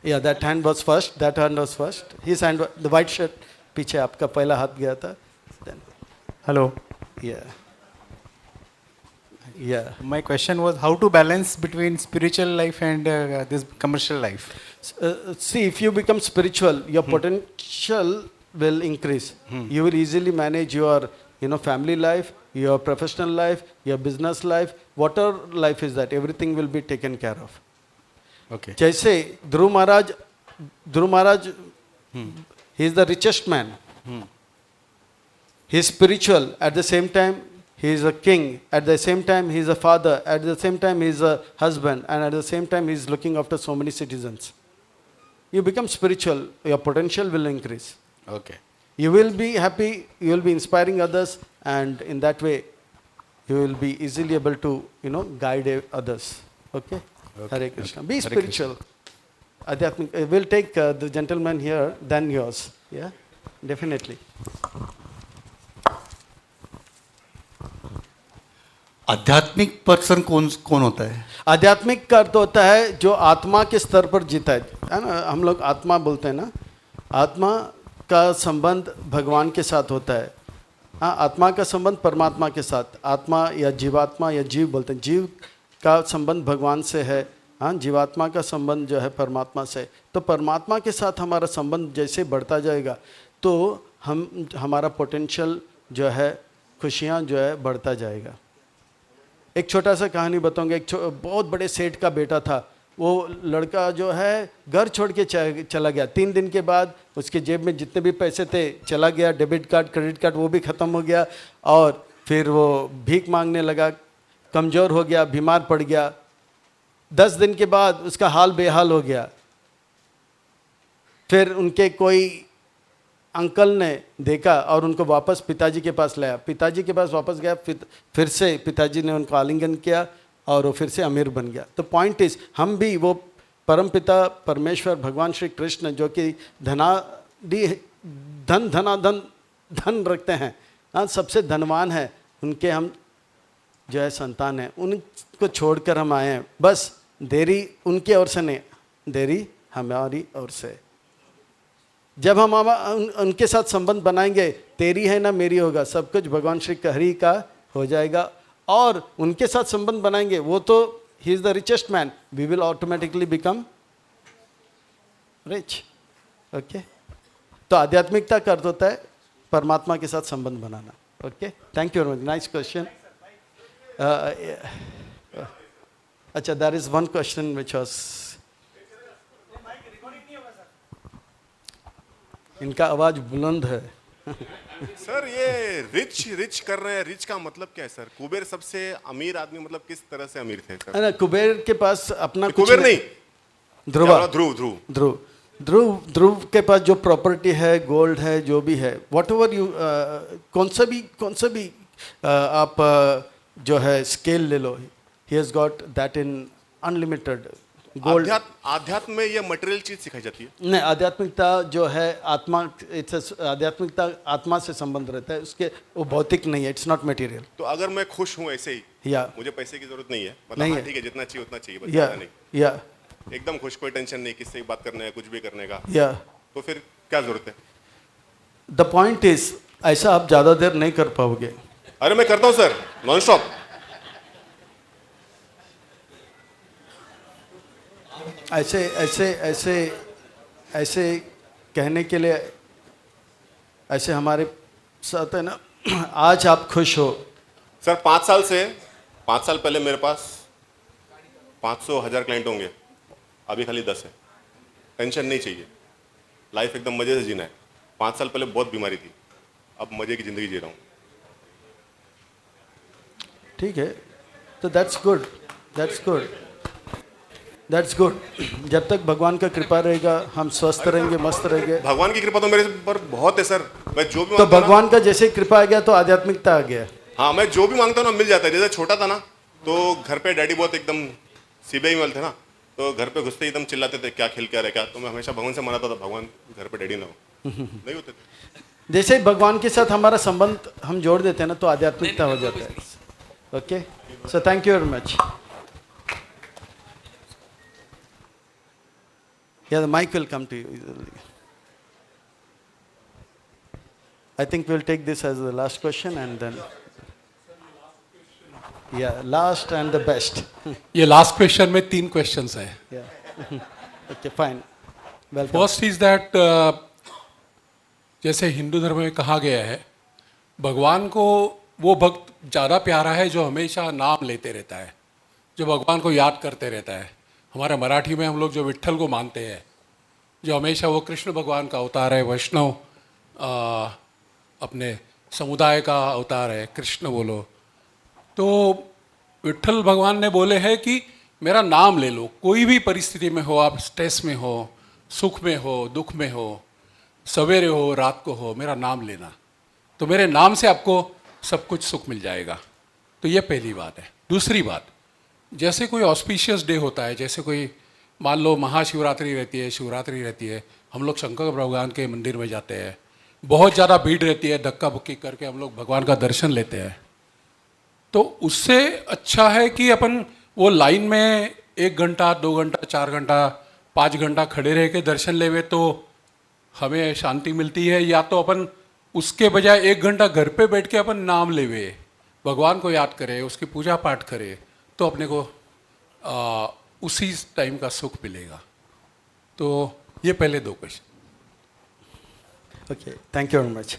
yeah, that hand was first. His hand, the white shirt, पीछे आपका पहला हाथ गया था. Then Hello. Yeah. My question was how to balance between spiritual life and this commercial life. See, if you become spiritual, your potential will increase. You will easily manage your family life, your professional life, your business life, whatever life is that, everything will be taken care of. Okay. जैसे ध्रुव महाराज he is the richest man. He is spiritual, at the same time he is a king, at the same time he is a father, at the same time he is a husband, and at the same time he is looking after so many citizens. You become spiritual, your potential will increase. Okay. You will be happy, you will be inspiring others, and in that way you will be easily able to guide others. Okay? Hare Krishna. Be spiritual. Adhyatmik. We'll take the gentleman here, then yours. Yeah? Definitely. आध्यात्मिक person कौन कौन होता है? आध्यात्मिक का अर्थ होता है जो आत्मा के स्तर पर जीता है ना, हम लोग आत्मा बोलते हैं ना, आत्मा का संबंध भगवान के साथ होता है। हाँ, आत्मा का संबंध परमात्मा के साथ, आत्मा या जीवात्मा या जीव बोलते हैं, जीव का संबंध भगवान से है, हाँ, जीवात्मा का संबंध जो है परमात्मा से। तो परमात्मा के साथ हमारा संबंध जैसे बढ़ता जाएगा तो हमारा पोटेंशियल जो है, खुशियाँ जो है बढ़ता जाएगा। एक छोटा सा कहानी बताऊंगा। एक बहुत बड़े सेठ का बेटा था। वो लड़का जो है घर छोड़ के चला गया। 3 दिन के बाद उसके जेब में जितने भी पैसे थे चला गया, डेबिट कार्ड क्रेडिट कार्ड वो भी ख़त्म हो गया, और फिर वो भीख मांगने लगा, कमज़ोर हो गया, बीमार पड़ गया। 10 दिन के बाद उसका हाल बेहाल हो गया। फिर उनके कोई अंकल ने देखा और उनको वापस पिताजी के पास लाया। पिताजी के पास वापस गया, फिर से पिताजी ने उनको आलिंगन किया और वो फिर से अमीर बन गया। तो पॉइंट इज, हम भी वो परमपिता परमेश्वर भगवान श्री कृष्ण जो कि धन रखते हैं, हाँ, सबसे धनवान है, उनके हम जो है संतान हैं, उनको छोड़कर हम आए हैं। बस देरी उनकी ओर से नहीं, देरी हमारी ओर से। जब हम उनके साथ संबंध बनाएंगे, तेरी है ना मेरी होगा, सब कुछ भगवान श्री हरि का हो जाएगा। और उनके साथ संबंध बनाएंगे, वो तो ही is the richest man, we will automatically become rich. Okay, तो आध्यात्मिकता का अर्थ होता है परमात्मा के साथ संबंध बनाना। Okay, thank you very much, nice question. अच्छा, there is one question which was, इनका आवाज बुलंद है। सर ये रिच कर रहे हैं, रिच का मतलब क्या है सर? कुबेर सबसे अमीर आदमी मतलब किस तरह से अमीर थे सर? कुबेर के पास अपना कुछ कुबेर नहीं, ध्रुव के पास जो प्रॉपर्टी है, गोल्ड है, जो भी है, वॉट एवर यू, कौन सा भी आप जो है स्केल ले लो, he has got that in unlimited gold. आध्यात्म में ये मटेरियल चीज सिखाई जाती है? नहीं, आध्यात्मिकता जो है आत्मा, आध्यात्मिकता आत्मा से संबंध रहता है, उसके वो भौतिक नहीं है, इट्स नॉट मटेरियल। तो अगर मैं खुश हूँ ऐसे ही, या मुझे पैसे की जरूरत नहीं है, मतलब नहीं हाँ, है, ठीक है, जितना चाहिए उतना चाहिए, बस या ज्यादा नहीं, या एकदम खुश, कोई टेंशन नहीं, किससे बात करने है, कुछ भी करने का, या तो फिर क्या जरूरत है? द पॉइंट इज, ऐसा आप ज्यादा देर नहीं कर पाओगे। अरे मैं करता हूँ सर, नॉन स्टॉप। ऐसे ऐसे ऐसे ऐसे कहने के लिए, ऐसे हमारे साथ है ना, आज आप खुश हो सर। 5 साल पहले मेरे पास 500,000 क्लाइंट होंगे, अभी खाली 10 है। टेंशन नहीं चाहिए, लाइफ एकदम मजे से जीना है। 5 साल पहले बहुत बीमारी थी, अब मजे की जिंदगी जी रहा हूँ। ठीक है, तो that's good, that's good, that's good. जब तक भगवान का कृपा रहेगा, हम स्वस्थ रहेंगे, मस्त रहेंगे। भगवान की कृपा तो मेरे पर बहुत है सर, मैं जो भी तो भगवान का जैसे कृपा आ गया तो आध्यात्मिकता आ गया। हाँ, मैं जो भी मांगता हूँ ना मिल जाता है। जैसे छोटा था ना, तो घर पे डैडी बहुत एकदम सीबीआई में थे ना, तो घर पे घुसते एकदम चिल्लाते थे क्या खेल क्या रहे क्या, तो मैं हमेशा भगवान से मनाता था, भगवान घर पे डैडी ना हो, नहीं होते थे। जैसे भगवान के साथ हमारा संबंध हम जोड़ देते हैं ना, तो आध्यात्मिकता हो जाता है। Okay, so thank you very much. Yeah, the mic will come to you. I think we'll take this as the last question and then, yeah, last and the best. ये लास्ट क्वेश्चन में 3 questions हैं। Yeah. Okay, fine. Welcome. First is that, जैसे हिंदू धर्म में कहा गया है, भगवान को वो भक्त ज़्यादा प्यारा है जो हमेशा नाम लेते रहता है, जो भगवान को याद करते रहता है। हमारे मराठी में हम लोग जो विट्ठल को मानते हैं, जो हमेशा वो कृष्ण भगवान का अवतार है, वैष्णव अपने समुदाय का अवतार है, कृष्ण बोलो। तो विट्ठल भगवान ने बोले हैं कि मेरा नाम ले लो, कोई भी परिस्थिति में हो, आप स्ट्रेस में हो, सुख में हो, दुख में हो, सवेरे हो, रात को हो, मेरा नाम लेना, तो मेरे नाम से आपको सब कुछ सुख मिल जाएगा। तो ये पहली बात है। दूसरी बात, जैसे कोई ऑस्पिशियस डे होता है, जैसे कोई मान लो महाशिवरात्रि रहती है, शिवरात्रि रहती है, हम लोग शंकर भगवान के मंदिर में जाते हैं, बहुत ज़्यादा भीड़ रहती है, धक्का बुक्की करके हम लोग भगवान का दर्शन लेते हैं, तो उससे अच्छा है कि अपन वो लाइन में 1 घंटा 2 घंटा 4 घंटा 5 घंटा खड़े रह के दर्शन लेवे तो हमें शांति मिलती है, या तो अपन उसके बजाय 1 घंटा घर पे बैठ के अपन नाम लेवे, भगवान को याद करें, उसकी पूजा पाठ करें, तो अपने को उसी टाइम का सुख मिलेगा। तो ये पहले 2 question. Okay, thank you very much.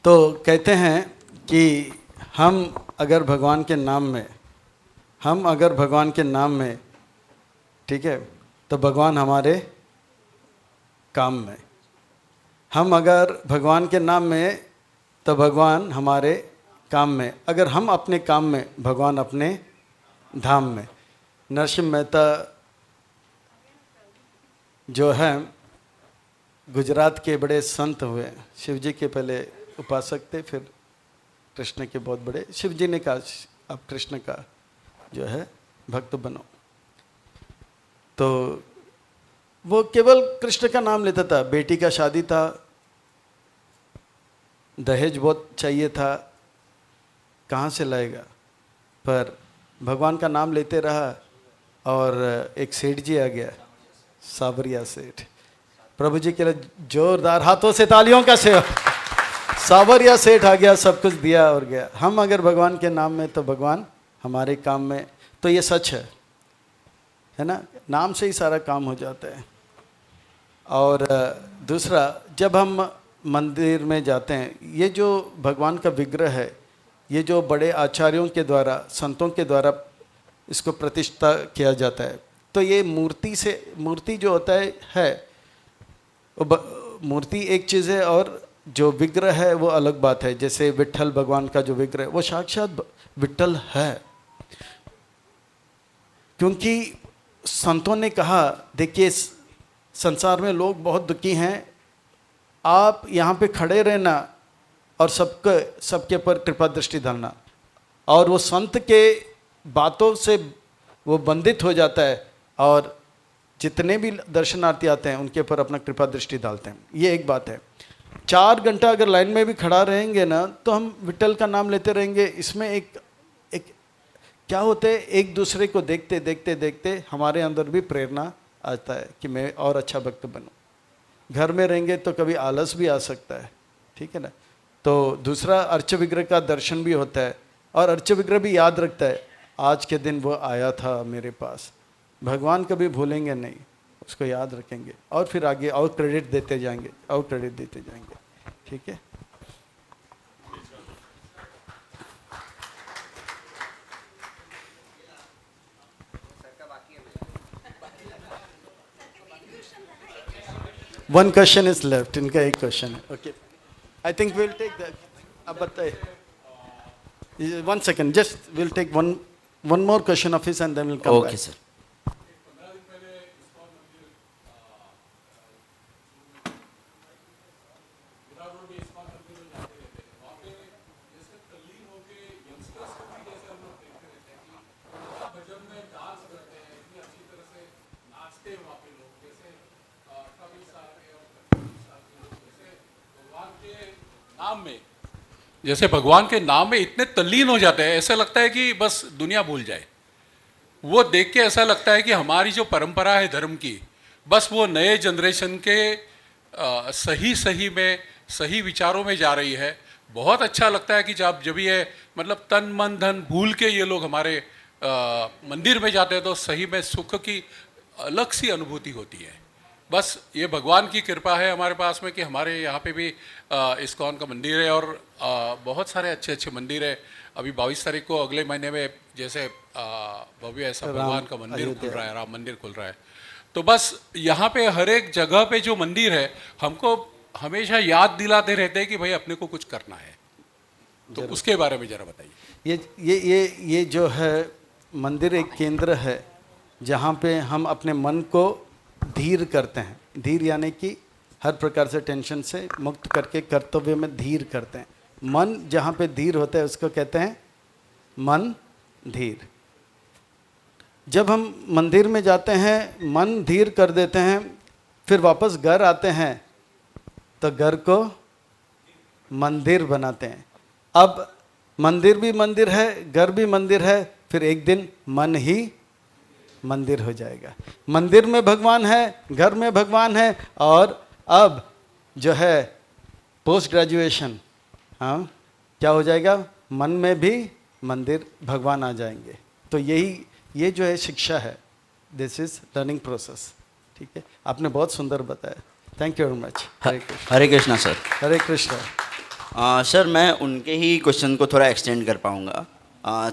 तो कहते हैं कि हम अगर भगवान के नाम में ठीक है, तो भगवान हमारे काम में, हम अगर भगवान के नाम में तो भगवान हमारे काम में, अगर हम अपने काम में, भगवान अपने धाम में। नरसिंह मेहता जो है गुजरात के बड़े संत हुए, शिव जी के पहले उपासक थे, फिर कृष्ण के बहुत बड़े, शिव जी ने कहा अब कृष्ण का जो है भक्त बनो, तो वो केवल कृष्ण का नाम लेता था। बेटी का शादी था, दहेज बहुत चाहिए था, कहाँ से लाएगा, पर भगवान का नाम लेते रहा। और एक सेठ जी आ गया, सावरिया सेठ, प्रभु जी के लिए जोरदार हाथों से तालियों का सेवा। सावरिया सेठ आ गया, सब कुछ दिया और गया। हम अगर भगवान के नाम में तो भगवान हमारे काम में, तो ये सच है ना, नाम से ही सारा काम हो जाता है। और दूसरा, जब हम मंदिर में जाते हैं, ये जो भगवान का विग्रह है, ये जो बड़े आचार्यों के द्वारा, संतों के द्वारा इसको प्रतिष्ठा किया जाता है, तो ये मूर्ति जो होता है मूर्ति एक चीज़ है, और जो विग्रह है वो अलग बात है। जैसे विट्ठल भगवान का जो विग्रह है वो साक्षात विट्ठल है, क्योंकि संतों ने कहा, देखिए संसार में लोग बहुत दुखी हैं, आप यहाँ पे खड़े रहना और सबके पर कृपा दृष्टि डालना। और वो संत के बातों से वो बंधित हो जाता है, और जितने भी दर्शनार्थी आते हैं उनके ऊपर अपना कृपा दृष्टि डालते हैं। ये एक बात है। 4 घंटा अगर लाइन में भी खड़ा रहेंगे ना, तो हम विट्ठल का नाम लेते रहेंगे। इसमें एक क्या होता है, एक दूसरे को देखते देखते देखते हमारे अंदर भी प्रेरणा आता है कि मैं और अच्छा भक्त बनूं। घर में रहेंगे तो कभी आलस भी आ सकता है, ठीक है ना। तो दूसरा, अर्च विग्रह का दर्शन भी होता है, और अर्च विग्रह भी याद रखता है, आज के दिन वो आया था मेरे पास। भगवान कभी भूलेंगे नहीं, उसको याद रखेंगे, और फिर आगे और क्रेडिट देते जाएंगे, और क्रेडिट देते जाएंगे, ठीक है। One question is left, इनका एक क्वेश्चन है। Okay, I think will take that. अब बताइए, 1 second, just will take one more question of his and then we'll come back. Okay, sir. नाम में, जैसे भगवान के नाम में इतने तल्लीन हो जाते हैं, ऐसा लगता है कि बस दुनिया भूल जाए। वो देख के ऐसा लगता है कि हमारी जो परंपरा है धर्म की, बस वो नए जनरेशन के सही में, सही विचारों में जा रही है। बहुत अच्छा लगता है कि जब ये मतलब तन मन धन भूल के ये लोग हमारे मंदिर में जाते हैं, तो सही में सुख की अलग सी अनुभूति होती है। बस ये भगवान की कृपा है हमारे पास में कि हमारे यहाँ पे भी इस्कॉन का मंदिर है, और बहुत सारे अच्छे अच्छे मंदिर है। अभी 22 तारीख को अगले महीने में जैसे भव्य ऐसा भगवान का मंदिर खुल रहा है, राम मंदिर खुल रहा है। तो बस यहाँ पे हर एक जगह पे जो मंदिर है, हमको हमेशा याद दिलाते रहते हैं कि भाई अपने को कुछ करना है। तो उसके बारे में जरा बताइए। ये जो है मंदिर एक केंद्र है जहाँ पे हम अपने मन को धीर करते हैं। धीर यानी कि हर प्रकार से टेंशन से मुक्त करके कर्तव्य में धीर करते हैं। मन जहाँ पे धीर होता है उसको कहते हैं मन धीर। जब हम मंदिर में जाते हैं, मन धीर कर देते हैं, फिर वापस घर आते हैं तो घर को मंदिर बनाते हैं। अब मंदिर भी मंदिर है, घर भी मंदिर है, फिर एक दिन मन ही मंदिर हो जाएगा। मंदिर में भगवान है, घर में भगवान है, और अब जो है पोस्ट ग्रेजुएशन, हाँ क्या हो जाएगा, मन में भी मंदिर भगवान आ जाएंगे। तो यही ये जो है शिक्षा है, दिस इज लर्निंग प्रोसेस। ठीक है, आपने बहुत सुंदर बताया, thank you very much. Hare Krishna sir. Hare Krishna. Sir मैं उनके ही क्वेश्चन को थोड़ा एक्सटेंड कर पाऊँगा।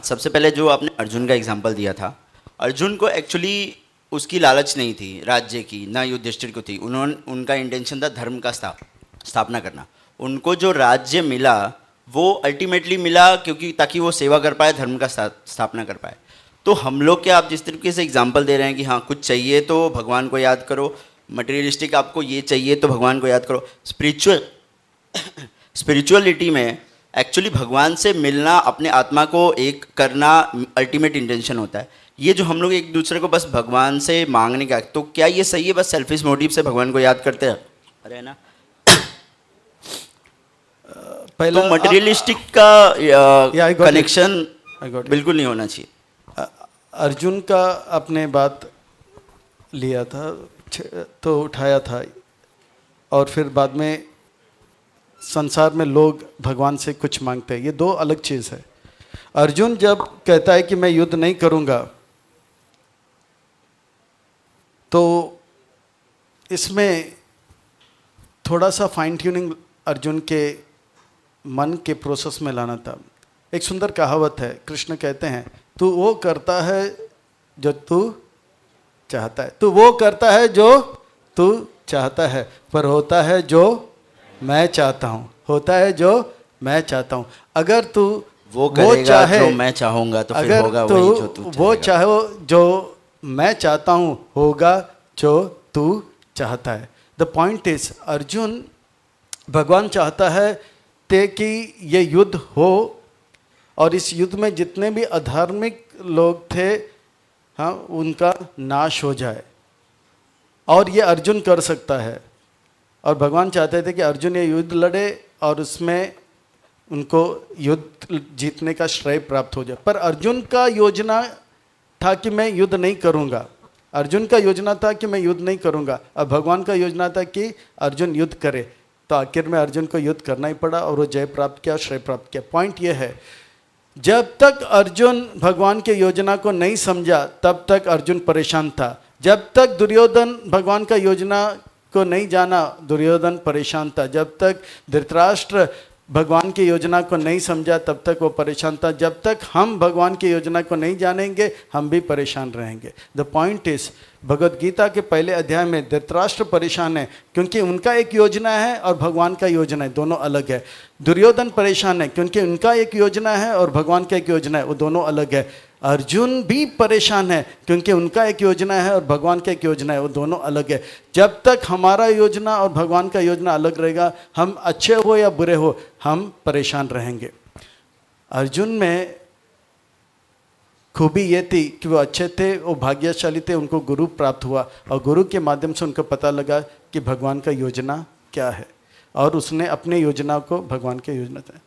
सबसे पहले जो आपने अर्जुन का एग्जांपल दिया था, अर्जुन को एक्चुअली उसकी लालच नहीं थी राज्य की, ना युधिष्ठिर को थी। उनका इंटेंशन था धर्म का स्थापना करना। उनको जो राज्य मिला वो अल्टीमेटली मिला क्योंकि ताकि वो सेवा कर पाए, धर्म का स्थापना कर पाए। तो हम लोग क्या, आप जिस तरीके से एग्जांपल दे रहे हैं कि हाँ कुछ चाहिए तो भगवान को याद करो, मटेरियलिस्टिक आपको ये चाहिए तो भगवान को याद करो, स्पिरिचुअलिटी में एक्चुअली भगवान से मिलना, अपने आत्मा को एक करना अल्टीमेट इंटेंशन होता है। ये जो हम लोग एक दूसरे को बस भगवान से मांगने का, तो क्या ये सही है बस सेल्फिश मोटिव से भगवान को याद करते हैं? अरे ना पहला तो मटेरियलिस्टिक का कनेक्शन बिल्कुल नहीं होना चाहिए। अर्जुन का आपने बात लिया था तो उठाया था, और फिर बाद में संसार में लोग भगवान से कुछ मांगते हैं, ये दो अलग चीज़ है। अर्जुन जब कहता है कि मैं युद्ध नहीं करूंगा, तो इसमें थोड़ा सा फाइन ट्यूनिंग अर्जुन के मन के प्रोसेस में लाना था। एक सुंदर कहावत है, कृष्ण कहते हैं तू वो करता है जो तू चाहता है, तू वो करता है जो तू चाहता है, पर होता है जो मैं चाहता हूँ, होता है जो मैं चाहता हूँ। अगर तू वो करेगा जो मैं चाहूँगा तो फिर होगा वही जो तू वो चाहो जो मैं चाहता हूँ, होगा जो तू चाहता है। द पॉइंट इज, अर्जुन भगवान चाहता है कि ये युद्ध हो, और इस युद्ध में जितने भी अधार्मिक लोग थे, हाँ उनका नाश हो जाए, और ये अर्जुन कर सकता है। और भगवान चाहते थे कि अर्जुन ये युद्ध लड़े और उसमें उनको युद्ध जीतने का श्रेय प्राप्त हो जाए। पर अर्जुन का योजना था कि मैं युद्ध नहीं करूँगा, अर्जुन का योजना था कि मैं युद्ध नहीं करूँगा। अब भगवान का योजना था कि अर्जुन युद्ध करे, तो आखिर में अर्जुन को युद्ध करना ही पड़ा और वो जय प्राप्त किया, श्रेय प्राप्त किया। पॉइंट ये है, जब तक अर्जुन भगवान के योजना को नहीं समझा तब तक अर्जुन परेशान था। जब तक दुर्योधन भगवान का योजना को नहीं जाना, दुर्योधन परेशान था। जब तक धृतराष्ट्र भगवान की योजना को नहीं समझा तब तक वो परेशान था। जब तक हम भगवान की योजना को नहीं जानेंगे हम भी परेशान रहेंगे। The point is, Bhagavad Gita के पहले अध्याय में धृतराष्ट्र परेशान है क्योंकि उनका एक योजना है और भगवान का योजना है, दोनों अलग है। दुर्योधन परेशान है क्योंकि उनका एक योजना है और भगवान का एक योजना है, वो दोनों अलग है। अर्जुन भी परेशान है क्योंकि उनका एक योजना है और भगवान का एक योजना है, वो दोनों अलग है। जब तक हमारा योजना और भगवान का योजना अलग रहेगा, हम अच्छे हो या बुरे हो, हम परेशान रहेंगे। अर्जुन में खूबी ये थी कि वो अच्छे थे, वो भाग्यशाली थे, उनको गुरु प्राप्त हुआ और गुरु के माध्यम से उनको पता लगा कि भगवान का योजना क्या है, और उसने अपने योजना को भगवान के योजना था।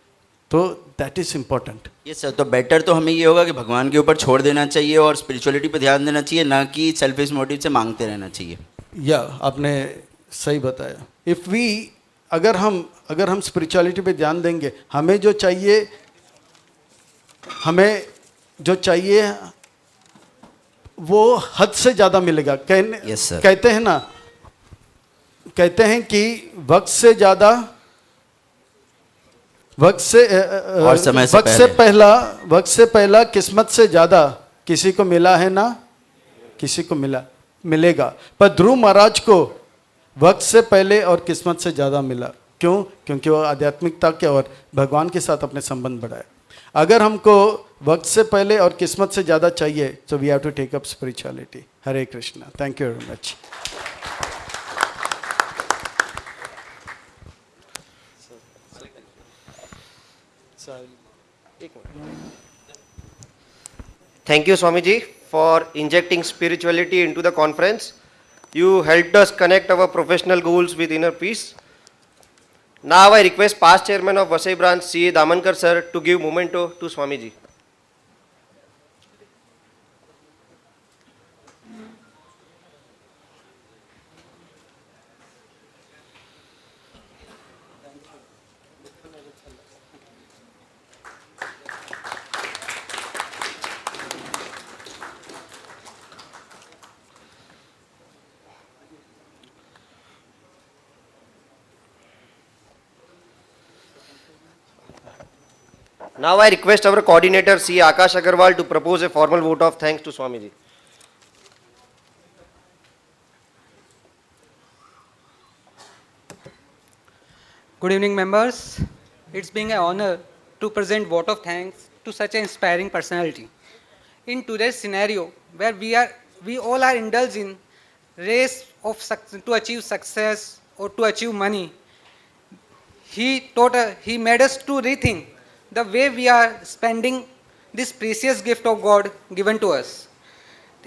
तो that is important. Yes sir, तो बेटर तो हमें ये होगा कि भगवान के ऊपर छोड़ देना चाहिए और स्पिरिचुअलिटी पे ध्यान देना चाहिए, ना कि सेल्फिश मोटिव से मांगते रहना चाहिए। या आपने सही बताया। इफ़ वी अगर हम स्पिरिचुअलिटी पे ध्यान देंगे, हमें जो चाहिए वो हद से ज़्यादा मिलेगा। कहते हैं ना, कहते हैं कि वक्त से पहला किस्मत से ज़्यादा किसी को मिला है ना किसी को मिलेगा। पर ध्रुव महाराज को वक्त से पहले और किस्मत से ज़्यादा मिला। क्यों? क्योंकि वो आध्यात्मिकता के और भगवान के साथ अपने संबंध बढ़ाए। अगर हमको वक्त से पहले और किस्मत से ज़्यादा चाहिए तो we have to take up spirituality. Hare Krishna. Thank you very much. Thank you, Swamiji, for injecting spirituality into the conference. You helped us connect our professional goals with inner peace. Now I request past chairman of Vasai branch CA Damankar sir to give memento to Swamiji. Now I request our coordinator C. Akash Agarwal to propose a formal vote of thanks to Swamiji. Good evening, members. It's been an honor to present vote of thanks to such an inspiring personality. In today's scenario, where we all are indulged in race of to achieve success or to achieve money, he made us to rethink the way we are spending this precious gift of God given to us.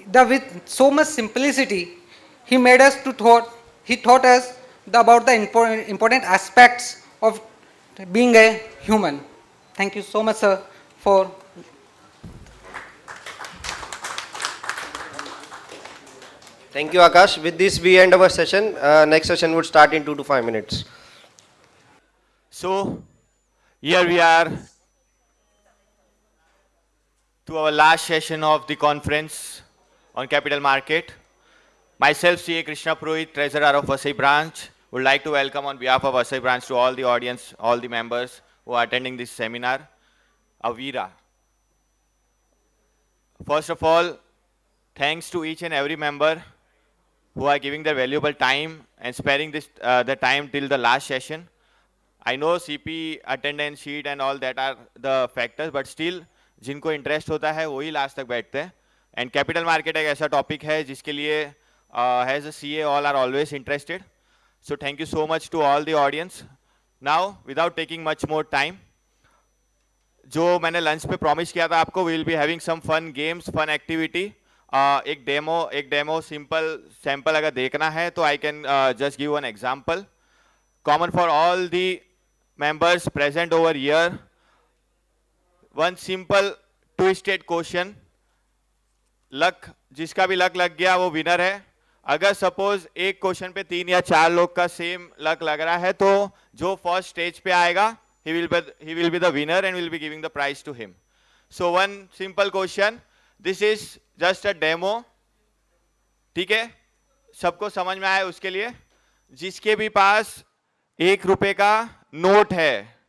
With so much simplicity, he made us to he taught us about the important aspects of being a human. Thank you so much, sir, for. Thank you, Akash. With this, we end our session. Next session would start in 2 to 5 minutes. So, here we are to our last session of the conference on capital market. Myself, CA Krishna Purohit, Treasurer of VASAI branch, would like to welcome on behalf of VASAI branch to all the audience, all the members who are attending this seminar, Avira. First of all, thanks to each and every member who are giving their valuable time and sparing this the time till the last session. I know CP attendance sheet and all that are the factors, but still जिनको interest होता है वही last तक बैठते हैं. And capital market एक ऐसा topic है जिसके लिए as a CA all are always interested. So thank you so much to all the audience. Now without taking much more time, जो मैंने lunch पे promise किया था आपको, we will be having some fun games, fun activity. एक demo simple sample अगर देखना है तो I can just give one example. Common for all the members present over here. One simple twisted question. Luck जिसका भी luck लग गया वो विनर है. अगर सपोज एक क्वेश्चन पे 3 या 4 लोग का सेम लक लग रहा है तो जो फर्स्ट स्टेज पे आएगा he will be the winner and will be giving the prize to him. So one simple question. This is just a demo. ठीक है, सबको समझ में आए उसके लिए. जिसके भी पास 1 रुपए का नोट है,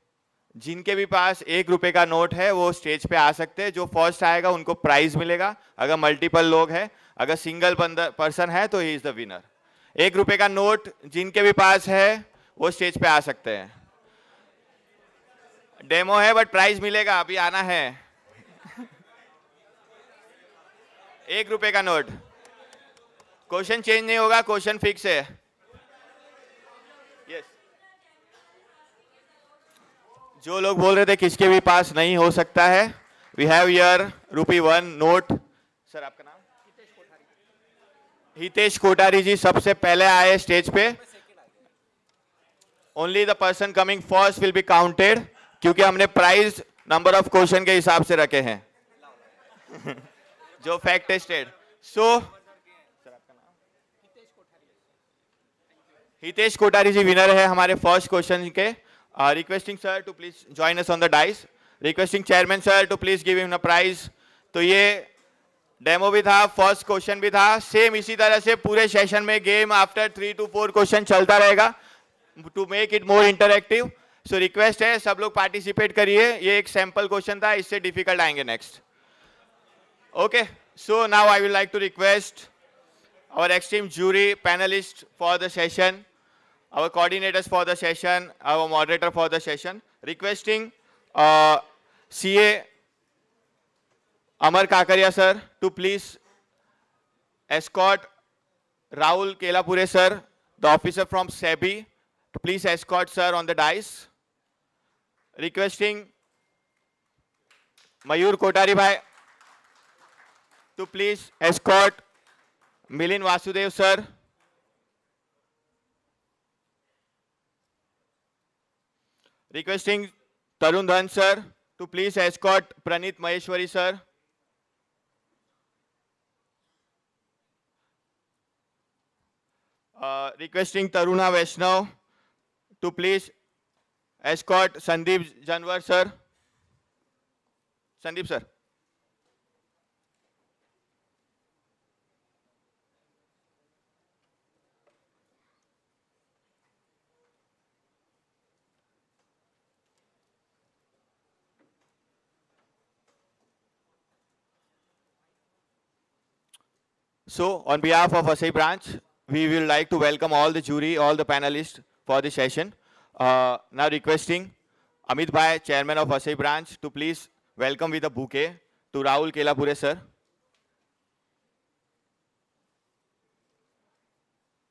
जिनके भी पास 1 रुपए का नोट है वो स्टेज पे आ सकते हैं. जो फर्स्ट आएगा उनको प्राइज मिलेगा. अगर मल्टीपल लोग हैं, अगर सिंगल पर्सन है तो ही इज द विनर. 1 रुपए का नोट जिनके भी पास है वो स्टेज पे आ सकते हैं. डेमो है बट प्राइज मिलेगा, अभी आना है. 1 रुपए का नोट. क्वेश्चन चेंज नहीं होगा, क्वेश्चन फिक्स है. यस. जो लोग बोल रहे थे किसके भी पास नहीं हो सकता है, we have here ₹1 note. Sir आपका नाम? हितेश कोठारी जी सबसे पहले आए स्टेज पे. Only the person coming first will be counted, क्योंकि हमने प्राइज नंबर ऑफ क्वेश्चन के हिसाब से रखे हैं. जो fact tested. So Hitesh Kothari ji winner है हमारे फर्स्ट क्वेश्चन के. Requesting sir to please join us on the dais. Requesting chairman sir to please give him a prize. तो ये डेमो भी था, फर्स्ट क्वेश्चन भी था. सेम इसी तरह से पूरे सेशन में गेम आफ्टर 3 to 4 क्वेश्चन चलता रहेगा to make it more interactive. So request है सब लोग पार्टिसिपेट करिए. ये एक सैंपल क्वेश्चन था, इससे डिफिकल्ट आएंगे next. Okay, so now I will like to request our esteemed jury panelists for the session, our coordinators for the session, our moderator for the session. Requesting CA Amar Kakaria sir to please escort Rahul Kelapure sir, the officer from SEBI, to please escort sir on the dais. Requesting Mayur Kotari bhai to please escort Milin Vasudev sir. Requesting Tarun Dhan sir to please escort Pranit Maheshwari sir. Requesting Taruna Vaishnav to please escort Sandeep Janwar sir. Sandeep sir. So, on behalf of VASAI branch, we will like to welcome all the jury, all the panelists for the session. Now requesting Amit Bhai, chairman of VASAI branch, to please welcome with a bouquet to Rahul Kelapure sir.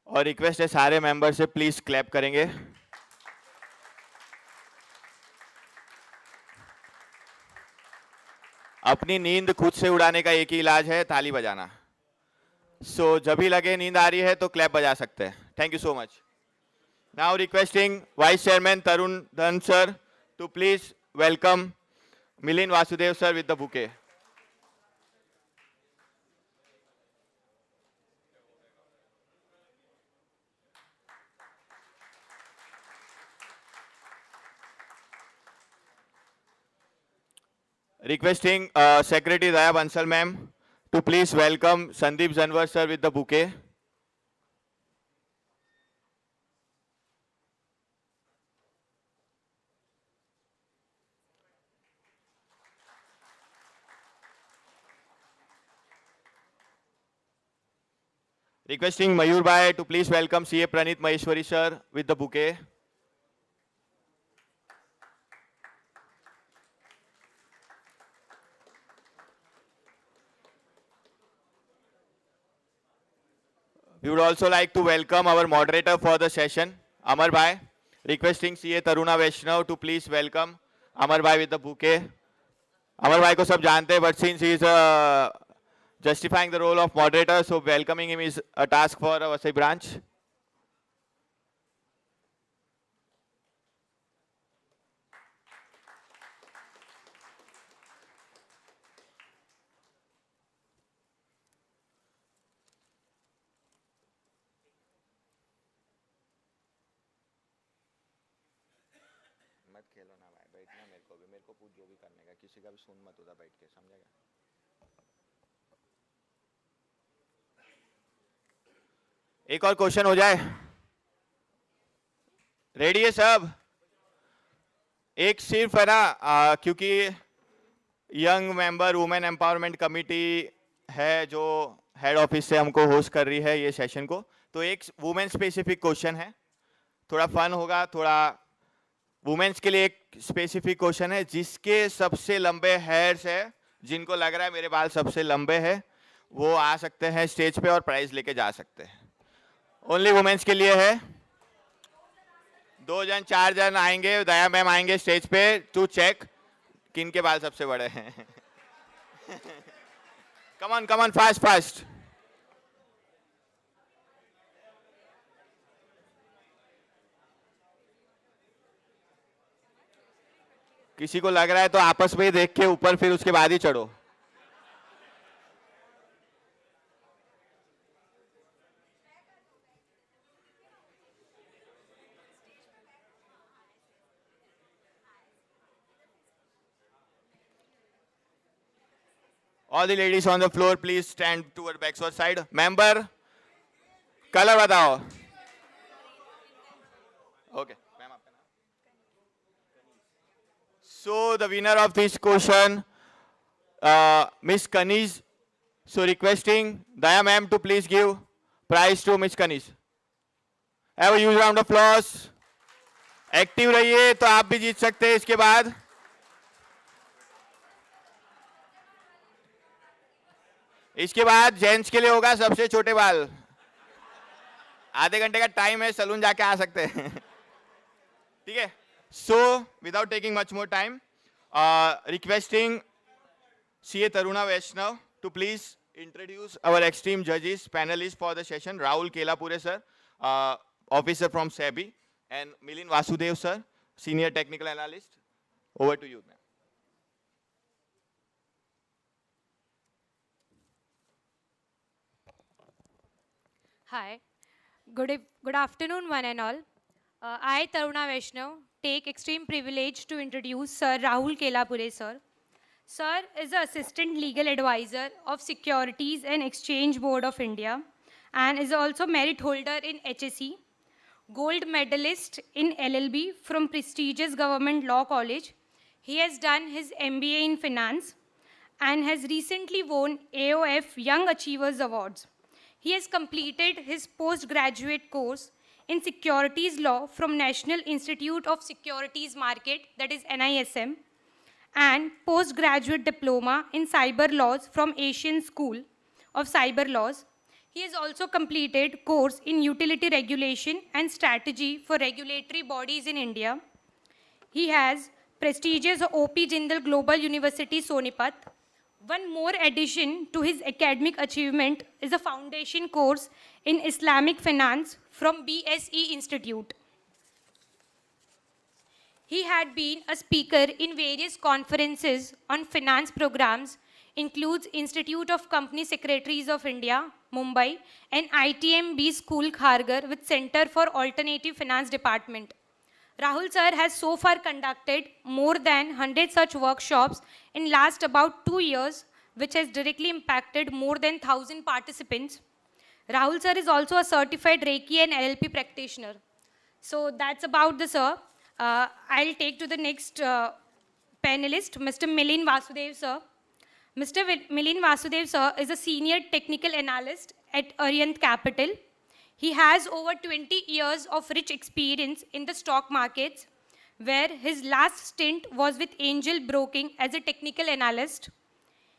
और request है सारे member से please clap करेंगे. अपनी नींद खुद से उड़ाने का एक ही इलाज है, ताली बजाना. सो जब भी लगे नींद आ रही है तो क्लैप बजा सकते हैं. Thank you so much. Now requesting vice chairman Tarun Dhan sir to please welcome Milind Vasudev sir with the bouquet. Requesting Secretary Daya Bansal ma'am to please welcome Sandeep Janwar sir with the bouquet. Requesting Mayur Bhai to please welcome CA Pranit Maheshwari sir with the bouquet. We would also like to welcome our moderator for the session, Amar Bhai. Requesting CA Taruna Vaishnav to please welcome Amar Bhai with the bouquet. Amar Bhai ko sab jante hain, but since he is justifying the role of moderator, so welcoming him is a task for our Vasai branch. मत खेलो ना भाई, बैठना मेरे को पूछ जो भी करने का, किसी का भी सुन मत उधर बैठ के, समझेगा. एक और क्वेश्चन हो जाए. रेडी है सब? एक सिर्फ है ना, क्योंकि young member women empowerment committee है जो हेड ऑफिस से हमको होस्ट कर रही है ये सेशन को, तो एक वुमेन स्पेसिफिक क्वेश्चन है, थोड़ा फन होगा. थोड़ा वुमेन्स के लिए एक स्पेसिफिक क्वेश्चन है. जिसके सबसे लंबे हेयर्स है, जिनको लग रहा है मेरे बाल सबसे लंबे हैं, वो आ सकते हैं स्टेज पे और प्राइज लेके जा सकते हैं. ओनली वुमेन्स के लिए है. 2 जन 4 जन आएंगे, दया मैम आएंगे स्टेज पे टू चेक किन के बाल सबसे बड़े हैं. Come on fast fast. किसी को लग रहा है तो आपस में ही देख के ऊपर, फिर उसके बाद ही चढ़ो. All the ladies on the floor, please stand toward backward side. Member, color बताओ. Okay. So the winner of this question, Miss Kaniz. So requesting Daya ma'am to please give prize to Miss Kaniz. Have a huge round of applause. Active रहिए तो आप भी जीत सकते हैं. इसके बाद gents के लिए होगा सबसे छोटे बाल. आधे घंटे का टाइम है, सलून जाके आ सकते हैं. ठीक है. So, without taking much more time, requesting CA Taruna Vaishnav to please introduce our esteemed judges, panelists for the session. Rahul Kelapure sir, officer from SEBI, and Milind Vasudev sir, Senior Technical Analyst. Over to you, ma'am. Hi. Good afternoon, one and all. I, Taruna Vaishnav, take extreme privilege to introduce Sir Rahul Kelapure, sir. Sir is the Assistant Legal Advisor of Securities and Exchange Board of India and is also merit holder in HSE, gold medalist in LLB from prestigious Government Law College. He has done his MBA in Finance and has recently won AOF Young Achievers Awards. He has completed his postgraduate course in Securities Law from National Institute of Securities Market, that is NISM, and postgraduate diploma in Cyber Laws from Asian School of Cyber Laws. He has also completed course in Utility Regulation and Strategy for Regulatory Bodies in India. He has prestigious OP Jindal Global University Sonipat. One more addition to his academic achievement is a foundation course in Islamic Finance from BSE Institute. He had been a speaker in various conferences on finance programs, includes Institute of Company Secretaries of India, Mumbai, and ITMB School Kharghar with Center for Alternative Finance Department. Rahul sir has so far conducted more than 100 such workshops in last about 2 years, which has directly impacted more than 1,000 participants. Rahul sir is also a certified Reiki and LLP practitioner. So that's about the sir. I'll take to the next panelist, Mr. Milin Vasudev sir. Mr. Milin Vasudev sir is a senior technical analyst at Orient Capital. He has over 20 years of rich experience in the stock markets, where his last stint was with Angel Broking as a technical analyst.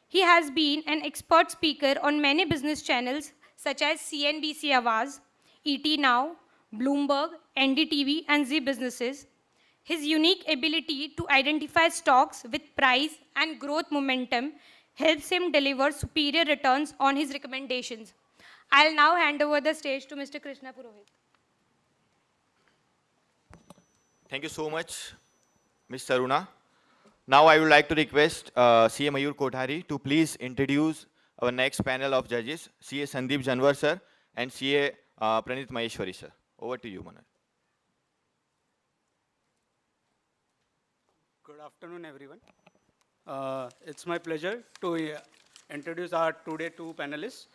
He has been an expert speaker on many business channels such as CNBC Awaz, ET Now, Bloomberg, NDTV, and Z Businesses. His unique ability to identify stocks with price and growth momentum helps him deliver superior returns on his recommendations. I'll now hand over the stage to Mr. Krishna Purohit. Thank you so much, Ms. Taruna. Now I would like to request CA Mayur Kothari to please introduce our next panel of judges, CA Sandeep Janwar sir and CA Pranit Maheshwari sir. Over to you, Manoj. Good afternoon, everyone. It's my pleasure to introduce our today two panelists.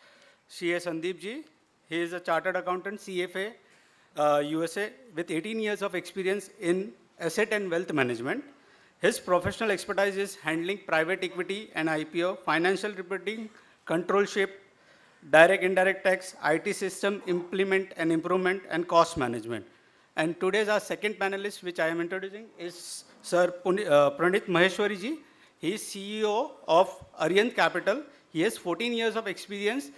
CA Sandeep ji, he is a chartered accountant, CFA, USA, with 18 years of experience in asset and wealth management. His professional expertise is handling private equity and IPO, financial reporting, controlship, direct indirect tax, IT system implement and improvement, and cost management. And today's our second panelist, which I am introducing, is Sir Pranit Maheshwari ji. He is CEO of Orient Capital. He has 14 years of experience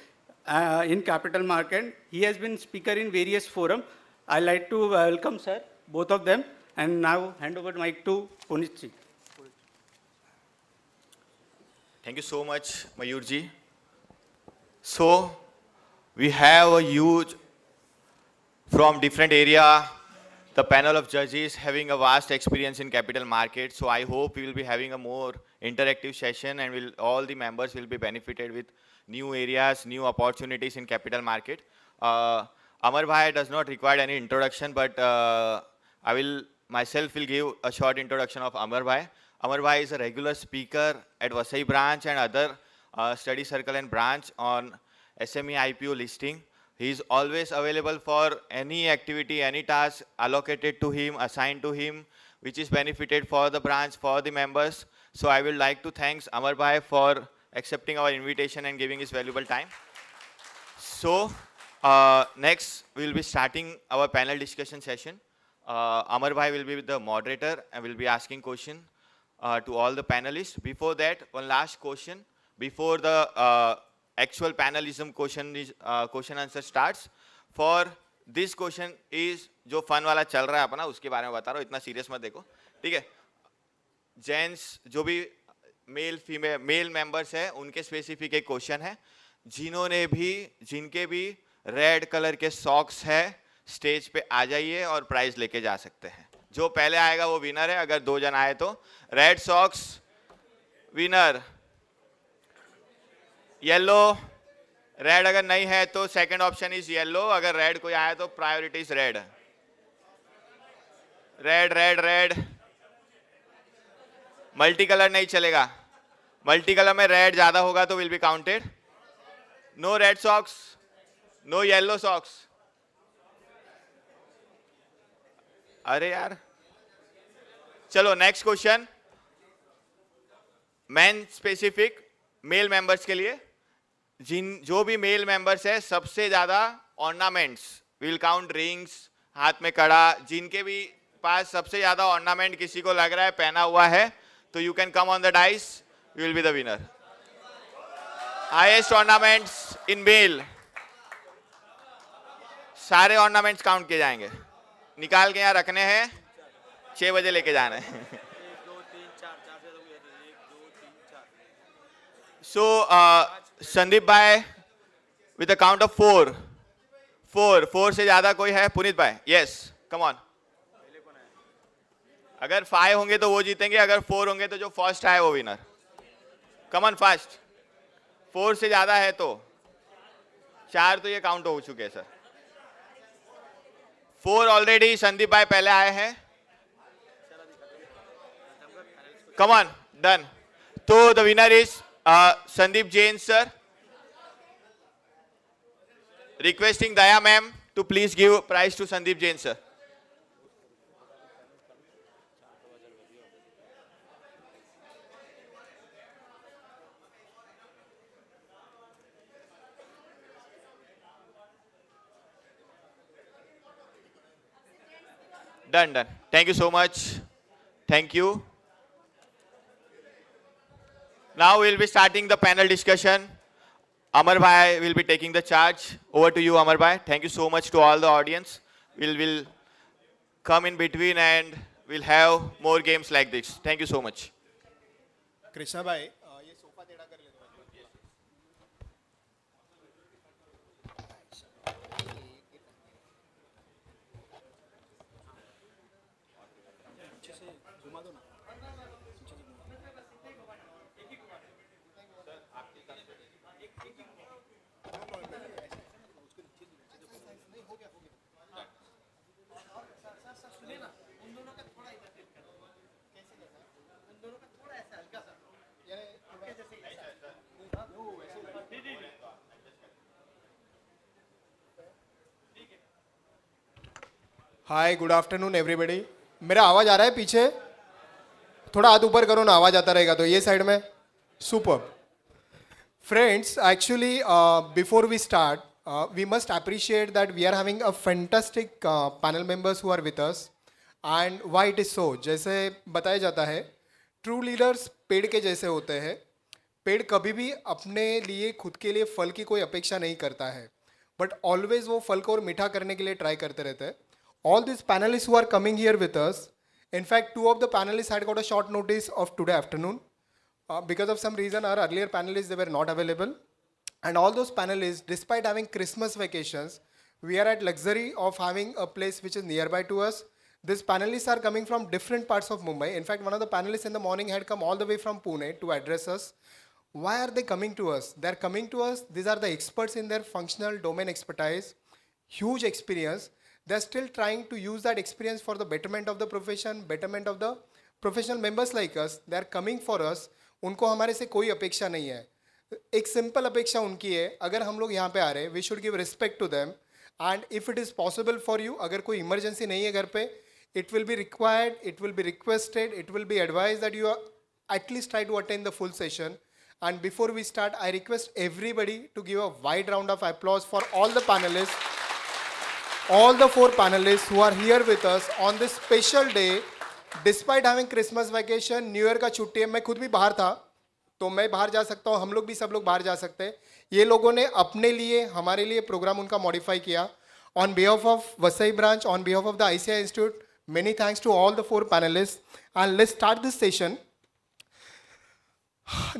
in capital market. He has been speaker in various forums. I'd like to welcome, sir, both of them, and now hand over the mic to Punit ji. Thank you so much, Mayur ji. So, we have a huge, from different area, the panel of judges having a vast experience in capital markets. So I hope we will be having a more interactive session and all the members will be benefited with new areas, new opportunities in capital market. Amar Bhai does not require any introduction, but I will myself will give a short introduction of Amar Bhai. Amar Bhai is a regular speaker at VASAI branch and other study circle and branch on SME IPO listing. He is always available for any activity, any task allocated to him, assigned to him, which is benefited for the branch, for the members. So I would like to thank Amar Bhai for accepting our invitation and giving his valuable time. So next we will be starting our panel discussion session. Amar Bhai will be the moderator and will be asking question to all the panelists. Before that, one last question. Before the actual panelism question answer starts, for this question is जो fun वाला चल रहा है अपना उसके बारे में बता रहा हूँ, इतना सीरियस मत देखो, ठीक है? जेंट्स जो भी मेल मेंबर्स हैं उनके स्पेसिफिक एक क्वेश्चन है, जिनके भी रेड कलर के सॉक्स है स्टेज पे आ जाइए और प्राइज लेके जा सकते हैं. जो पहले आएगा वो विनर है, अगर 2 जन आए तो। Red socks winner, yellow, red अगर नहीं है तो सेकंड ऑप्शन इज येलो, अगर रेड कोई आया तो priority is red. Red red red, multi colour नहीं चलेगा, मल्टी कलर में रेड ज्यादा होगा तो will be counted. No red socks, no yellow socks. अरे यार, चलो next question, man specific, male members के लिए। जो भी मेल मेंबर्स है सबसे ज्यादा ऑर्नामेंट्स, विल काउंट रिंग्स, हाथ में कड़ा, जिनके भी पास सबसे ज्यादा ऑर्नामेंट किसी को लग रहा है पहना हुआ है, तो you can come on the dais, you will be the winner. Highest ornaments in male, सारे ऑर्नामेंट्स काउंट किए जाएंगे, निकाल के यहाँ रखने हैं, 6 बजे लेके जाना है। सो संदीप भाई विद अ काउंट ऑफ 4, 4 से ज्यादा कोई है? पुनीत भाई, यस, कम ऑन। अगर 5 होंगे तो वो जीतेंगे, अगर 4 होंगे तो जो फर्स्ट आए वो विनर। कम ऑन फास्ट, 4 से ज्यादा है तो 4 तो ये काउंट हो चुके हैं सर। 4 ऑलरेडी संदीप भाई पहले आए हैं। Come on, done. तो the winner is Sandeep Jain sir. Requesting Daya ma'am to please give prize to Sandeep Jain sir. Done, done. Thank you so much. Thank you. Now we'll be starting the panel discussion. Amar Bhai will be taking the charge. Over to you, Amar Bhai. Thank you so much to all the audience. We'll come in between and we'll have more games like this. Thank you so much. Krishna भाई, ये sofa टेढ़ा कर ले दो। हाय, good afternoon everybody. मेरा आवाज़ आ रहा है पीछे? थोड़ा हाथ ऊपर करो ना, आवाज़ आता रहेगा तो। ये साइड में super. Friends, actually before we start we must appreciate that we are having a fantastic panel members who are with us, and why it is so। जैसे बताया जाता है, ट्रू लीडर्स पेड़ के जैसे होते हैं। पेड़ कभी भी अपने लिए खुद के लिए फल की कोई अपेक्षा नहीं करता है, बट ऑलवेज वो फल को और मीठा करने के लिए ट्राई करते रहते हैं। All these panelists who are coming here with us, in fact 2 of the panelists had got a short notice of today afternoon because of some reason our earlier panelists they were not available, and all those panelists, despite having Christmas vacations, we are at luxury of having a place which is nearby to us. These panelists are coming from different parts of Mumbai. In fact, one of the panelists in the morning had come all the way from Pune to address us. Why are they coming to us? They are coming to us, these are the experts in their functional domain expertise, huge experience. They are still trying to use that experience for the betterment of the profession, betterment of the professional members like us. They are coming for us. उनको हमारे से कोई अपेक्षा नहीं है। एक simple अपेक्षा उनकी है, अगर हम लोग यहाँ पे आ रहे हैं, we should give respect to them, and if it is possible for you, अगर कोई इमरजेंसी नहीं है घर पे, it will be required, it will be requested, it will be advise that you at least try to attend the full session. And before we start, I request everybody to give a wide round of applause for all the panelists, all the 4 panelists who are here with us on this special day. Despite having Christmas vacation, New Year का छुट्टी है, मैं खुद भी बाहर था, तो मैं बाहर जा सकता हूँ, हम लोग भी सब लोग बाहर जा सकते हैं. ये लोगों ने अपने लिए, हमारे लिए प्रोग्राम उनका मॉडिफाई किया. On behalf of VASAI branch, on behalf of the ICI Institute, many thanks to all the 4 panelists. And let's start this session.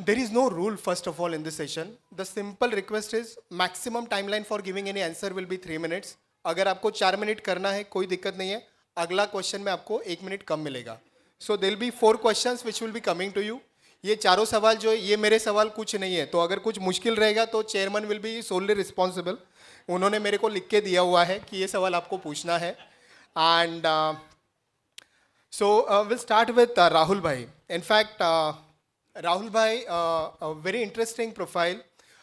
There is no rule, first of all, in this session. The simple request is maximum timeline for giving any answer will be 3 minutes. अगर आपको 4 minute करना है, कोई दिक्कत नहीं है. अगला question में आपको 1 मिनट कम मिलेगा. So there be 4 questions which will be coming to you. ये चारों सवाल जो है ये मेरे सवाल कुछ नहीं है, तो अगर कुछ मुश्किल रहेगा तो chairman will be solely responsible. उन्होंने मेरे को लिख के दिया हुआ है कि ये सवाल आपको पूछना है. And so will start with Rahul भाई. इनफैक्ट राहुल भाई वेरी इंटरेस्टिंग प्रोफाइल.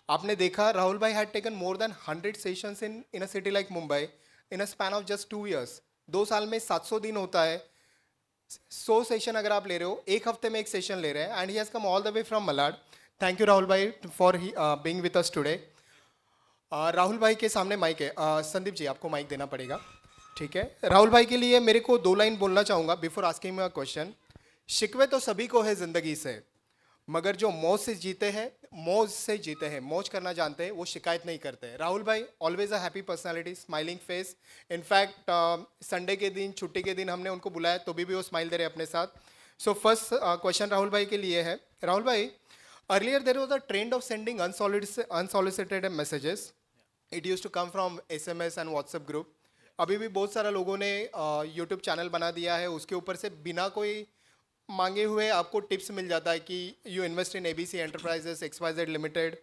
आपने देखा राहुल भाई had taken more than 100 sessions in a city like Mumbai in a span of just 2 years. 2 साल में 700 दिन होता है. 100 सेशन अगर आप ले रहे हो, एक हफ्ते में एक सेशन ले रहे हैं. And he has come all the way from Malad. Thank you Rahul भाई for being with us today. Rahul भाई के सामने माइक है. संदीप जी आपको माइक देना पड़ेगा. ठीक है. राहुल भाई के लिए मेरे को 2 लाइन बोलना चाहूँगा बिफोर आस्किंग अ क्वेश्चन. शिकवे तो सभी को है ज़िंदगी से, मगर जो मौज से जीते हैं, मौज करना जानते हैं, वो शिकायत नहीं करते हैं. राहुल भाई always a happy personality, smiling face. In fact Sunday के दिन, छुट्टी के दिन हमने उनको बुलाया तो भी वो स्माइल दे रहे अपने साथ. सो फर्स्ट क्वेश्चन राहुल भाई के लिए है. राहुल भाई, earlier there was a trend of sending unsolicited messages. It use to come from SMS and WhatsApp group. अभी भी बहुत सारा लोगों ने यूट्यूब चैनल बना दिया है, उसके ऊपर से बिना कोई मांगे हुए आपको टिप्स मिल जाता है कि you invest in ABC enterprises XYZ limited.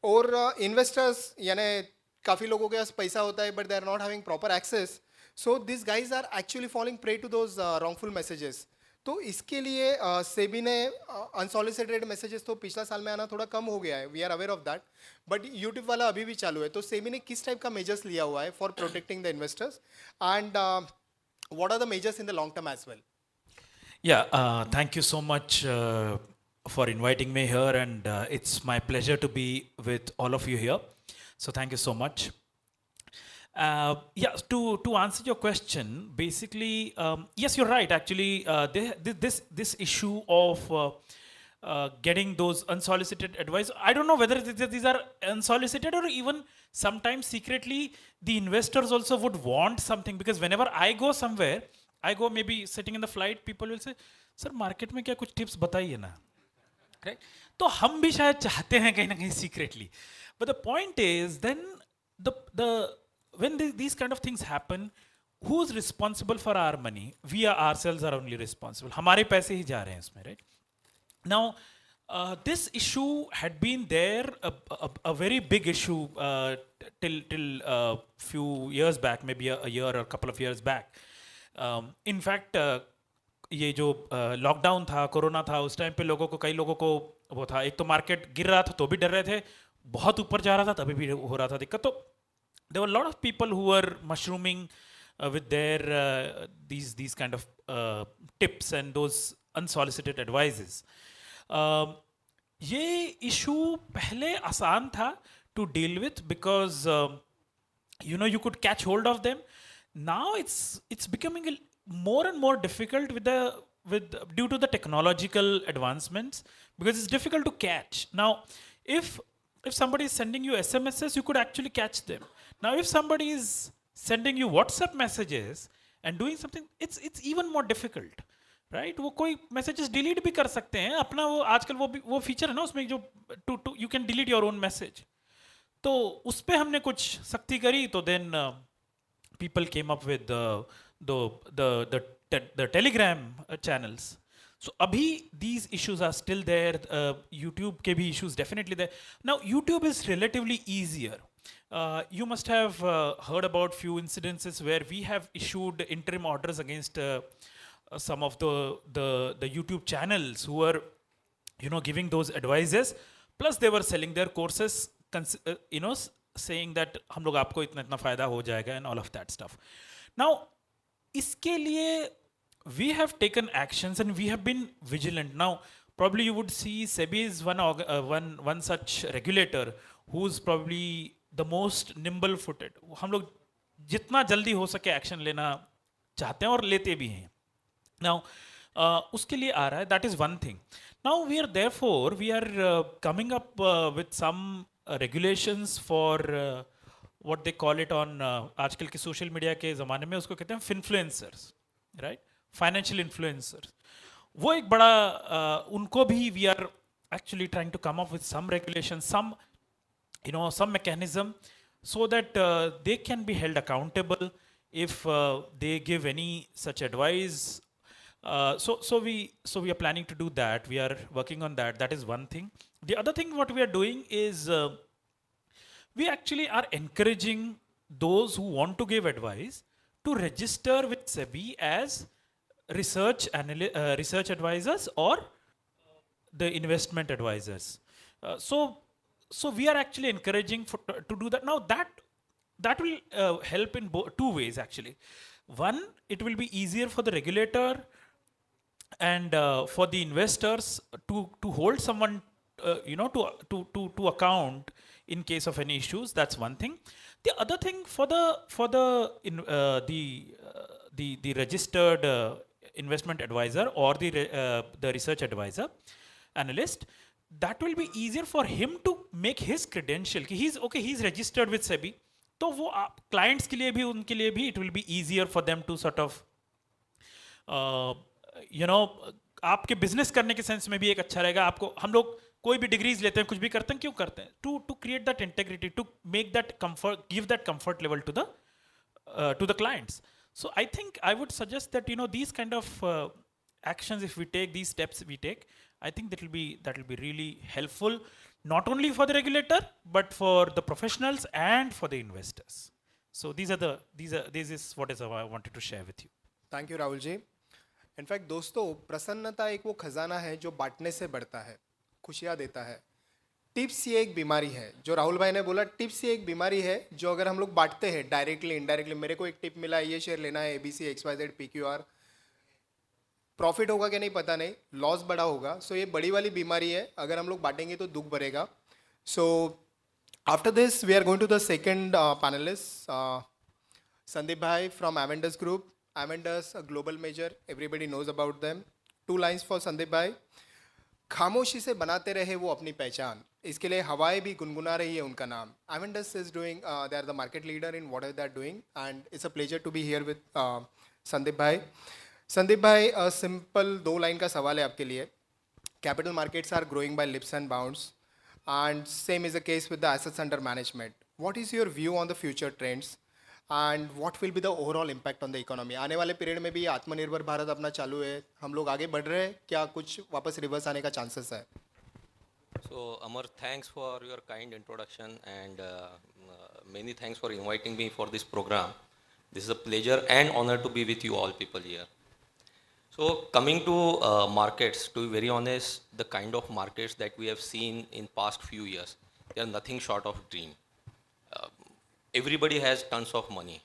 और इन्वेस्टर्स यानी काफ़ी लोगों के पास पैसा होता है but they are not having proper access. So this guys are actually falling prey to those wrongful messages. तो इसके लिए सेबी ने अनसॉलिसिटेड मैसेजेस तो पिछला साल में आना थोड़ा कम हो गया है, we are aware of that, but YouTube वाला अभी भी चालू है. तो सेबी ने किस टाइप का मेजर्स लिया हुआ है for protecting the investors, and what are the measures in the long term as well? Yeah, thank you so much for inviting me here, and it's my pleasure to be with all of you here. So thank you so much. Yeah, to answer your question, basically, yes, you're right. Actually, this issue of getting those unsolicited advice, I don't know whether these are unsolicited or even sometimes secretly the investors also would want something, because whenever I go somewhere, I go maybe sitting in the flight, people will say, sir market में क्या कुछ tips बताइए ना, right? तो हम भी शायद चाहते हैं कहीं ना कहीं secretly, but the point is then when these kind of things happen, who's responsible for our money? We ourselves are only responsible. हमारे पैसे ही जा रहे हैं इसमें, right? Now this issue had been there, a very big issue till few years back, maybe a year or a couple of years back. In fact ये जो lockdown था, corona था, उस टाइम पे कई लोगों को वो था, एक तो मार्केट गिर रहा था तो भी डर रहे थे, बहुत ऊपर जा रहा था तभी भी हो रहा था दिक्कत. तो there were lot of people who were mushrooming with their these kind of tips and those unsolicited advices. ये इशू पहले आसान था to deal with because you could catch hold of them. Now it's becoming more and more difficult due to the technological advancements, because it's difficult to catch. Now, if somebody is sending you SMSs, you could actually catch them. Now, if somebody is sending you WhatsApp messages and doing something, it's even more difficult, right? वो कोई messages delete भी कर सकते हैं अपना, वो आजकल वो feature है ना उसमें जो you can delete your own message. तो उस पे हमने कुछ सख्ती करी, तो then people came up with the Telegram channels. So abhi these issues are still there. YouTube ke bhi issues definitely there. Now YouTube is relatively easier. You must have heard about few incidences where we have issued interim orders against some of the YouTube channels who were giving those advices, plus they were selling their courses, saying that हम लोग आपको इतना फायदा हो जाएगा and all of that stuff. Now इसके लिए we have taken actions and we have been vigilant. Now probably you would see SEBI is one such regulator who's probably the most nimble footed. हम लोग जितना जल्दी हो सके action लेना चाहते हैं और लेते भी हैं. Now उसके लिए आ रहा है, that is one thing. Now we are coming up with some regulations for what they call it on आजकल के सोशल मीडिया के ज़माने में उसको कहते हैं finfluencers, right? Financial influencers. वो एक बड़ा उनको भी we are actually trying to come up with some regulations, some mechanism so that they can be held accountable if they give any such advice. So we are planning to do that. We are working on that. That is one thing. The other thing what we are doing is we actually are encouraging those who want to give advice to register with SEBI as research advisors or the investment advisors. So we are actually encouraging to do that. Now that will help in two ways actually. One, it will be easier for the regulator and for the investors to hold someone to account in case of any issues. That's one thing. The other thing for the registered investment advisor or the research advisor analyst, that will be easier for him to make his credential कि he's registered with SEBI, तो वो clients के लिए भी उनके लिए भी it will be easier for them to sort of आपके बिजनेस करने के सेंस में भी एक अच्छा रहेगा. आपको हम लोग कोई भी डिग्रीज लेते हैं, कुछ भी करते हैं, क्यों करते हैं? To create that integrity, to make that comfort, give that comfort level to the clients. So I think I would suggest that these kind of actions, if we take these steps, I think that will be really helpful, not only for the regulator but for the professionals and for the investors. So this is what I wanted to share with you. Thank you Rahul ji. In fact दोस्तों, प्रसन्नता एक वो खजाना है जो बांटने से बढ़ता है, खुशियाँ देता है. टिप्स ये एक बीमारी है, जो राहुल भाई ने बोला, टिप्स ये एक बीमारी है जो अगर हम लोग बांटते हैं डायरेक्टली इनडायरेक्टली, मेरे को एक टिप मिला, ये शेयर लेना है ABC XYZ PQR, प्रॉफिट होगा कि नहीं पता नहीं, लॉस बड़ा होगा. सो ये बड़ी वाली बीमारी है, अगर हम लोग बांटेंगे तो दुख भरेगा. So after this we are going to the second panelist, Sandeep भाई from Avendus Group. Avendus, a global major, everybody knows about them. 2 lines for Sandeep भाई. खामोशी से बनाते रहे वो अपनी पहचान, इसके लिए हवाएं भी गुनगुना रही है उनका नाम. Avendus is doing, they are the market leader in whatever they are doing, and it's a pleasure to be here with Sandeep भाई. संदीप भाई, सिंपल 2 लाइन का सवाल है आपके लिए. Capital markets are growing by leaps and bounds, and same is the case with the assets under management. What is your view on the future trends? And what will be the overall impact on the economy? आने वाले period में भी आत्मनिर्भर भारत अपना चालू है, हम लोग आगे बढ़ रहे हैं, क्या कुछ वापस रिवर्स आने का चांसेस है? So Amar, thanks for your kind introduction and many thanks for inviting me for this program. This is a pleasure and honor to be with you all people here. So coming to markets, to be very honest, the kind of markets that we have seen in past few years, they are nothing short of dream. Everybody has tons of money,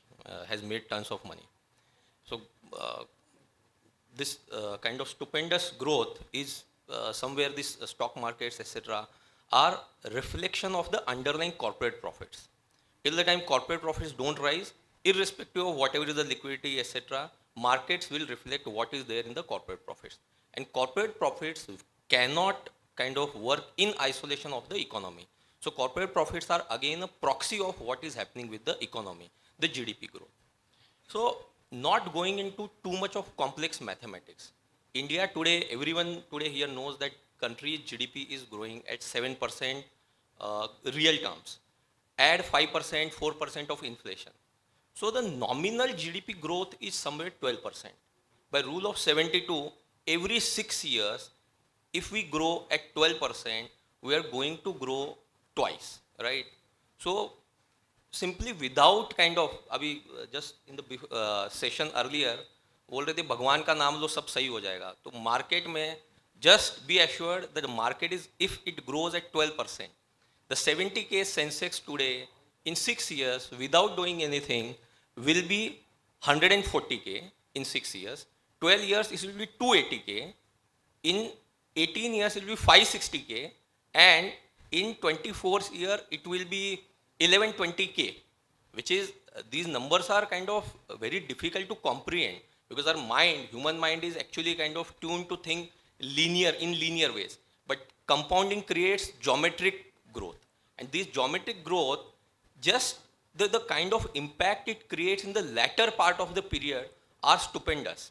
has made tons of money. So this kind of stupendous growth is somewhere these stock markets, etc., are reflection of the underlying corporate profits. Till the time corporate profits don't rise, irrespective of whatever is the liquidity, etc., markets will reflect what is there in the corporate profits. And corporate profits cannot kind of work in isolation of the economy. So corporate profits are again a proxy of what is happening with the economy, the GDP growth. So not going into too much of complex mathematics. India today, everyone today here knows that country's GDP is growing at 7% real terms. Add 5%, 4% of inflation. So the nominal GDP growth is somewhere 12%. By rule of 72, every 6 years, if we grow at 12%, we are going to grow twice, right? So simply without kind of, अभी just in the session earlier बोल रहे थे भगवान का नाम लो सब सही हो जाएगा. तो मार्केट में just be assured that the market is, if it grows at 12%, the 70K Sensex today in 6 years without doing anything will be 140K in 6 years. 12 years it will be 280K. In 18 years it will be 560K, and in 24th year it will be 1120K, which is these numbers are kind of very difficult to comprehend because our mind, human mind, is actually kind of tuned to think in linear ways. But compounding creates geometric growth, and this geometric growth, just the kind of impact it creates in the latter part of the period are stupendous.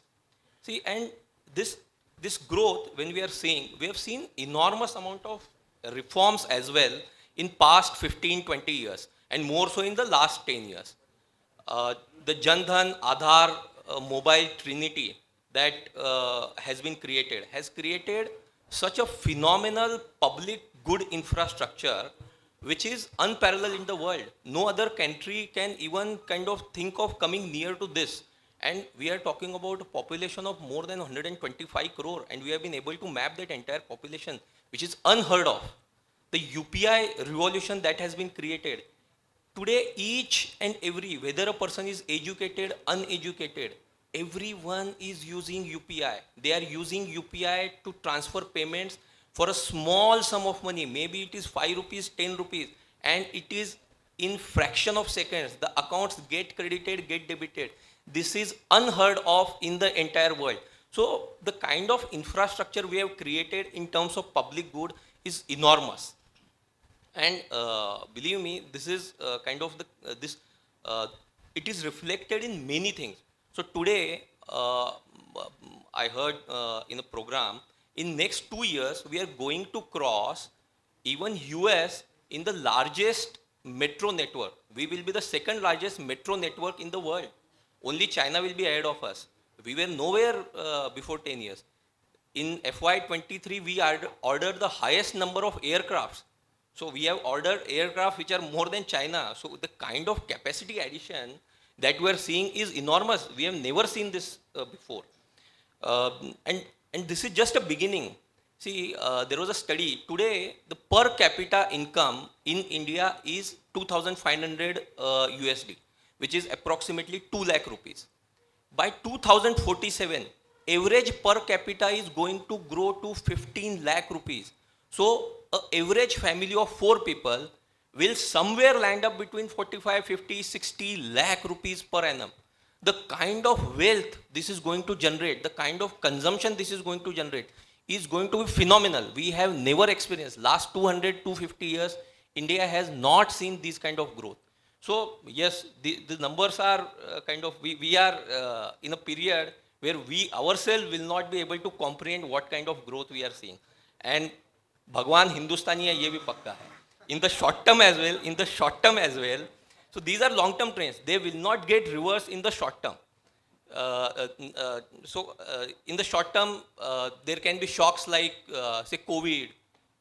See, and this growth, when we are seeing, we have seen enormous amount of reforms as well in past 15-20 years, and more so in the last 10 years. the Jandhan Aadhaar mobile trinity that has been created has created such a phenomenal public good infrastructure which is unparalleled in the world. No other country can even kind of think of coming near to this. And we are talking about a population of more than 125 crore, and we have been able to map that entire population, which is unheard of. The UPI revolution that has been created. Today, each and every, whether a person is educated, uneducated, everyone is using UPI. They are using UPI to transfer payments for a small sum of money. Maybe it is 5 rupees, 10 rupees, and it is in fraction of seconds. The accounts get credited, get debited. This is unheard of in the entire world. So the kind of infrastructure we have created in terms of public good is enormous. And believe me, this is kind of the it is reflected in many things. So today, I heard in a program, in next 2 years, we are going to cross even US in the largest metro network. We will be the second largest metro network in the world. Only China will be ahead of us. We were nowhere before 10 years. In FY23, we ordered the highest number of aircrafts. So we have ordered aircraft which are more than China. So the kind of capacity addition that we are seeing is enormous. We have never seen this before. And this is just a beginning. See, there was a study. Today, the per capita income in India is 2,500 USD, which is approximately 2 lakh rupees. By 2047, average per capita is going to grow to 15 lakh rupees. So, an average family of 4 people will somewhere land up between 45, 50, 60 lakh rupees per annum. The kind of wealth this is going to generate, the kind of consumption this is going to generate is going to be phenomenal. We have never experienced. Last 200, 250 years, India has not seen this kind of growth. So, yes, the numbers are kind of, we are in a period where we ourselves will not be able to comprehend what kind of growth we are seeing. And Bhagwan Hindustani hai, ye bhi pakka hai. In the short term as well, so these are long-term trends. They will not get reversed in the short term. In the short term, there can be shocks like, say, COVID,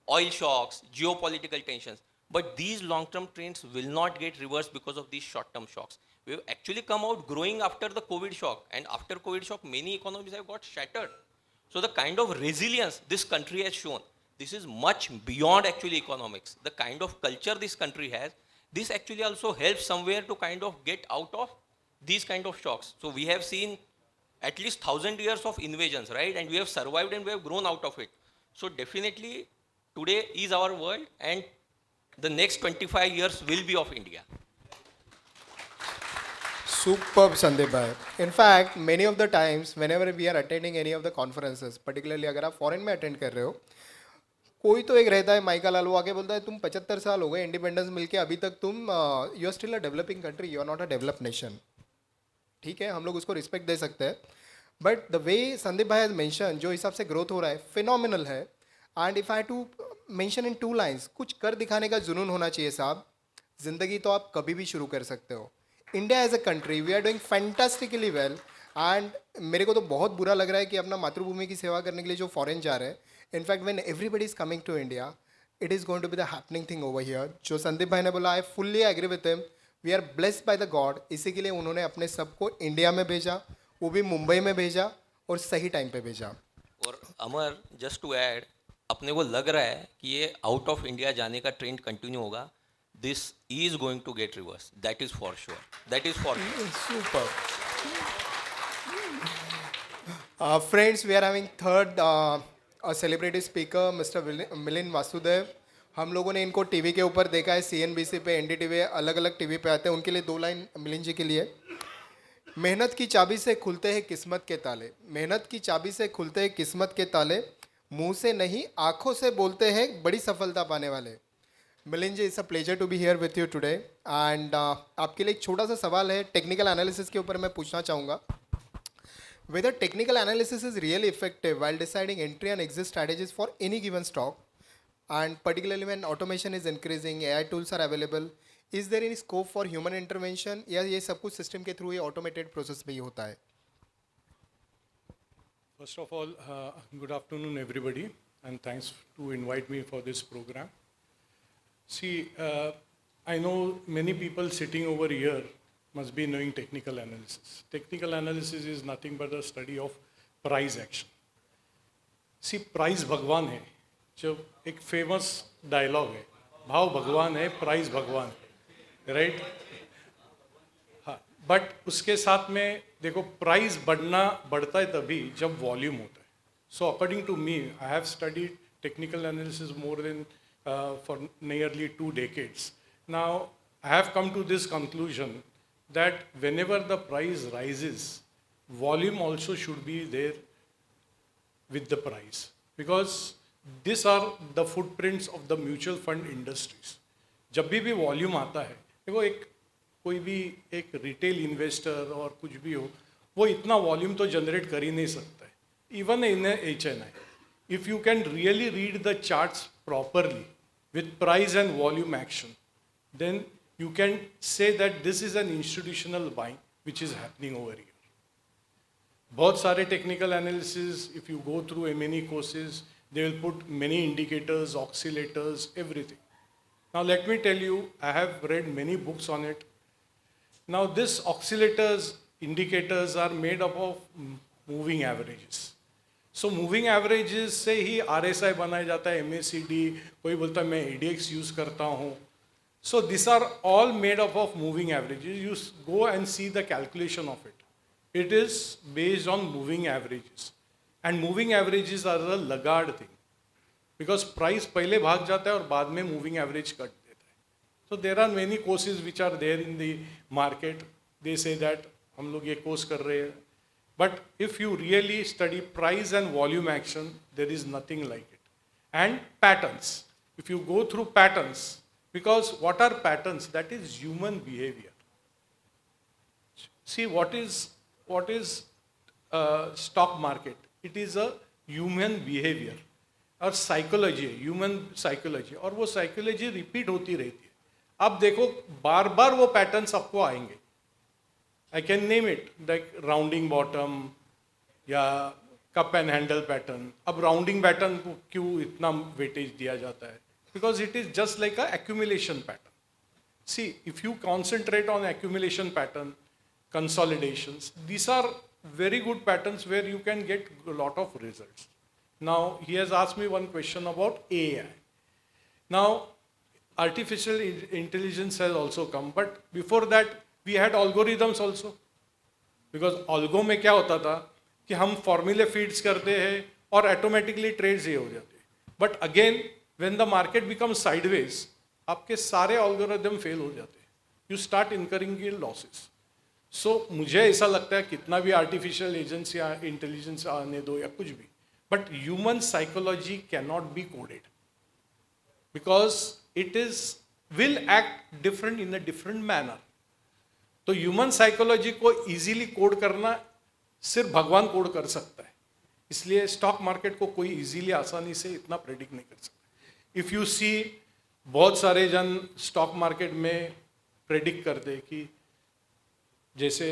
oil shocks, geopolitical tensions. But these long-term trends will not get reversed because of these short-term shocks. We have actually come out growing after the COVID shock. And after COVID shock, many economies have got shattered. So the kind of resilience this country has shown, this is much beyond actually economics. The kind of culture this country has, this actually also helps somewhere to kind of get out of these kind of shocks. So we have seen at least 1,000 years of invasions, right? And we have survived and we have grown out of it. So definitely today is our world, and the next 25 years will be of India. Superb, Sandeep bhai. In fact, many of the times, whenever we are attending any of the conferences, particularly अगर आप foreign में attend कर रहे हो, कोई तो एक रहता है माइका लालू आके बोलता है तुम 75 साल हो गए इंडिपेंडेंस मिलके अभी तक तुम you are still a developing country, you are not a developed nation. ठीक है, हम लोग उसको रिस्पेक्ट दे सकते हैं, बट द वे संदीप भाई हैज मेंशन, जो हिसाब से ग्रोथ हो रहा है, फिनोमिनल है. And if I to mention in 2 lines, कुछ कर दिखाने का जुनून होना चाहिए साहब. जिंदगी तो आप कभी भी शुरू कर सकते हो. India as a country we are doing fantastically well. And मेरे को तो बहुत बुरा लग रहा है कि अपना मातृभूमि की सेवा करने के लिए जो फॉरेन जा रहे हैं. In fact, when everybody is coming to India, it is going to be the happening thing over here. जो संदीप भाई ने बोला, I fully agree with him. We are blessed by the God. इसी के लिए उन्होंने अपने सबको इंडिया में भेजा, वो भी मुंबई में भेजा और सही टाइम पे भेजा. और अमर, just to add, अपने को लग रहा है कि ये आउट ऑफ इंडिया जाने का ट्रेंड कंटिन्यू होगा. This is going to get reversed. That is for sure. That is for sure. Super. Friends, we are having third celebrity speaker mister Milind Vasudev. हम लोगों ने इनको टीवी के ऊपर देखा है, CNBC पे, NDTV, अलग अलग टीवी पे आते हैं. उनके लिए 2 लाइन मिलिंद जी के लिए. मेहनत की चाबी से खुलते हैं किस्मत के ताले, मेहनत की चाबी से खुलते हैं किस्मत के ताले, मुंह से नहीं आंखों से बोलते हैं बड़ी सफलता पाने वाले. Milind ji, it's a pleasure to be here with you today. And आपके लिए एक छोटा सा सवाल है, टेक्निकल एनालिसिस के ऊपर मैं पूछना चाहूँगा. Whether technical analysis is really effective while deciding entry and exit strategies for any given stock, and particularly when automation is increasing, AI tools are available, is there any scope for human intervention, या ये सब कुछ system के through, ये automated process में ही होता है? First of all, good afternoon, everybody, and thanks to invite me for this program. See, I know many people sitting over here must be knowing technical analysis. Technical analysis is nothing but the study of price action. See, price भगवान है, जो एक famous dialogue है, भाव भगवान है, price भगवान है, right? हाँ, बट उसके साथ में देखो प्राइस बढ़ता है तभी जब वॉल्यूम होता है. So according to me, I have studied technical analysis more than for nearly 2 decades. Now I have come to this conclusion that whenever the price rises, volume also should be there with the price, because these are the footprints of the mutual fund industries. जब भी volume आता है, देखो कोई भी एक retail investor और कुछ भी हो, वो इतना वॉल्यूम तो जनरेट कर ही नहीं सकता है. Even in HNI, if you can really read the charts properly with price and volume action, then you can say that this is an institutional buying which is happening over here. बहुत सारे technical analysis, if you go through many courses, they will put many indicators, oscillators, everything. Now let me tell you, I have read many books on it. Now this oscillators, indicators are made up of moving averages. So moving averages से ही RSI बनाया जाता है, MACD, कोई बोलता है मैं ADX use करता हूँ. So these are all made up of moving averages. You go and see the calculation of it. It is based on moving averages, and moving averages are a laggard thing, because price पहले भाग जाता है और बाद में moving average cut देता है. So there are many courses which are there in the market. They say that हम लोग ये course कर रहे हैं, but if you really study price and volume action, there is nothing like it. And patterns, if you go through patterns, because what are patterns? That is human behavior. See, what is stock market? It is a human behavior और psychology है, human psychology, और वो psychology repeat होती रहती है. अब देखो बार बार वो पैटर्न्स आपको आएंगे. I can name it like rounding bottom या कप एंड हैंडल पैटर्न. अब राउंडिंग पैटर्न को क्यों इतना वेटेज दिया जाता है? Because it is just like a accumulation pattern. See, if you concentrate on accumulation pattern, consolidations, these are very good patterns where you can get a lot of results. Now he has asked me one question about AI. Now artificial intelligence has also come, but before that we had algorithms also, because algo में क्या होता था कि हम formula feeds करते हैं और automatically trades ये हो जाते हैं. But again when the market becomes sideways, आपके सारे algorithm fail हो जाते हैं. You start incurring losses. सो मुझे ऐसा लगता है कितना भी आर्टिफिशियल एजेंसी या इंटेलिजेंस आने दो या कुछ भी, but human psychology can not be coded, because it is will act different in a different manner. तो ह्यूमन साइकोलॉजी को इजीली कोड करना सिर्फ भगवान कोड कर सकता है. इसलिए स्टॉक मार्केट को कोई इजीली आसानी से इतना प्रेडिक्ट नहीं कर सकता. इफ़ यू सी, बहुत सारे जन स्टॉक मार्केट में प्रेडिक्ट करते कि जैसे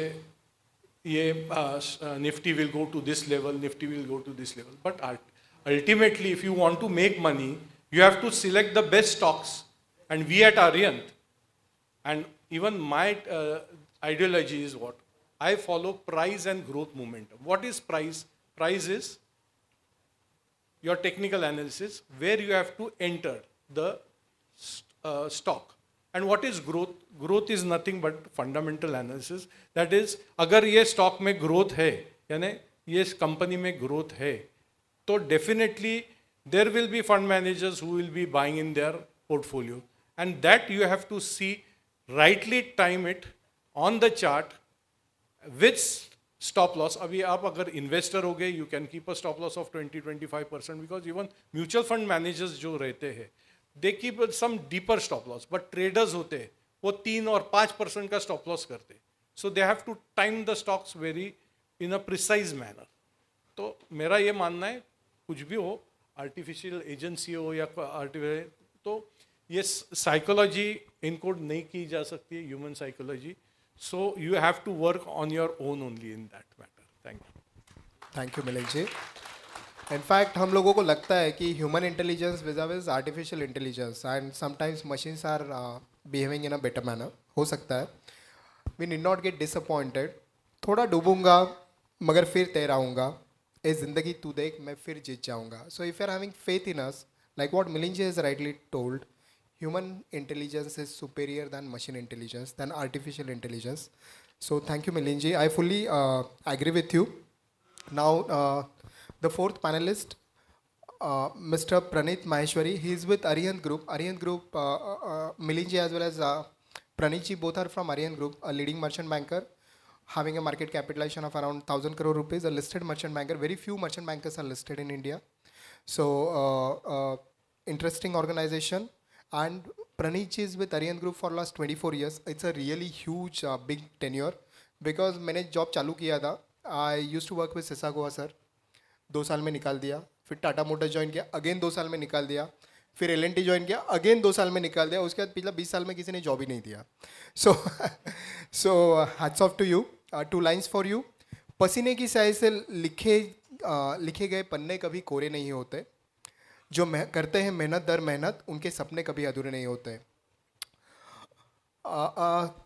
ये Nifty will go to this level, Nifty will go to this level, but ultimately if you want to make money, you have to select the best stocks. And we at Arihant, and even my ideology is what? I follow price and growth momentum. What is price? Price is your technical analysis where you have to enter the stock. And what is growth? Growth is nothing but fundamental analysis. That is, अगर ये stock में growth है, यानी ये company में growth है, तो definitely there will be fund managers who will be buying in their portfolio. And that you have to see, rightly time it on the chart with stop loss. अभी आप अगर investor हो गए, you can keep a stop loss of 20-25%, because even mutual fund managers जो रहते हैं, they keep some deeper stop loss. But traders होते हैं, वो 3 और 5% का stop loss करते हैं. So they have to time the stocks very in a precise manner. तो मेरा ये मानना है, कुछ भी हो, artificial agency हो या artificial, तो ये साइकोलॉजी इनकोड नहीं की जा सकती है, human psychology. So you have to work on your own only in that matter. Thank you Milind ji. In fact हम लोगों को लगता है कि human intelligence vis artificial intelligence and sometimes machines are behaving in a better manner. हो सकता है. We need not get disappointed. थोड़ा डूबूंगा मगर फिर तैराऊंगा. ये ज़िंदगी तू देख मैं फिर जीत जाऊंगा. So if you are having faith in us, like what Milinji has rightly told, human intelligence is superior than machine intelligence, than artificial intelligence. So thank you, Milinji. I fully agree with you. Now, the fourth panelist, Mr. Pranit Maheshwari, he is with Arihant Group. Arihant Group, Milinji as well as Pranitji, both are from Arihant Group, a leading merchant banker, having a market capitalization of around 1,000 crore rupees, a listed merchant banker. Very few merchant bankers are listed in India. So, interesting organization. And Praneet ji is with Arihant Group for last 24 years. It's a really huge, big tenure. Because मैंने job चालू किया था, I used to work with सिसा Goa sir. 2 साल में निकाल दिया. फिर टाटा मोटर्स ज्वाइन किया, अगेन 2 साल में निकाल दिया. फिर L&T ज्वाइन किया, अगेन 2 साल में निकाल दिया. उसके बाद पिछला 20 साल में किसी ने जॉब ही नहीं दिया. So hats off to you. 2 lines for you. पसीने की स्याही से लिखे गए पन्ने कभी कोरे नहीं होते. जो करते हैं मेहनत दर मेहनत, उनके सपने कभी अधूरे नहीं होते.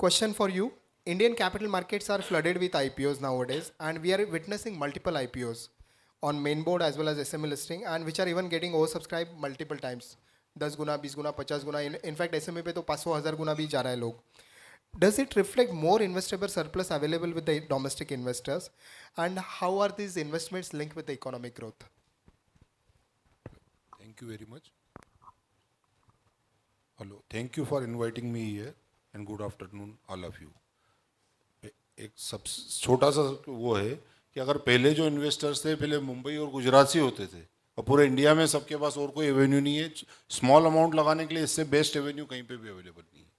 Question for you. Indian capital markets are flooded with IPOs nowadays, and we are witnessing multiple IPOs on main board as well as SME listing, and which are even getting oversubscribed multiple times. 10 Guna, 20 Guna, 50 Guna. In fact, SME पे तो 500,000 गुना भी जा रहा है लोग. Does it reflect more investable surplus available with the domestic investors? And how are these investments linked with the economic growth? Thank you very much. Hello. Thank you for inviting me here and good afternoon all of you. एक सब छोटा सा वो है कि अगर पहले जो इन्वेस्टर्स थे पहले मुंबई और गुजरात से होते थे और पूरे इंडिया में सबके पास और कोई एवेन्यू नहीं है. स्मॉल अमाउंट लगाने के लिए इससे बेस्ट एवेन्यू कहीं पे भी अवेलेबल नहीं है.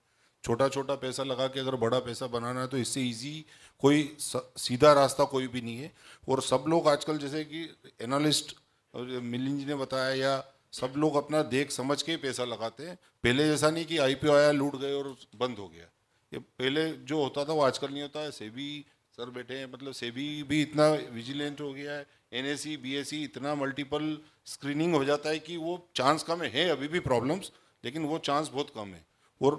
छोटा छोटा पैसा लगा के अगर बड़ा पैसा बनाना है तो इससे इजी कोई सीधा रास्ता कोई भी नहीं है. और सब लोग आजकल जैसे कि एनालिस्ट मिलिंद जी ने बताया या सब लोग अपना देख समझ के ही पैसा लगाते हैं. पहले जैसा नहीं कि आईपीओ आया लूट गए और बंद हो गया. ये पहले जो होता था वो आजकल नहीं होता है. सेबी सर बैठे हैं, मतलब सेबी भी इतना विजिलेंट हो गया है. एनएसई बीएसई इतना मल्टीपल स्क्रीनिंग हो जाता है कि वो चांस कम है. अभी भी प्रॉब्लम्स, लेकिन वो चांस बहुत कम है. और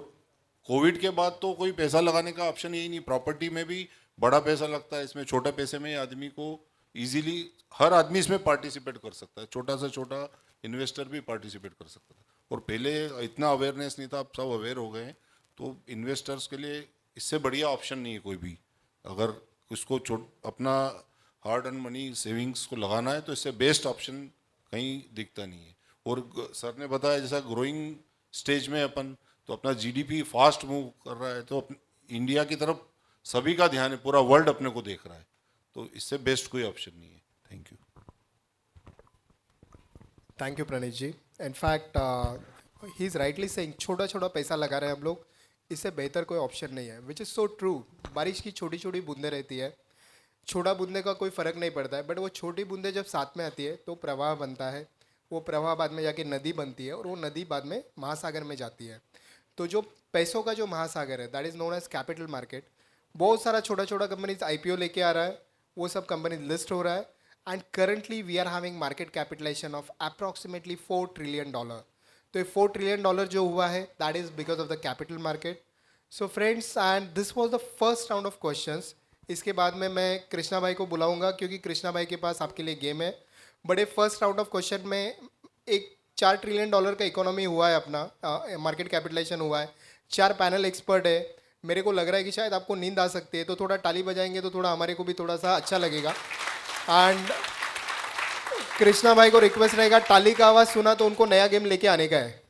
कोविड के बाद तो कोई पैसा लगाने का ऑप्शन यही नहीं. प्रॉपर्टी में भी बड़ा पैसा लगता है, इसमें छोटे पैसे में आदमी को इजीली हर आदमी इसमें पार्टिसिपेट कर सकता है. छोटा से छोटा इन्वेस्टर भी पार्टिसिपेट कर सकता है. और पहले इतना अवेयरनेस नहीं था, अब सब अवेयर हो गए हैं. तो इन्वेस्टर्स के लिए इससे बढ़िया ऑप्शन नहीं है कोई भी. अगर उसको अपना हार्ड अर्न मनी सेविंग्स को लगाना है तो इससे बेस्ट ऑप्शन कहीं दिखता नहीं है. और सर ने बताया जैसा ग्रोइंग स्टेज में अपन तो अपना जीडीपी फास्ट मूव कर रहा है, तो इंडिया की तरफ सभी का ध्यान है, पूरा वर्ल्ड अपने को देख रहा है. तो इससे बेस्ट कोई ऑप्शन नहीं है. Thank you. Thank you Praneet ji. In fact he is rightly saying छोटा छोटा पैसा लगा रहे हैं हम लोग, इससे बेहतर कोई ऑप्शन नहीं है. Which is so true. बारिश की छोटी छोटी बूंदें रहती है, छोटा बूंदे का कोई फ़र्क नहीं पड़ता है, बट वो छोटी बूंदें जब साथ में आती है तो प्रवाह बनता है. वो प्रवाह बाद में जाके नदी बनती है और वो नदी बाद में महासागर में जाती है. तो जो पैसों का जो महासागर है that is known as capital market. बहुत सारा छोटा छोटा कंपनीज आईपीओ लेके आ रहा है, वो सब कंपनीज लिस्ट हो रहा है. And currently we are having market capitalisation of approximately $4 trillion. तो ये $4 ट्रिलियन जो हुआ है that is because of the capital market. So friends, and this was the first round of questions. इसके बाद में मैं कृष्णा भाई को बुलाऊंगा क्योंकि कृष्णा भाई के पास आपके लिए गेम है. बड़े फर्स्ट राउंड ऑफ क्वेश्चन में एक $4 ट्रिलियन का इकोनॉमी हुआ है, अपना मार्केट कैपिटलाइजेशन हुआ है. 4 पैनल एक्सपर्ट है. मेरे को लग रहा है कि शायद आपको नींद आ सकती है, तो थोड़ा ताली बजाएंगे तो थोड़ा हमारे को भी थोड़ा सा अच्छा लगेगा. एंड कृष्णा भाई को रिक्वेस्ट रहेगा, ताली का आवाज़ सुना तो उनको नया गेम लेके आने का है.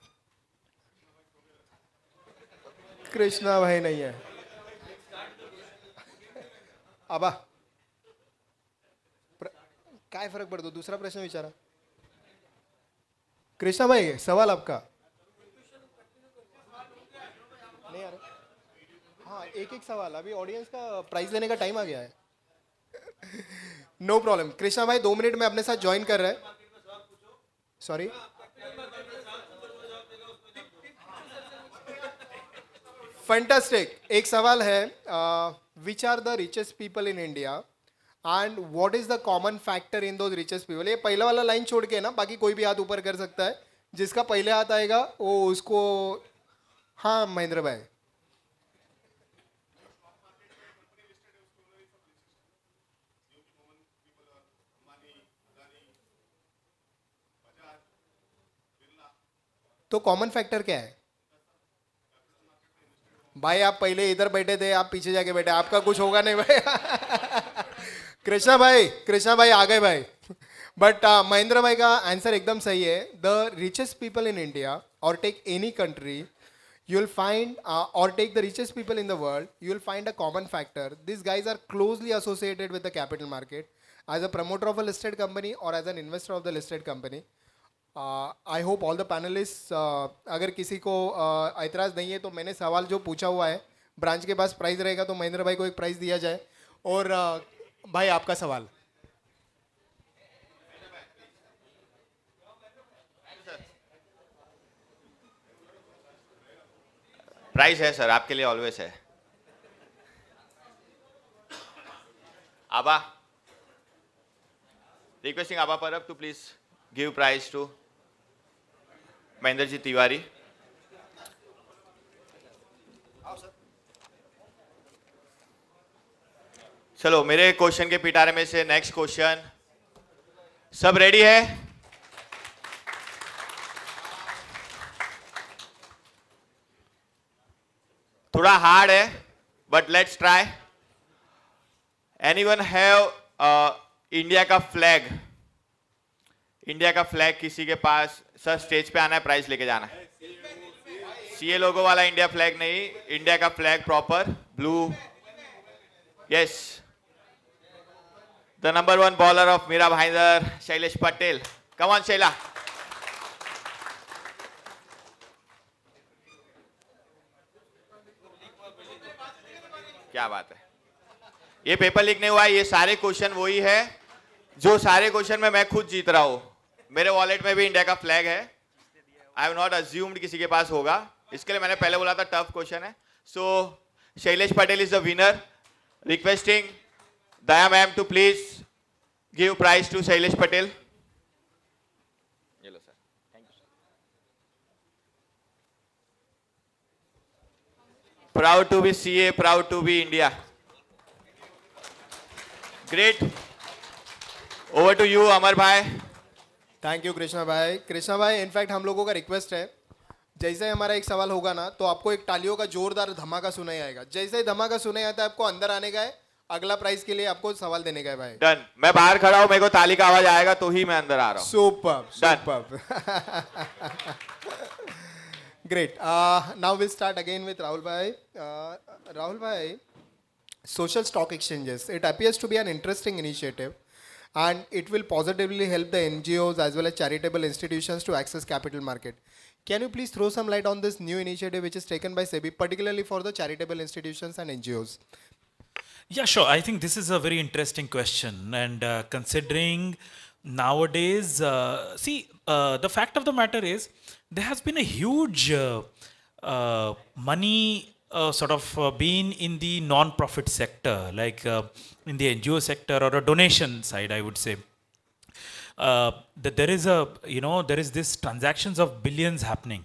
कृष्णा भाई नहीं है. आबा काय फरक पड़तो. दूसरा प्रश्न विचारा. कृष्णा भाई सवाल आपका नहीं आ रहा. हाँ, एक सवाल. अभी ऑडियंस का प्राइज देने का टाइम आ गया है. No problem. कृष्णा भाई 2 मिनट में अपने साथ ज्वाइन कर रहे हैं. सॉरी. फैंटास्टिक. एक सवाल है, which are the richest people in India and what is the common factor in those richest people. ये पहला वाला लाइन छोड़ के ना बाकी कोई भी हाथ ऊपर कर सकता है. जिसका पहले हाथ आएगा वो उसको. हाँ महेंद्र भाई. तो कॉमन फैक्टर क्या है भाई? आप पहले इधर बैठे थे, आप पीछे जाके बैठे, आपका कुछ होगा नहीं भाई. कृष्णा भाई आ गए भाई. बट महेंद्र भाई का आंसर एकदम सही है. The richest people in India और take any country, you will find or take the richest people in the world, you will find a common factor. These guys are closely associated with the capital market as a promoter of a listed company or as an investor of the listed company. I hope all the panelists, अगर किसी को ऐतराज़ नहीं है तो मैंने सवाल जो पूछा हुआ है, ब्रांच के पास प्राइज़ रहेगा तो महेंद्र भाई को एक प्राइज़ दिया जाए. और भाई आपका सवाल. प्राइस है सर, आपके लिए ऑलवेज है. आबा, requesting Aba Parab to please give prize to Mahendra ji Tiwari. चलो मेरे क्वेश्चन के पिटारे में से नेक्स्ट क्वेश्चन. सब रेडी है? थोड़ा हार्ड है but let's try. Anyone have India का फ्लैग? इंडिया का फ्लैग किसी के पास? सर स्टेज पे आना है, प्राइज लेके जाना है. सीए लोगो वाला इंडिया फ्लैग नहीं, इंडिया का flag proper blue. Yes, the number 1 bowler of Mira Bhayandar, Shailesh Patel. Come on Shaila. क्या बात है. ये पेपर लीक नहीं हुआ है. ये सारे क्वेश्चन वही है जो सारे क्वेश्चन में मैं खुद जीत रहा हूं. मेरे वॉलेट में भी इंडिया का फ्लैग है. आई हैव नॉट अज्यूम्ड किसी के पास होगा, इसके लिए मैंने पहले बोला था टफ क्वेश्चन है. So Shailesh Patel is the winner. Requesting Daya ma'am to please give prize to Shailesh Patel. चलो sir, thank you sir. Proud to be CA, proud to be India. Great. Over to you Amar भाई. थैंक यू कृष्णा भाई. कृष्णा भाई in fact हम लोगों का request है, जैसे ही हमारा एक सवाल होगा ना तो आपको एक तालियों का जोरदार धमाका सुनाई आएगा. जैसे ही धमाका सुनाई आता है आपको अंदर आने का है, अगला प्राइज के लिए आपको सवाल देने का है भाई. डन. मैं बाहर खड़ा हूं, मेरे को ताली का आवाज आएगा तो ही मैं अंदर आ रहा हूं. Superb, superb. Great. Now we'll start again with Rahul bhai. Rahul bhai, social stock exchanges. It appears to be an interesting initiative, and it will positively help the NGOs as well as charitable institutions to access capital market. Can you please throw some light on this new initiative which is taken by SEBI, particularly for the charitable institutions and NGOs? Yeah, sure. I think this is a very interesting question, and considering nowadays, the fact of the matter is there has been a huge money been in the non-profit sector, like in the NGO sector or a donation side, I would say. That there is this transactions of billions happening.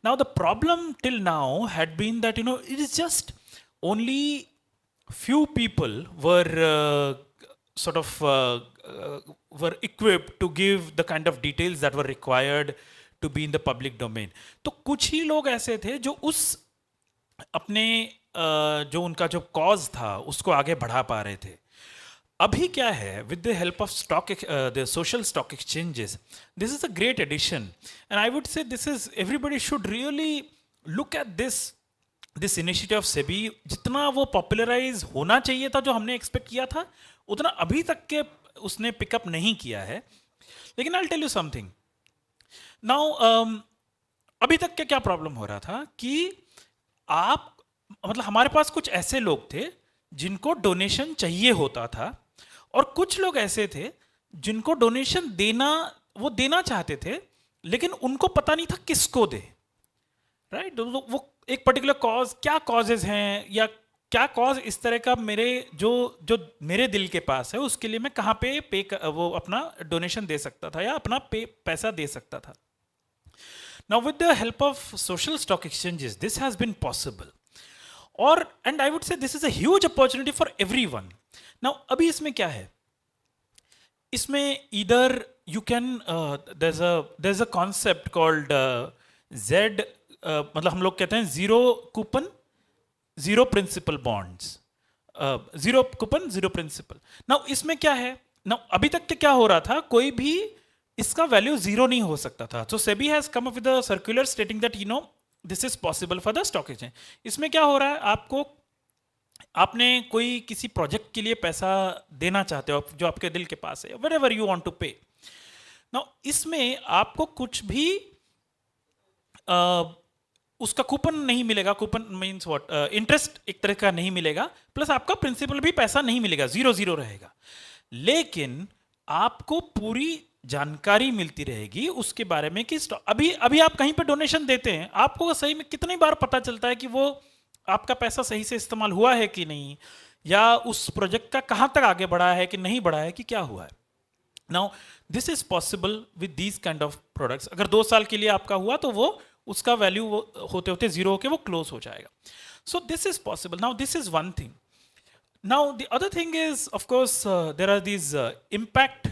Now the problem till now had been that it is just only few people were were equipped to give the kind of details that were required to be in the public domain. तो कुछ ही लोग ऐसे थे जो उस अपने जो उनका जो कॉज था उसको आगे बढ़ा पा रहे थे. अभी क्या है, with the help of the social stock exchanges, this is a great addition, and I would say everybody should really look at this initiative of SEBI. जितना वो popularize होना चाहिए था, जो हमने expect किया था, उतना अभी तक के उसने pick up नहीं किया है. लेकिन I'll tell you something. Now अभी तक के क्या प्रॉब्लम हो रहा था कि हमारे पास कुछ ऐसे लोग थे जिनको डोनेशन चाहिए होता था, और कुछ लोग ऐसे थे जिनको डोनेशन देना चाहते थे लेकिन उनको पता नहीं था किसको दे. राइट? वो एक पर्टिकुलर कॉज, क्या कॉजेज हैं या क्या कॉज इस तरह का मेरे जो जो मेरे दिल के पास है उसके लिए मैं कहाँ पे वो अपना डोनेशन दे सकता था या अपना पैसा दे सकता था. Now with the help of social stock exchanges, this has been possible. And I would say this is a huge opportunity for everyone. Now अभी इसमें क्या है? इसमें either you can there's a concept called Z, मतलब हम लोग कहते हैं zero coupon, zero principal bonds. Zero coupon, zero principal. Now इसमें क्या है? Now अभी तक क्या हो रहा था, कोई भी इसका वैल्यू जीरो नहीं हो सकता था. So SEBI has come up with a circular stating that this is possible for the stock exchange. इसमें क्या हो रहा है, आपने कोई किसी प्रोजेक्ट के लिए पैसा देना चाहते हो जो आपके दिल के पास है, wherever you want to pay. Now इसमें आपको कुछ भी उसका कूपन नहीं मिलेगा. कूपन मीन्स व्हाट, इंटरेस्ट एक तरह का नहीं मिलेगा, प्लस आपका प्रिंसिपल भी पैसा नहीं मिलेगा, 0-0 रहेगा. लेकिन आपको पूरी जानकारी मिलती रहेगी उसके बारे में कि अभी आप कहीं पे डोनेशन देते हैं, आपको सही में कितनी बार पता चलता है कि वो आपका पैसा सही से इस्तेमाल हुआ है कि नहीं, या उस प्रोजेक्ट का कहाँ तक आगे बढ़ा है कि नहीं बढ़ा है, कि क्या हुआ है. Now this is possible with these kind of products. अगर 2 साल के लिए आपका हुआ तो वो उसका वैल्यू होते होते जीरो होके वो क्लोज हो जाएगा. So this is possible. Now this is one thing. Now the other thing is of course there are these impact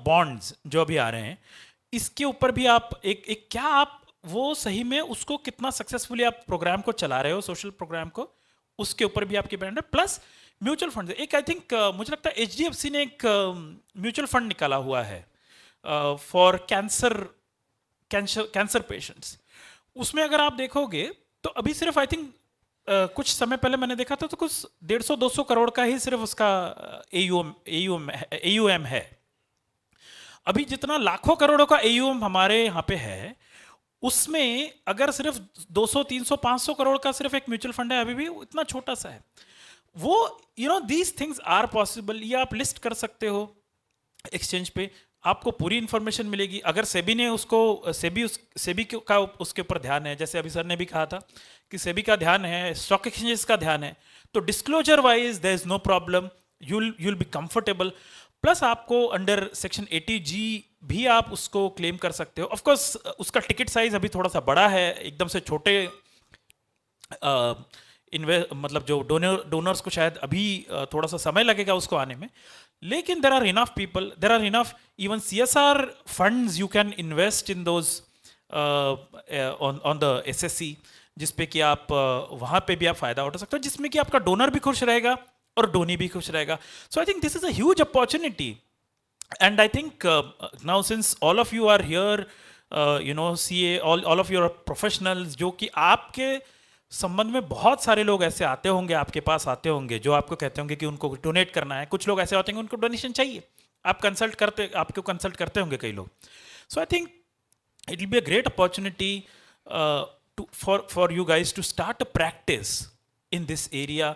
bonds जो अभी आ रहे हैं. इसके ऊपर भी आप एक क्या आप वो सही में उसको कितना सक्सेसफुली आप प्रोग्राम को चला रहे हो, सोशल प्रोग्राम को, उसके ऊपर भी आपकी ब्रांड है. प्लस म्यूचुअल फंड, एक आई थिंक मुझे लगता है HDFC ने एक म्यूचुअल फंड निकाला हुआ है फॉर कैंसर पेशेंट्स. उसमें अगर आप देखोगे तो अभी सिर्फ आई थिंक कुछ समय पहले मैंने देखा था तो कुछ 150-200 करोड़ का ही सिर्फ उसका AUM है. अभी जितना लाखों करोड़ों का AUM हमारे यहाँ पे है, उसमें अगर सिर्फ 200, 300, 500 करोड़ का सिर्फ एक म्यूचुअल फंड है, अभी भी इतना छोटा सा है. वो दीज थिंग्स आर पॉसिबल. ये आप लिस्ट कर सकते हो एक्सचेंज पे, आपको पूरी इंफॉर्मेशन मिलेगी. अगर सेबी ने उसको सेबी का उसके ऊपर ध्यान है, जैसे अभी सर ने भी कहा था कि सेबी का ध्यान है, स्टॉक एक्सचेंजेस का ध्यान है, तो disclosure wise there is no problem, you'll be comfortable. Plus आपको अंडर सेक्शन 80G भी आप उसको क्लेम कर सकते हो. ऑफ कोर्स उसका टिकट साइज अभी थोड़ा सा बड़ा है, एकदम से छोटे मतलब जो डोनर्स को शायद अभी थोड़ा सा समय लगेगा उसको आने में. लेकिन there are enough people, there are enough even CSR funds you can invest in those on the SSC, जिसपे कि आप वहाँ पे भी आप फायदा उठा सकते हो, जिसमें कि आपका डोनर भी खुश रहेगा और डोनी भी खुश रहेगा. So I think this is a huge opportunity. And I think now since all of you are here, CA, all of you are professionals, जो कि आपके संबंध में बहुत सारे लोग ऐसे आते होंगे, आपके पास आते होंगे जो आपको कहते होंगे कि उनको डोनेट करना है. कुछ लोग ऐसे होते होंगे उनको डोनेशन चाहिए, आपको कंसल्ट करते होंगे कई लोग. So I think it will be a great opportunity for you guys to start a practice in this area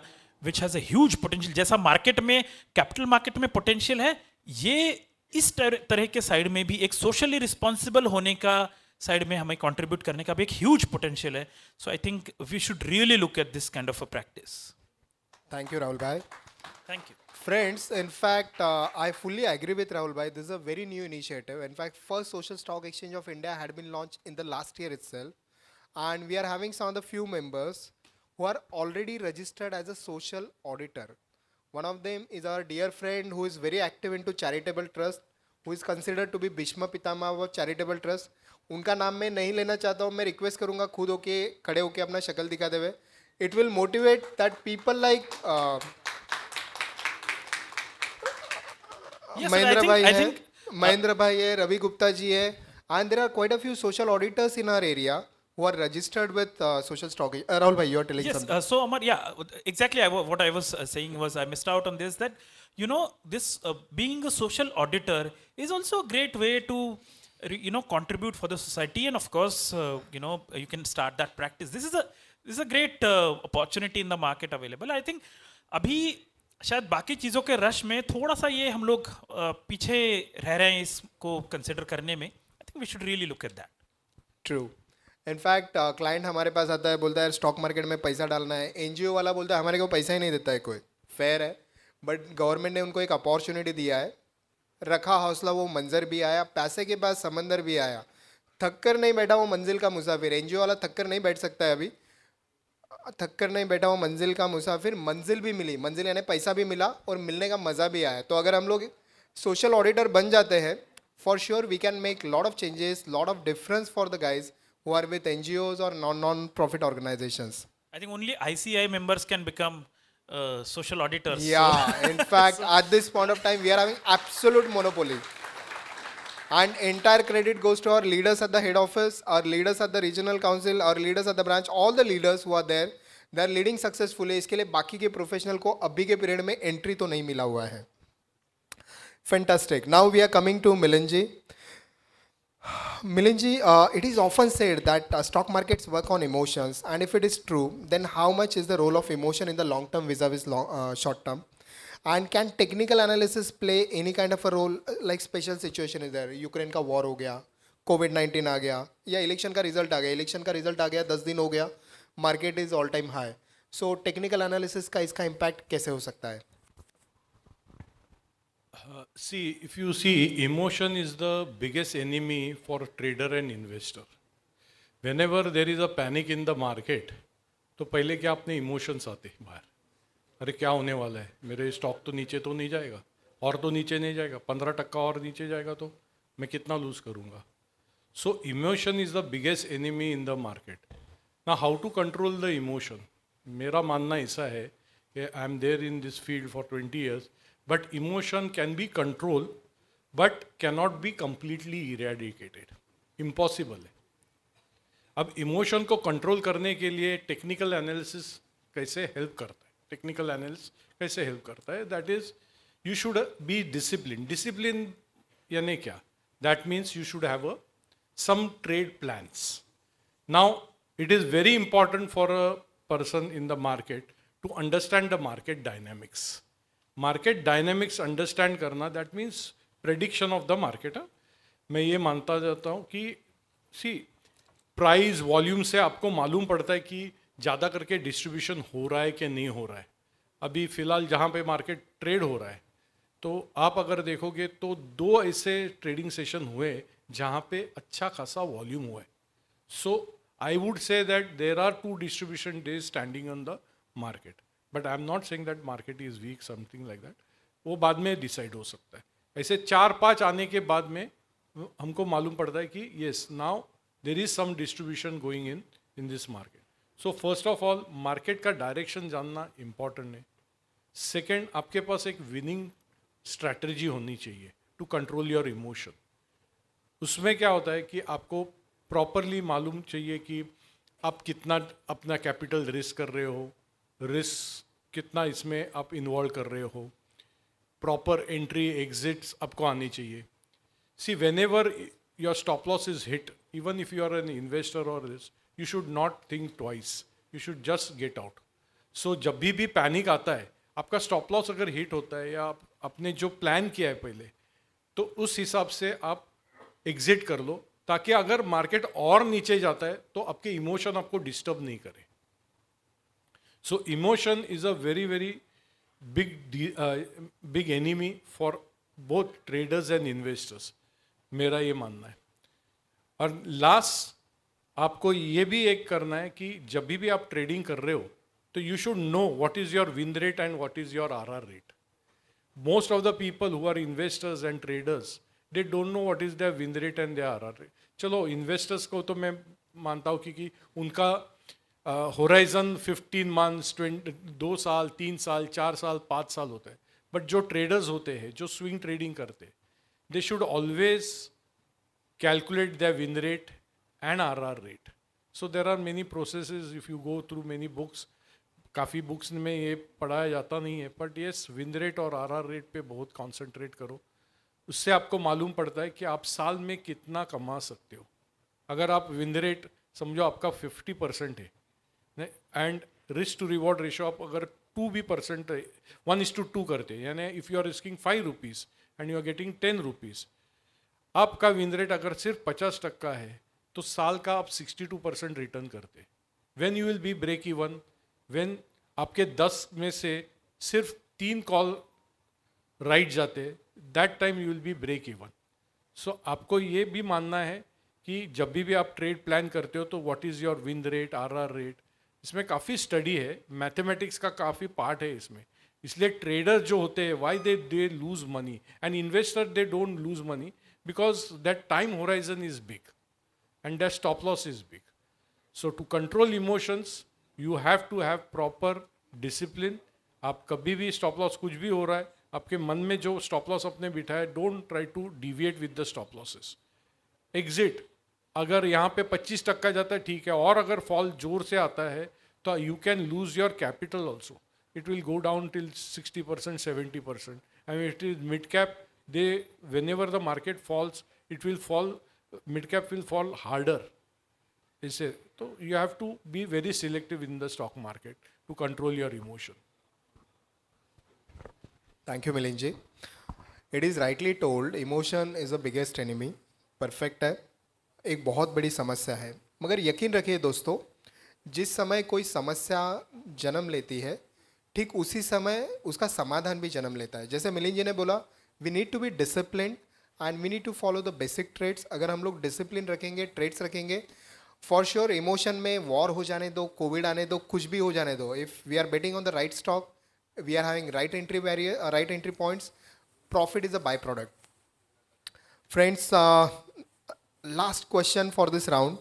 which has a huge potential. जैसा मार्केट में, कैपिटल मार्केट में पोटेंशियल है, ये इस तरह के साइड में भी एक सोशली रिस्पॉन्सिबल होने का साइड में हमें कंट्रीब्यूट करने का भी एक ह्यूज पोटेंशियल है. So I think we should really look at this kind of a practice. Thank you, Rahul bhai. Thank you. Friends, in fact, I fully agree with Rahul bhai. This is a very new initiative. In fact, first social stock exchange of India had been launched in the last year itself. And we are having some of the few members who are already registered as a social auditor. One of them is our dear friend who is very active into charitable trust, who is considered to be Bhishma Pitama of charitable trust. उनका नाम मैं नहीं लेना चाहता हूँ, मैं request करूँगा खुद होके खड़े होके अपना शक्ल दिखा देवे. It will motivate that people like Mahendra भाई है, रवि गुप्ता जी है, and there are quite a few social auditors in our area who are registered with social stock. Rahul bhai, you are telling something. So Amar, yeah, exactly. What I was saying was I missed out on this, that this being a social auditor is also a great way to contribute for the society, and of course you can start that practice. This is a great opportunity in the market available. I think अभी शायद बाकी चीज़ों के rush में थोड़ा सा ये हम लोग पीछे रह रहे हैं इसको कंसिडर करने में. I think we should really look at that. True. In fact client हमारे पास आता है, बोलता है स्टॉक मार्केट में पैसा डालना है, एनजीओ वाला बोलता है हमारे को पैसा ही नहीं देता है कोई, फेयर है, बट गवर्नमेंट ने उनको एक अपॉर्चुनिटी दिया है, रखा हौसला, वो मंजर भी आया, पैसे के बाद समंदर भी आया, थक कर नहीं बैठा वो मंजिल का मुसाफिर। एनजीओ वाला थक कर नहीं बैठ सकता है अभी, थक कर नहीं बैठा वो मंजिल का मुसाफिर, मंजिल भी मिली, मंजिल यानी पैसा भी मिला और मिलने का मज़ा भी आया। तो अगर हम लोग सोशल ऑडिटर बन जाते हैं, for sure we can make lot of changes, lot of difference for the guys who are with NGOs or non-profit organizations. I think only ICI members can become social auditors. Yeah, in fact, at this point of time, we are having absolute monopoly. And entire credit goes to our leaders at the head office, our leaders at the regional council, our leaders at the branch, all the leaders who are there, they are leading successfully. इसके लिए बाकी के professional को अभी के period में entry तो नहीं मिला हुआ है। Fantastic. Now we are coming to Milanji. Milanji, it is often said that stock markets work on emotions, and if it is true, then how much is the role of emotion in the long term vis-a-vis short term? And can technical analysis play any kind of a role? Like special situation is there, Ukraine का war हो गया, कोविड-19 आ गया, या election का result आ गया, election का result आ गया 10 दिन हो गया, market is all time high, so technical analysis का इसका इम्पैक्ट कैसे हो सकता है? See, if you see, emotion is the biggest enemy for trader and investor. Whenever there is a panic in the market, तो पहले क्या अपने emotions आते हैं बाहर, अरे क्या होने वाला है, मेरे स्टॉक तो नीचे तो नहीं जाएगा, और तो नीचे नहीं जाएगा, 15% और नीचे जाएगा तो मैं कितना लूज करूँगा. So emotion is the biggest enemy in the market. Now how to control the emotion? मेरा मानना ऐसा है कि I am there in this field for 20 years. But emotion can be controlled, but cannot be completely eradicated. Impossible है. अब emotion को control करने के लिए टेक्निकल एनालिसिस कैसे हेल्प करता है? टेक्निकल एनालिसिस कैसे हेल्प करता है? That is you should be discipline. Discipline यानी क्या? That means you should have some trade plans. Now, it is very important for a person in the market to understand the market dynamics. Market dynamics understand करना, that means prediction of the market. मैं ये मानता जाता हूँ कि सी price volume से आपको मालूम पड़ता है कि ज़्यादा करके डिस्ट्रीब्यूशन हो रहा है कि नहीं हो रहा है. अभी फ़िलहाल जहाँ पे मार्केट ट्रेड हो रहा है, तो आप अगर देखोगे तो 2 ऐसे ट्रेडिंग सेशन हुए जहाँ पे अच्छा खासा वॉल्यूम हुआ है. So I would say that there are 2 distribution days standing on the market. But I am not saying that market is weak, something like that. वो बाद में डिसाइड हो सकता है. ऐसे 4-5 आने के बाद में हमको मालूम पड़ता है कि yes, now there is some distribution going in this market. So first of all market का डायरेक्शन जानना इम्पॉर्टेंट है. सेकेंड, आपके पास एक विनिंग स्ट्रैटेजी होनी चाहिए टू कंट्रोल योर इमोशन. उसमें क्या होता है कि आपको प्रॉपरली मालूम चाहिए कि आप कितना अपना कैपिटल रिस्क कर रहे हो, रिस्क कितना इसमें आप इन्वॉल्व कर रहे हो, प्रॉपर एंट्री एग्जिट्स आपको आनी चाहिए. See whenever your stop loss is hit, even if you are an investor और this, you should not think twice, you should just get out. So जब भी पैनिक आता है, आपका स्टॉप लॉस अगर हिट होता है या आप आपने जो प्लान किया है पहले, तो उस हिसाब से आप एग्जिट कर लो, ताकि अगर मार्केट और नीचे जाता है तो आपके इमोशन आपको डिस्टर्ब नहीं करे. So emotion is a very, very big enemy for both traders and investors. मेरा ये मानना है. और लास्ट आपको ये भी एक करना है कि जब भी आप ट्रेडिंग कर रहे हो, तो you should know what is your win rate and what is your RR rate. Most of the people who are investors and traders, they don't know what is their win rate and their RR rate. चलो investors को तो मैं मानता हूँ कि उनका horizon 15 months, 2 साल, 3 साल, 4 साल, 5 साल होता है. बट जो ट्रेडर्स होते हैं, जो स्विंग ट्रेडिंग करते हैं, they should always calculate their win rate and RR rate. So there are many processes. If you go through many books, काफ़ी बुक्स में ये पढ़ाया जाता नहीं है, बट येस, विन रेट और आरआर रेट पे बहुत कॉन्सेंट्रेट करो. उससे आपको मालूम पड़ता है कि आप साल में कितना कमा सकते हो. अगर आप विन रेट समझो आपका 50% है, and risk to reward ratio आप अगर 2% 1:2 करते, यानी if you are risking 5 rupees and you are getting 10 rupees, आपका विन रेट अगर सिर्फ 50% है, तो साल का आप 62% रिटर्न करते। When you will be break even, when आपके 10 में से सिर्फ 3 कॉल राइट जाते, that time you will be break even. So आपको ये भी मानना है कि जब भी आप ट्रेड प्लान करते हो तो what is your win rate, RR rate, इसमें काफ़ी स्टडी है, मैथमेटिक्स का काफ़ी पार्ट है इसमें। इसलिए ट्रेडर जो होते हैं, why they lose money, and investor they don't lose money because that time horizon is big and their stop loss is big. So to control emotions, you have to have proper discipline. आप कभी भी stop loss कुछ भी हो रहा है, आपके मन में जो stop loss अपने बिठा है, don't try to deviate with the stop losses. Exit, अगर यहाँ पे 25% जाता है ठीक है, और अगर fall जोर से आता है तो you can lose your capital also. It will go down till 60%, 70%. And it is mid cap, whenever the market falls, it will fall, mid cap will fall harder. So you have to be very selective in the stock market to control your emotion. Thank you, Milinji. It is rightly told, emotion is the biggest enemy. Perfect है, एक बहुत बड़ी समस्या है। मगर यकीन रखिए दोस्तों, जिस समय कोई समस्या जन्म लेती है, ठीक उसी समय उसका समाधान भी जन्म लेता है। जैसे मिलिंद जी ने बोला, we need to be discipline and we need to follow the basic trades. अगर हम लोग डिसिप्लिन रखेंगे, ट्रेड्स रखेंगे, फॉर श्योर इमोशन में वॉर हो जाने दो, कोविड आने दो, कुछ भी हो जाने दो, if we are betting on the right stock, we are having right entry barrier, right entry points, profit is a by product. Friends, last question for this round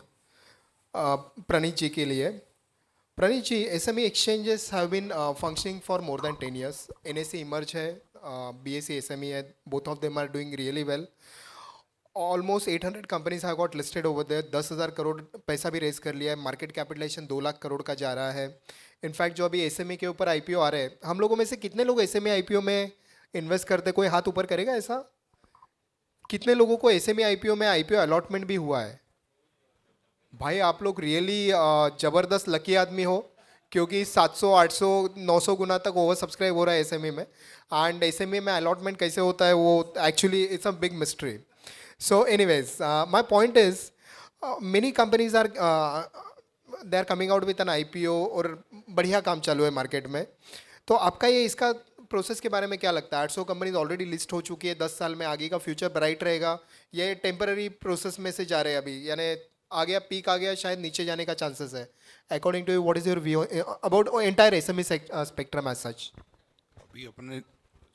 Praneet ji के लिए। प्रणीत जी, SME exchanges have been functioning for more than 10 years. NSE emerge है, BSE SME है, both of them are doing really well. Almost 800 companies have got listed over there. 10,000 crore पैसा भी raise कर लिया है, market capitalisation 2 lakh crore का जा रहा है। इनफैक्ट जो अभी SME के ऊपर IPO आ रहे हैं, हम लोगों में से कितने लोग SME IPO में इन्वेस्ट करते, कोई हाथ ऊपर करेगा ऐसा? कितने लोगों को SME IPO में IPO अलॉटमेंट भी हुआ है? भाई आप लोग रियली ज़बरदस्त लकी आदमी हो, क्योंकि 700, 800, 900 गुना तक ओवर सब्सक्राइब हो रहा है SME में। एंड SME में अलॉटमेंट कैसे होता है वो actually it's a big mystery. So anyways, my point is many companies are they are coming out with an IPO और बढ़िया काम चालू है मार्केट में। तो आपका ये इसका प्रोसेस के बारे में क्या लगता है? 800 कंपनीज ऑलरेडी लिस्ट हो चुकी है, 10 साल में आगे का फ्यूचर ब्राइट रहेगा, ये टेम्पररी प्रोसेस में से जा रहे हैं अभी, यानी आ गया, पीक आ गया, शायद नीचे जाने का चांसेस है? According to you, what is your view about entire SME spectrum as such? अभी अपने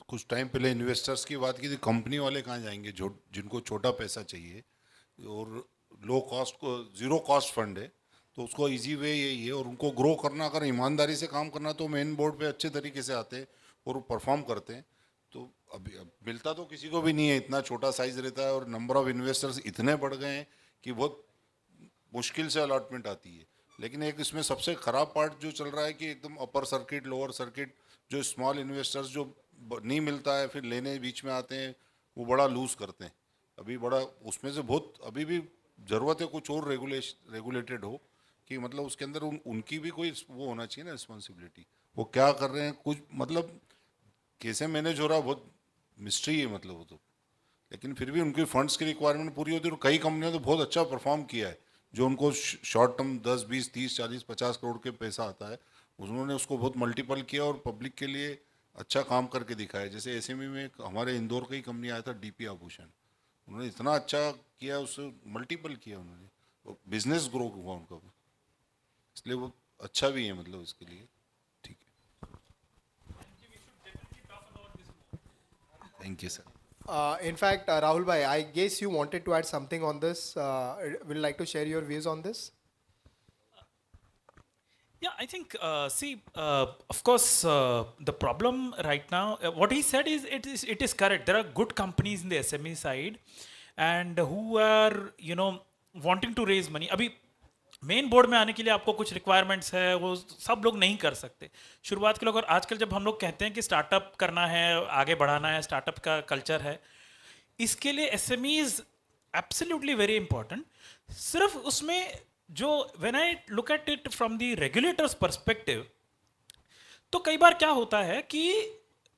कुछ टाइम पहले इन्वेस्टर्स की बात की थी, कंपनी वाले कहाँ जाएंगे जो जिनको छोटा पैसा चाहिए और लो कॉस्ट को, ज़ीरो कॉस्ट फंड है, तो उसको इजी वे यही है। और उनको ग्रो करना, अगर ईमानदारी से काम करना, तो मेन बोर्ड पे अच्छे तरीके से आते हैं और परफॉर्म करते हैं। तो अभी अब मिलता तो किसी को भी नहीं है, इतना छोटा साइज रहता है और नंबर ऑफ इन्वेस्टर्स इतने बढ़ गए हैं कि बहुत मुश्किल से अलॉटमेंट आती है। लेकिन एक इसमें सबसे ख़राब पार्ट जो चल रहा है कि एकदम अपर सर्किट, लोअर सर्किट, जो स्मॉल इन्वेस्टर्स जो नहीं मिलता है, फिर लेने बीच में आते हैं, वो बड़ा लूज़ करते हैं। अभी बड़ा उसमें से बहुत अभी भी ज़रूरत है कुछ और रेगुलेटेड हो, कि मतलब उसके अंदर उनकी भी कोई वो होना चाहिए ना रिस्पॉन्सिबिलिटी, वो क्या कर रहे हैं, कुछ मतलब कैसे मैनेज हो रहा है, बहुत मिस्ट्री है मतलब वो तो। लेकिन फिर भी उनकी फंड्स की रिक्वायरमेंट पूरी होती है और कई कंपनियों ने तो बहुत अच्छा परफॉर्म किया है। जो उनको शॉर्ट टर्म 10, 20, 30, 40, 50 करोड़ के पैसा आता है, उन्होंने उसको बहुत मल्टीपल किया और पब्लिक के लिए अच्छा काम करके दिखाया। जैसे SME में हमारे इंदौर का ही कंपनी आया था, DP आभूषण, उन्होंने इतना अच्छा किया, उससे मल्टीपल किया उन्होंने, और बिजनेस ग्रो हुआ उनका भी, इसलिए वो अच्छा भी है मतलब इसके लिए। ठीक है, thank you sir. In fact, Rahul bhai, I guess you wanted to add something on this. Would you like to share your views on this? Yeah, I think, of course, the problem right now, what he said is, it is correct. There are good companies in the SME side and who are, wanting to raise money. अभी main board में आने के लिए आपको कुछ requirements है, वो सब लोग नहीं कर सकते शुरुआत के लोग। और आजकल जब हम लोग कहते हैं कि स्टार्टअप करना है, आगे बढ़ाना है, स्टार्टअप का कल्चर है, इसके लिए SMEs एब्सोल्युटली वेरी इंपॉर्टेंट। सिर्फ उसमें जो when I look at it from the regulators perspective, तो कई बार क्या होता है कि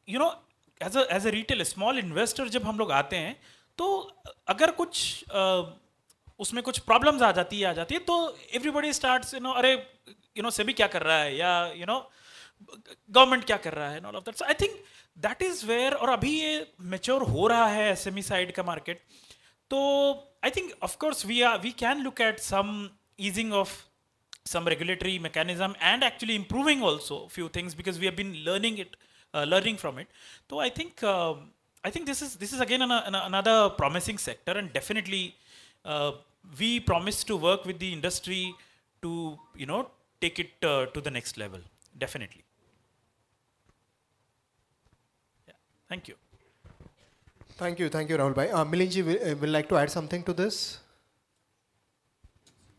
as a retail small investor जब हम लोग आते हैं, तो अगर कुछ उसमें कुछ प्रॉब्लम्स आ जाती है तो एवरीबॉडी स्टार्ट्स अरे सेबी क्या कर रहा है या गवर्नमेंट क्या कर रहा है all of that. So I think that is where, और अभी ये मेच्योर हो रहा है एसएमई साइड का मार्केट. तो I think of course we can look at some easing of some regulatory mechanism and actually improving also few things, because we have been learning from it. So I think this is again another promising sector, and definitely we promise to work with the industry to take it to the next level, definitely. Yeah, thank you. Thank you Rahul bhai. Milind ji will like to add something to this.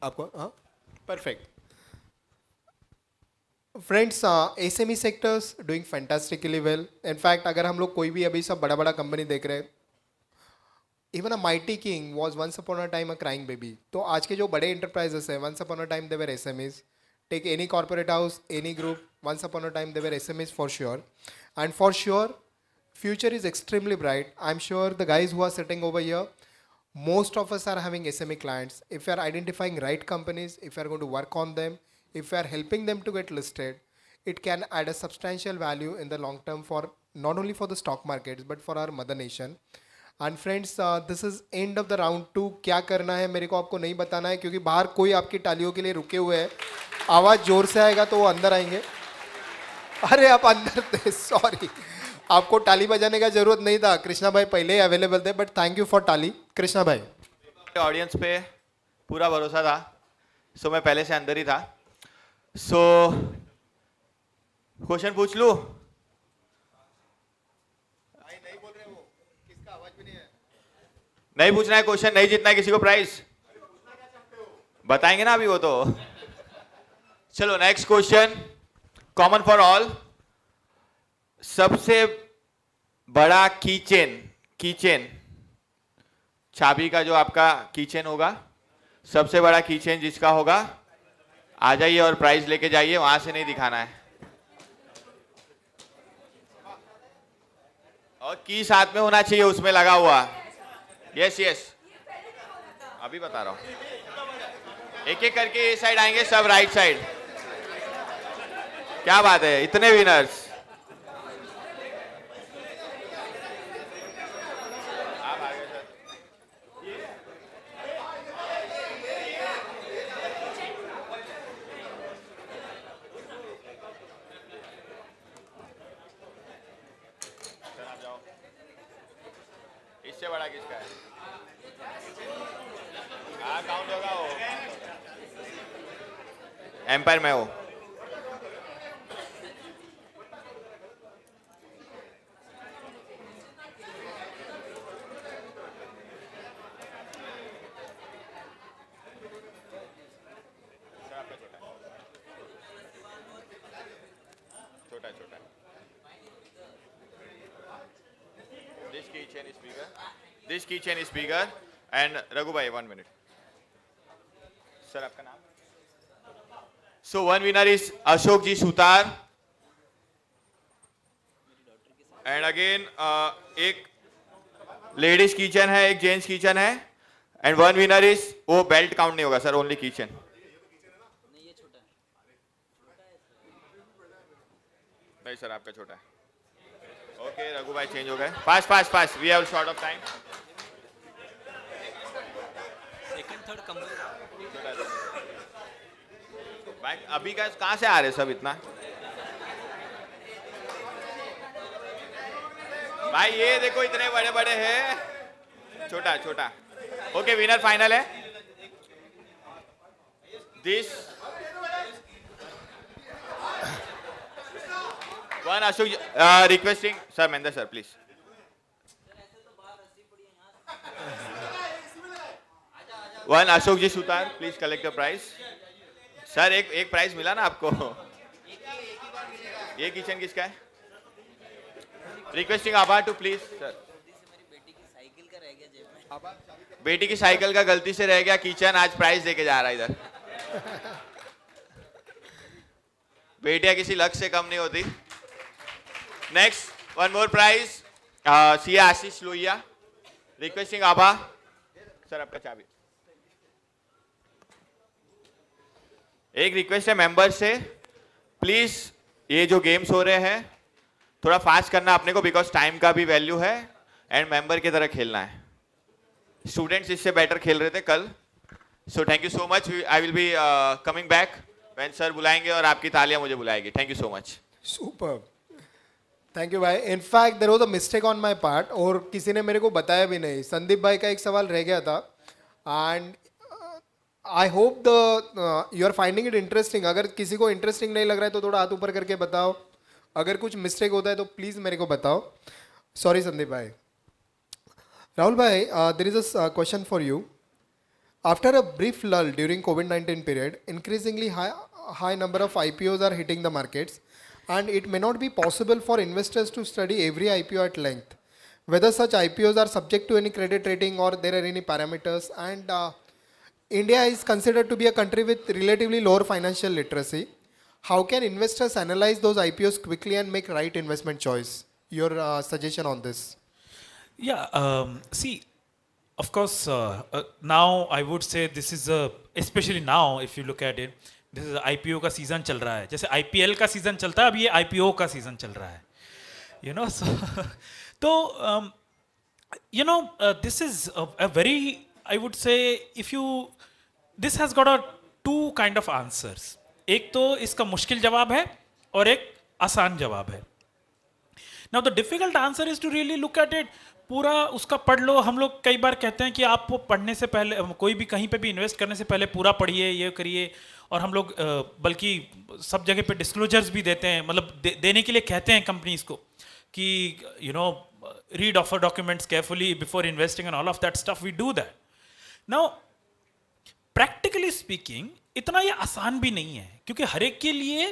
आपको perfect. Friends, SME sectors doing fantastically well. In fact अगर हम लोग कोई भी अभी सब बड़ा बड़ा कंपनी देख रहे हैं, even a mighty king was once upon a time a crying baby. तो आज के जो बड़े इंटरप्राइजेस हैं, once upon a time they were SMEs. Take any corporate house, any group, once upon a time they were SMEs for sure. And for sure future is extremely bright. I'm sure the guys who are sitting over here, most of us are having SME clients. If you are identifying right companies, if you are going to work on them, if you are helping them to get listed, it can add a substantial value in the long term for not only for the stock markets but for our mother nation. And friends, this is end of the round 2. क्या करना है मेरे को आपको नहीं बताना है, क्योंकि बाहर कोई आपकी तालियों के लिए रुके हुए हैं. आवाज़ जोर से आएगा तो वो अंदर आएंगे. अरे आप अंदर थे, सॉरी. आपको ताली बजाने का जरूरत नहीं था. कृष्णा भाई पहले ही अवेलेबल थे, बट थैंक यू फॉर ताली. कृष्णा भाई. ऑडियंस पे पूरा भरोसा था, सो मैं पहले से अंदर ही था. सो क्वेश्चन पूछ लूं? नहीं पूछना है क्वेश्चन, नहीं जीतना है किसी को प्राइज. बताएंगे ना अभी वो तो. चलो next question, common for all. सबसे बड़ा कीचेन चाबी का जो आपका कीचेन होगा, सबसे बड़ा कीचेन जिसका होगा, आ जाइए और प्राइस लेके जाइए. वहां से नहीं दिखाना है. और की साथ में होना चाहिए उसमें लगा हुआ. यस अभी बता रहा हूं. एक एक करके ये साइड आएंगे, सब राइट साइड. क्या बात है, इतने विनर्स. इससे बड़ा किसका है? हाँ काउंट होगा वो. एम्पायर में हो. छोटा. This keychain is bigger. And Raghu bhai, 1 minute. Sir, आपका नाम? So one winner is Ashok ji Sutar. And again एक लेडीज कीचन है, एक जेंट्स कीचन है. एंड वन विनर इज, वो बेल्ट काउंट नहीं होगा सर, ओनली कीचन. नहीं सर आपका छोटा है. ओके रघु भाई चेंज हो गए. Fast we have short of time. Second third come भाई अभी का कहाँ से आ रहे सब इतना? भाई ये देखो इतने बड़े बड़े हैं. छोटा. ओके विनर फाइनल है. This one Ashok requesting sir, Mahendra sir please. One Ashok ji Sutar, please collect the prize. Sir एक प्राइस मिला ना आपको. ये किचन किसका है? Requesting Abha to please sir. बेटी की साइकिल का गलती से रह गया किचन, आज प्राइस देके जा रहा है इधर. बेटियां किसी लक से कम नहीं होती. नेक्स्ट वन मोर प्राइज, सी आशीष लोहिया. रिक्वेस्टिंग आभा सर आपका चाबी. एक रिक्वेस्ट है मेंबर से, प्लीज ये जो गेम्स हो रहे हैं थोड़ा फास्ट करना अपने को, बिकॉज टाइम का भी वैल्यू है एंड मेंबर की तरह खेलना है. स्टूडेंट्स इससे बेटर खेल रहे थे कल. So thank you so much. I will be coming back when sir बुलाएंगे और आपकी तालियां मुझे बुलाएगी. Thank you so much. Super, thank you भाई. In fact there was a mistake on my part, और किसी ने मेरे को बताया भी नहीं. संदीप भाई का एक सवाल रह गया था, and I hope the you are finding it interesting. अगर किसी को इंटरेस्टिंग नहीं लग रहा है तो थोड़ा हाथ ऊपर करके बताओ. अगर कुछ मिस्टेक होता है तो प्लीज़ मेरे को बताओ. सॉरी संदीप भाई. राहुल भाई, there is a question for you. After a brief lull during COVID-19 period, increasingly high number of IPOs are hitting the markets, and it may not be possible for investors to study every IPO at length. Whether such IPOs are subject to any credit rating or there are any parameters, and India is considered to be a country with relatively lower financial literacy. How can investors analyze those IPOs quickly and make right investment choice? Your suggestion on this? Yeah, see, of course, now I would say this is especially now if you look at it, this is IPO का season चल रहा है. जैसे IPL का season चलता है, अब ये IPO का सीजन चल रहा है. You know, so तो you know, this is a very, I would say, if you, this has got a two kind of answers. एक तो इसका मुश्किल जवाब है और एक आसान जवाब है. Now the difficult answer is to really look at it. पूरा उसका पढ़ लो. हम लोग कई बार कहते हैं कि आप पढ़ने से पहले, कोई भी कहीं पे भी इन्वेस्ट करने से पहले पूरा पढ़िए, ये करिए. और हम लोग बल्कि सब जगह पे डिस्क्लोजर्स भी देते हैं, मतलब देने के लिए कहते हैं कंपनीज को कि you know read offer documents carefully before investing and all of that stuff. We do that. Now practically speaking इतना ये आसान भी नहीं है, क्योंकि हर एक के लिए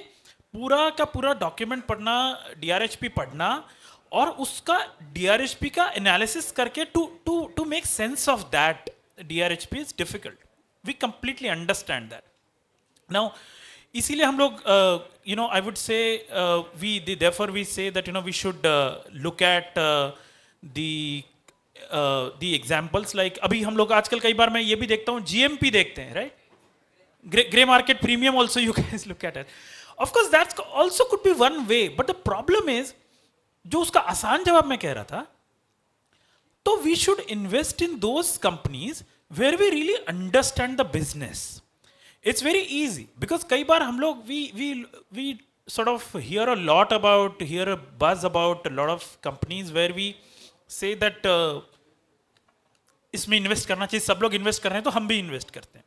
पूरा का पूरा डॉक्यूमेंट पढ़ना, DRHP पढ़ना और उसका DRHP का एनालिसिस करके to make sense of that DRHP is difficult. We completely understand that. Now इसीलिए हम लोग you know I would say we therefore we say that you know we should look at the examples. Like अभी हम लोग आजकल कई बार मैं ये भी देखता हूँ, GMP देखते हैं, right? Grey market premium also you can look at it. Of course that's also could be one way, but the problem is, जो उसका आसान जवाब मैं कह रहा था, तो we should invest in those companies where we really understand the business. It's very easy, because कई बार हम लोग we sort of hear a lot about, hear a buzz about a lot of companies where we say that इसमें invest करना चाहिए, सब लोग invest कर रहे हैं तो हम भी इन्वेस्ट करते हैं.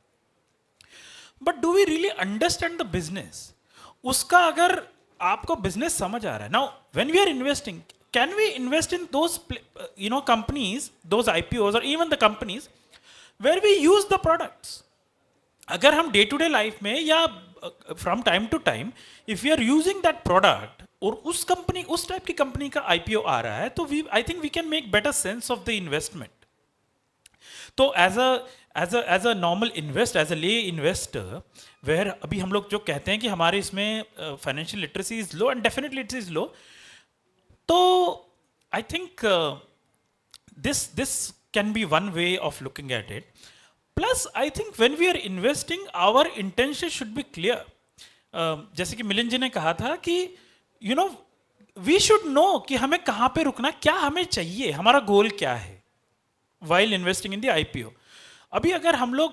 But do we really understand the business? उसका अगर आपको बिजनेस समझ आ रहा है, now when we are investing, can we invest in those you know companies, those IPOs और even the companies where we use the products? अगर हम डे टू डे लाइफ में या from time to time if you are using that product और उस company, उस type की company का IPO आ रहा है, तो I think we can make better sense of the investment. तो as a normal invest, as a lay investor, where अभी हम लोग जो कहते हैं कि हमारे इसमें financial literacy is low, and definitely it is low, तो I think this can be one way of looking at it. Plus I think when we are investing our intention should be clear. जैसे कि मिलिंद जी ने कहा था कि you know we should know कि हमें कहाँ पे रुकना, क्या हमें चाहिए, हमारा गोल क्या है while investing in the IPO. अभी अगर हम लोग,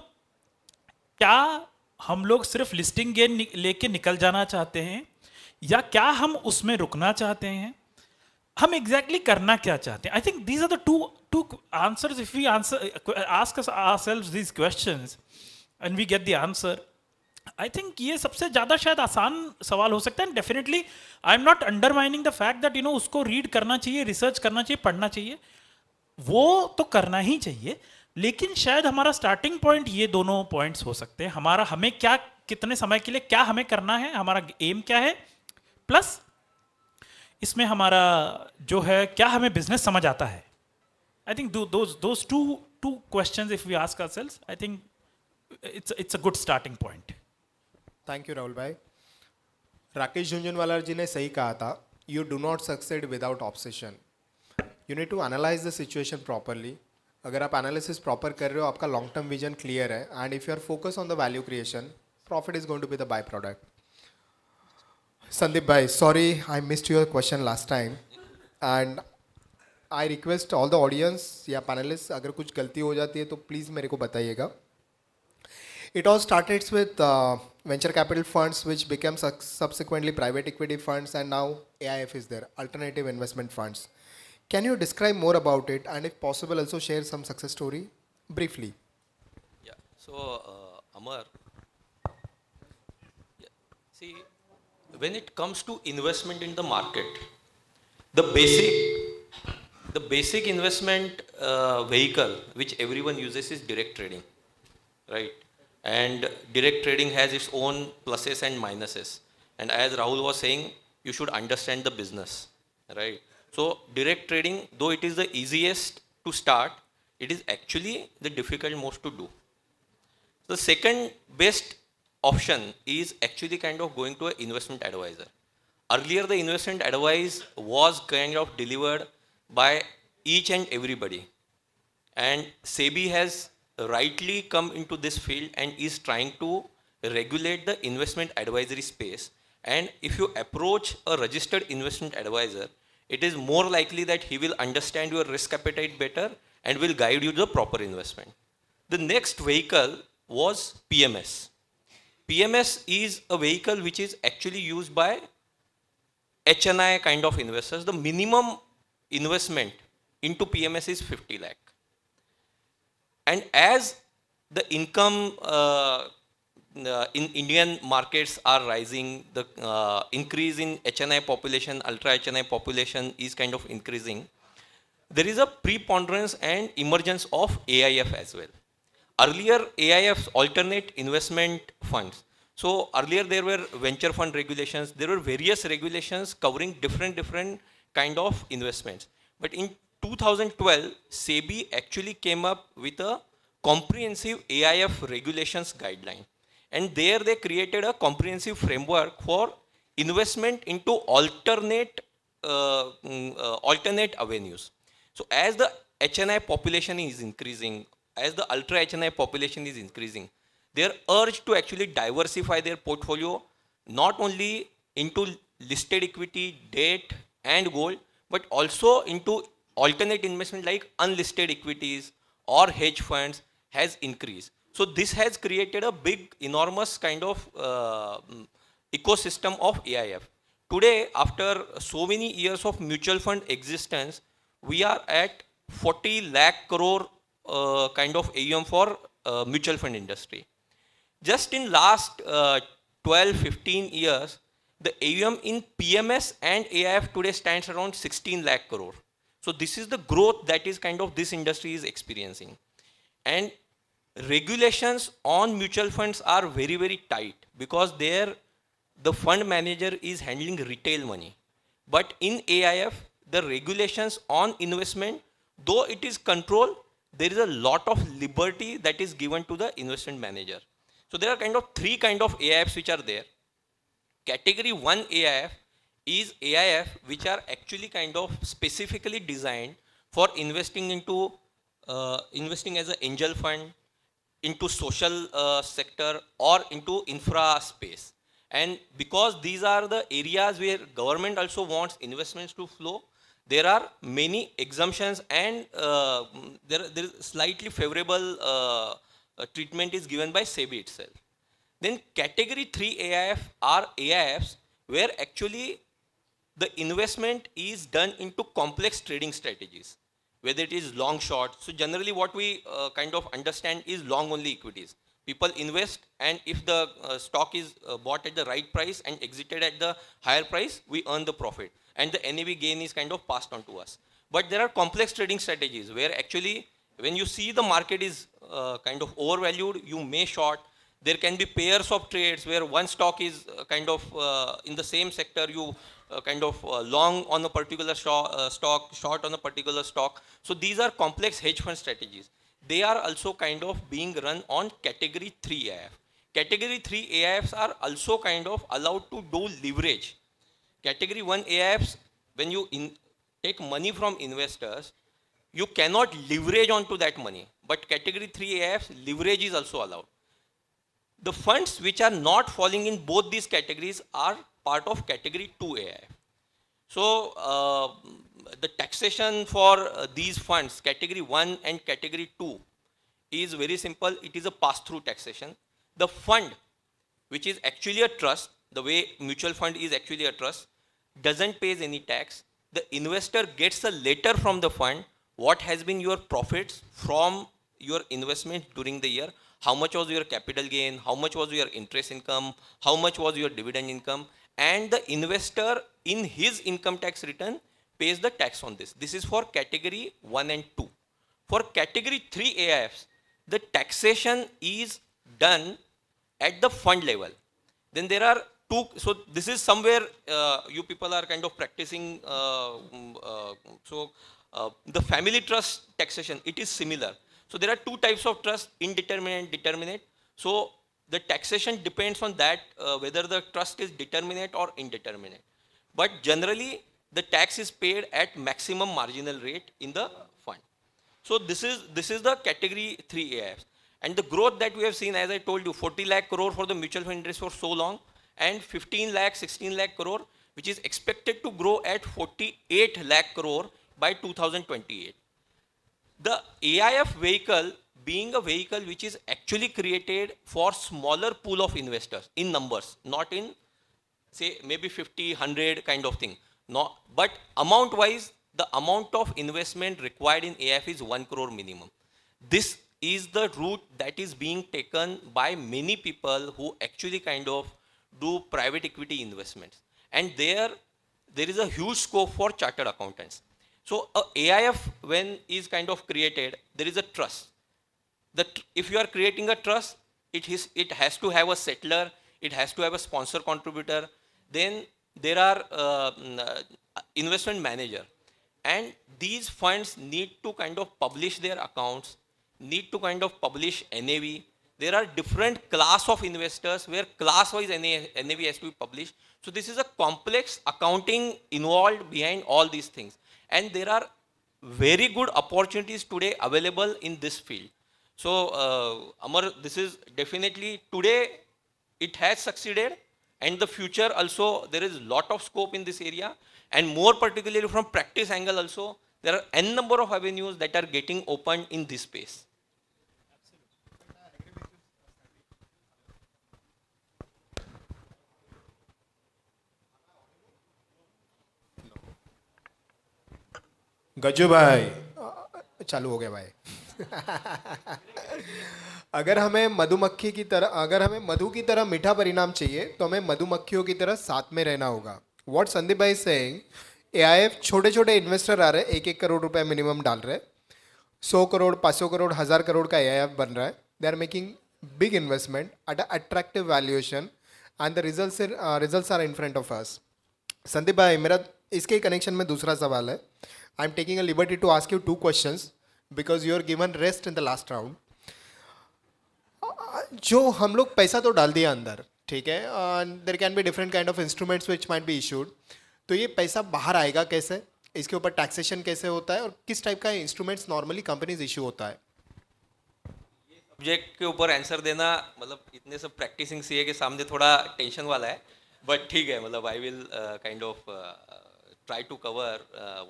क्या हम लोग सिर्फ लिस्टिंग गेन लेके निकल जाना चाहते हैं, या क्या हम उसमें रुकना चाहते हैं, हम एग्जैक्टली करना क्या चाहते हैं? I think these are the two answers. If we ask ourselves these questions and we get the answer, I think ये सबसे ज़्यादा शायद आसान सवाल हो सकता है. Definitely I am not undermining the fact that you know उसको रीड करना चाहिए, रिसर्च करना चाहिए, पढ़ना चाहिए, वो तो करना ही चाहिए. लेकिन शायद हमारा स्टार्टिंग पॉइंट ये दोनों पॉइंट्स हो सकते हैं. हमारा, हमें क्या, कितने समय के लिए क्या हमें करना है, हमारा एम क्या है, प्लस इसमें हमारा जो है क्या हमें बिजनेस समझ आता है. I think those two questions if we ask ourselves, I think it's a good starting point. Thank you Rahul भाई. राकेश झुंझुनवाला जी ने सही कहा था, you do not succeed without obsession. You need to analyse the situation properly. अगर आप analysis proper कर रहे हो, आपका लॉन्ग टर्म विजन क्लियर है, and if you are focus on the value creation, Profit is going to be the byproduct. Sandeep bhai, sorry I missed your question last time, and I request all the audience या panelists अगर कुछ गलती हो जाती है तो please मेरे को बताइएगा. It all started with venture capital funds, which became subsequently private equity funds, and now AIF is there, alternative investment funds. Can you describe more about it, and if possible, also share some success story briefly? Yeah. So, Amar, yeah. See, when it comes to investment in the market, the basic investment vehicle which everyone uses is direct trading, right? And direct trading has its own pluses and minuses. And as Rahul was saying, you should understand the business, right? So direct trading, though it is the easiest to start, it is actually the difficult most to do. The second best option is actually kind of going to an investment advisor. Earlier, the investment advice was kind of delivered by each and everybody. And SEBI has rightly come into this field and is trying to regulate the investment advisory space. And if you approach a registered investment advisor, it is more likely that he will understand your risk appetite better and will guide you to the proper investment. The next vehicle was PMS. PMS is a vehicle which is actually used by HNI kind of investors. The minimum investment into PMS is 50 lakh. And as the income in Indian markets are rising, the increase in HNI population, ultra HNI population is kind of increasing. There is a preponderance and emergence of AIF as well. Earlier, AIFs, alternate investment funds. So earlier there were venture fund regulations. There were various regulations covering different kind of investments. But in 2012, SEBI actually came up with a comprehensive AIF regulations guideline. And there they created a comprehensive framework for investment into alternate avenues. So as the HNI population is increasing, as the ultra HNI population is increasing, they are urged to actually diversify their portfolio, not only into listed equity, debt and gold, but also into alternate investment like unlisted equities or hedge funds has increased. So this has created a big, enormous kind of ecosystem of AIF. Today, after so many years of mutual fund existence, we are at 40 lakh crore kind of AUM for mutual fund industry. Just in last 12-15 years, the AUM in PMS and AIF today stands around 16 lakh crore. So this is the growth that is kind of this industry is experiencing. And regulations on mutual funds are very, very tight because there the fund manager is handling retail money. But in AIF, the regulations on investment, though it is controlled, there is a lot of liberty that is given to the investment manager. So there are kind of three kind of AIFs which are there. Category 1 AIF is AIF which are actually kind of specifically designed for investing into investing as an angel fund, into social sector or into infra space. And because these are the areas where government also wants investments to flow, there are many exemptions and there is slightly favorable treatment is given by SEBI itself. Then category 3 AIF are AIFs where actually the investment is done into complex trading strategies, whether it is long short. So generally what we kind of understand is long only equities. People invest and if the stock is bought at the right price and exited at the higher price, we earn the profit. And the NAV gain is kind of passed on to us. But there are complex trading strategies where actually when you see the market is kind of overvalued, you may short. There can be pairs of trades where one stock is kind of in the same sector, you kind of long on a particular stock, short on a particular stock. So these are complex hedge fund strategies. They are also kind of being run on category 3 AIF. Category 3 AIFs are also kind of allowed to do leverage. Category 1 AIFs, when you take money from investors, you cannot leverage onto that money. But category 3 AIFs, leverage is also allowed. The funds which are not falling in both these categories are part of category 2 AIF. So the taxation for these funds, category 1 and category 2, is very simple. It is a pass-through taxation. The fund, which is actually a trust, the way mutual fund is actually a trust, doesn't pay any tax. The investor gets a letter from the fund, what has been your profits from your investment during the year, how much was your capital gain, how much was your interest income, how much was your dividend income, and the investor in his income tax return pays the tax on this. This is for category 1 and 2. For category 3 AIFs, the taxation is done at the fund level. Then there are two, so this is somewhere you people are kind of practicing, the family trust taxation, it is similar. So there are two types of trust, indeterminate and determinate. So the taxation depends on that, whether the trust is determinate or indeterminate. But generally, the tax is paid at maximum marginal rate in the fund. So this is the category 3 AIFs. And the growth that we have seen, as I told you, 40 lakh crore for the mutual fund industry for so long, and 15 lakh, 16 lakh crore, which is expected to grow at 48 lakh crore by 2028. The AIF vehicle being a vehicle which is actually created for smaller pool of investors in numbers, not in say maybe 50, 100 kind of thing. No, but amount wise, the amount of investment required in AIF is 1 crore minimum. This is the route that is being taken by many people who actually kind of do private equity investments. And there is a huge scope for chartered accountants. So a AIF when is kind of created, there is a trust. If you are creating a trust, it has to have a settler, it has to have a sponsor contributor, then there are investment manager. And these funds need to kind of publish their accounts, need to kind of publish NAV. There are different class of investors where class-wise NAV has to be published. So this is a complex accounting involved behind all these things. And there are very good opportunities today available in this field. So Amar, this is definitely today it has succeeded, and the future also there is a lot of scope in this area, and more particularly from practice angle also, there are n number of avenues that are getting opened in this space. Gajju भाई चालू हो गया भाई अगर हमें मधुमक्खी की तरह अगर हमें मधु की तरह मीठा परिणाम चाहिए तो हमें मधुमक्खियों की तरह साथ में रहना होगा. व्हाट संदीप भाई सेइंग, एआईएफ छोटे छोटे इन्वेस्टर आ रहे हैं, 1-1 करोड़ रुपए मिनिमम डाल रहे हैं, 100 करोड़ 500 करोड़ 1000 करोड़ का एआईएफ बन रहा है. They are making big investment at attractive valuation and the results are in front of us. Sandeep भाई, मेरा इसके कनेक्शन में दूसरा सवाल है. I am taking a liberty to ask you 2 questions because you are given rest in the last round. जो हम लोग पैसा तो डाल दिया अंदर, ठीक है, there can be different kind of instruments which might be issued. तो ये पैसा बाहर आएगा कैसे, इसके ऊपर टैक्सेशन कैसे होता है, और किस टाइप का इंस्ट्रूमेंट्स नॉर्मली कंपनीज इशू होता है? सब्जेक्ट के ऊपर आंसर देना मतलब इतने सब प्रैक्टिसिंग सीए के सामने थोड़ा टेंशन वाला है, बट ठीक है, मतलब I will kind of try to cover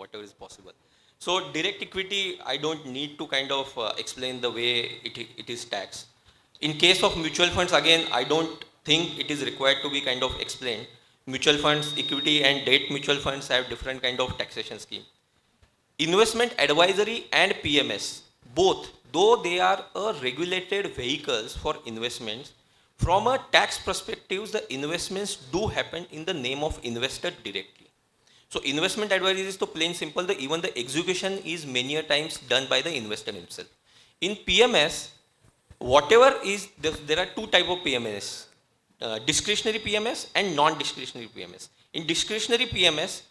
whatever is possible. So direct equity, I don't need to kind of explain the way it is taxed. In case of mutual funds, again, I don't think it is required to be kind of explained. Mutual funds, equity and debt mutual funds have different kind of taxation scheme. Investment advisory and PMS, both, though they are a regulated vehicles for investments, from a tax perspective, the investments do happen in the name of investor directly. So investment advisory is to plain simple, even the execution is many a times done by the investor himself. In PMS, whatever is, there are two type of PMS, discretionary PMS and non-discretionary PMS. In discretionary PMS,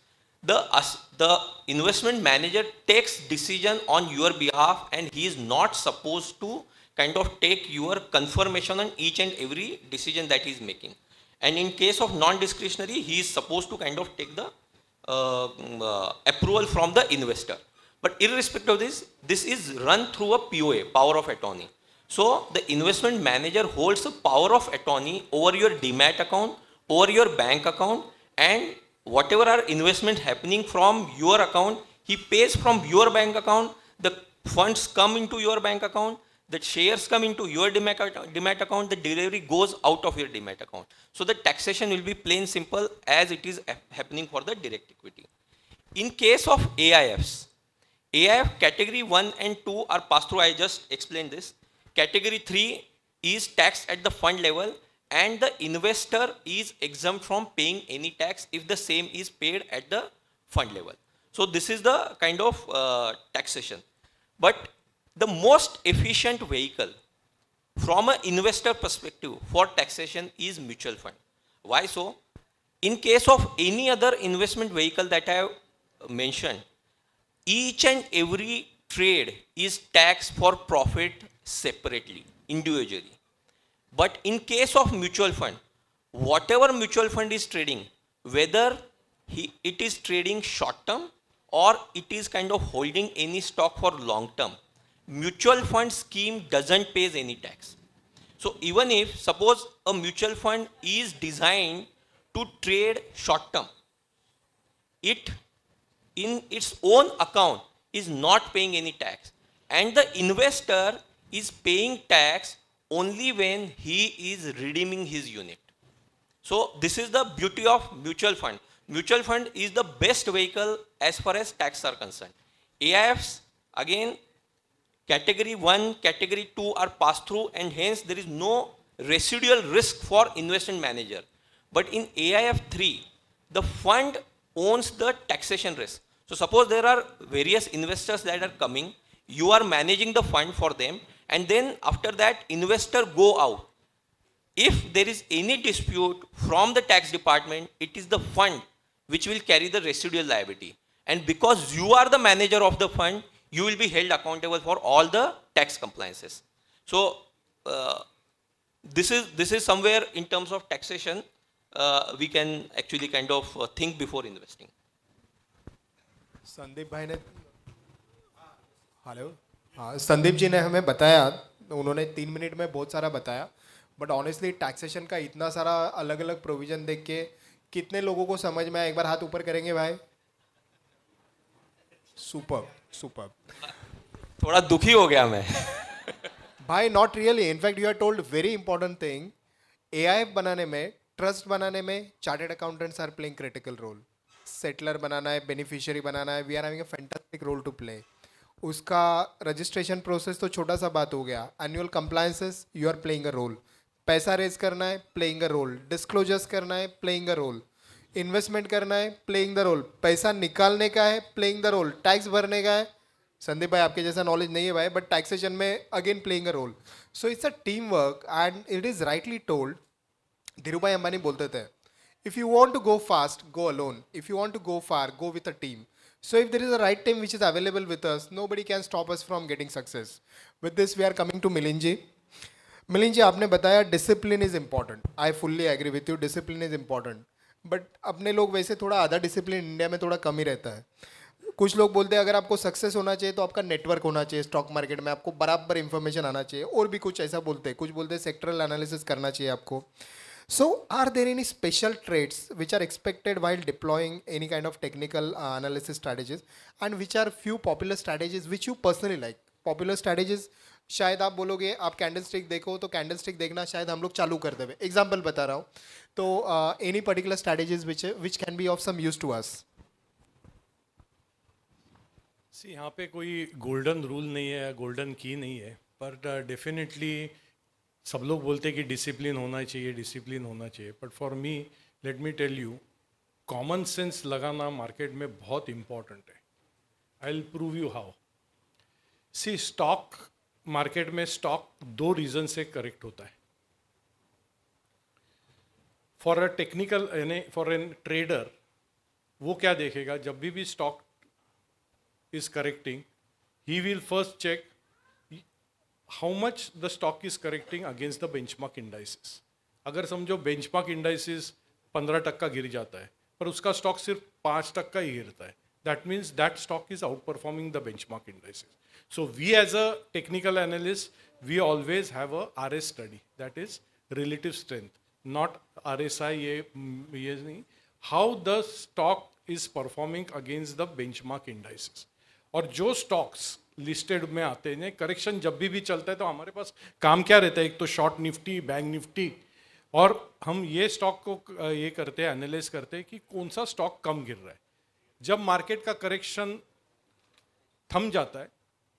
the investment manager takes decision on your behalf, and he is not supposed to kind of take your confirmation on each and every decision that he is making. And in case of non-discretionary, he is supposed to kind of take the approval from the investor. But irrespective of this, this is run through a POA, power of attorney. So the investment manager holds the power of attorney over your demat account, over your bank account, and whatever are investment happening from your account, he pays from your bank account, the funds come into your bank account, the shares come into your demat account, the delivery goes out of your demat account. So the taxation will be plain simple as it is happening for the direct equity. In case of AIFs, AIF category 1 and 2 are passed through, I just explained this. Category 3 is taxed at the fund level and the investor is exempt from paying any tax if the same is paid at the fund level. So this is the kind of taxation. But the most efficient vehicle from an investor perspective for taxation is mutual fund. Why so? In case of any other investment vehicle that I have mentioned, each and every trade is taxed for profit separately, individually. But in case of mutual fund, whatever mutual fund is trading, whether it is trading short term or it is kind of holding any stock for long term, mutual fund scheme doesn't pay any tax. So even if suppose a mutual fund is designed to trade short term, it in its own account is not paying any tax, and the investor is paying tax only when he is redeeming his unit. So this is the beauty of mutual fund. Mutual fund is the best vehicle as far as tax are concerned. AIFs, again, category 1, category 2 are passed through, and hence there is no residual risk for investment manager. But in AIF 3, the fund owns the taxation risk. So suppose there are various investors that are coming, you are managing the fund for them, and then after that investor go out. If there is any dispute from the tax department, it is the fund which will carry the residual liability. And because you are the manager of the fund, you will be held accountable for all the tax compliances. So this is somewhere in terms of taxation, we can actually kind of think before investing. Sandeep भाई ने hello हाँ संदीप जी ने हमें बताया, उन्होंने 3 minute में बहुत सारा बताया, बट ऑनेस्टली टैक्सेशन का इतना सारा अलग अलग प्रोविजन देख के कितने लोगों को समझ में आया? एक बार हाथ ऊपर करेंगे भाई? Super super. थोड़ा दुखी हो गया मैं। भाई not really, in fact you are told very important thing. AIF बनाने में, ट्रस्ट बनाने में chartered accountants are playing critical role. Settler बनाना है, बेनिफिशियरी बनाना है, we are having a fantastic role to play. उसका रजिस्ट्रेशन प्रोसेस तो छोटा सा बात हो गया, annual compliances you are playing a role, पैसा रेज करना है प्लेइंग अ रोल, डिस्क्लोजर्स करना है प्लेइंग अ रोल, इन्वेस्टमेंट करना है प्लेइंग द रोल, पैसा निकालने का है प्लेइंग द रोल, टैक्स भरने का है, संदीप भाई आपके जैसा नॉलेज नहीं है भाई, बट टैक्सेशन में again playing a role. So it's a team work and it is rightly told. Dhirubhai Ambani बोलते थे, if you want to go fast, go alone. If you want to go far, go with a team. So if there is a right team which is available with us, nobody can stop us from getting success. With this, we are coming to Milind ji. Milind ji, आपने बताया discipline is important. I fully agree with you. Discipline is important. But अपने लोग वैसे थोड़ा आधा discipline India में थोड़ा कम ही रहता है। कुछ लोग बोलते हैं अगर आपको सक्सेस होना चाहिए तो आपका नेटवर्क होना चाहिए स्टॉक मार्केट में, आपको बराबर इंफॉर्मेशन आना चाहिए, और भी कुछ ऐसा बोलते हैं, कुछ बोलते हैं सेक्टरल एनालिसिस करना चाहिए आपको। So, are there any special traits which are expected while deploying any kind of technical analysis strategies, and which are few popular strategies which you personally like? Popular strategies शायद आप बोलोगे आप candle stick देखो तो candle stick देखना शायद हम लोग चालू कर देवे, एग्जाम्पल बता रहा हूँ, तो any particular strategies which can be of some use to us? See यहाँ पे कोई गोल्डन रूल नहीं है, गोल्डन की नहीं है, पर डेफिनेटली सब लोग बोलते हैं कि डिसिप्लिन होना चाहिए, डिसिप्लिन होना चाहिए, but for me let me tell you, common sense लगाना मार्केट में बहुत इम्पॉर्टेंट है। I will prove you how. See stock market में स्टॉक 2 रीज़न से करेक्ट होता है। फॉर अ टेक्निकल यानी फॉर एन ट्रेडर, वो क्या देखेगा जब भी stock is correcting, he will first check how much the stock is correcting against the benchmark indices. अगर समझो बेंचमार्क इंडाइसिस 15% गिर जाता है पर उसका स्टॉक सिर्फ 5% ही गिरता है, that means that stock is outperforming the benchmark indices. So we as a technical analyst, we always have a RS study, that is relative strength, not RSI, ये नहीं, how the stock is performing against the benchmark indices. और जो stocks listed में आते हैं, correction जब भी चलता है तो हमारे पास काम क्या रहता है, एक तो शॉर्ट निफ्टी, बैंक निफ्टी, और हम ये स्टॉक को ये करते हैं, एनालाइज करते हैं कि कौन सा स्टॉक कम गिर रहा है. जब मार्केट का करेक्शन थम जाता है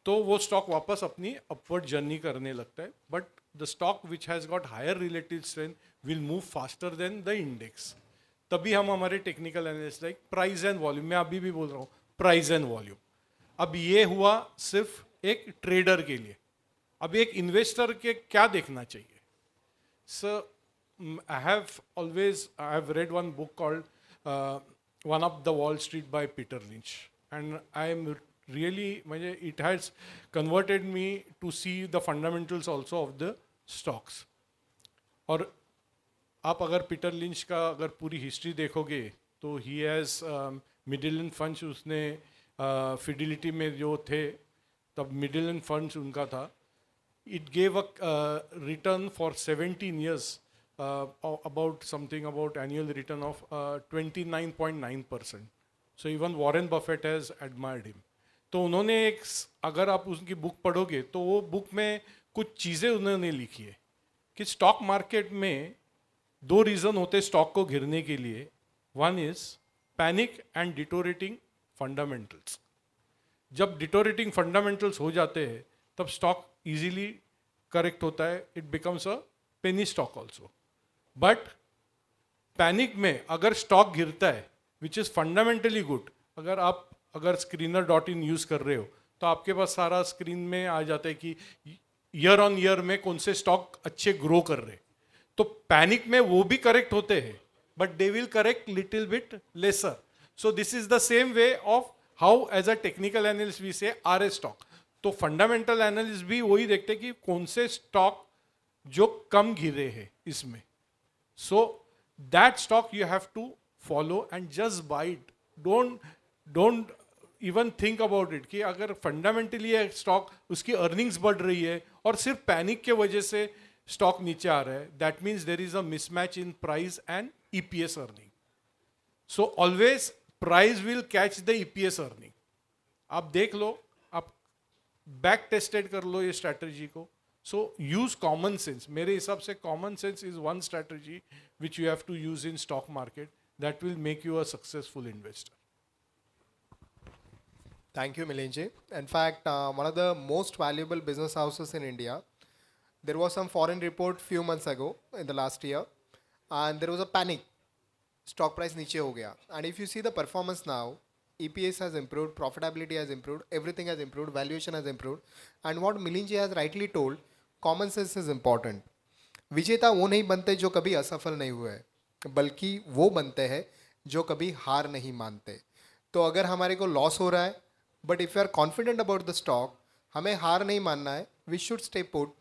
तो वो स्टॉक वापस अपनी अपवर्ड जर्नी करने लगता है, but the stock which has got higher relative strength will move faster than the index. तभी हम हमारे technical analyst like price and volume, मैं अभी भी बोल रहा हूँ प्राइस एंड वॉल्यूम. अब ये हुआ सिर्फ एक ट्रेडर के लिए. अब एक इन्वेस्टर के क्या देखना चाहिए? Sir, I have read one book called One Up the Wall Street by Peter Lynch, and I am really, it has converted me to see the fundamentals also of the stocks. और आप अगर Peter lynch का अगर पूरी history देखोगे तो he has middle end funds, उसने fidelity में जो थे तब मिडिल एंड फंड्स उनका था. It gave a return for 17 years about annual return of 29.9%. So even Warren Buffett has admired him. तो उन्होंने एक, अगर आप उनकी बुक पढ़ोगे तो वो बुक में कुछ चीज़ें उन्होंने लिखी है कि स्टॉक मार्केट में 2 रीज़न होते स्टॉक को गिरने के लिए. One is panic and deteriorating fundamentals. जब डिटोरेटिंग फंडामेंटल्स हो जाते हैं तब स्टॉक इजीली करेक्ट होता है, it becomes a penny stock also. But panic में अगर स्टॉक गिरता है विच इज़ फंडामेंटली गुड, अगर screener.in यूज़ कर रहे हो तो आपके पास सारा स्क्रीन में आ जाता है कि ईयर ऑन ईयर में कौन से स्टॉक अच्छे ग्रो कर रहे. तो पैनिक में वो भी करेक्ट होते हैं but they will correct little bit lesser. So this is the same way of how as a technical analyst we say are a stock. तो फंडामेंटल एनालिस्ट भी वही देखते हैं कि कौन से स्टॉक जो कम गिरे हैं इसमें. So that stock you have to follow and just buy it. Don't even think about it कि अगर फंडामेंटली एक स्टॉक उसकी अर्निंग्स बढ़ रही है और सिर्फ पैनिक के वजह से स्टॉक नीचे आ रहा है, that means there is a mismatch in price and EPS earning. So always price will catch the EPS earning. आप देख लो, आप बैक टेस्टेड कर लो ये स्ट्रैटेजी को. So use common sense. मेरे हिसाब से common sense is one strategy which you have to use in stock market that will make you a successful investor. Thank you, Milinji. In fact, one of the most valuable business houses in India, there was some foreign report few months ago in the last year, and there was a panic. Stock price niche ho gaya. And if you see the performance now, EPS has improved, profitability has improved, everything has improved, valuation has improved. And what Milinji has rightly told, common sense is important. विजेता वो नहीं बनते जो कभी असफल नहीं हुए, बल्कि वो बनते हैं जो कभी हार नहीं मानते. तो अगर हमारे को लॉस हो रहा है but if you are confident about the stock, हमें हार नहीं मानना है. We should stay put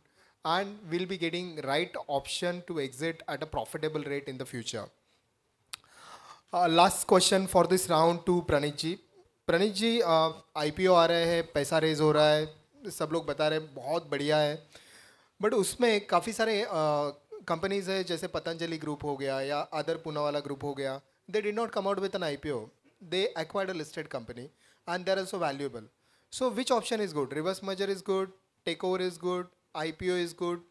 and will be getting right option to exit at a profitable rate in the future. Last question for this round to Praneet ji. Praneet ji, IPO आ रहे हैं, पैसा raise हो रहा है, सब लोग बता रहे हैं बहुत बढ़िया है, बट उसमें काफ़ी सारे कंपनीज है जैसे पतंजलि ग्रुप हो गया या अदर पूनावाला ग्रुप हो गया. They did not come out with an IPO. They acquired a listed company and they're also valuable. So which option is good? Reverse merger is good, takeover is good, IPO is good.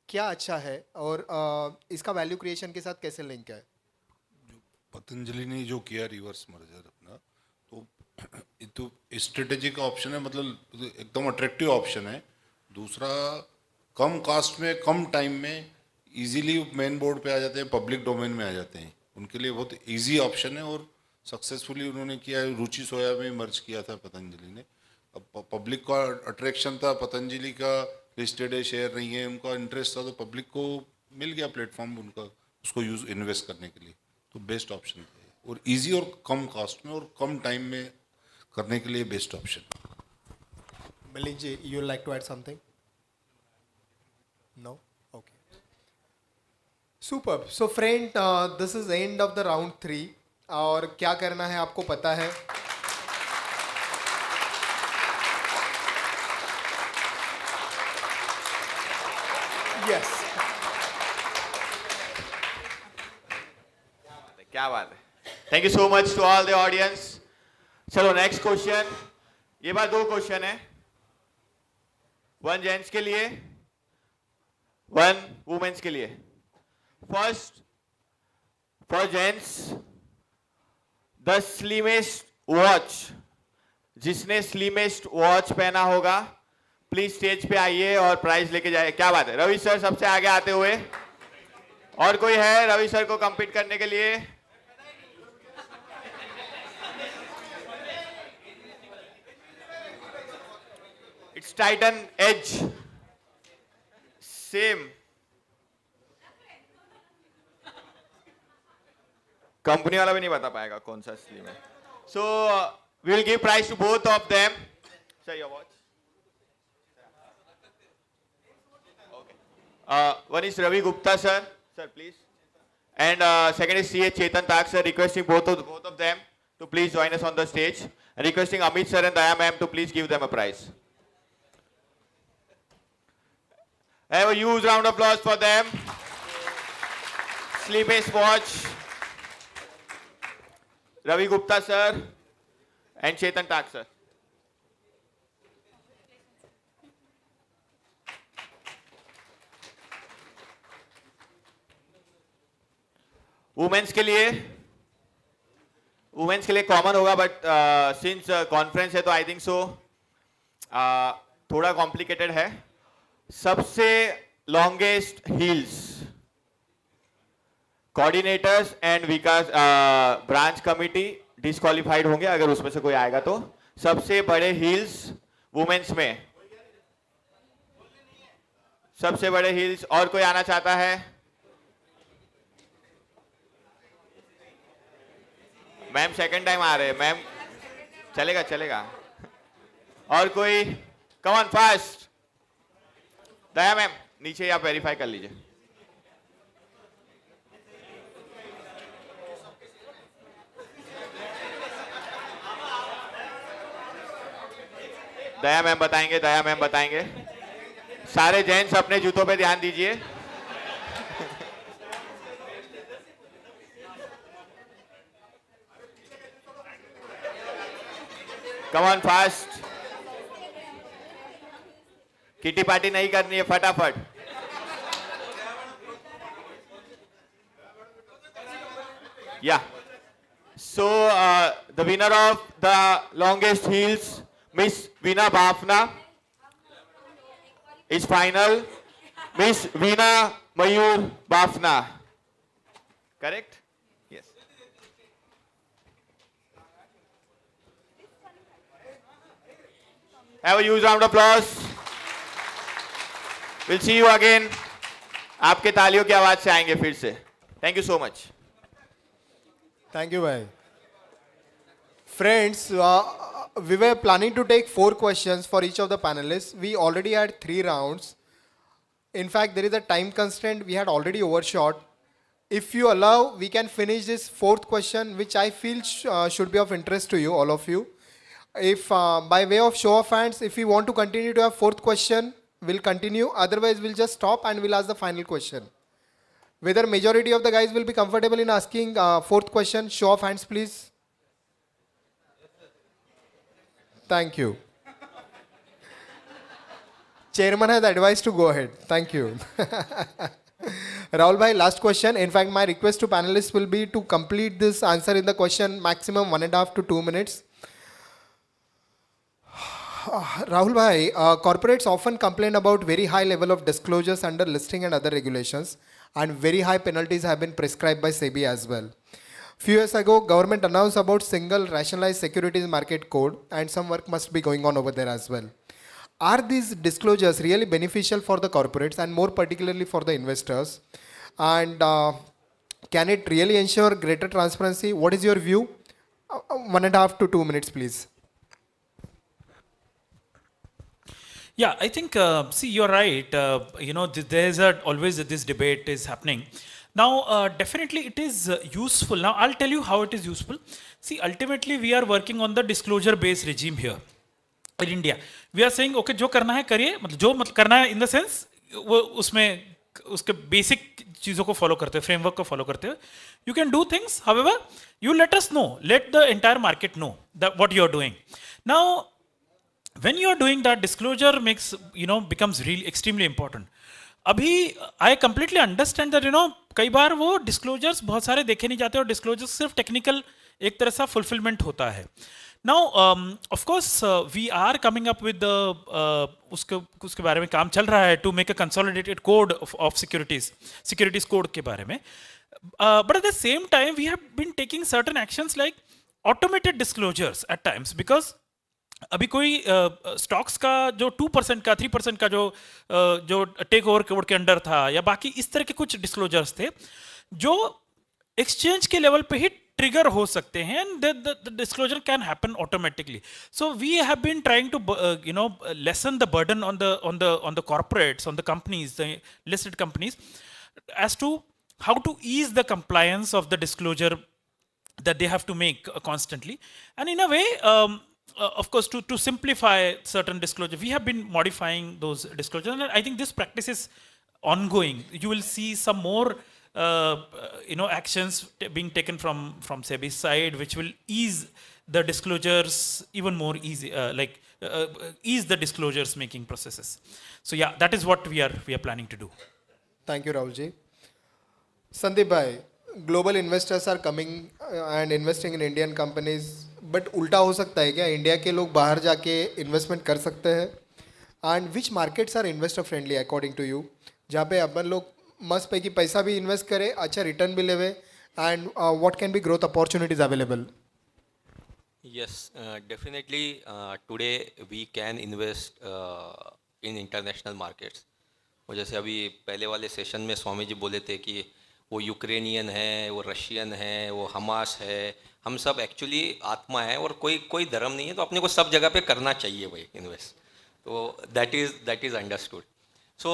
क्या अच्छा है और इसका value creation के साथ कैसे link है? पतंजलि ने जो किया रिवर्स मर्जर अपना, तो ये तो स्ट्रेटेजिक ऑप्शन है, मतलब एकदम अट्रैक्टिव ऑप्शन है. दूसरा, कम कास्ट में कम टाइम में इजीली मेन बोर्ड पे आ जाते हैं, पब्लिक डोमेन में आ जाते हैं. उनके लिए बहुत इजी ऑप्शन है और सक्सेसफुली उन्होंने किया है. रुचि सोया में मर्ज किया था पतंजलि ने. अब पब्लिक का अट्रैक्शन था, पतंजलि का लिस्टेड है, शेयर नहीं है, उनका इंटरेस्ट था, तो पब्लिक को मिल गया प्लेटफॉर्म उनका उसको यूज इन्वेस्ट करने के लिए. तो बेस्ट ऑप्शन है और इजी और कम कॉस्ट में और कम टाइम में करने के लिए best option. Milind ji, you like to add something? No? Okay, super. So friend, this is end of the round 3. और क्या करना है आपको पता है. Yes. क्या बात है. Thank you so much to all the audience. चलो next question. ये बार 2 question है. 1 gents के लिए, 1 women's के लिए. First, for gents, the slimmest watch. जिसने slimmest watch पहना होगा, प्लीज स्टेज पे आइए और प्राइज लेके जाइए. क्या बात है. रवि सर सबसे आगे आते हुए. और कोई है रवि सर को compete करने के लिए? It's Titan Edge. Same. Company वाला भी नहीं बता पाएगा कौन सा स्लिम है. So we will give prize to both of them. Sir, your watch. Okay. One is Ravi Gupta sir. Sir, please. And second is CA Chetan Tak sir. Requesting both of them to please join us on the stage. And requesting Amit sir and Daya ma'am to please give them a prize. Have a huge round of applause for them. Slimmest watch. Ravi Gupta sir and Chetan Tak sir. Women's के लिए common होगा but since conference है तो I think so थोड़ा complicated है. सबसे longest heels, coordinators and Vikas branch committee disqualified होंगे अगर उसमें से कोई आएगा तो. सबसे बड़े हील्स वुमेन्स में, सबसे बड़े हील्स. और कोई आना चाहता है? मैम सेकंड टाइम आ रहे हैं मैम. चलेगा चलेगा. और कोई? Come on fast. Daya ma'am नीचे आप वेरीफाई कर लीजिए. दया मैम बताएंगे, दया मैम बताएंगे. सारे जेंट्स अपने जूतों पे ध्यान दीजिए. Come on fast. Kitty party नहीं करनी है, फटाफट. या so the winner of the longest heels miss Veena Bafna is final. Miss Veena Mayur Bafna. Correct? Yes. Have a huge round of applause. We'll see you again. आपके तालियों की आवाज से आएंगे फिर से. Thank you so much. Thank you, bhai. Friends, we were planning to take 4 questions for each of the panelists. We already had 3 rounds. In fact, there is a time constraint. We had already overshot. If you allow, we can finish this 4th question, which I feel should be of interest to you, all of you. If by way of show of hands, if we want to continue to have 4th question, we'll continue. Otherwise, we'll just stop and we'll ask the final question. Whether majority of the guys will be comfortable in asking 4th question, show of hands, please. Thank you. Chairman has advised to go ahead. Thank you. Rahul bhai, last question. In fact, my request to panelists will be to complete this answer in the question maximum 1.5 to 2 minutes. Rahul bhai, corporates often complain about very high level of disclosures under listing and other regulations, and very high penalties have been prescribed by SEBI as well. Few years ago, government announced about single rationalized securities market code, and some work must be going on over there as well. Are these disclosures really beneficial for the corporates and more particularly for the investors? And can it really ensure greater transparency? What is your view? 1.5 to 2 minutes, please. Yeah, I think, see, you're right. There's always this debate is happening. Now, definitely it is useful. Now, I'll tell you how it is useful. See, ultimately, we are working on the disclosure-based regime here in India. We are saying, okay, जो करना है करिए, मतलब जो करना है in the sense, वो उसमें उसके बेसिक चीज़ों को फॉलो करते हो, फ्रेमवर्क को फॉलो करते हो, you can do things, however you let us know, let the entire market know that what you are doing. Now when you are doing that, disclosure makes, becomes really extremely important. अभी I completely understand that, कई बार वो disclosures बहुत सारे देखे नहीं जाते और disclosures सिर्फ टेक्निकल एक तरह सा फुलफिलमेंट होता है. Now of course we are coming up with उसके बारे में काम चल रहा है, to make a consolidated code of securities code के बारे में. But at the same time we have been taking certain actions like automated disclosures at times, because अभी कोई स्टॉक्स का जो 2% का 3% का जो टेक ओवर कोड के अंडर था, या बाकी इस तरह के कुछ डिस्क्लोजर्स थे जो एक्सचेंज के लेवल पे ही ट्रिगर हो सकते हैं, and the disclosure can happen automatically. So we have been trying to lessen the burden on the corporates, on the companies, the listed companies, as to how to ease the compliance of the disclosure that they have to make constantly. And in a way, of course, to simplify certain disclosure, we have been modifying those disclosures, and I think this practice is ongoing. You will see some more actions being taken from SEBI's side, which will ease the disclosures even more easy, ease the disclosures making processes. So yeah, that is what we are planning to do. Thank you, Rahul ji. Sandeep bhai, global investors are coming and investing in Indian companies, but उल्टा हो सकता है क्या, India के लोग बाहर जाके investment कर सकते हैं? And which markets are investor friendly according to you, जहाँ पे अपन लोग मस्त पैकी पैसा भी इन्वेस्ट करें, अच्छा रिटर्न भी लेवे, and what can be growth opportunities available? Yes, definitely. Today we can invest in international markets. और जैसे अभी पहले वाले सेशन में स्वामी जी बोले थे कि वो यूक्रेनियन है, वो रशियन है, वो हमास है, हम सब एक्चुअली आत्मा है और कोई धर्म नहीं है, तो अपने को सब जगह पे करना चाहिए भाई इन्वेस्ट. तो that is understood. So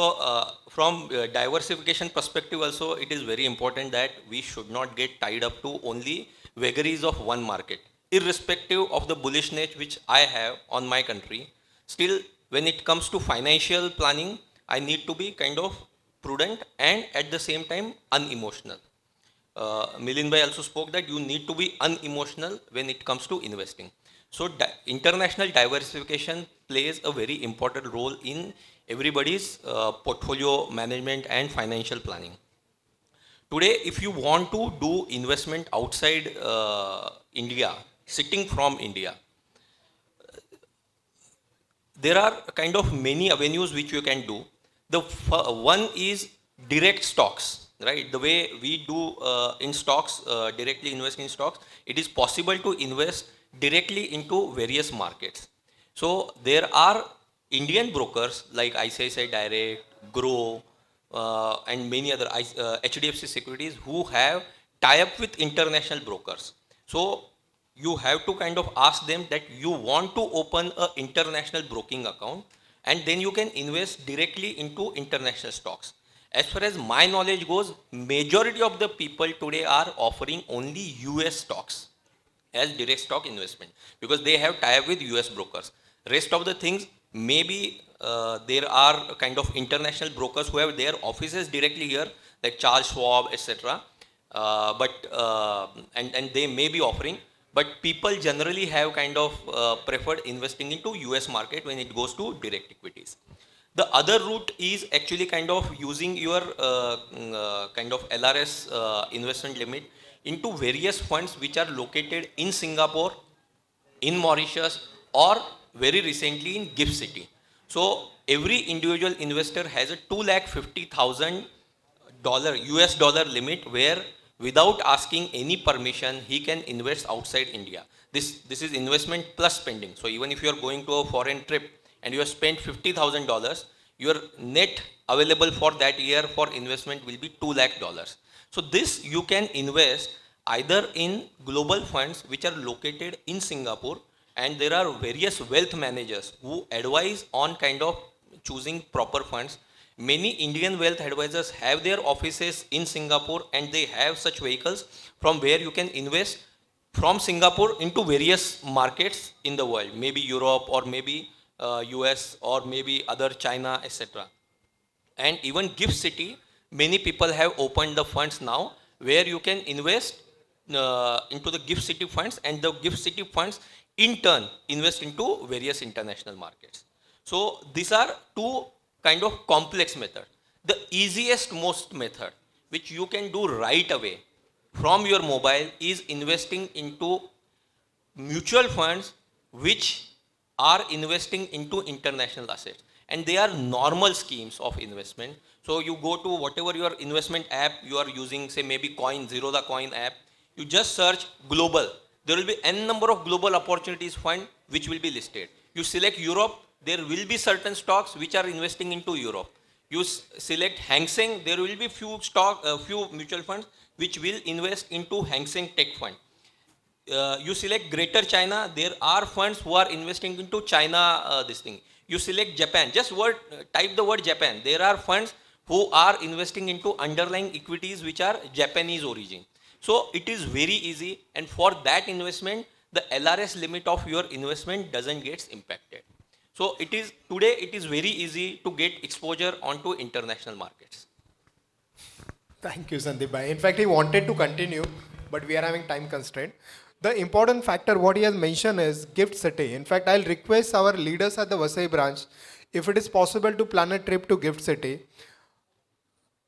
from diversification perspective also, it is very important that we should not get tied up to only vagaries of one market. Irrespective of the bullishness which I have on my country, still when it comes to financial planning, I need to be kind of prudent and at the same time unemotional. Milind bhai also spoke that you need to be unemotional when it comes to investing. So international diversification plays a very important role in everybody's portfolio management and financial planning. Today, if you want to do investment outside India, sitting from India, there are kind of many avenues which you can do. The one is direct stocks, right? The way we do in stocks, directly invest in stocks, it is possible to invest directly into various markets. So there are Indian brokers like ICICI Direct, Grow, and many other HDFC Securities who have tie-up with international brokers. So you have to kind of ask them that you want to open an international broking account, and then you can invest directly into international stocks. As far as my knowledge goes, majority of the people today are offering only US stocks as direct stock investment because they have tie-up with US brokers. Rest of the things, maybe there are kind of international brokers who have their offices directly here, like Charles Schwab, etc. And they may be offering, but people generally have kind of preferred investing into US market when it goes to direct equities. The other route is actually kind of using your kind of LRS investment limit into various funds which are located in Singapore, in Mauritius, or very recently in Gift City. So every individual investor has a $250,000 US dollar limit where without asking any permission he can invest outside India. This is investment plus spending. So even if you are going to a foreign trip and you have spent $50,000, your net available for that year for investment will be $2 lakh. So this you can invest either in global funds which are located in Singapore, and there are various wealth managers who advise on kind of choosing proper funds. Many Indian wealth advisors have their offices in Singapore, and they have such vehicles from where you can invest from Singapore into various markets in the world, maybe Europe or maybe US or maybe other China, etc. and even Gift City, many people have opened the funds now where you can invest into the Gift City funds, and the Gift City funds in turn invest into various international markets. So these are two kind of complex method. The easiest most method which you can do right away from your mobile is investing into mutual funds which are investing into international assets, and they are normal schemes of investment. So you go to whatever your investment app you are using, say maybe Coin, Zero the Coin app, you just search global. There will be n number of global opportunities fund which will be listed. You select Europe, there will be certain stocks which are investing into Europe. You select Hang Seng, there will be few mutual funds which will invest into Hang Seng Tech Fund. You select Greater China, there are funds who are investing into China this thing. You select Japan, just type the word Japan. There are funds who are investing into underlying equities which are Japanese origin. So it is very easy, and for that investment, the LRS limit of your investment doesn't get impacted. So today it is very easy to get exposure onto international markets. Thank you, Sandeep bhai. In fact, he wanted to continue, but we are having time constraint. The important factor what he has mentioned is Gift City. In fact, I'll request our leaders at the VASAI branch, if it is possible to plan a trip to Gift City.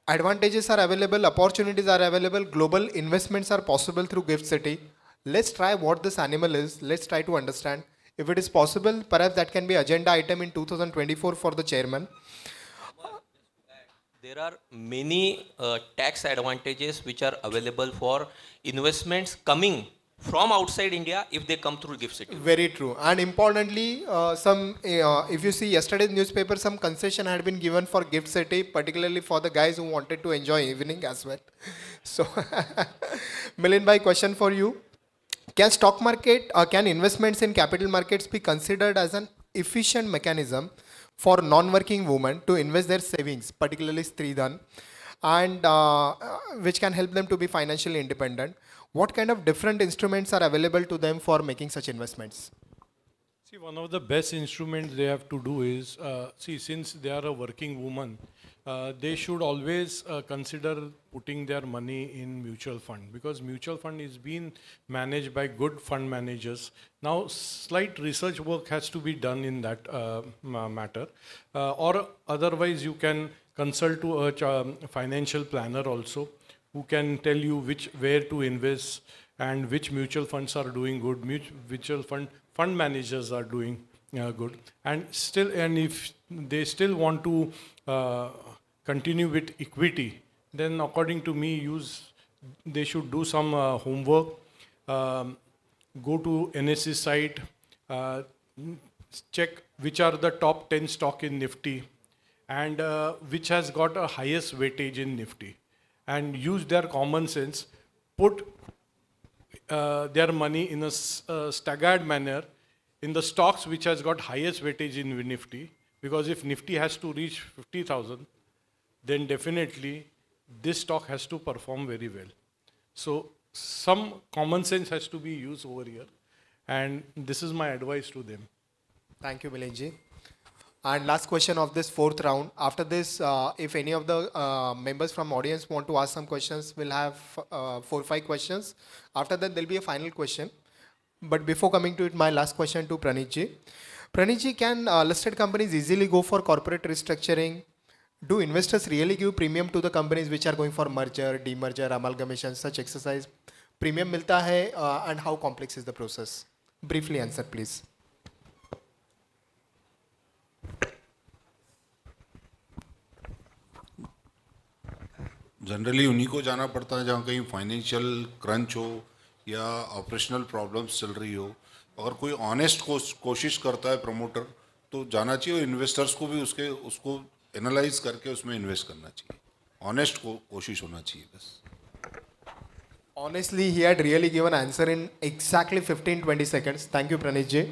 Advantages are available, opportunities are available, global investments are possible through Gift City. Let's try what this animal is. Let's try to understand. If it is possible, perhaps that can be agenda item in 2024 for the chairman. There are many tax advantages which are available for investments coming from outside India if they come through Gift City. Very true. And importantly, if you see yesterday's newspaper, some concession had been given for Gift City, particularly for the guys who wanted to enjoy evening as well. So, Milind bhai, question for you. Can stock market, can investments in capital markets be considered as an efficient mechanism for non-working women to invest their savings, particularly Stridhan, and which can help them to be financially independent? What kind of different instruments are available to them for making such investments? See, one of the best instruments they have to do is, since they are a working woman, they should always consider putting their money in mutual fund, because mutual fund is being managed by good fund managers. Now, slight research work has to be done in that matter, or otherwise you can consult to a financial planner also, who can tell you where to invest and which mutual funds are doing good, mutual fund managers are doing good, and if they still want to continue with equity, then according to me, they should do some homework, go to NSE site, check which are the top 10 stock in Nifty, and which has got a highest weightage in Nifty, and use their common sense, put their money in a staggered manner in the stocks which has got highest weightage in Nifty, because if Nifty has to reach 50,000, then definitely this stock has to perform very well. So some common sense has to be used over here, and this is my advice to them. Thank you, Milinji. And last question of this fourth round. After this, if any of the members from audience want to ask some questions, we'll have 4 or 5 questions. After that, there'll be a final question. But before coming to it, my last question to Pranitji. Pranitji, can listed companies easily go for corporate restructuring? Do investors really give premium to the companies which are going for merger, demerger, amalgamation, such exercise? Premium milta hai, and how complex is the process? Briefly answer, please. Generally उन्हीं को जाना पड़ता है जहाँ कहीं financial crunch हो या operational problems चल रही हो. अगर कोई ऑनेस्ट कोशिश करता है प्रमोटर, तो जाना चाहिए, और इन्वेस्टर्स को भी उसको एनालाइज करके उसमें इन्वेस्ट करना चाहिए. ऑनेस्ट कोशिश होना चाहिए बस. Honestly, he had really given answer in exactly 15-20 seconds. Thank you, Pranitji.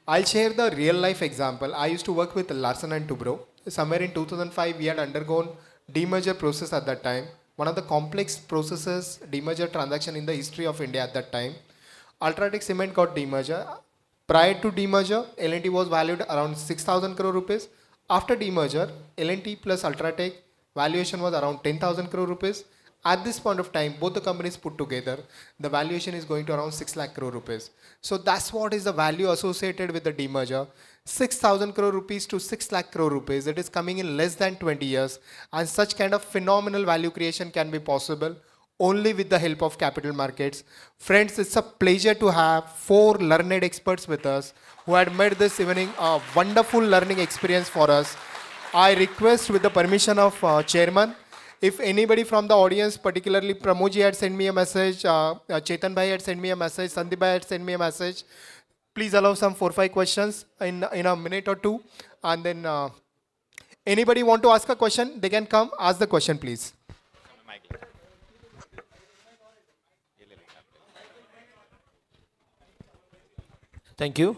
I'll share the real life example. I used to work with Larsen and Toubro. Somewhere in 2005, we had undergone demerger process at that time. One of the complex processes, demerger transaction in the history of India at that time. Ultratech Cement got demerger. Prior to demerger, L&T was valued around 6,000 crore rupees. After demerger, L&T plus Ultratech valuation was around 10,000 crore rupees. At this point of time, both the companies put together, the valuation is going to around 6 lakh crore rupees. So that's what is the value associated with the demerger. 6,000 crore rupees to 6 lakh crore rupees. It is coming in less than 20 years. And such kind of phenomenal value creation can be possible only with the help of capital markets. Friends, it's a pleasure to have 4 learned experts with us who had made this evening a wonderful learning experience for us. I request with the permission of chairman, if anybody from the audience, particularly Pramoji had sent me a message, Chetan Bhai had sent me a message, Sandeep Bhai had sent me a message, please allow some 4-5 questions in a minute or two. And then anybody want to ask a question, they can come, ask the question please. Thank you.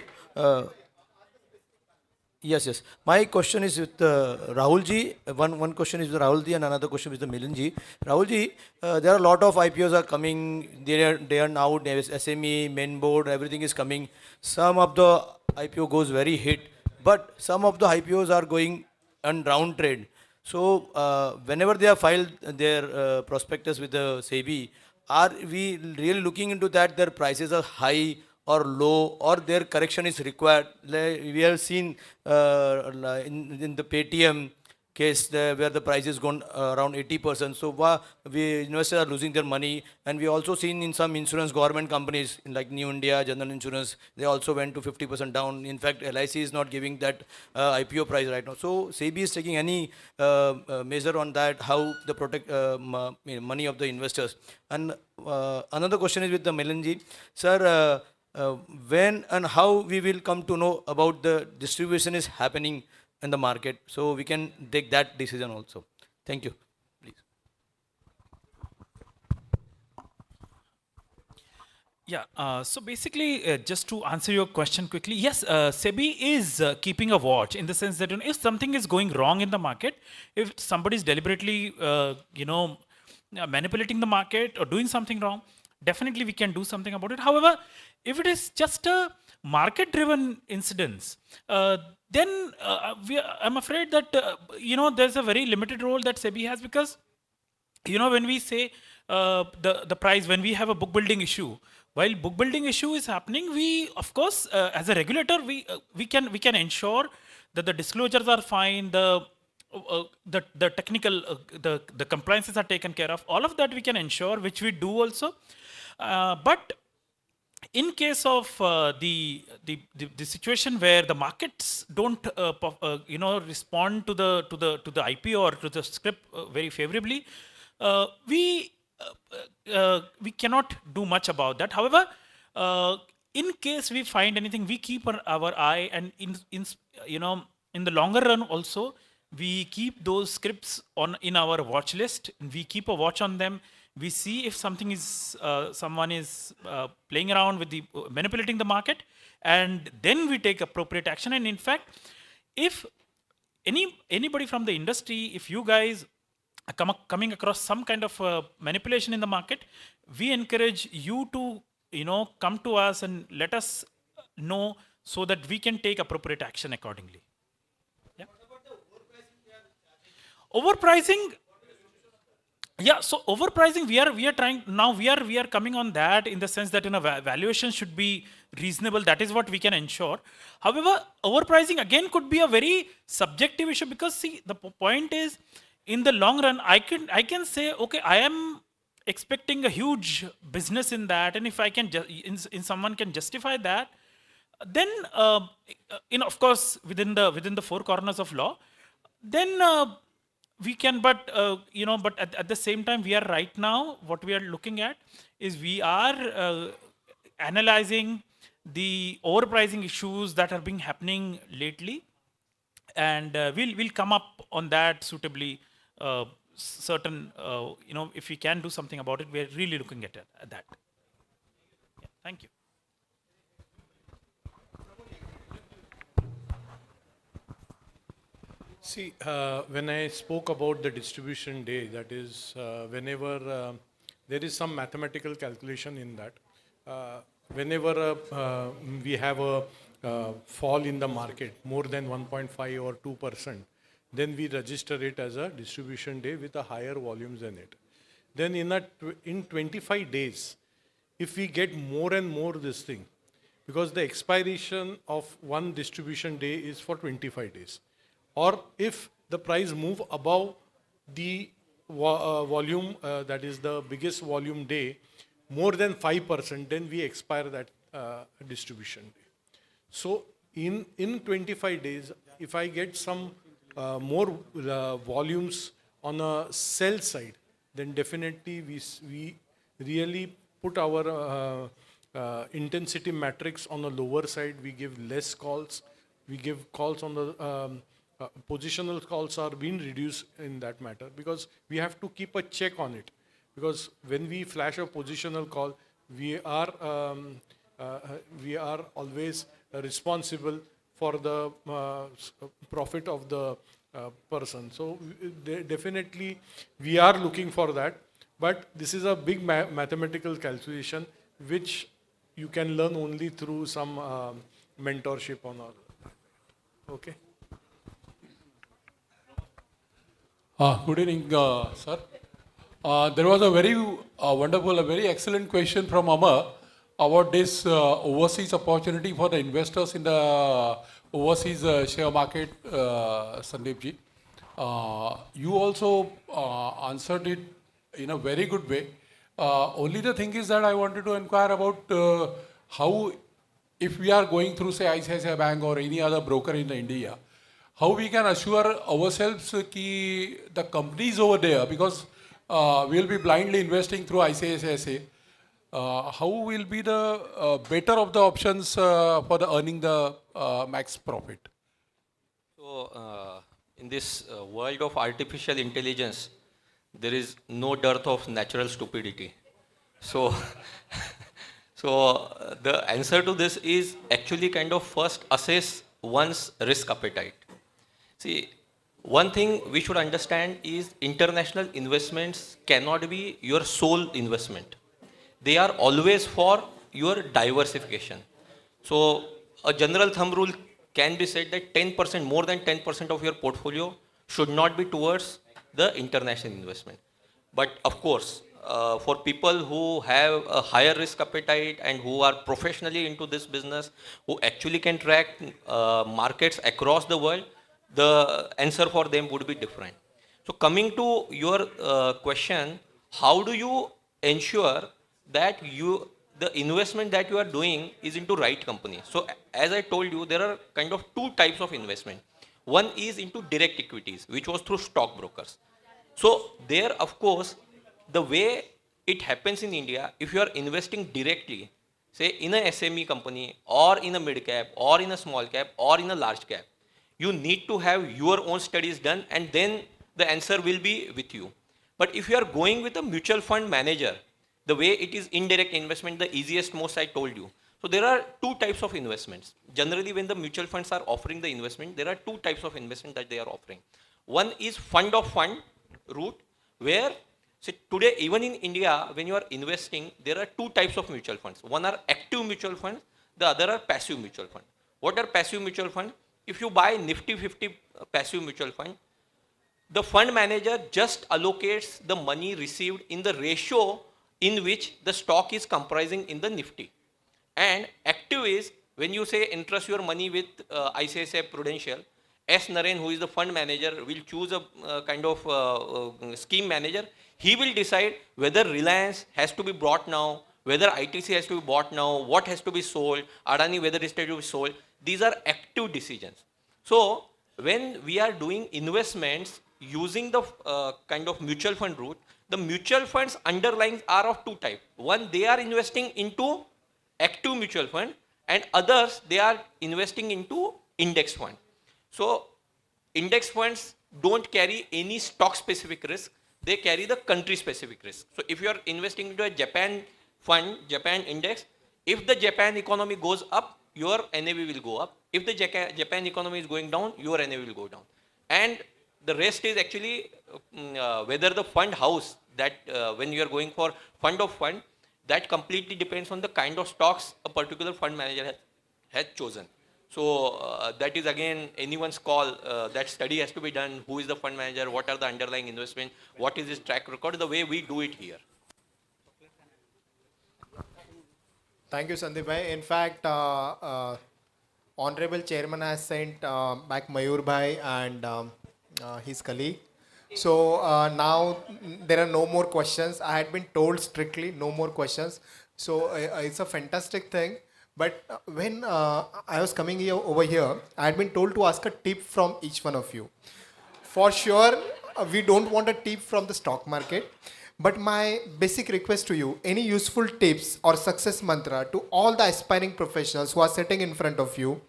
Yes. My question is with Rahul ji. One question is with Rahul ji and another question is with Milind ji. Rahul ji, there are a lot of IPOs are coming. They are now SME, main board, everything is coming. Some of the IPO goes very hit, but some of the IPOs are going on round trade. So whenever they have filed their prospectus with the SEBI, are we really looking into that their prices are high or low, or their correction is required? We have seen in the Paytm case where the price has gone around 80%. So we investors are losing their money, and we also seen in some insurance government companies like New India, General Insurance, they also went to 50% down. In fact, LIC is not giving that IPO price right now. So SEBI is taking any measure on that, how the protect money of the investors. And another question is with the Melanji. Sir, when and how we will come to know about the distribution is happening in the market, so we can take that decision also. Thank you. Please. Yeah, so basically, just to answer your question quickly, yes, SEBI is keeping a watch in the sense that if something is going wrong in the market, if somebody is deliberately, manipulating the market or doing something wrong, definitely we can do something about it. However, if it is just a market-driven incidence, then I'm afraid that there's a very limited role that SEBI has, because when we say the price, when we have a book building issue, while book building issue is happening, we of course as a regulator we can ensure that the disclosures are fine, the technical the compliances are taken care of. All of that we can ensure, which we do also. But in case of the situation where the markets don't respond to the IP or to the script very favorably, we cannot do much about that. However, in case we find anything, we keep our eye, and in the longer run also, we keep those scripts in our watch list. We keep a watch on them. We see if someone is playing around with manipulating the market, and then we take appropriate action. And in fact, if anybody from the industry, if you guys are coming across some kind of manipulation in the market, we encourage you to come to us and let us know, so that we can take appropriate action accordingly. Yeah. Overpricing. Yeah, so overpricing, we are trying now. We are coming on that in the sense that valuation should be reasonable. That is what we can ensure. However, overpricing again could be a very subjective issue, because see, the point is, in the long run, I can say, okay, I am expecting a huge business in that, and if I can in someone can justify that, then of course within the four corners of law, then we can. But but at the same time, we are right now, what we are looking at is we are analyzing the overpricing issues that have been happening lately, and we'll come up on that suitably. Certain, if we can do something about it, we are really looking at that. Yeah, thank you. See, when I spoke about the distribution day, that is whenever there is some mathematical calculation in that, whenever we have a fall in the market more than 1.5 or 2%, then we register it as a distribution day with a higher volumes in it. Then in 25 days, if we get more and more this thing, because the expiration of one distribution day is for 25 days, or if the price move above the volume, that is the biggest volume day, more than 5%, then we expire that distribution day. So in 25 days, if I get some more volumes on a sell side, then definitely we really put our intensity matrix on the lower side. We give less calls. We give calls on the positional calls are being reduced in that matter, because we have to keep a check on it. Because when we flash a positional call, we are always responsible for the profit of the person. So definitely we are looking for that. But this is a big mathematical calculation which you can learn only through some mentorship on all. Okay. Good evening, sir. There was a very wonderful, a very excellent question from Amar about this overseas opportunity for the investors in the overseas share market, Sandeep ji. You also answered it in a very good way. Only the thing is that I wanted to inquire about how, if we are going through, say, ICICI Bank or any other broker in India, how we can assure ourselves that the companies over there, because we will be blindly investing through ICICI, how will be the better of the options for the earning the max profit? So, in this world of artificial intelligence, there is no dearth of natural stupidity. So, the answer to this is actually kind of first assess one's risk appetite. See, one thing we should understand is international investments cannot be your sole investment. They are always for your diversification. So a general thumb rule can be said that 10%, more than 10% of your portfolio should not be towards the international investment. But of course, for people who have a higher risk appetite and who are professionally into this business, who actually can track markets across the world, the answer for them would be different. So coming to your question, how do you ensure that the investment that you are doing is into right company? So as I told you, there are kind of two types of investment. One is into direct equities, which was through stockbrokers. So there, of course, the way it happens in India, if you are investing directly, say in a SME company or in a mid cap or in a small cap or in a large cap, you need to have your own studies done, and then the answer will be with you. But if you are going with a mutual fund manager, the way it is indirect investment, the easiest most I told you. So there are two types of investments. Generally, when the mutual funds are offering the investment, there are two types of investment that they are offering. One is fund of fund route, where say today, even in India, when you are investing, there are two types of mutual funds. One are active mutual funds, the other are passive mutual funds. What are passive mutual funds? If you buy Nifty 50 passive mutual fund, the fund manager just allocates the money received in the ratio in which the stock is comprising in the Nifty. And active is when you say entrust your money with ICICI Prudential, S. Naren, who is the fund manager, will choose a kind of scheme manager. He will decide whether Reliance has to be bought now, whether ITC has to be bought now, what has to be sold, Adani whether it has to be sold. These are active decisions. So when we are doing investments using the kind of mutual fund route, the mutual funds underlying are of two types. One, they are investing into active mutual fund, and others, they are investing into index fund. So index funds don't carry any stock specific risk. They carry the country specific risk. So if you are investing into a Japan fund, Japan index, if the Japan economy goes up, your NAV will go up. If the Japan economy is going down, your NAV will go down. And the rest is actually whether the fund house that when you are going for fund of fund, that completely depends on the kind of stocks a particular fund manager has chosen. So that is again anyone's call. That study has to be done. Who is the fund manager? What are the underlying investment? What is his track record? The way we do it here. Thank you, Sandeep bhai. In fact, Honorable Chairman has sent back Mayur bhai and his colleague. So now there are no more questions. I had been told strictly no more questions. So it's a fantastic thing. But when I was coming here over here, I had been told to ask a tip from each one of you. For sure, we don't want a tip from the stock market. But my basic request to you, any useful tips or success mantra to all the aspiring professionals who are sitting in front of you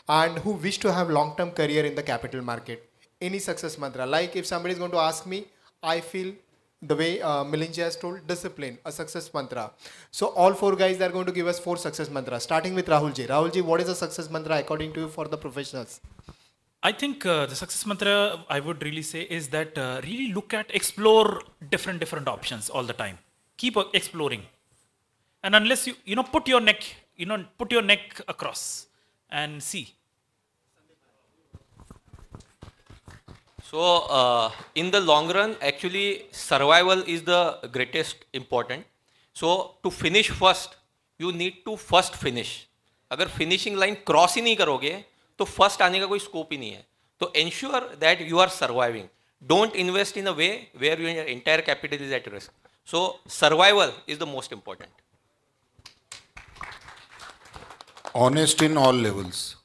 and who wish to have long-term career in the capital market. Any success mantra. Like if somebody is going to ask me, I feel the way Milinji has told, discipline, a success mantra. So all four guys are going to give us 4 success mantras, starting with Rahulji. Rahulji, what is a success mantra according to you for the professionals? I think the success mantra I would really say is that really explore different options all the time. Keep exploring, and unless you put your neck across and see. So in the long run, actually survival is the greatest important. So to finish first, you need to first finish. अगर finishing line cross ही नहीं करोगे, तो first आने का कोई scope ही नहीं है. तो ensure that you are surviving. Don't invest in a way where your entire capital is at risk. So survival is the most important. Honest in all levels.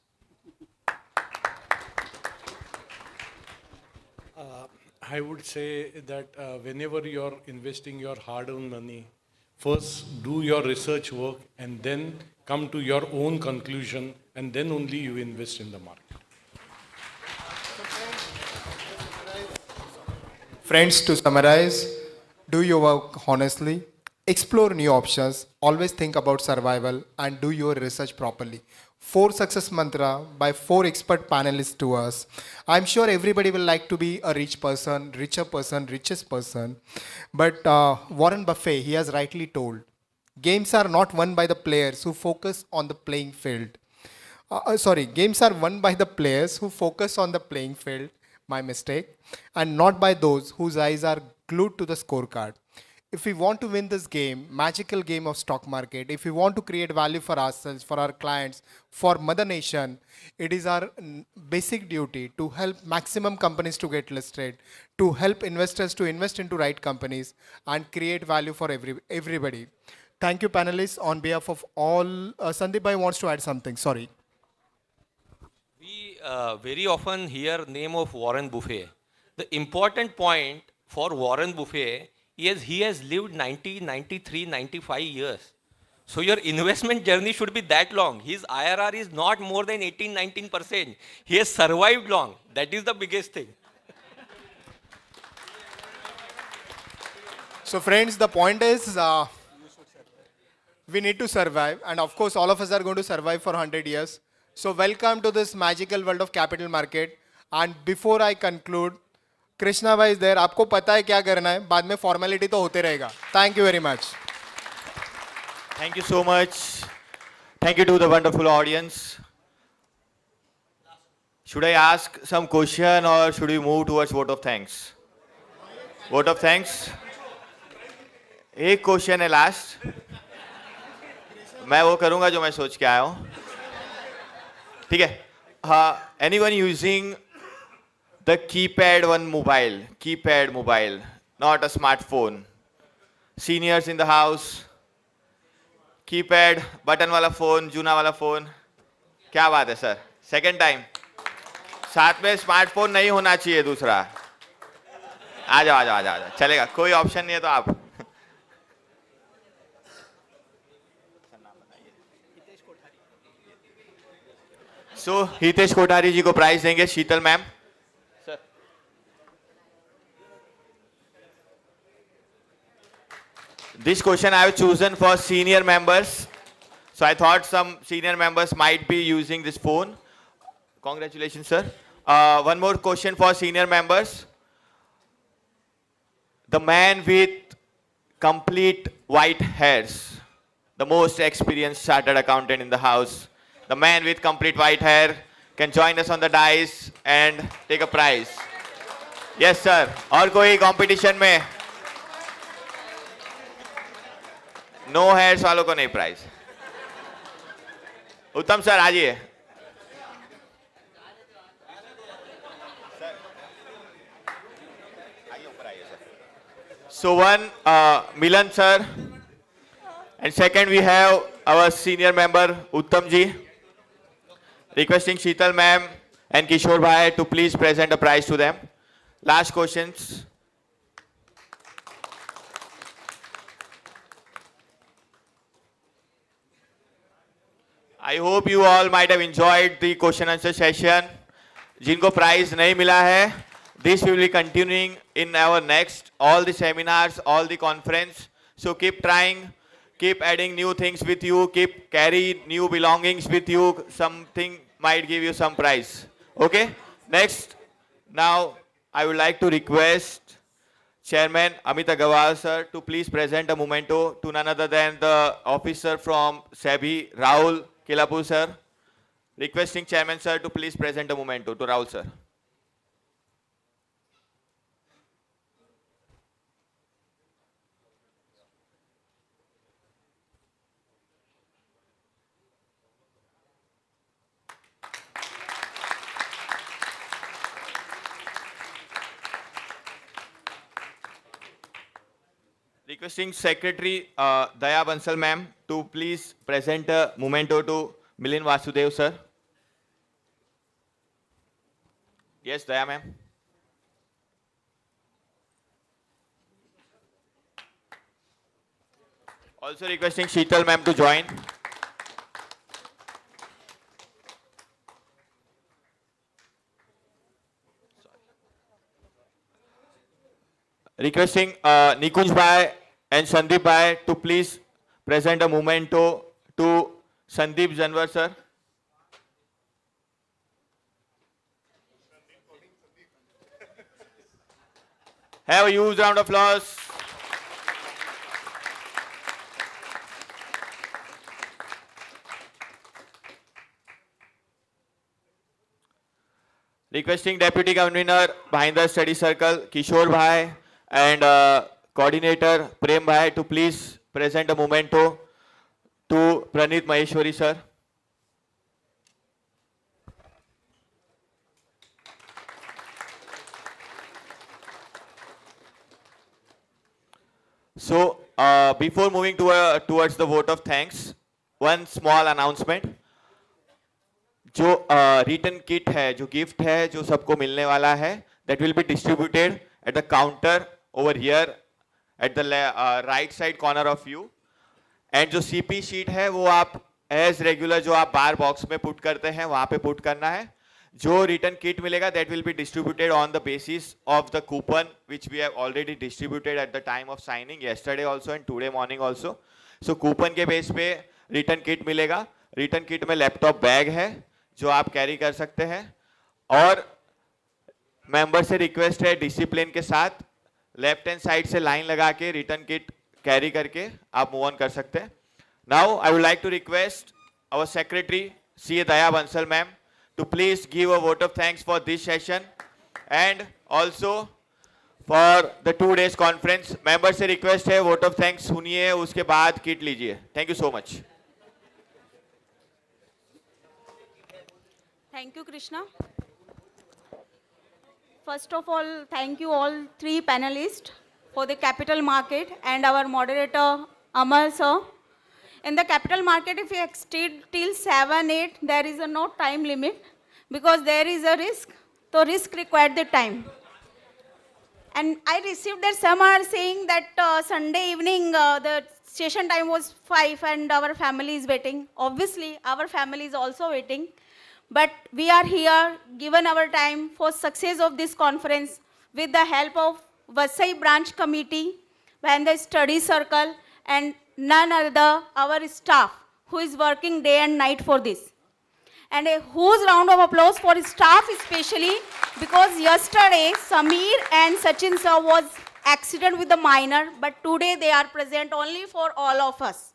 I would say that whenever you're investing your hard-earned money, first do your research work and then come to your own conclusion, and then only you invest in the market. Friends, to summarize, do your work honestly, explore new options, always think about survival, and do your research properly. 4 success mantra by 4 expert panelists to us. I'm sure everybody will like to be a rich person, richer person, richest person. But Warren Buffett, he has rightly told, games are not won by the players who focus on the playing field. Games are won by the players who focus on the playing field, my mistake, and not by those whose eyes are glued to the scorecard. If we want to win this game, magical game of stock market, if we want to create value for ourselves, for our clients, for Mother Nation, it is our basic duty to help maximum companies to get listed, to help investors to invest into right companies and create value for everybody. Thank you, panelists. On behalf of all, Sandeep bhai wants to add something. Sorry. We very often hear name of Warren Buffett. The important point for Warren Buffett is he has lived 90, 93, 95 years. So your investment journey should be that long. His IRR is not more than 18, 19%. He has survived long. That is the biggest thing. So friends, the point is we need to survive, and of course all of us are going to survive for 100 years. So welcome to this magical world of capital market. And before I conclude, Krishna bhai is there. आपको पता है क्या करना है. बाद में formality तो होते रहेगा. Thank you very much. Thank you so much. Thank you to the wonderful audience. Should I ask some question or should we move towards vote of thanks? Vote of thanks. एक question है last. मैं वो करूंगा जो मैं सोच के आया हूँ. ठीक है. Anyone using the keypad mobile, not a smartphone. Seniors in the house. Keypad, button वाला phone, जूना वाला phone. क्या बात है सर? Second time. साथ में smartphone नहीं होना चाहिए दूसरा. आ जाओ. चलेगा. कोई ऑप्शन नहीं है तो आप. So हितेश कोठारी जी को प्राइज देंगे. शीतल ma'am. This question I have chosen for senior members. So I thought some senior members might be using this phone. Congratulations, sir. One more question for senior members. The man with complete white hairs, the most experienced chartered accountant in the house, the man with complete white hair, can join us on the dais and take a prize. Yes, sir. और कोई competition में? No hairs वालों को नहीं prize. उत्तम sir आ जाइए. So one, Milan sir, and second we have our senior member Uttam ji. Requesting Sheetal ma'am and Kishore bhai to please present a prize to them. Last questions. I hope you all might have enjoyed the question answer session. जिनको prize नहीं मिला है, this will be continuing in our next all the seminars, all the conference. So keep trying, keep adding new things with you, keep carry new belongings with you. Something might give you some prize. Okay. Next, now I would like to request Chairman Amit Agarwal sir to please present a memento to none other than the officer from SEBI, Rahul Kilapu sir. Requesting Chairman sir to please present a memento to Rahul sir. Requesting Secretary Daya Bansal ma'am to please present a memento to Milind Vasudev sir. Yes, Daya ma'am. Also requesting Sheetal ma'am to join. Requesting Nikunj bhai and Sandeep bhai to please present a memento to Sandeep Janwar sir. Have a huge round of applause. Requesting Deputy Convener behind the study circle Kishore bhai and Coordinator Prem bhai to please present a memento to Pranit Maheshwari sir. So before moving towards the vote of thanks, one small announcement. जो return kit है, जो gift है, जो सबको मिलने वाला है, that will be distributed at the counter over here at the right side corner of you. And जो CP sheet है वो आप as regular जो आप बार बॉक्स में पुट करते हैं वहाँ पे पुट करना है. जो रिटर्न किट मिलेगा that will be distributed on the basis of the coupon which we have already distributed at the time of signing yesterday also and today morning also. So coupon के base पे return kit मिलेगा. Return kit में laptop bag है जो आप carry कर सकते हैं और मेंबर से रिक्वेस्ट है डिसिप्लिन के साथ लेफ्ट हैंड साइड से लाइन लगा के रिटर्न किट कैरी करके आप मूव ऑन कर सकते हैं. Now I would like to request our secretary C Daya Bansal ma'am to please give a vote of thanks for this session and also for the 2 days conference. Member से request है vote of thanks सुनिए उसके बाद kit लीजिए. Thank you so much. Thank you, Krishna. First of all, thank you all 3 panelists for the capital market and our moderator Amar sir. In the capital market, if you exceed till 7, 8, there is no time limit because there is a risk. So risk required the time. And I received that some are saying that Sunday evening the session time was 5 and our family is waiting. Obviously, our family is also waiting. But we are here, given our time for success of this conference with the help of VASAI branch committee and the study circle and none other our staff who is working day and night for this. And a huge round of applause for staff especially because yesterday Sameer and Sachin sir was accident with the minor but today they are present only for all of us.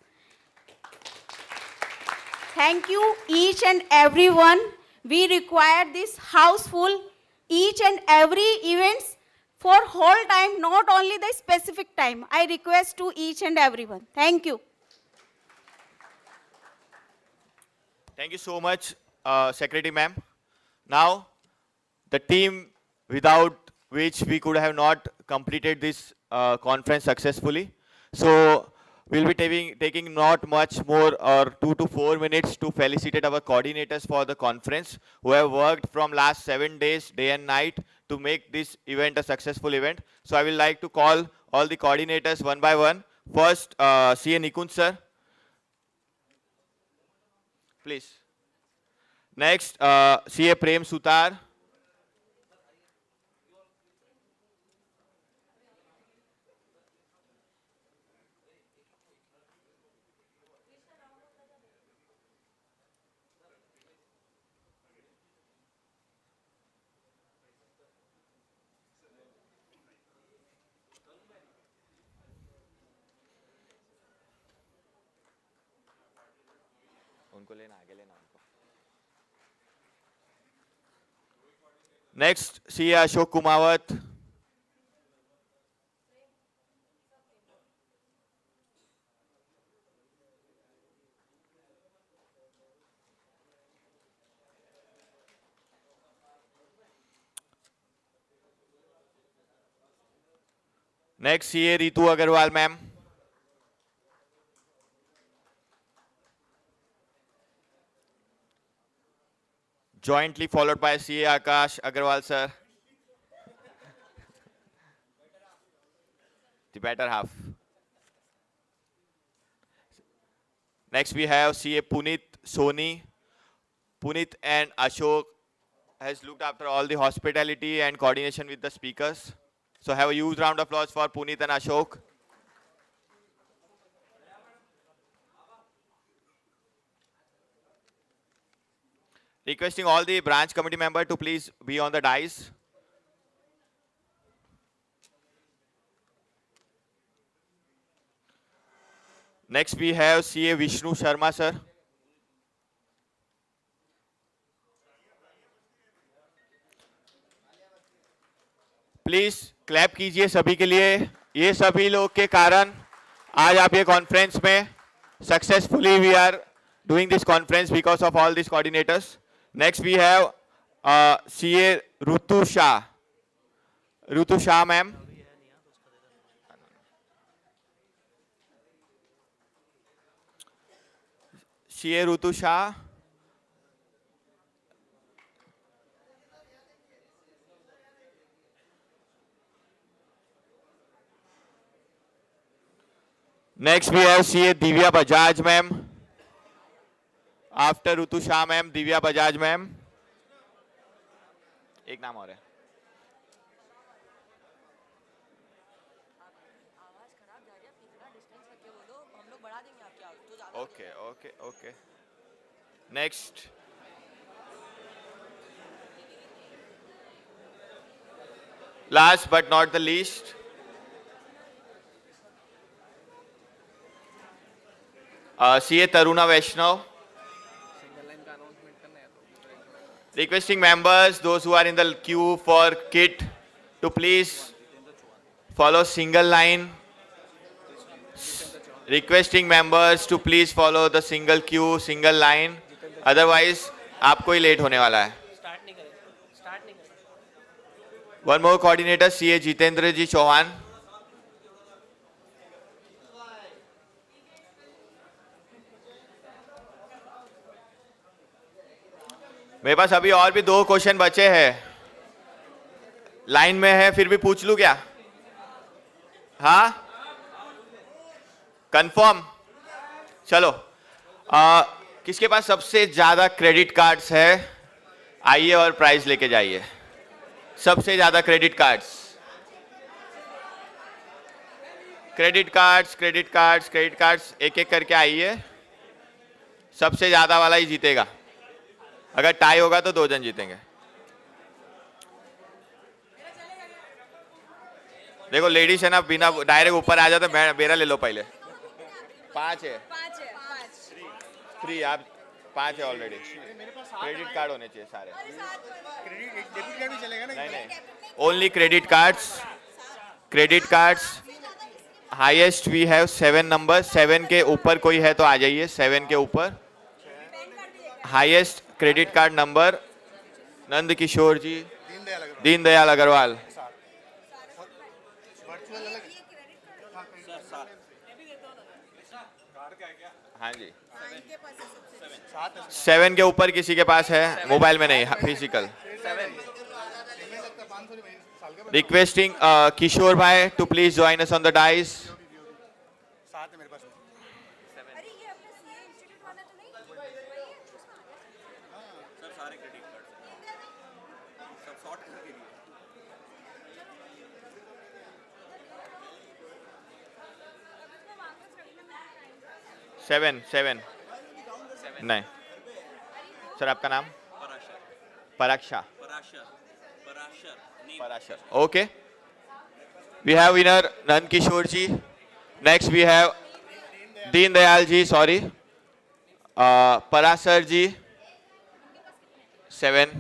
Thank you each and everyone. We require this house full each and every events for whole time, not only the specific time. I request to each and everyone. Thank you. Thank you so much, Secretary Ma'am. Now, the team without which we could have not completed this conference successfully. So, we'll be taking not much more or 2 to 4 minutes to felicitate our coordinators for the conference who have worked from last 7 days, day and night, to make this event a successful event. So, I will like to call all the coordinators one by one. First, CA Nikund sir. Please. Next, CA Prem Sutar. उनको लेना आगे लेना उनको. Next, CA Ashok Kumawat. Next, CA Ritu Agarwal, ma'am. Jointly followed by CA Akash Agarwal, sir. The better half. Next, we have CA Punit Soni. Punit and Ashok has looked after all the hospitality and coordination with the speakers. So have a huge round of applause for Punit and Ashok. Requesting all the branch committee members to please be on the dais. Next we have CA Vishnu Sharma, sir. Please clap कीजिए सभी के लिए. ये सभी लोग के कारण आज आप ये कॉन्फ्रेंस में successfully we are doing this conference because of all these coordinators. Next we have CA Rutu Shah. Rutu Shah, ma'am. CA Rutu Shah. Next we have CA Divya Bajaj, ma'am. After Rutu Shah, ma'am, Divya Bajaj, ma'am. एक नाम और है. Okay, okay, okay. Next. Last but not the least. CA Taruna Vaishnav. Requesting members, those who are in the queue for kit, to please follow single line. Requesting members to please follow the single queue, single line. Otherwise, आपको ही late होने वाला है. One more coordinator, CA Jitendra Ji Chauhan. मेरे पास अभी और भी 2 question बचे हैं. लाइन में है फिर भी पूछ लूं क्या? हाँ, कंफर्म. चलो, किसके पास सबसे ज्यादा क्रेडिट कार्ड्स है? आइए और प्राइज लेके जाइए. सबसे ज्यादा credit cards. Credit cards, credit cards, credit cards, एक एक करके आइए. सबसे ज्यादा वाला ही जीतेगा. अगर टाई होगा तो 2 जन जीतेंगे. देखो लेडीज है ना, बिना डायरेक्ट ऊपर आ जाते. मेरा ले लो पहले. 5 है. 3 आप 5 है ऑलरेडी. क्रेडिट कार्ड होने चाहिए सारे. डेबिट कार्ड भी चलेगा ना? नहीं. Only credit cards. Credit cards. Highest we have 7 number. 7 के ऊपर कोई है तो आ जाइए. 7 के ऊपर हाईएस्ट क्रेडिट कार्ड नंबर नंद किशोर जी, दीनदयाल अग्रवाल. हाँ जी. 7 के ऊपर किसी के पास है? मोबाइल में नहीं, फिजिकल. रिक्वेस्टिंग किशोर भाई to please join us on the dice. Seven नहीं सर. आपका नाम? पराक्षा. Parashar. Okay. We have winner Nand Kishore ji. Next we have Deendayal ji. Sorry. Parashar ji 7.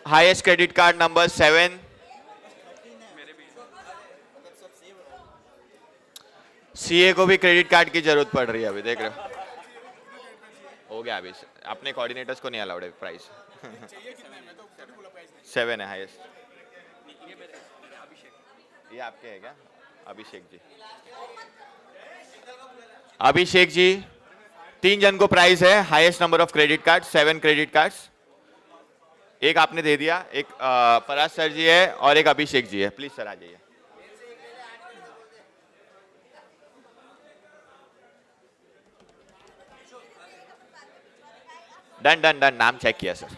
Highest credit card number 7. CA को भी क्रेडिट कार्ड की जरूरत पड़ रही है अभी. देख रहे हो गया अभी. अपने कोऑर्डिनेटर्स को नहीं अलाउड है प्राइस. 7 है हाईएस्ट. ये आपके है क्या? अभिषेक जी. अभिषेक जी 3 जन को प्राइस है. Highest number of credit card 7 credit cards. एक आपने दे दिया. एक पराज सर जी है और एक अभिषेक जी है. प्लीज सर आ जाइए. Done done done. नाम चेक किया sir.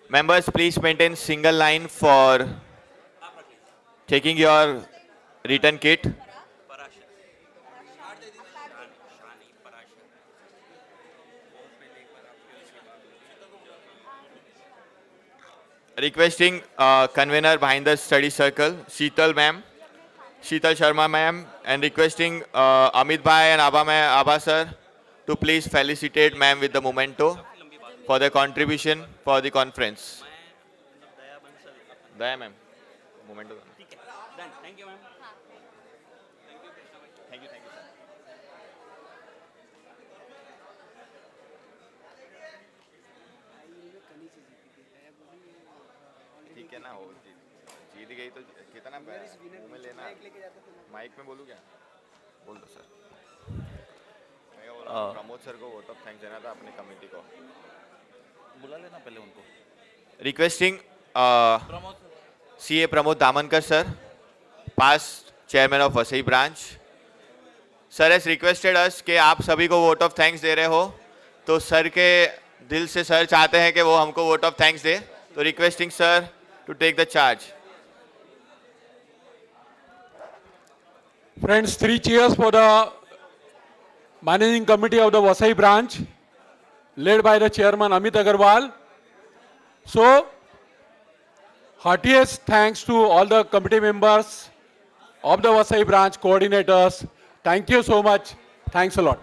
Members, please maintain single line for taking your return kit. Requesting convener behind the study circle, Sheetal ma'am, Sheetal Sharma ma'am, and requesting Amit bhai and Abba sir to please felicitate ma'am with the memento for their contribution for the conference. Daya ma'am, memento. Thank you, ma'am. Thank you, sir. ठीक है ना, हो जीत गई तो कितना मुंह में लेना. माइक में बोलूँ क्या? बोल दो सर. मैं बोल रहा हूँ प्रमोद सर को वोट ऑफ थैंक्स देना था अपनी कमेटी को. बुला लेना पहले उनको. Requesting CA Pramod Damankar sir, past chairman of VASAI branch. Sir has requested us कि आप सभी को वोट ऑफ थैंक्स दे रहे हो, तो सर के दिल से सर चाहते हैं कि वो हमको वोट ऑफ थैंक्स दे. तो requesting sir to take the charge. Friends, 3 cheers for the managing committee of the VASAI branch, led by the chairman Amit Agarwal. So, heartiest thanks to all the committee members of the VASAI branch coordinators. Thank you so much. Thanks a lot.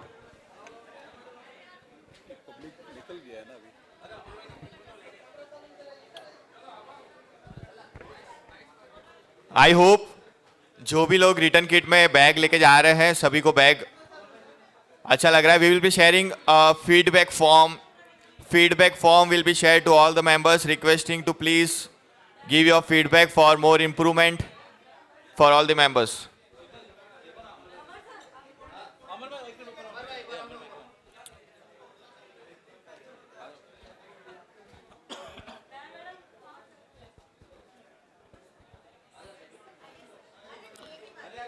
I hope जो भी लोग return kit में bag लेके जा रहे हैं सभी को बैग अच्छा लग रहा है. We will be sharing feedback form. Feedback form will be shared to all the members, requesting to please give your feedback for more improvement for all the members.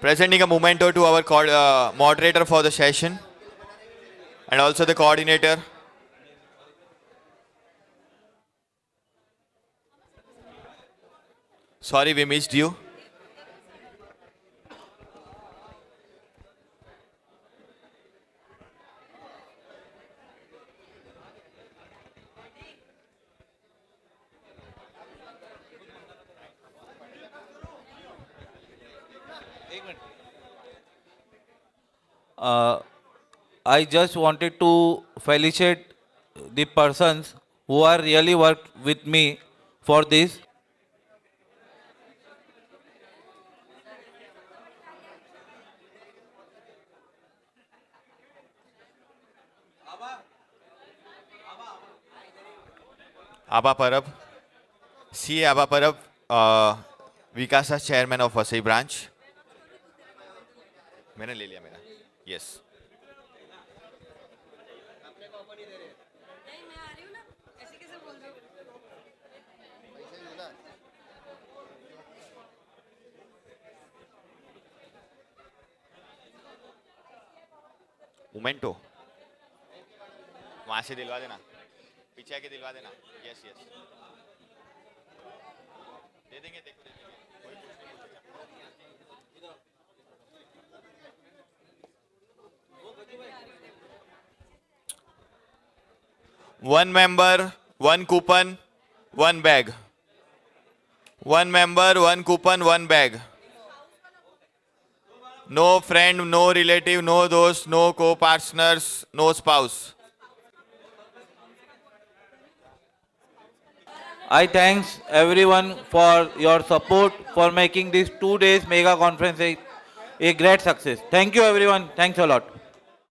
Presenting a memento to our moderator for the session and also the coordinator. Sorry, we missed you. Uh, I just wanted to felicitate the persons who are really worked with me for this. Abba Parab. C. Abba Parab, Vikasa chairman of VASAI branch. मैंने ले लिया मेरा. Yes. Memento वहां से दिलवा देना, पीछे आके दिलवा देना. यस यस दे देंगे, देखो दे देंगे, कोई कुछ नहीं पूछेगा. One member, one coupon, one bag. One member, one coupon, one bag. No friend, no relative, no dost, no co-partners, no spouse. I thanks everyone for your support for making this 2 days mega conference a great success. Thank you everyone. Thanks a lot.